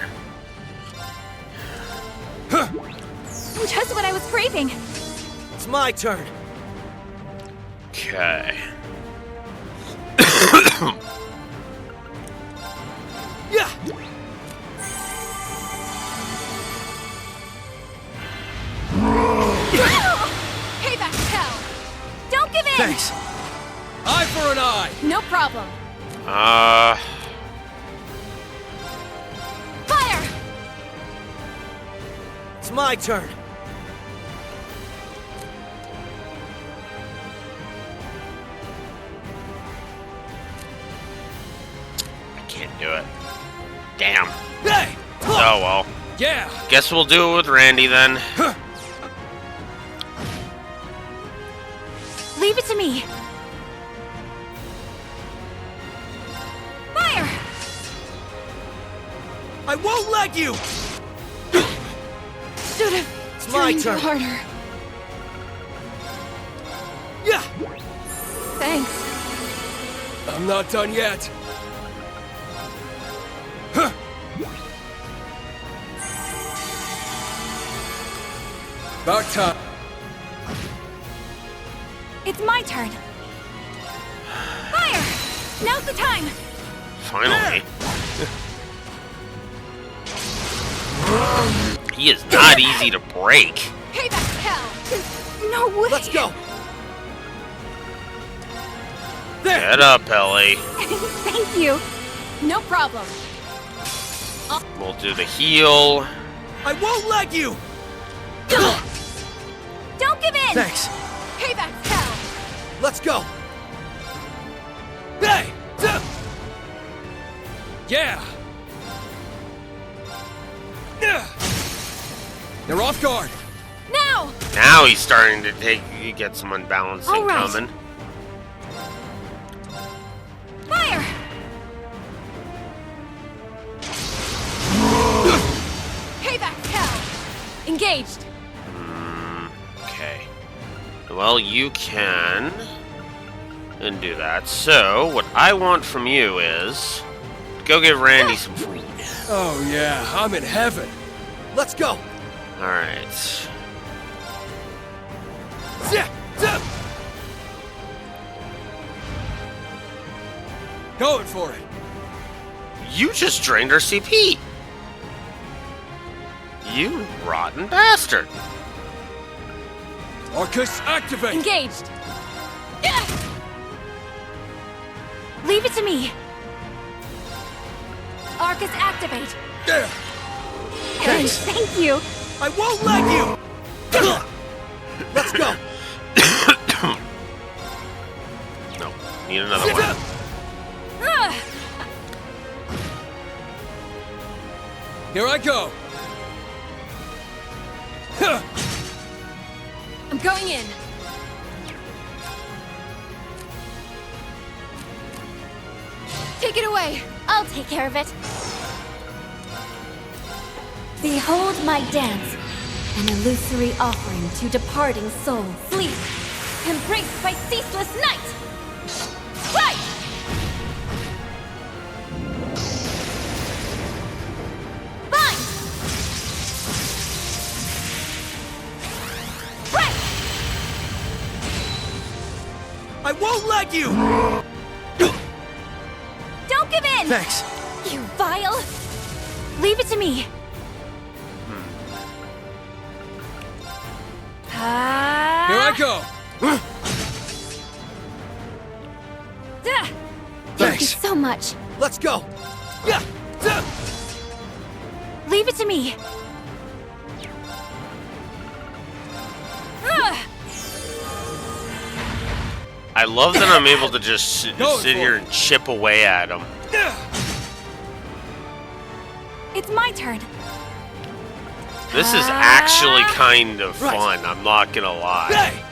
Just what I was craving. It's my turn. Okay. Yeah. Payback, hell! Don't give in! Thanks. Eye for an eye! No problem. Fire! It's my turn. I can't do it. Damn. Hey! Oh well. Yeah! Guess we'll do it with Randy then. Leave it to me. Fire! I won't let you! Should have It's my trained turn. harder. Yeah! Thanks. I'm not done yet. About time. It's my turn. Fire! Now's the time. Finally. He is not easy to break. Payback, hell! No way. Let's go! Get up, Ellie. Thank you. No problem. We'll do the heal. I won't let you! Don't give in. Thanks. Payback, hell! Let's go! Hey! Yeah! You're off guard. Now! Now he's starting to get some unbalancing All right. coming. Fire! Payback, hell! Engaged. Okay. Well, you can and do that. So, what I want from you is go give Randy some food. Oh yeah, I'm in heaven. Let's go! Alright. Going for it. You just drained her CP! You rotten bastard! Arcus, activate! Engaged. Leave it to me. Arcus, activate. Thanks. Thank you. I won't let you! Let's go! No, need another one. Here I go. I'm going in. Take it away. I'll take care of it. Behold my dance, an illusory offering to departing souls. Sleep. Embraced by ceaseless night. Right. Bind. Right. I won't let you! Don't give in. Thanks. You vile. Leave it to me. Here I go. Thank you so much. Let's go! Yeah! Leave it to me. I love that I'm able to just sit Going here for and chip away at him. It's my turn. This is actually kind of fun, I'm not gonna lie. Hey!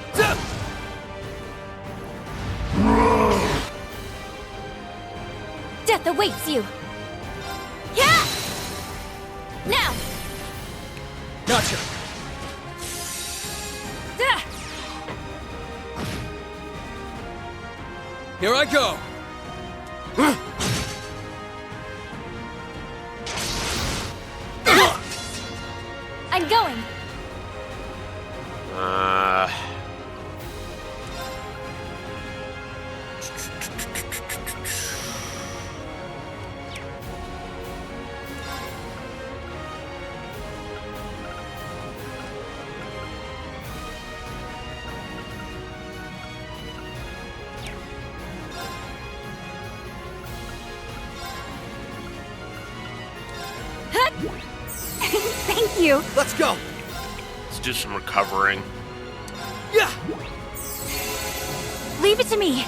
Death awaits you. Yeah. Now. Gotcha. Here I go. you. Let's go. Let's do some recovering. Yeah. Leave it to me.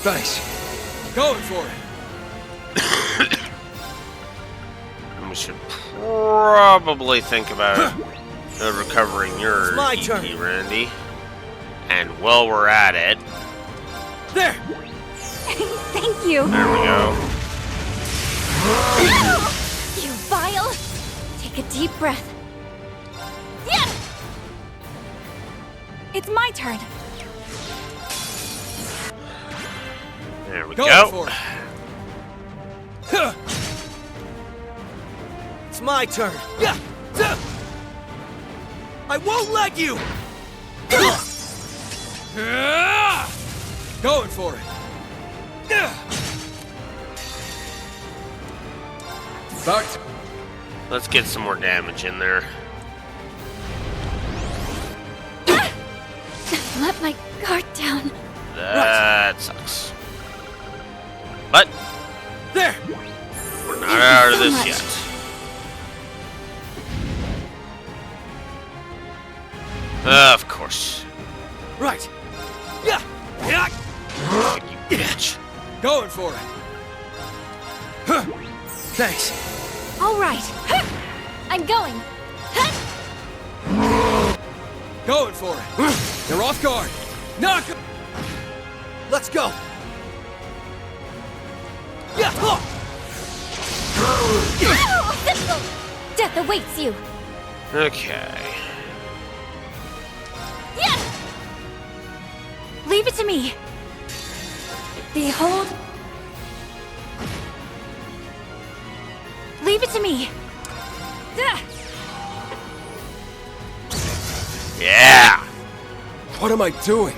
Thanks. Going for it. And we should probably think about recovering your It's my EP, turn. Randy. And while we're at it, there. Thank you. There we go. You vile. Take a deep breath. Yeah. It's my turn. There we Going go. for it. Huh. It's my turn. Yeah. I won't let you. Going for it. Start. Let's get some more damage in there. Let my guard down. That sucks. But there. We're not out of this yet. Of course. Right. Yeah. Yeah. You bitch. Going for it. Huh. Thanks. All right. I'm going. Going for it. You're off guard. Knock. Let's go. Yeah. Death awaits you. Okay. Yeah. Leave it to me. Behold. Leave it to me. Yeah. What am I doing?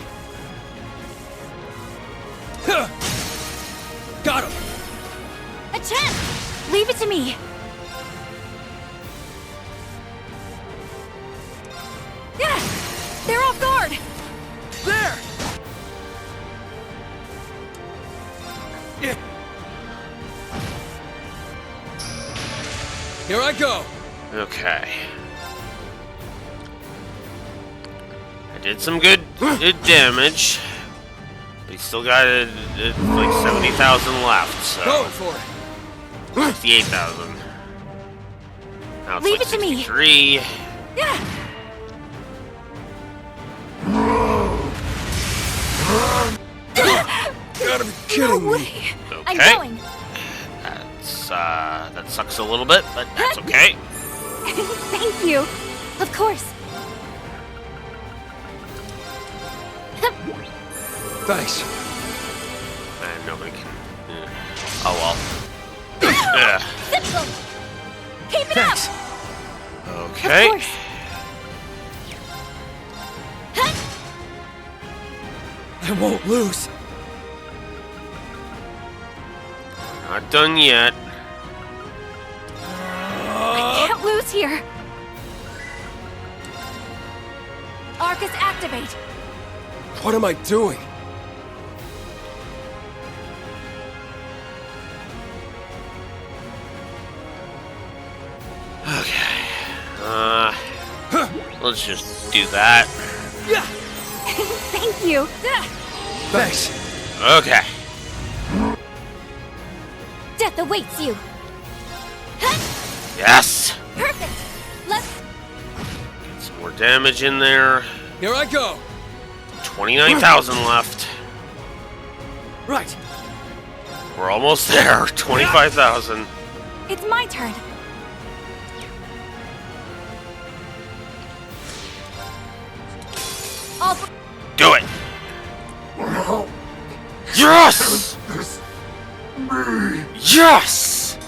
Got him. A chance. Leave it to me. They're off guard. There. Yeah. Here I go. Okay. I did some good damage. We still got like 70,000 left. So. Going for it. 68,000. Now it's Leave like it to me. 63. Gotta be kidding me. I'm Okay. going. That sucks a little bit, but that's okay. Thank you. Of course. Thanks. Man, nobody can. Oh well. Yeah. Keep it Thanks. up. Okay. Of course. I won't lose. Not done yet. I can't lose here. Arcus activate. What am I doing? Okay. Let's just do that. Yeah. Thank you. Thanks. Okay. Death awaits you. Yes. Perfect. Let's. Get some more damage in there. Here I go. 29,000 left. Right. We're almost there. 25,000. It's my turn. I'll. Do it. Yes. Yes.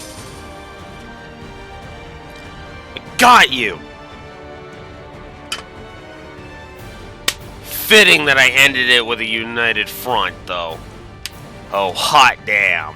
I got you. Fitting that I ended it with a united front, though. Oh, hot damn.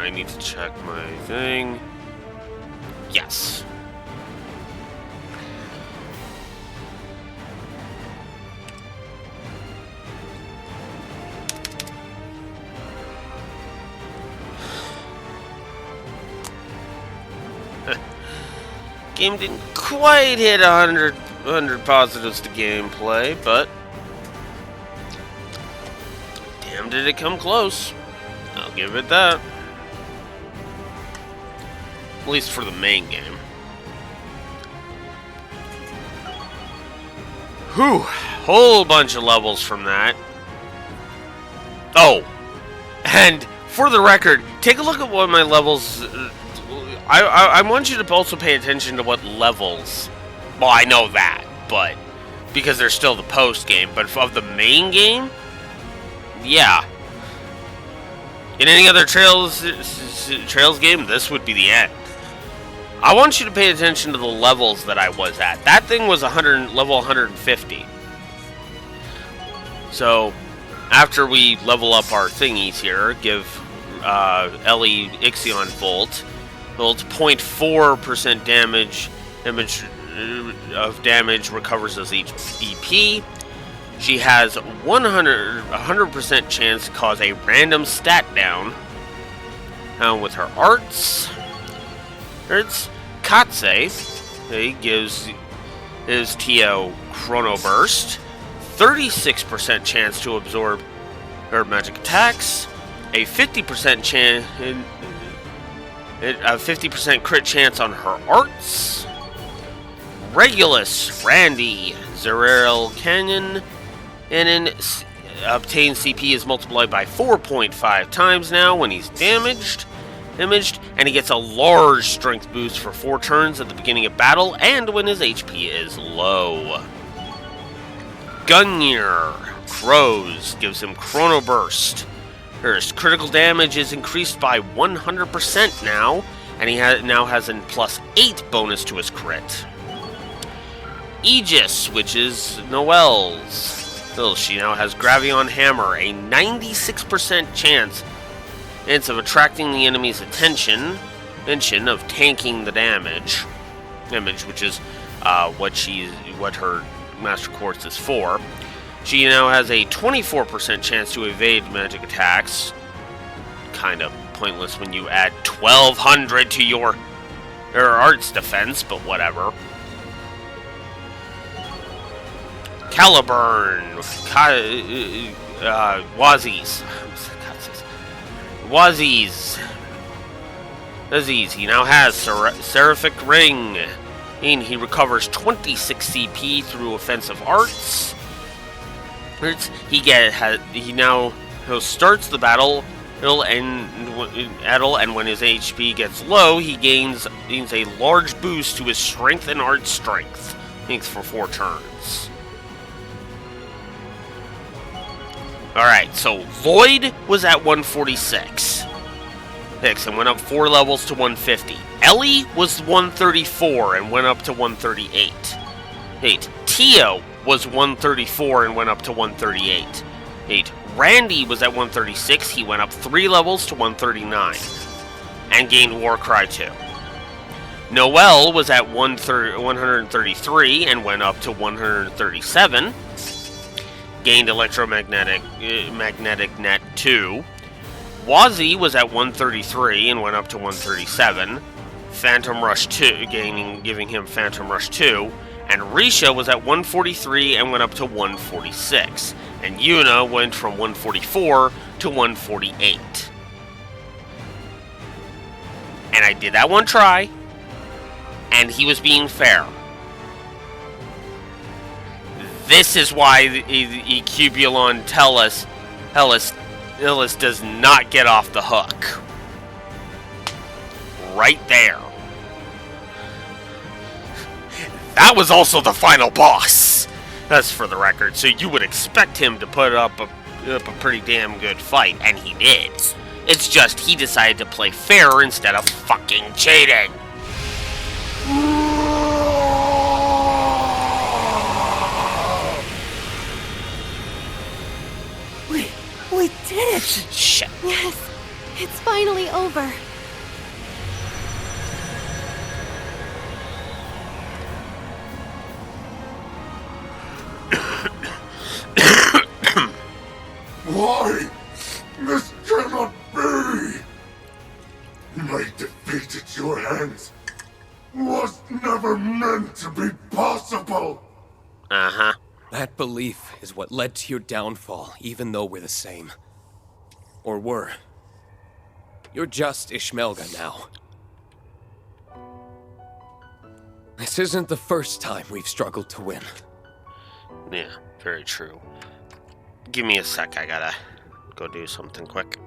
I need to check my thing. Yes. Game didn't quite hit 100 positives to gameplay, but damn did it come close. I'll give it that. At least for the main game. Whew, whole bunch of levels from that. Oh, and for the record, take a look at what my levels... I want you to also pay attention to what levels... Well, I know that, but... Because they're still the post-game, but of the main game... Yeah. In any other Trails game, this would be the end. I want you to pay attention to the levels that I was at. That thing was level 150. So, after we level up our thingies here, give Ellie Ixion Volt... Builds 0.4% damage of damage, recovers as each EP. She has 100% chance to cause a random stat down. With her arts, Katse gives Tio Chrono Burst, 36% chance to absorb her magic attacks, a 50% chance. A 50% crit chance on her arts. Regulus, Randy, Zerel Canyon, and then obtained CP is multiplied by 4.5 times now when he's damaged, and he gets a large strength boost for 4 turns at the beginning of battle and when his HP is low. Gungnir, Crows, gives him Chrono Burst. His critical damage is increased by 100% now, and he now has a +8 bonus to his crit. Aegis, which is Noelle's. She now has Gravion Hammer, a 96% chance of attracting the enemy's attention, of tanking the damage, which is what her Master Quartz is for. She now has a 24% chance to evade magic attacks. Kind of pointless when you add 1200 to your arts defense, but whatever. Caliburn, Waziz. Aziz, he now has Seraphic Ring. And he recovers 26 CP through offensive arts. He now starts the battle, and when his HP gets low, he gains a large boost to his strength and art strength. Thanks for 4 turns. Alright, so Lloyd was at 146. And went up 4 levels to 150. Ellie was 134 and went up to 138. Tio was 134 and went up to 138. Randy was at 136. He went up 3 levels to 139 and gained Warcry 2. Noelle was at 133 and went up to 137. Gained Electromagnetic Net 2. Wazi was at 133 and went up to 137. Phantom Rush 2, giving him Phantom Rush 2. And Risha was at 143 and went up to 146. And Yuna went from 144 to 148. And I did that one try, and he was being fair. This is why the Ecubulon Hellas does not get off the hook. Right there. That was also the final boss. That's for the record. So you would expect him to put up a pretty damn good fight, and he did. It's just he decided to play fair instead of fucking cheating. We did it! Shit. Yes. It's finally over. Why? This cannot be! My defeat at your hands was never meant to be possible! Uh-huh. That belief is what led to your downfall, even though we're the same. Or were. You're just Ishmelga now. This isn't the first time we've struggled to win. Yeah, very true. Give me a sec, I gotta go do something quick.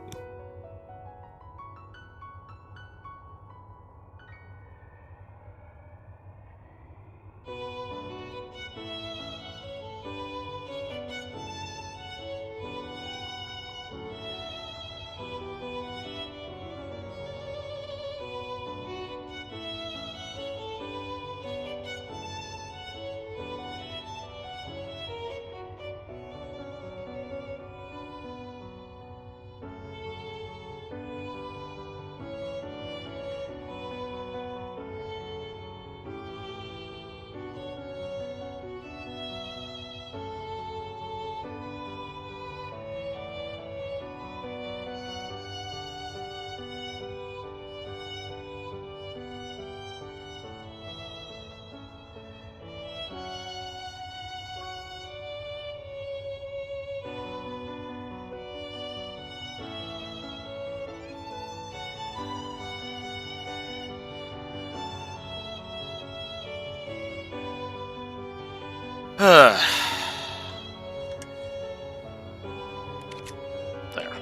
There.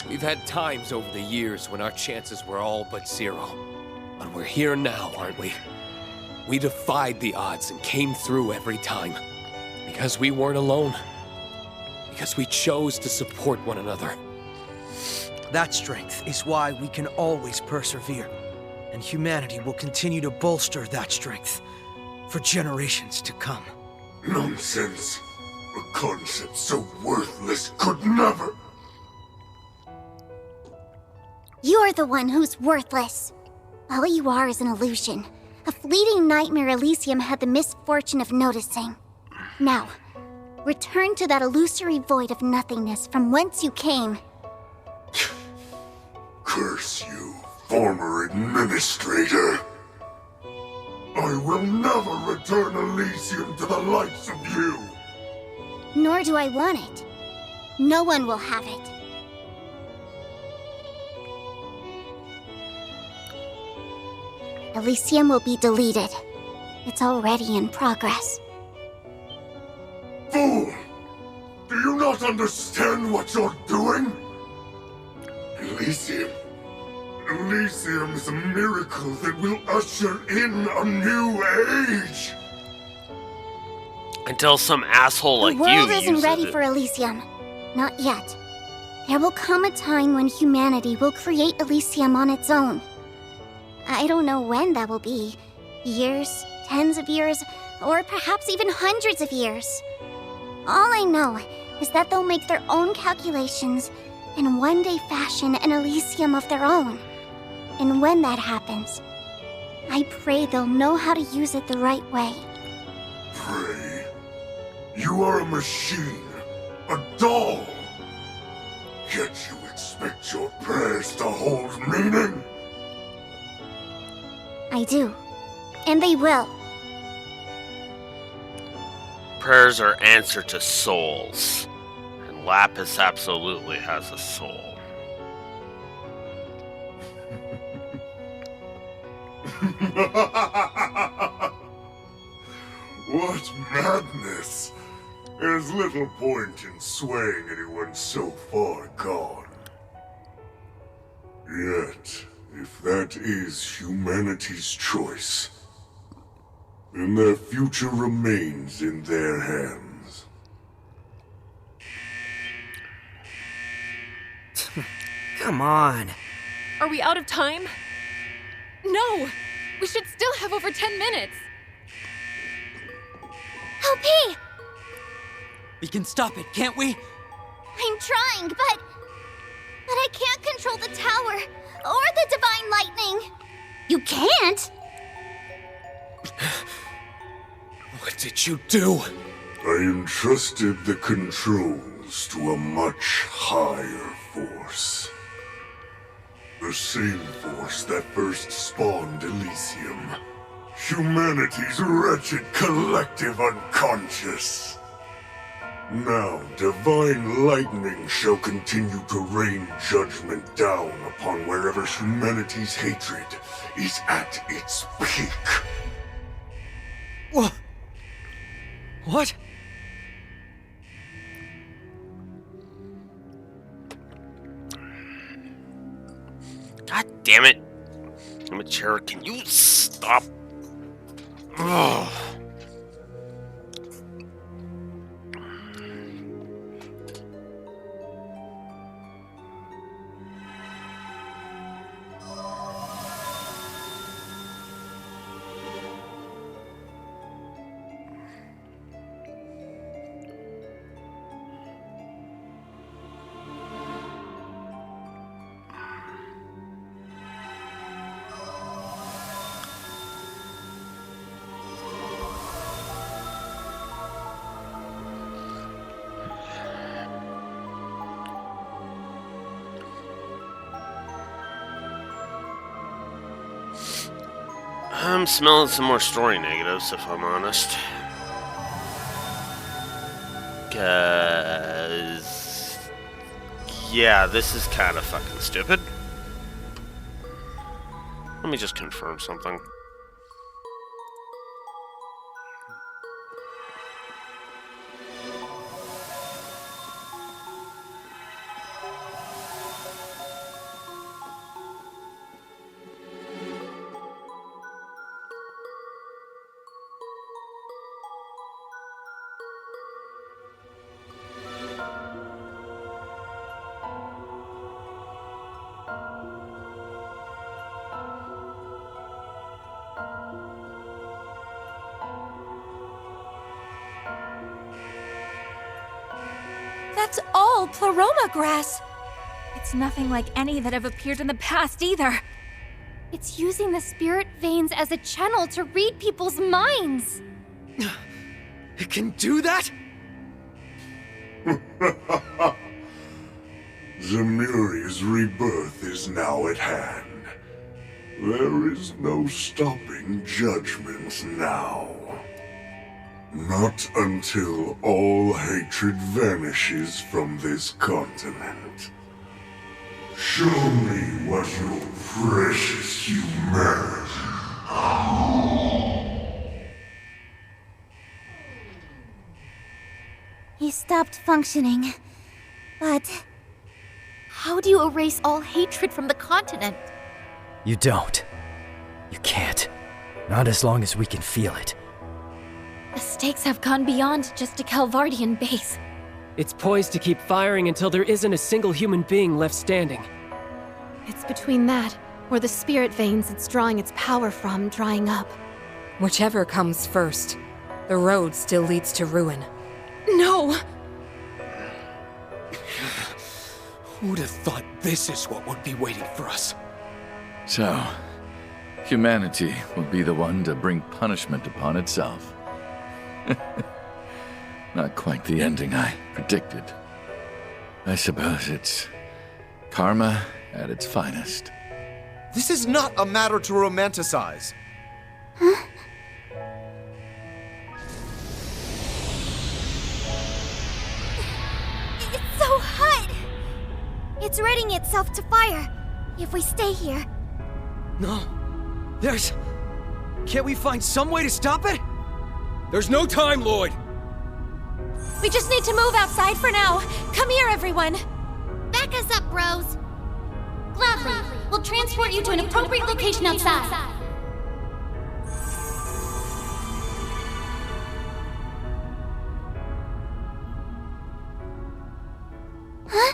We've had times over the years when our chances were all but zero. But we're here now, aren't we? We defied the odds and came through every time. Because we weren't alone. Because we chose to support one another. That strength is why we can always persevere. And humanity will continue to bolster that strength for generations to come. Nonsense. A concept so worthless could never... You're the one who's worthless. All you are is an illusion. A fleeting nightmare Elysium had the misfortune of noticing. Now, return to that illusory void of nothingness from whence you came. Curse you, former administrator. I will never return Elysium to the likes of you. Nor do I want it. No one will have it. Elysium will be deleted. It's already in progress. Fool! Do you not understand what you're doing? Elysium is a miracle that will usher in a new age! Until some asshole like you The world isn't uses ready it. for Elysium. Not yet. There will come a time when humanity will create Elysium on its own. I don't know when that will be. Years, tens of years, or perhaps even hundreds of years. All I know is that they'll make their own calculations and one day fashion an Elysium of their own. And when that happens, I pray they'll know how to use it the right way. Pray? You are a machine, a doll. Yet you expect your prayers to hold meaning? I do. And they will. Prayers are answer to souls. And Lapis absolutely has a soul. What madness! There's little point in swaying anyone so far gone. Yet, if that is humanity's choice, then their future remains in their hands. Come on. Are we out of time? No! We should still have over 10 minutes! LP! We can stop it, can't we? I'm trying, but I can't control control the tower or the divine lightning. You can't? What did you do? I entrusted the controls to a much higher force. The same force that first spawned Elysium. Humanity's wretched collective unconscious. Now, divine lightning shall continue to rain judgment down upon wherever humanity's hatred is at its peak. What? God damn it. Immature, can you stop? Ugh. I'm smelling some more story negatives, if I'm honest. Cause... yeah, this is kind of fucking stupid. Let me just confirm something. That's all Pleroma grass. It's nothing like any that have appeared in the past either. It's using the spirit veins as a channel to read people's minds. It can do that? Zemuria's rebirth is now at hand. There is no stopping judgment now. Not until all hatred vanishes from this continent. Show me what your precious humanity. He stopped functioning. But how do you erase all hatred from the continent? You don't. You can't. Not as long as we can feel it. The stakes have gone beyond just a Calvardian base. It's poised to keep firing until there isn't a single human being left standing. It's between that, or the spirit veins it's drawing its power from drying up. Whichever comes first, the road still leads to ruin. No! Who'd have thought this is what would be waiting for us? So, humanity will be the one to bring punishment upon itself. Not quite the ending I predicted. I suppose it's karma at its finest. This is not a matter to romanticize. Huh? It's so hot! It's readying itself to fire if we stay here. No. Can't we find some way to stop it? There's no time, Lloyd! We just need to move outside for now. Come here, everyone. Back us up, bros. Gladly. We'll transport you to an appropriate location outside. Huh?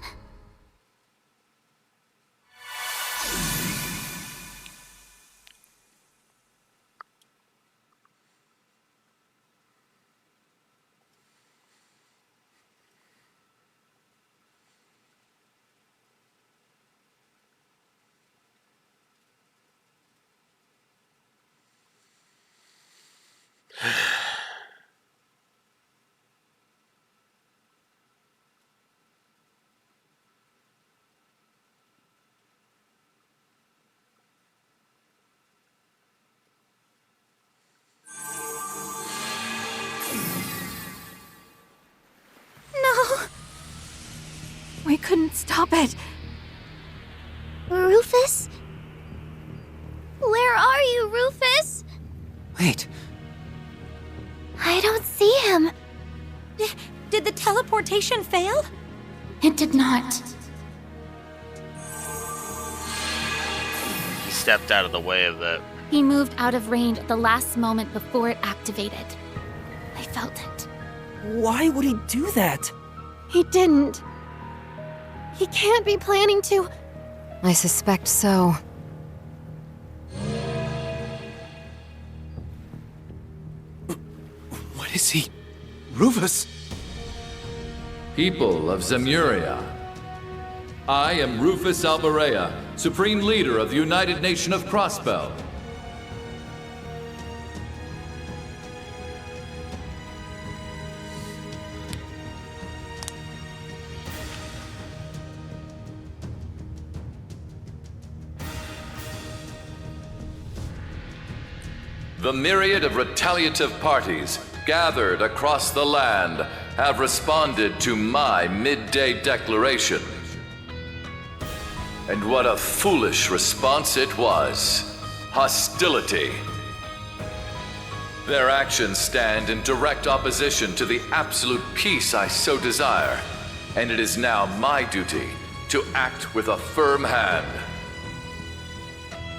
Stop it! Rufus? Where are you, Rufus? Wait. I don't see him. Did the teleportation fail? It did not. He stepped out of the way of it. He moved out of range at the last moment before it activated. I felt it. Why would he do that? He didn't. He can't be planning to. I suspect so. What is he? Rufus? People of Zemuria, I am Rufus Alberea, Supreme Leader of the United Nation of Crossbell. The myriad of retaliative parties gathered across the land have responded to my midday declaration. And what a foolish response it was. Hostility. Their actions stand in direct opposition to the absolute peace I so desire, and it is now my duty to act with a firm hand.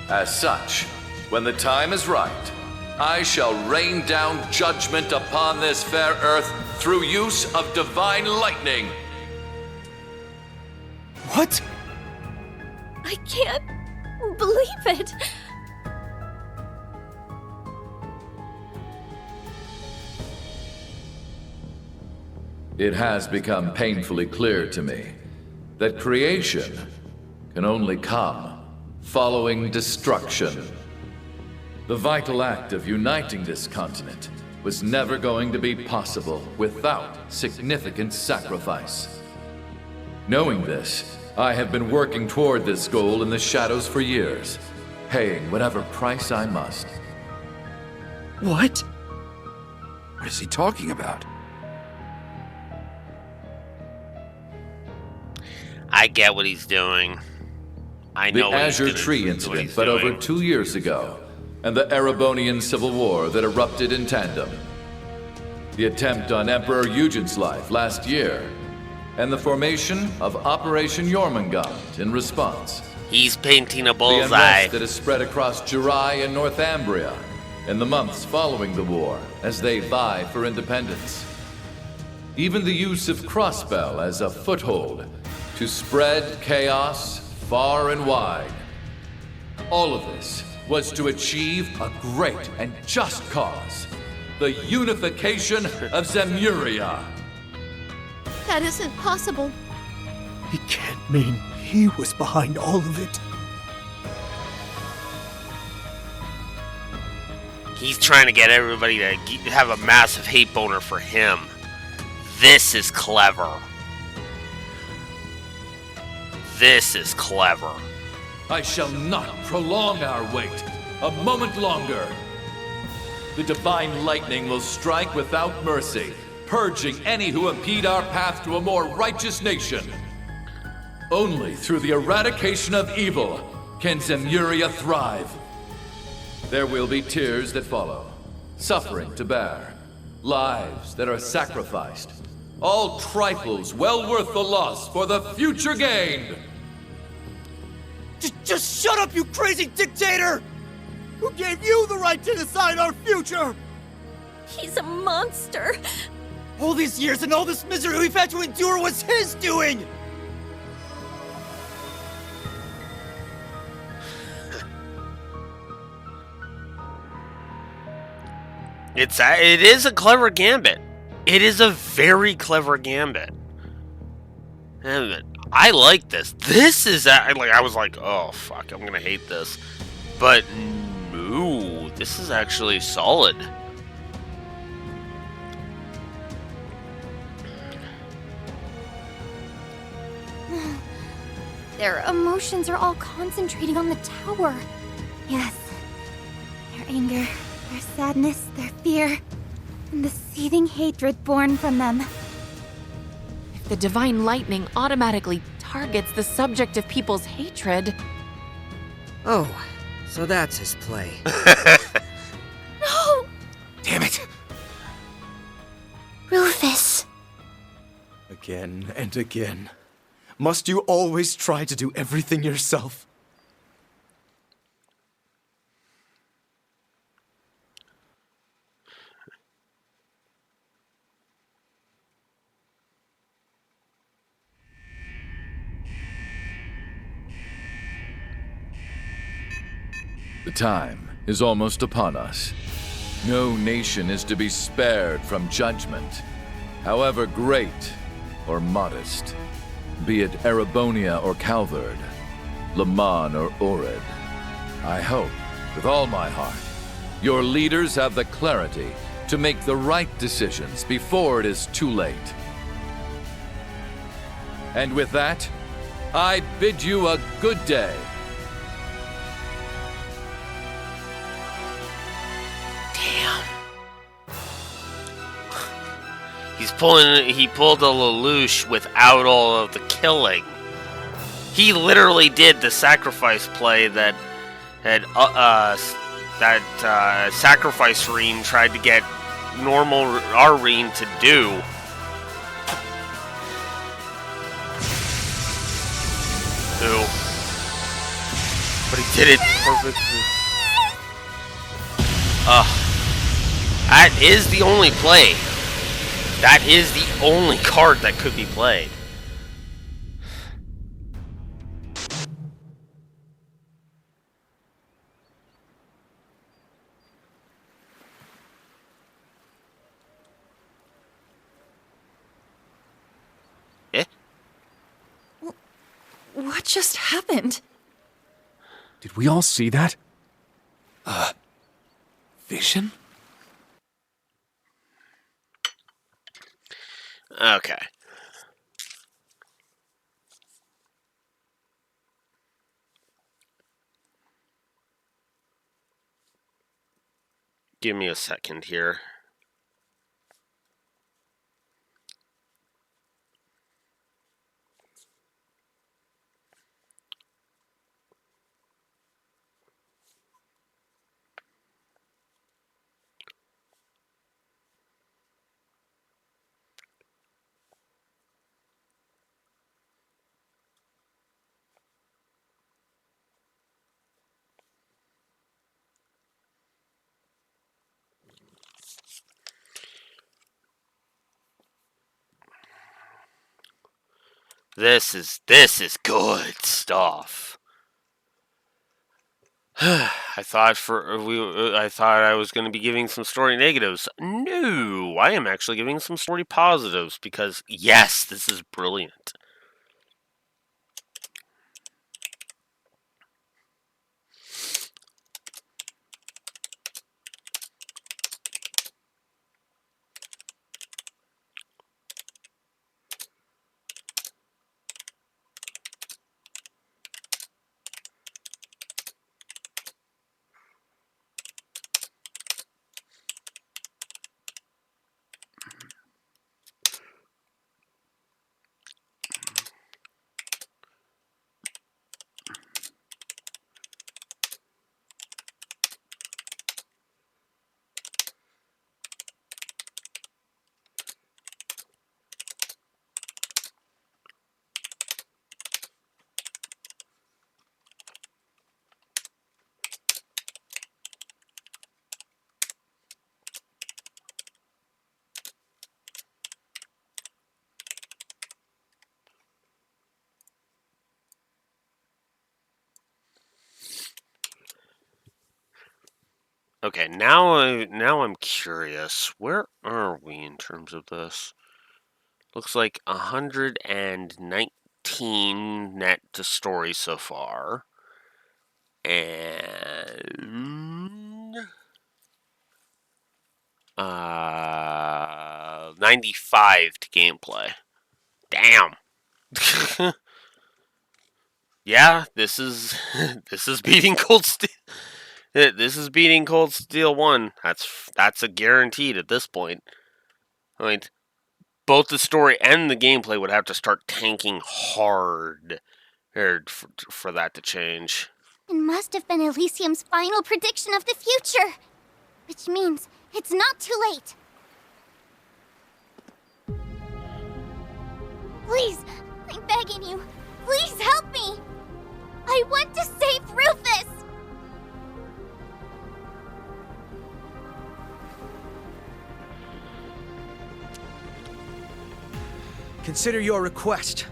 As such, when the time is right, I shall rain down judgment upon this fair earth through use of divine lightning. What? I can't believe it. It has become painfully clear to me that creation can only come following destruction. The vital act of uniting this continent was never going to be possible without significant sacrifice. Knowing this, I have been working toward this goal in the shadows for years, paying whatever price I must. What? What is he talking about? I get what he's doing. I know The what he's Azure gonna- Tree what incident, he's but doing. over 2 years ago, and the Erebonian Civil War that erupted in tandem. The attempt on Emperor Eugen's life last year, and the formation of Operation Jormungand in response. He's painting a The bullseye. unrest that has spread across Jirai and Northumbria in the months following the war as they vie for independence. Even the use of Crossbell as a foothold to spread chaos far and wide. All of this was to achieve a great and just cause, the unification of Zemuria. That isn't possible. It can't mean he was behind all of it. He's trying to get everybody to have a massive hate boner for him. This is clever. This is clever. I shall not prolong our wait a moment longer. The divine lightning will strike without mercy, purging any who impede our path to a more righteous nation. Only through the eradication of evil can Zemuria thrive. There will be tears that follow, suffering to bear, lives that are sacrificed, all trifles well worth the loss for the future gain. Just shut up, you crazy dictator! Who gave you the right to decide our future? He's a monster. All these years and all this misery we've had to endure was his doing! It is a clever gambit. It is a very clever gambit. And I like this. This is like I was like, oh fuck, I'm gonna hate this, but no, this is actually solid. Their emotions are all concentrating on the tower. Yes. Their anger, their sadness, their fear, and the seething hatred born from them. If the divine lightning automatically target's the subject of people's hatred. Oh, so that's his play. No! Damn it! Rufus. Again and again. Must you always try to do everything yourself? The time is almost upon us. No nation is to be spared from judgment, however great or modest. Be it Erebonia or Calvard, Leman or Orid. I hope, with all my heart, your leaders have the clarity to make the right decisions before it is too late. And with that, I bid you a good day. He pulled a Lelouch without all of the killing. He literally did the sacrifice play that sacrifice Reen tried to get normal our Reen to do. No. But he did it perfectly. That is the only play. That is the only card that could be played. Eh? What just happened? Did we all see that? Vision? Okay. Give me a second here. This is good stuff. I thought I was going to be giving some story negatives. No, I am actually giving some story positives because yes, this is brilliant. Okay, now I'm curious. Where are we in terms of this? Looks like 119 net to story so far. And 95 to gameplay. Damn. Yeah, this is beating Cold Steel. This is beating Cold Steel 1. That's a guaranteed at this point. I mean, both the story and the gameplay would have to start tanking hard for that to change. It must have been Elysium's final prediction of the future. Which means it's not too late. Please, I'm begging you. Please help me. I want to save Rufus. Consider your request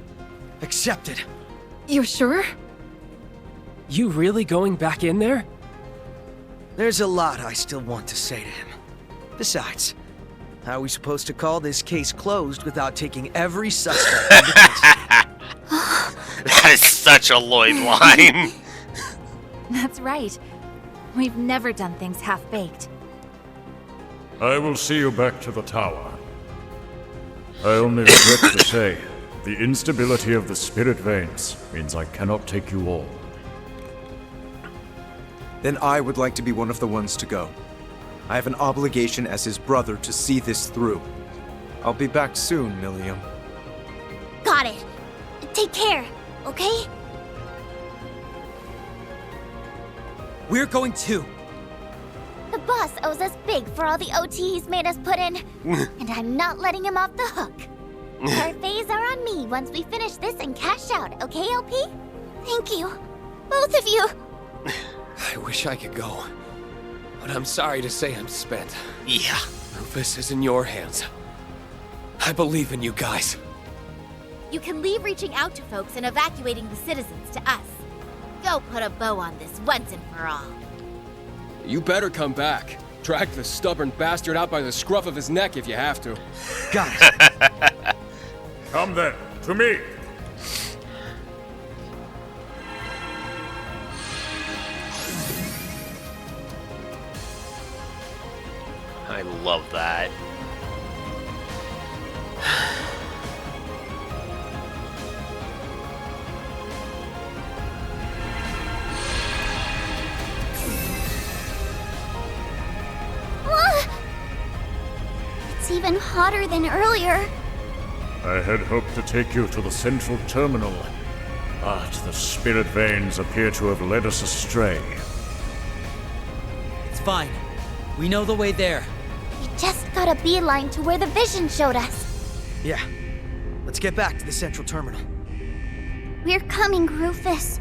accepted. You're sure? You really going back in there? There's a lot I still want to say to him. Besides, how are we supposed to call this case closed without taking every suspect into custody? That is such a Lloyd line. That's right. We've never done things half-baked. I will see you back to the tower. I only regret to say, the instability of the spirit veins means I cannot take you all. Then I would like to be one of the ones to go. I have an obligation as his brother to see this through. I'll be back soon, Milliam. Got it. Take care, okay? We're going too. The boss owes us big for all the OT he's made us put in. And I'm not letting him off the hook. Parfaits are on me once we finish this and cash out, okay, LP? Thank you. Both of you. I wish I could go. But I'm sorry to say I'm spent. Yeah. Rufus is in your hands. I believe in you guys. You can leave reaching out to folks and evacuating the citizens to us. Go put a bow on this once and for all. You better come back. Drag the stubborn bastard out by the scruff of his neck if you have to. Got it. Come then, to me! I love that. It's even hotter than earlier. I had hoped to take you to the central terminal, but the spirit veins appear to have led us astray. It's fine. We know the way there. We just got a beeline to where the vision showed us. Yeah. Let's get back to the central terminal. We're coming, Rufus.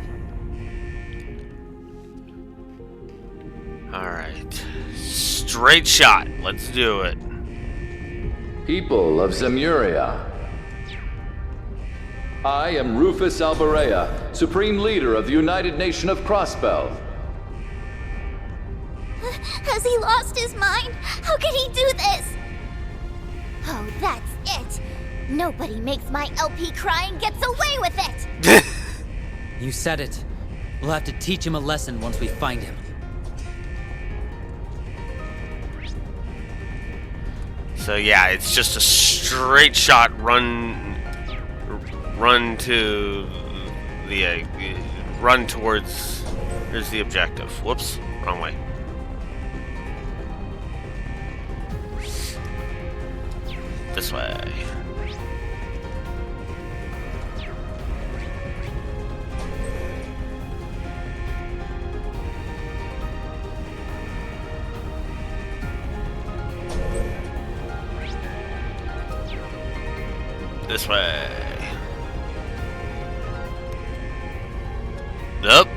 Alright. Straight shot. Let's do it. People of Zemuria. I am Rufus Alberea, Supreme Leader of the United Nation of Crossbell. Has he lost his mind? How can he do this? Oh, that's it. Nobody makes my LP cry and gets away with it. You said it. We'll have to teach him a lesson once we find him. So yeah, it's just a straight shot run to the run towards. Here's the objective. Whoops, wrong way. This way. This way. Nope.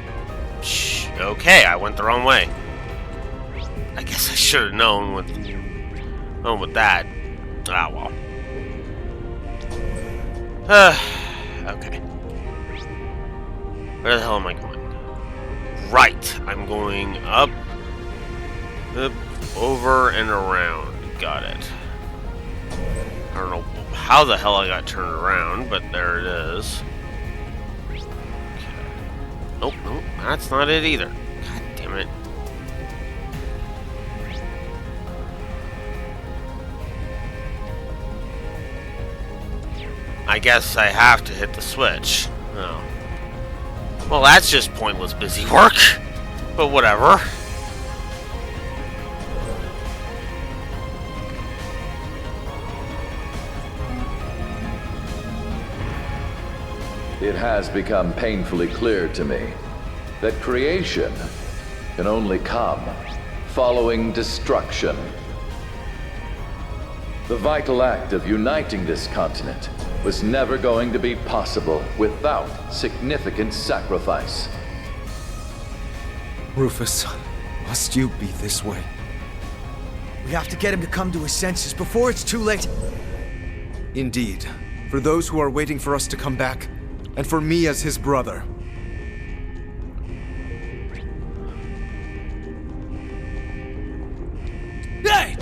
Okay, I went the wrong way. I guess I should have known with that. Ah, well. Okay. Where the hell am I going? Right. I'm going up, over, and around. Got it. I don't know how the hell I got turned around, but there it is. Okay. Nope, nope, that's not it either. God damn it. I guess I have to hit the switch. Oh. Well, that's just pointless busy work. But whatever. It has become painfully clear to me that creation can only come following destruction. The vital act of uniting this continent was never going to be possible without significant sacrifice. Rufus, must you be this way? We have to get him to come to his senses before it's too late. Indeed. For those who are waiting for us to come back, and for me as his brother. Hey!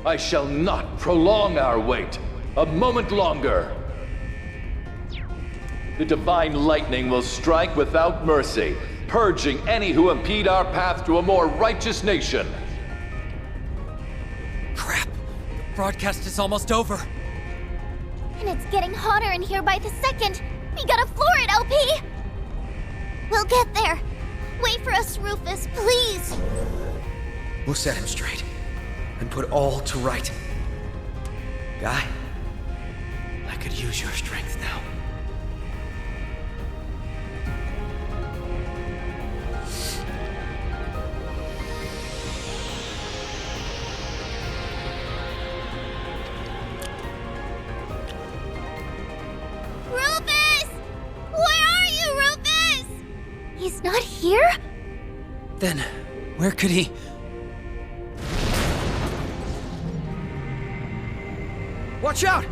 I shall not prolong our wait a moment longer. The divine lightning will strike without mercy, purging any who impede our path to a more righteous nation. Crap! The broadcast is almost over. And it's getting hotter in here by the second. We gotta floor it, LP! We'll get there. Wait for us, Rufus, please. We'll set him straight and put all to right. Guy, I could use your strength now. Rufus! Where are you, Rufus? He's not here? Then, where could he... Watch out!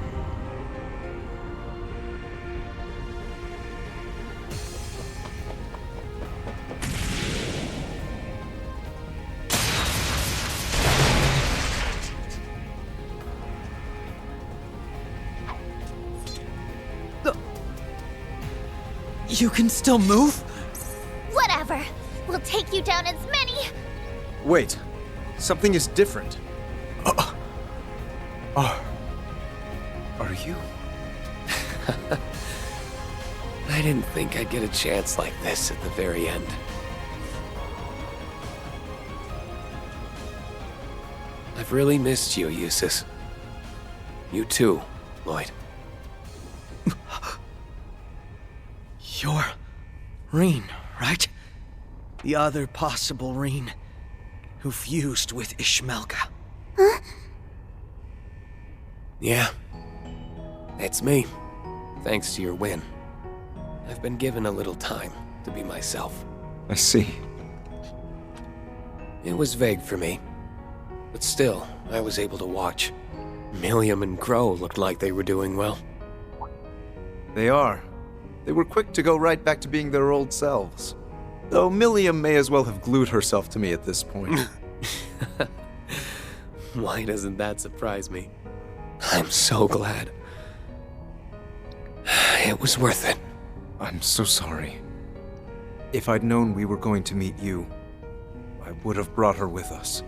You can still move? Whatever. We'll take you down as many... Wait. Something is different. Are you? I didn't think I'd get a chance like this at the very end. I've really missed you, Eustace. You too, Lloyd. You're... Reen, right? The other possible Reen, who fused with Ishmelka. Huh? Yeah. It's me. Thanks to your win. I've been given a little time to be myself. I see. It was vague for me. But still, I was able to watch. Milliam and Crow looked like they were doing well. They are. They were quick to go right back to being their old selves. Though Milliam may as well have glued herself to me at this point. Why doesn't that surprise me? I'm so glad. It was worth it. I'm so sorry. If I'd known we were going to meet you, I would have brought her with us.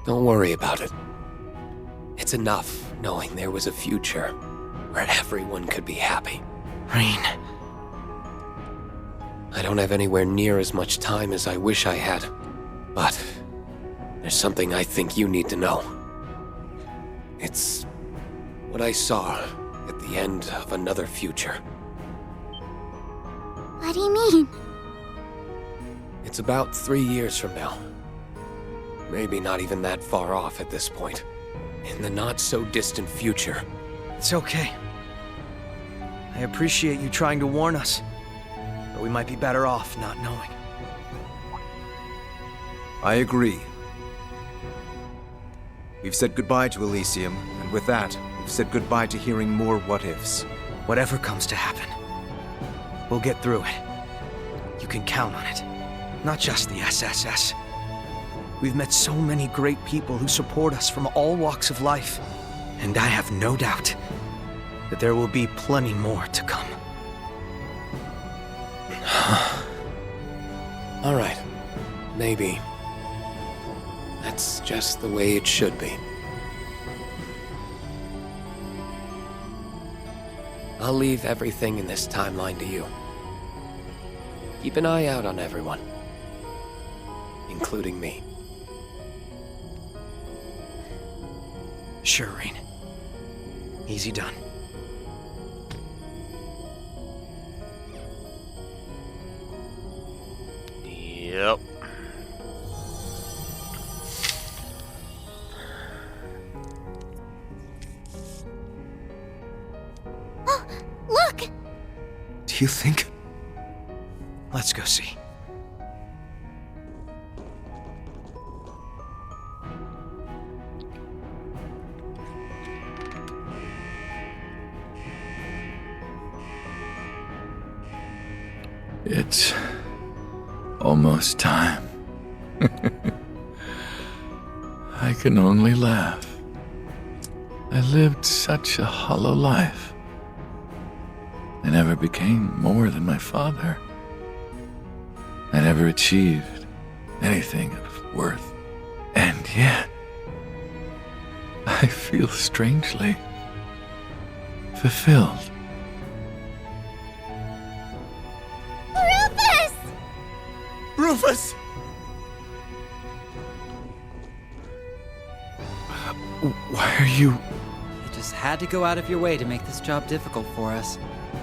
Don't worry about it. It's enough knowing there was a future where everyone could be happy. Reen. I don't have anywhere near as much time as I wish I had, but there's something I think you need to know. It's what I saw at the end of another future. What do you mean? It's about 3 years from now. Maybe not even that far off at this point. In the not-so-distant future. It's okay. I appreciate you trying to warn us, but we might be better off not knowing. I agree. We've said goodbye to Elysium, and with that, we've said goodbye to hearing more what-ifs. Whatever comes to happen, we'll get through it. You can count on it. Not just the SSS. We've met so many great people who support us from all walks of life, and I have no doubt that there will be plenty more to come. All right. Maybe. It's just the way it should be. I'll leave everything in this timeline to you. Keep an eye out on everyone, including me. Sure, Rain. Easy done. Yep. Oh, look! Do you think? Let's go see. It's almost time. I can only laugh. I lived such a hollow life. I never became more than my father. I never achieved anything of worth. And yet, I feel strangely fulfilled. Rufus! Rufus! Why are you... You just had to go out of your way to make this job difficult for us.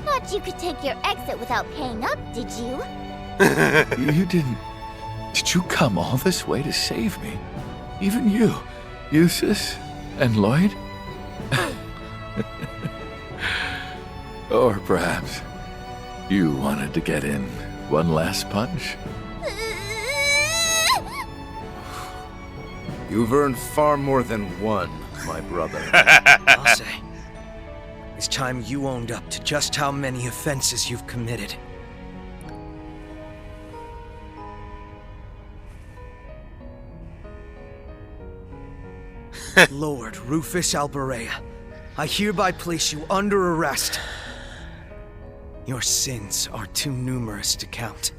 Thought you could take your exit without paying up, did you? You didn't... Did you come all this way to save me? Even you, Eustace and Lloyd? Or perhaps you wanted to get in one last punch? You've earned far more than one, my brother. I'll say. It's time you owned up to just how many offenses you've committed. Lord Rufus Alberea, I hereby place you under arrest. Your sins are too numerous to count.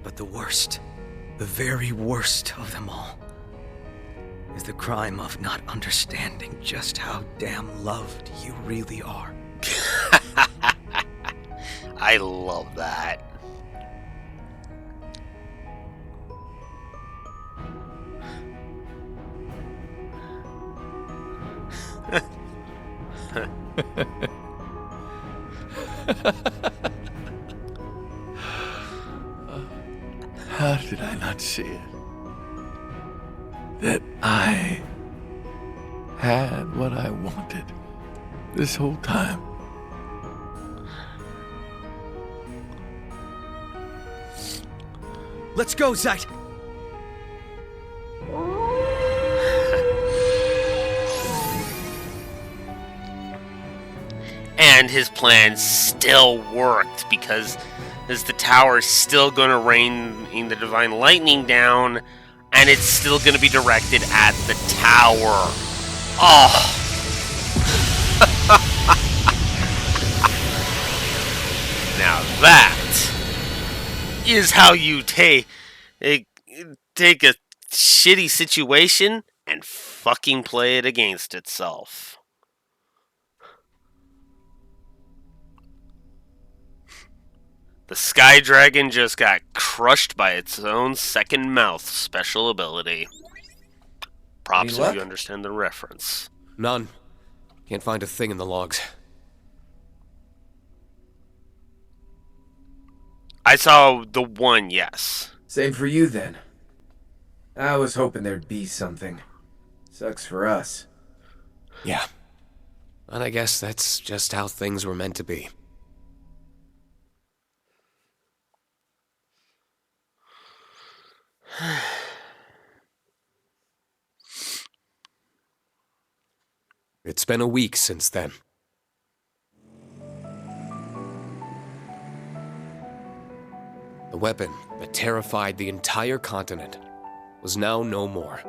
But the worst, the very worst of them all, is the crime of not understanding just how damn loved you really are. I love that. How did I not see it? That I had what I wanted this whole time. Let's go, Zeit! And his plan still worked because as the tower's still going to rain in the divine lightning down, and it's still going to be directed at the tower. Oh. Now that is how you take a shitty situation and fucking play it against itself. The Sky Dragon just got crushed by its own second mouth special ability. Props if you understand the reference. None. Can't find a thing in the logs. I saw the one, yes. Same for you then. I was hoping there'd be something. Sucks for us. Yeah. And I guess that's just how things were meant to be. It's been a week since then. The weapon that terrified the entire continent was now no more.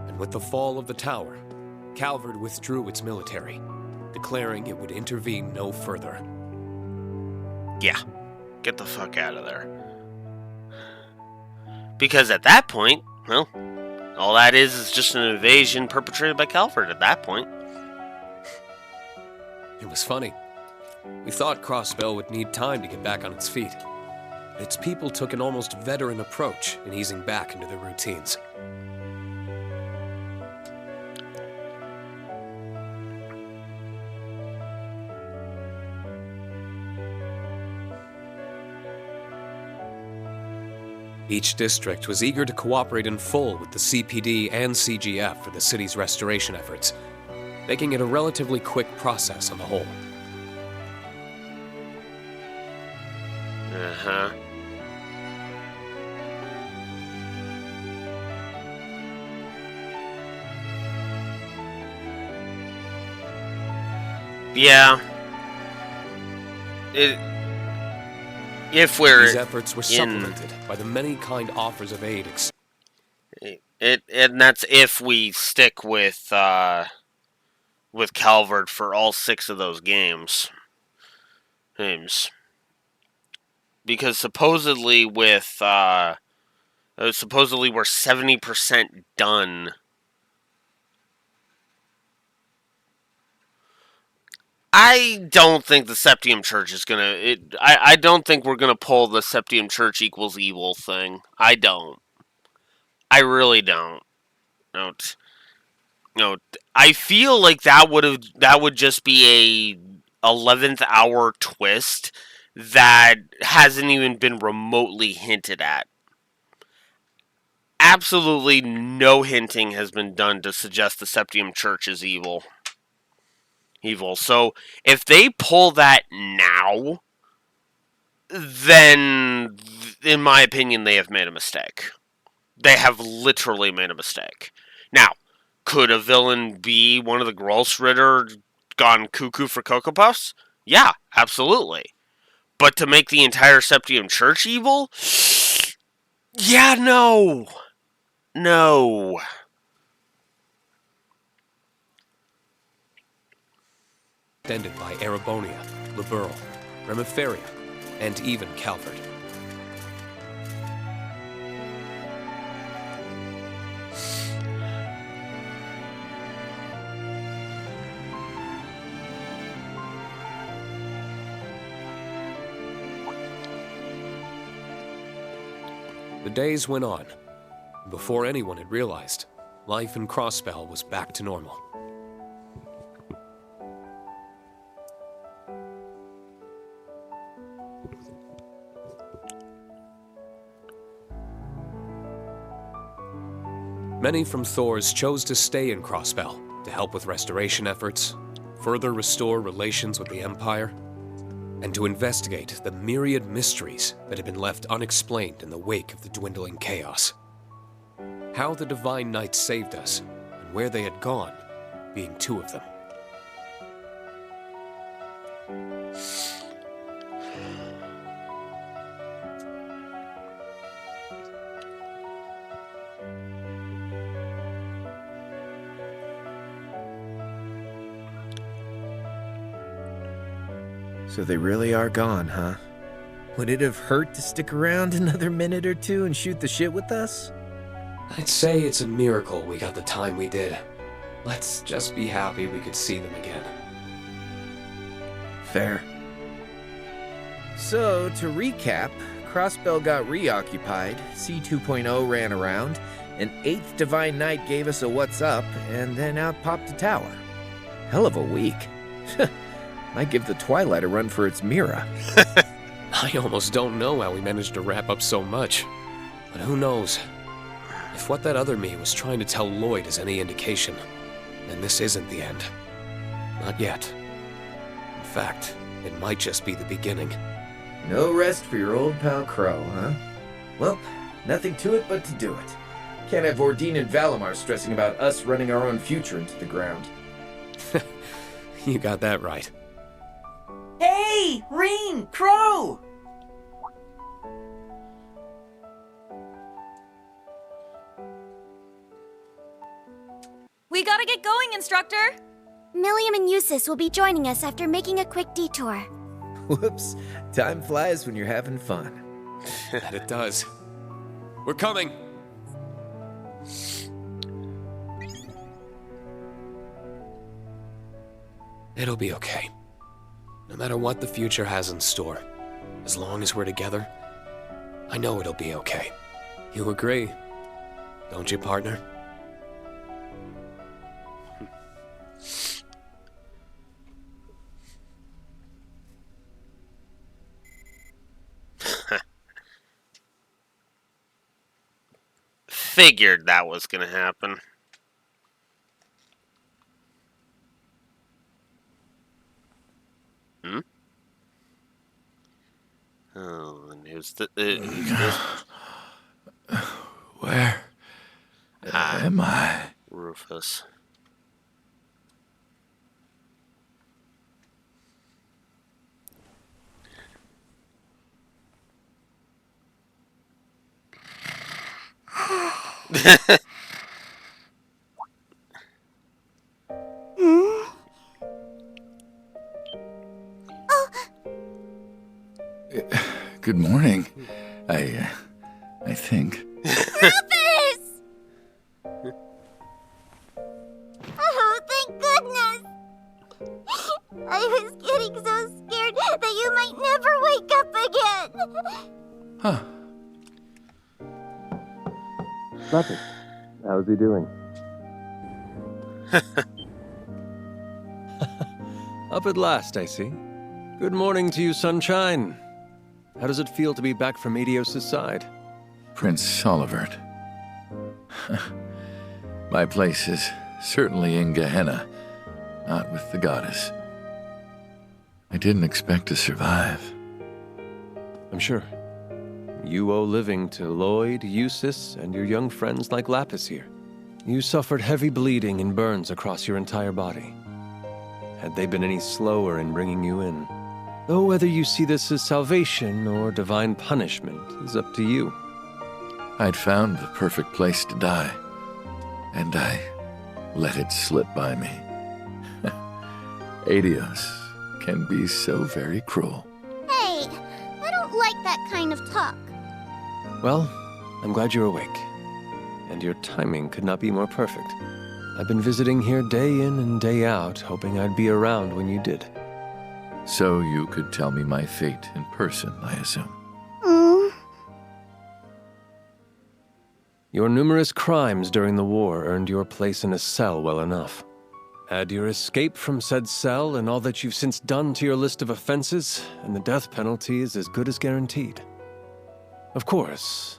And with the fall of the tower, Calvard withdrew its military. declaring it would intervene no further. Yeah. Get the fuck out of there. Because at that point, well, all that is just an invasion perpetrated by Calvert at that point. It was funny. We thought Crossbell would need time to get back on its feet. Its people took an almost veteran approach in easing back into their routines. Each district was eager to cooperate in full with the CPD and CGF for the city's restoration efforts, making it a relatively quick process on the whole. Uh-huh. Yeah. If we're These efforts were supplemented by the many kind offers of aid. And that's if we stick with Calvert for all 6 of those games. Because supposedly we're 70% done. I don't think the Septium Church is gonna. I don't think we're gonna pull the Septium Church equals evil thing. I don't. I really don't. No, I feel like that would just be a 11th hour twist that hasn't even been remotely hinted at. Absolutely no hinting has been done to suggest the Septium Church is evil. So if they pull that now, then in my opinion they have made a mistake. They have literally made a mistake. Now, could a villain be one of the Grossritter gone cuckoo for Cocoa Puffs? Yeah, absolutely. But to make the entire Septium Church evil? Yeah, no. No. Extended by Erebonia, Liberl, Remiferia, and even Calvert. The days went on. Before anyone had realized, life in Crossbell was back to normal. Many from Thor's chose to stay in Crossbell to help with restoration efforts, further restore relations with the Empire, and to investigate the myriad mysteries that had been left unexplained in the wake of the dwindling chaos. How the Divine Knights saved us, and where they had gone, being 2 of them. So they really are gone, huh? Would it have hurt to stick around another minute or 2 and shoot the shit with us? I'd say it's a miracle we got the time we did. Let's just be happy we could see them again. Fair. So, to recap, Crossbell got reoccupied, C2.0 ran around, an 8th Divine Knight gave us a what's up, and then out popped a tower. Hell of a week. Might give the Twilight a run for its Mira. I almost don't know how we managed to wrap up so much. But who knows? If what that other me was trying to tell Lloyd is any indication, then this isn't the end. Not yet. In fact, it might just be the beginning. No rest for your old pal Crow, huh? Well, nothing to it but to do it. Can't have Ordine and Valimar stressing about us running our own future into the ground. You got that right. Hey! Reen! Crow! We gotta get going, Instructor! Milliam and Eustace will be joining us after making a quick detour. Whoops. Time flies when you're having fun. That it does. We're coming! It'll be okay. No matter what the future has in store, as long as we're together, I know it'll be okay. You agree, don't you, partner? Figured that was gonna happen. Hmm? Oh, and who's this? Where am I? Rufus. Good morning. I think. Rufus! Oh, thank goodness! I was getting so scared that you might never wake up again! Huh. Nothing. How's he doing? Up at last, I see. Good morning to you, Sunshine. How does it feel to be back from Medios' side? Prince Olivert. My place is certainly in Gehenna, not with the goddess. I didn't expect to survive. I'm sure. You owe living to Lloyd, Eustace, and your young friends like Lapis here. You suffered heavy bleeding and burns across your entire body. Had they been any slower in bringing you in? Though whether you see this as salvation or divine punishment is up to you. I'd found the perfect place to die, and I let it slip by me. Adios can be so very cruel. Hey, I don't like that kind of talk. Well, I'm glad you're awake. And your timing could not be more perfect. I've been visiting here day in and day out, hoping I'd be around when you did. So you could tell me my fate in person, I assume. Your numerous crimes during the war earned your place in a cell well enough. Add your escape from said cell and all that you've since done to your list of offenses, and the death penalty is as good as guaranteed. Of course,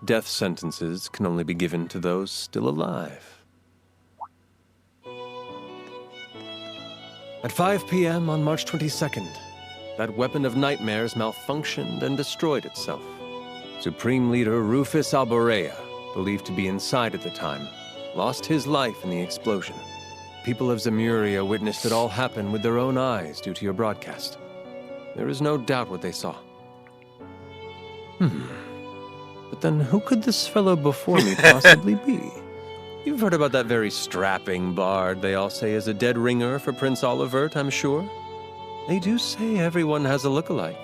death sentences can only be given to those still alive. At 5 p.m. on March 22nd, that weapon of nightmares malfunctioned and destroyed itself. Supreme Leader Rufus Alborea, believed to be inside at the time, lost his life in the explosion. People of Zemuria witnessed it all happen with their own eyes due to your broadcast. There is no doubt what they saw. But then who could this fellow before me possibly be? You've heard about that very strapping bard they all say is a dead ringer for Prince Olivert, I'm sure. They do say everyone has a look-alike.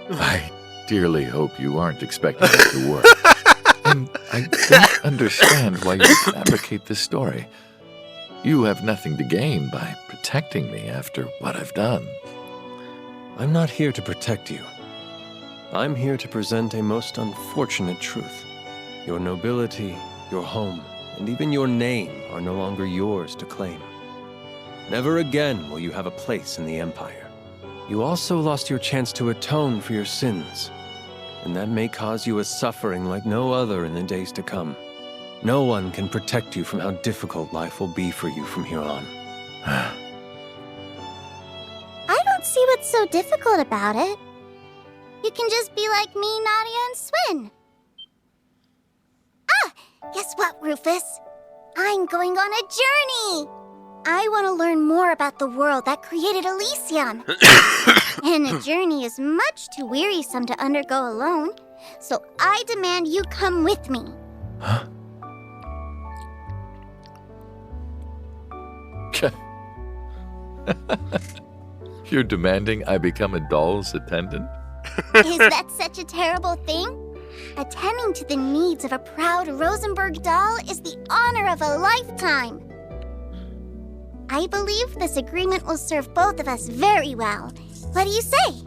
I dearly hope you aren't expecting it to work. And I don't understand why you fabricate this story. You have nothing to gain by protecting me after what I've done. I'm not here to protect you. I'm here to present a most unfortunate truth. Your nobility, your home, and even your name are no longer yours to claim. Never again will you have a place in the Empire. You also lost your chance to atone for your sins, and that may cause you a suffering like no other in the days to come. No one can protect you from how difficult life will be for you from here on. I don't see what's so difficult about it. You can just be like me, Nadia, and Swin. Guess what, Rufus? I'm going on a journey! I want to learn more about the world that created Elysium. And a journey is much too wearisome to undergo alone, so I demand you come with me. You're demanding I become a doll's attendant? Is that such a terrible thing? Attending to the needs of a proud Rosenberg doll is the honor of a lifetime. I believe this agreement will serve both of us very well. What do you say?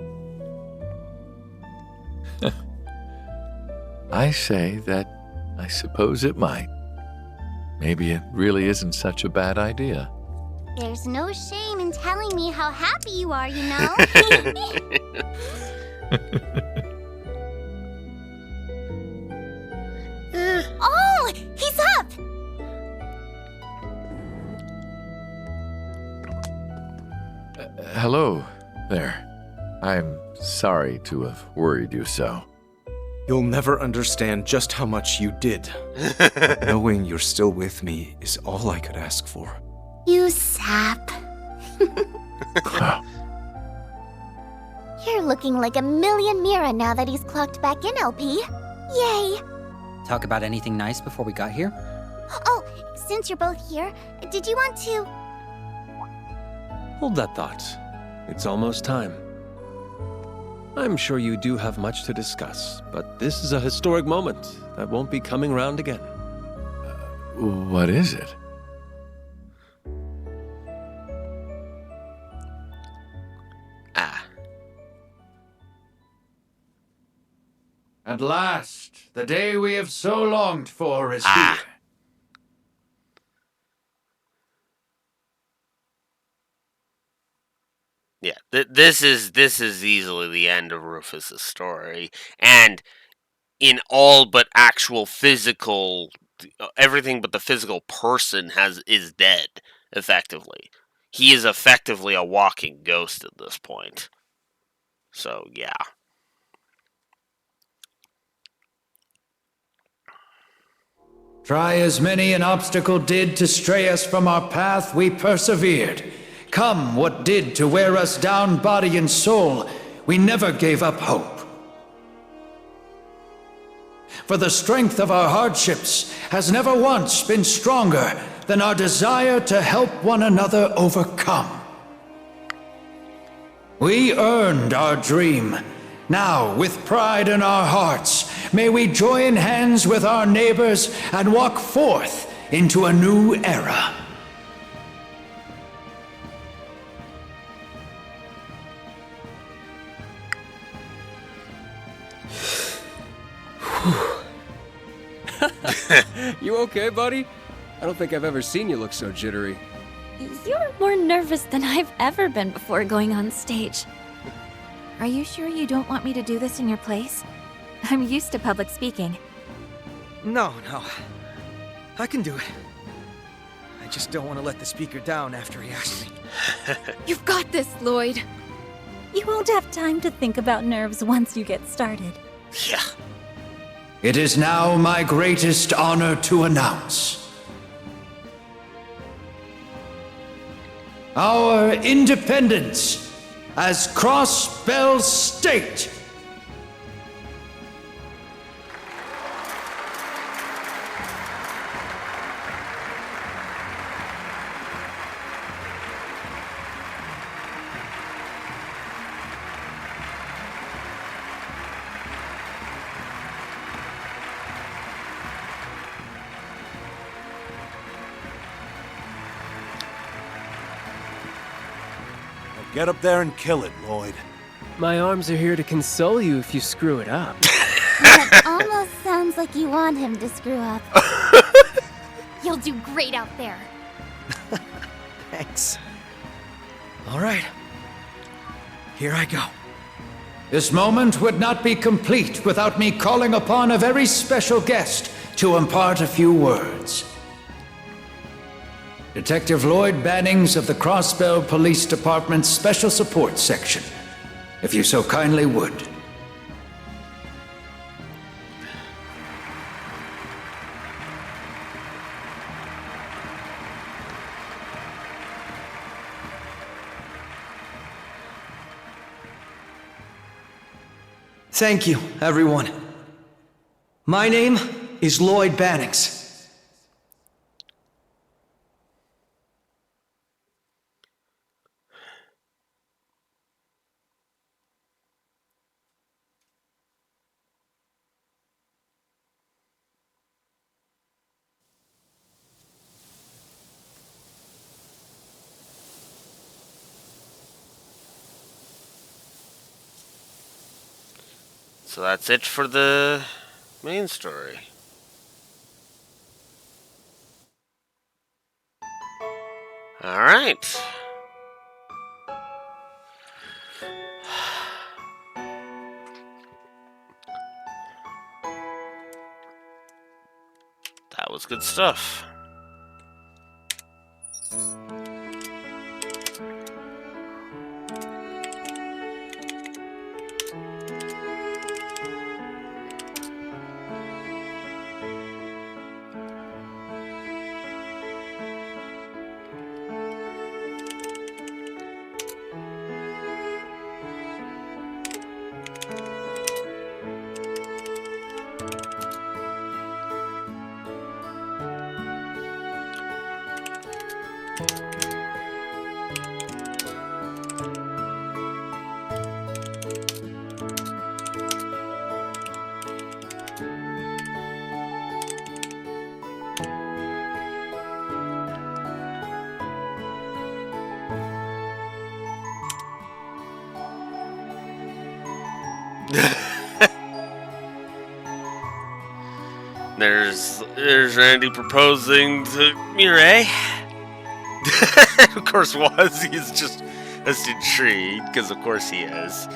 I say that I suppose it might. Maybe it really isn't such a bad idea. There's no shame in telling me how happy you are, you know? Oh, he's up! Hello there. I'm sorry to have worried you so. You'll never understand just how much you did. Knowing you're still with me is all I could ask for. You sap. You're looking like a million Mira now that he's clocked back in, LP. Yay! Talk about anything nice before we got here? Oh, since you're both here, did you want to... Hold that thought. It's almost time. I'm sure you do have much to discuss, but this is a historic moment that won't be coming round again. What is it? At last, the day we have so longed for is here. Yeah, this is easily the end of Rufus's story, and in all but actual physical, everything but the physical person is dead. Effectively, he is effectively a walking ghost at this point. So yeah. Try as many an obstacle did to stray us from our path, we persevered. Come what did to wear us down body and soul, we never gave up hope. For the strength of our hardships has never once been stronger than our desire to help one another overcome. We earned our dream. Now, with pride in our hearts, may we join hands with our neighbors and walk forth into a new era. You okay, buddy? I don't think I've ever seen you look so jittery. You're more nervous than I've ever been before going on stage. Are you sure you don't want me to do this in your place? I'm used to public speaking. No. I can do it. I just don't want to let the speaker down after he asked me. You've got this, Lloyd. You won't have time to think about nerves once you get started. Yeah. It is now my greatest honor to announce our independence as Crossbell State. Get up there and kill it, Lloyd. My arms are here to console you if you screw it up. That almost sounds like you want him to screw up. You'll do great out there. Thanks. All right. Here I go. This moment would not be complete without me calling upon a very special guest to impart a few words. Detective Lloyd Bannings of the Crossbell Police Department's Special Support Section, if you so kindly would. Thank you, everyone. My name is Lloyd Bannings. So that's it for the main story. Alright. That was good stuff. There's Randy proposing to Mireille. Of course was. He's just intrigued, because of course he is.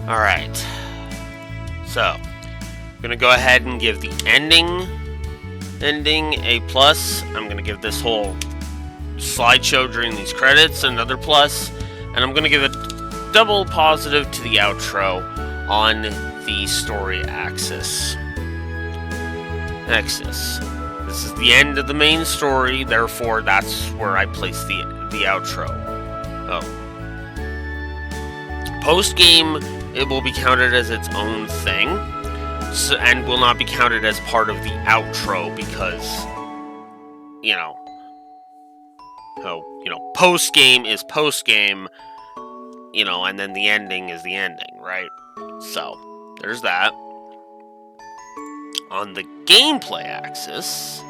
Alright. So, I'm gonna go ahead and give the ending A+. I'm gonna give this whole slideshow during these credits another plus. And I'm gonna give a double positive to the outro on the story axis. This is the end of the main story, therefore that's where I place the outro. Post-game, it will be counted as its own thing, and will not be counted as part of the outro because, post-game is post-game, and then the ending is the ending, right? So, there's that. On the gameplay axis,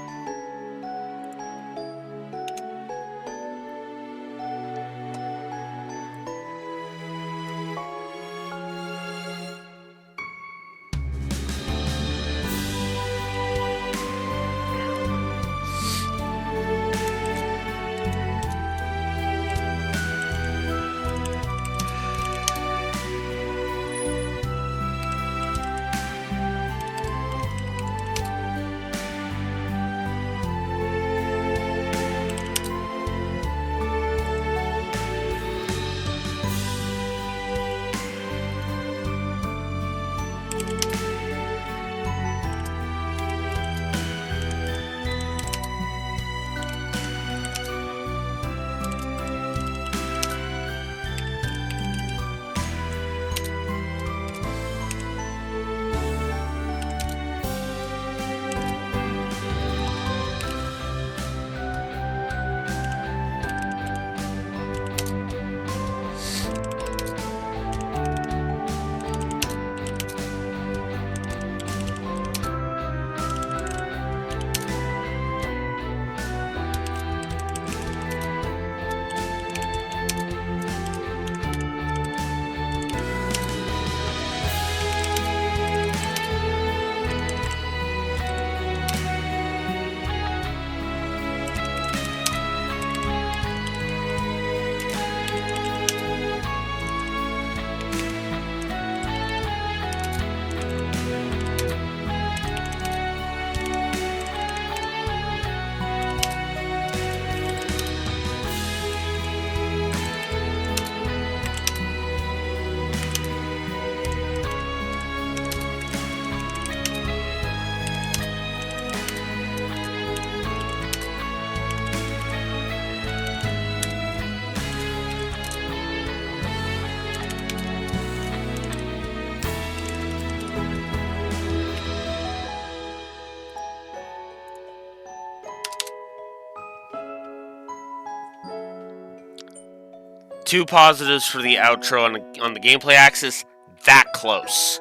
2 positives for the outro on the gameplay axis. That close.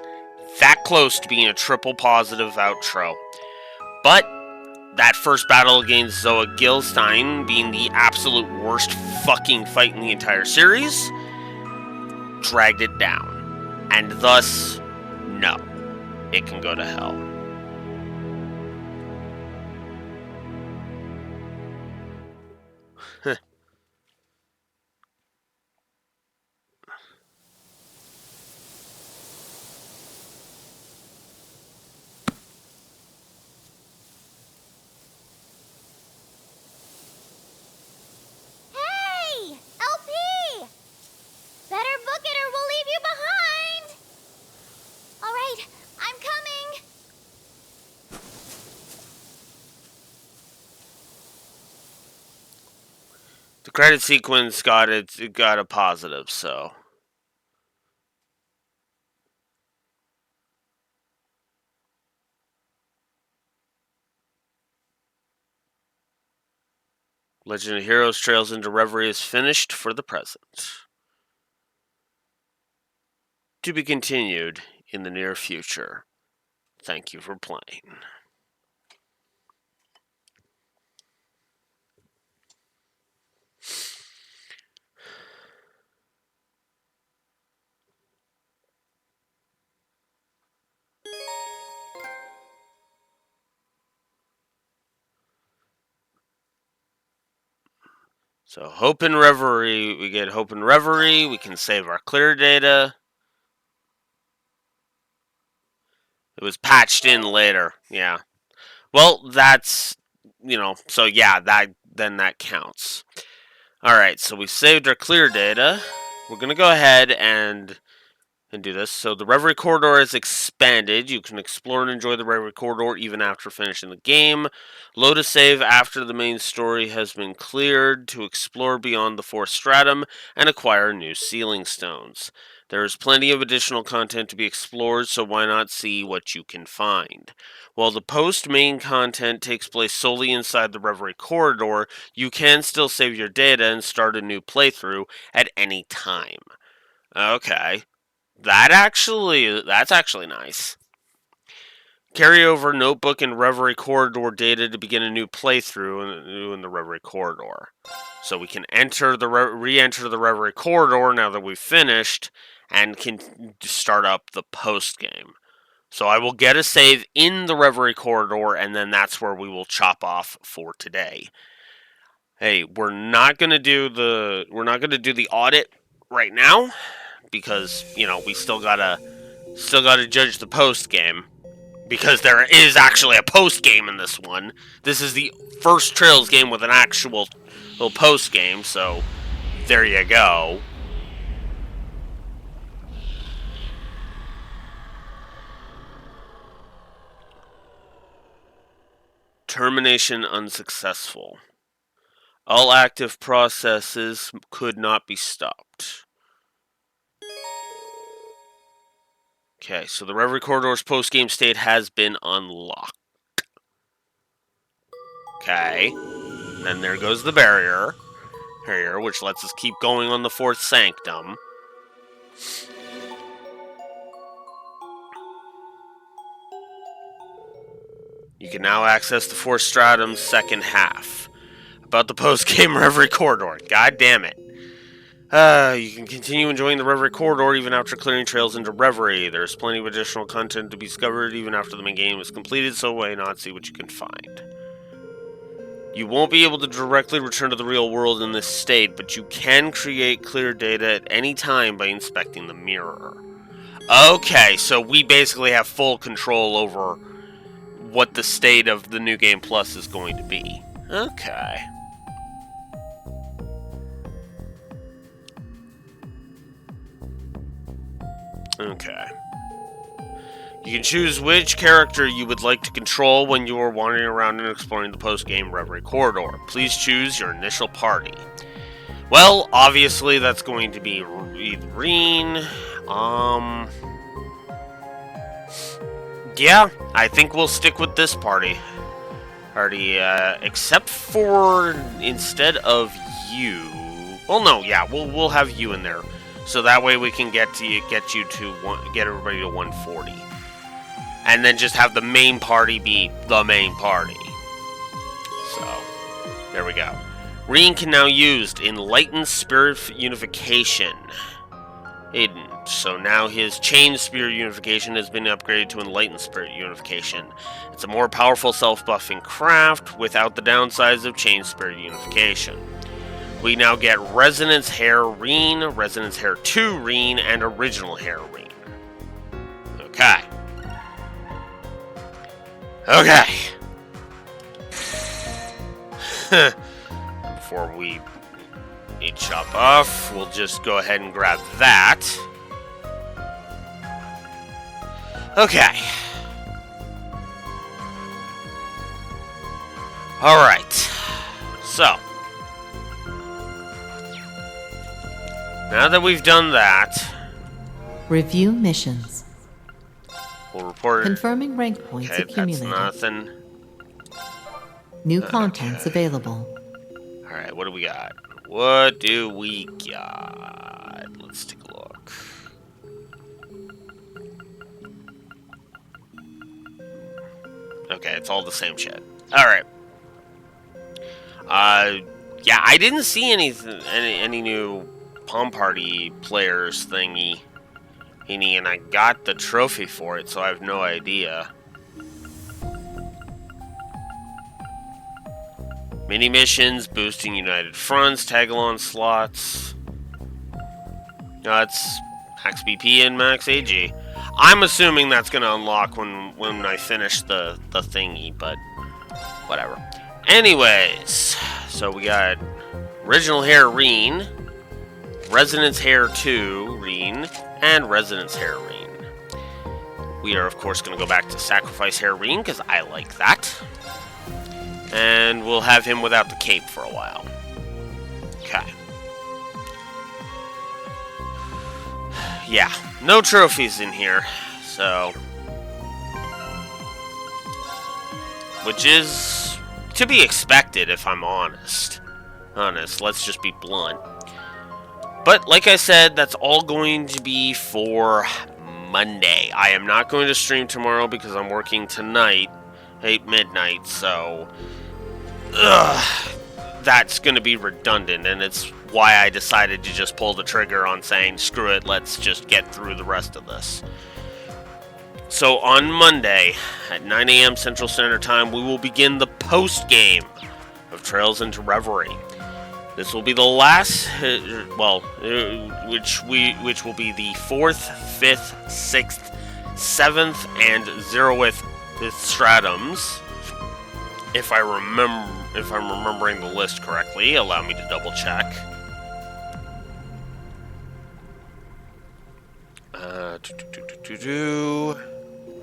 That close to being a triple positive outro. But that first battle against Zoa Gilstein being the absolute worst fucking fight in the entire series dragged it down. And thus, no. It can go to hell. Hey! LP! Better book it or we'll leave you behind! Alright, I'm coming! The credit sequence got a positive, so. Legend of Heroes Trails into Reverie is finished for the present. To be continued in the near future. Thank you for playing. So Hope and Reverie, we get Hope and Reverie, we can save our clear data. It was patched in later, yeah. Well, that's, so yeah, that counts. Alright, so we saved our clear data. We're going to go ahead and do this. So the Reverie Corridor is expanded. You can explore and enjoy the Reverie Corridor even after finishing the game. Load a save after the main story has been cleared to explore beyond the 4th stratum and acquire new sealing stones. There is plenty of additional content to be explored, so why not see what you can find? While the post-main content takes place solely inside the Reverie Corridor, you can still save your data and start a new playthrough at any time. Okay. That's actually nice. Carry over notebook and Reverie Corridor data to begin a new playthrough in the Reverie Corridor. So we can re-enter the Reverie Corridor now that we've finished and can start up the post game. So I will get a save in the Reverie Corridor, and then that's where we will chop off for today. Hey, we're not gonna do the audit right now, because we still gotta judge the post game, because there is actually a post game in this one. This is the first Trails game with an actual little post game, so there you go. Termination unsuccessful. All active processes could not be stopped. Okay, so the Reverie Corridor's post-game state has been unlocked. Okay. Then there goes the barrier here, which lets us keep going on the 4th Sanctum. You can now access the 4th Stratum's second half. About the post-game Reverie Corridor. God damn it. You can continue enjoying the Reverie Corridor even after clearing Trails into Reverie. There's plenty of additional content to be discovered even after the main game is completed, so why not see what you can find. You won't be able to directly return to the real world in this state, but you can create clear data at any time by inspecting the mirror. Okay, so we basically have full control over what the state of the New Game Plus is going to be. Okay. Okay. You can choose which character you would like to control when you are wandering around and exploring the post-game Reverie Corridor. Please choose your initial party. Well, obviously that's going to be Reen. Yeah, I think we'll stick with this party. Except for, instead of you, Well, no, yeah, we'll have you in there, so that way we can get everybody to 140, and then just have the main party be the main party. So there we go. Reen can now use Enlightened Spirit Unification. Hidden. So now his Chain Spirit Unification has been upgraded to Enlightened Spirit Unification. It's a more powerful self-buffing craft without the downsides of Chain Spirit Unification. We now get Resonance Hair Reen, Resonance Hair 2 Reen, and Original Hair Reen. Okay. Okay. Before we chop off, we'll just go ahead and grab that. Okay. Alright. So. Now that we've done that, review missions. We'll report. Confirming rank points accumulated. That's nothing. New contents available. Alright, what do we got? What do we got? Let's take a look. Okay, it's all the same shit. Alright. Yeah, I didn't see any new Palm Party players thingy, and I got the trophy for it, so I have no idea. Mini missions, boosting United Fronts, tag-along slots. It's max BP and max AG. I'm assuming that's gonna unlock when I finish the thingy, but whatever. Anyways, so we got Original Hair Reen, Resonance Hair 2 Reen, and Resonance Hair Reen. We are, of course, going to go back to Sacrifice Hair Reen, because I like that. And we'll have him without the cape for a while. Okay. Yeah, no trophies in here, so... which is to be expected, if I'm honest. Let's just be blunt. But, like I said, that's all going to be for Monday. I am not going to stream tomorrow because I'm working tonight at midnight, so... that's going to be redundant, and it's why I decided to just pull the trigger on saying, screw it, let's just get through the rest of this. So, on Monday, at 9 a.m. Central Standard Time, we will begin the post-game of Trails into Reverie. This will be the last, which will be the 4th, 5th, 6th, 7th, and 0th stratums. If I'm remembering the list correctly, allow me to double check.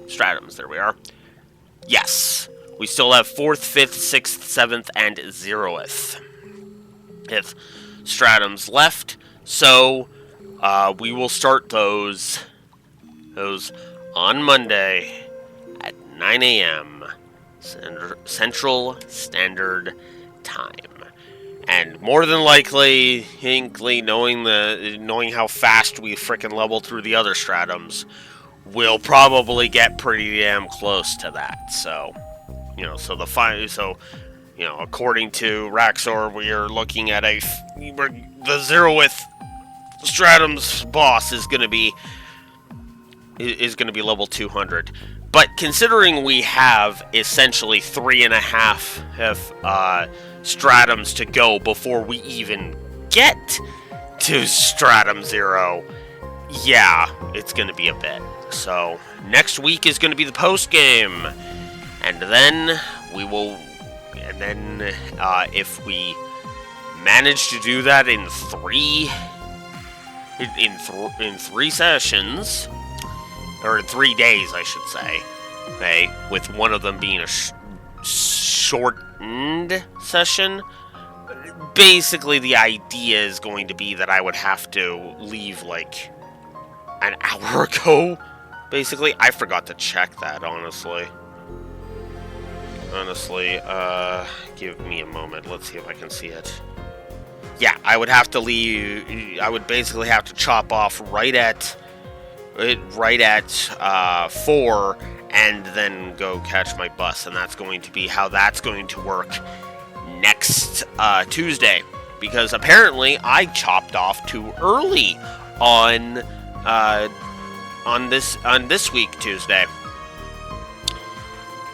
Stratums, there we are. Yes, we still have 4th, 5th, 6th, 7th, and 0th. Stratums left, so we will start those on Monday at 9 a.m. Central Standard Time. And more than likely, Hinkley, knowing how fast we frickin' level through the other stratums, we'll probably get pretty damn close to that. So, according to Raxor, we are looking at the 0th Stratum's boss is going to be level 200. But considering we have essentially 3.5 Stratums to go before we even get to Stratum 0, yeah, it's going to be a bit. So next week is going to be the post game, and then if we manage to do that in three sessions, or in 3 days, I should say, okay, with one of them being a shortened session. Basically, the idea is going to be that I would have to leave like an hour ago. Basically, I forgot to check that, honestly. Give me a moment. Let's see if I can see it. yeah, I would have to leave. I would basically have to chop off right at 4, and then go catch my bus, and that's going to be how that's going to work next Tuesday, because apparently I chopped off too early on this week Tuesday.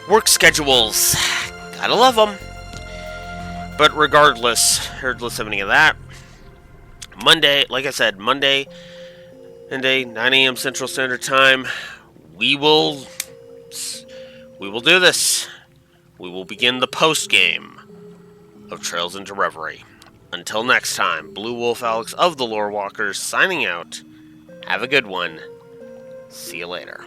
Work schedules, gotta love them. But regardless of any of that, Monday, like I said, Monday, 9 a.m. Central Standard Time, we will do this. We will begin the post game of Trails into Reverie. Until next time, Blue Wolf Alex of the Lore Walkers signing out. Have a good one. See you later.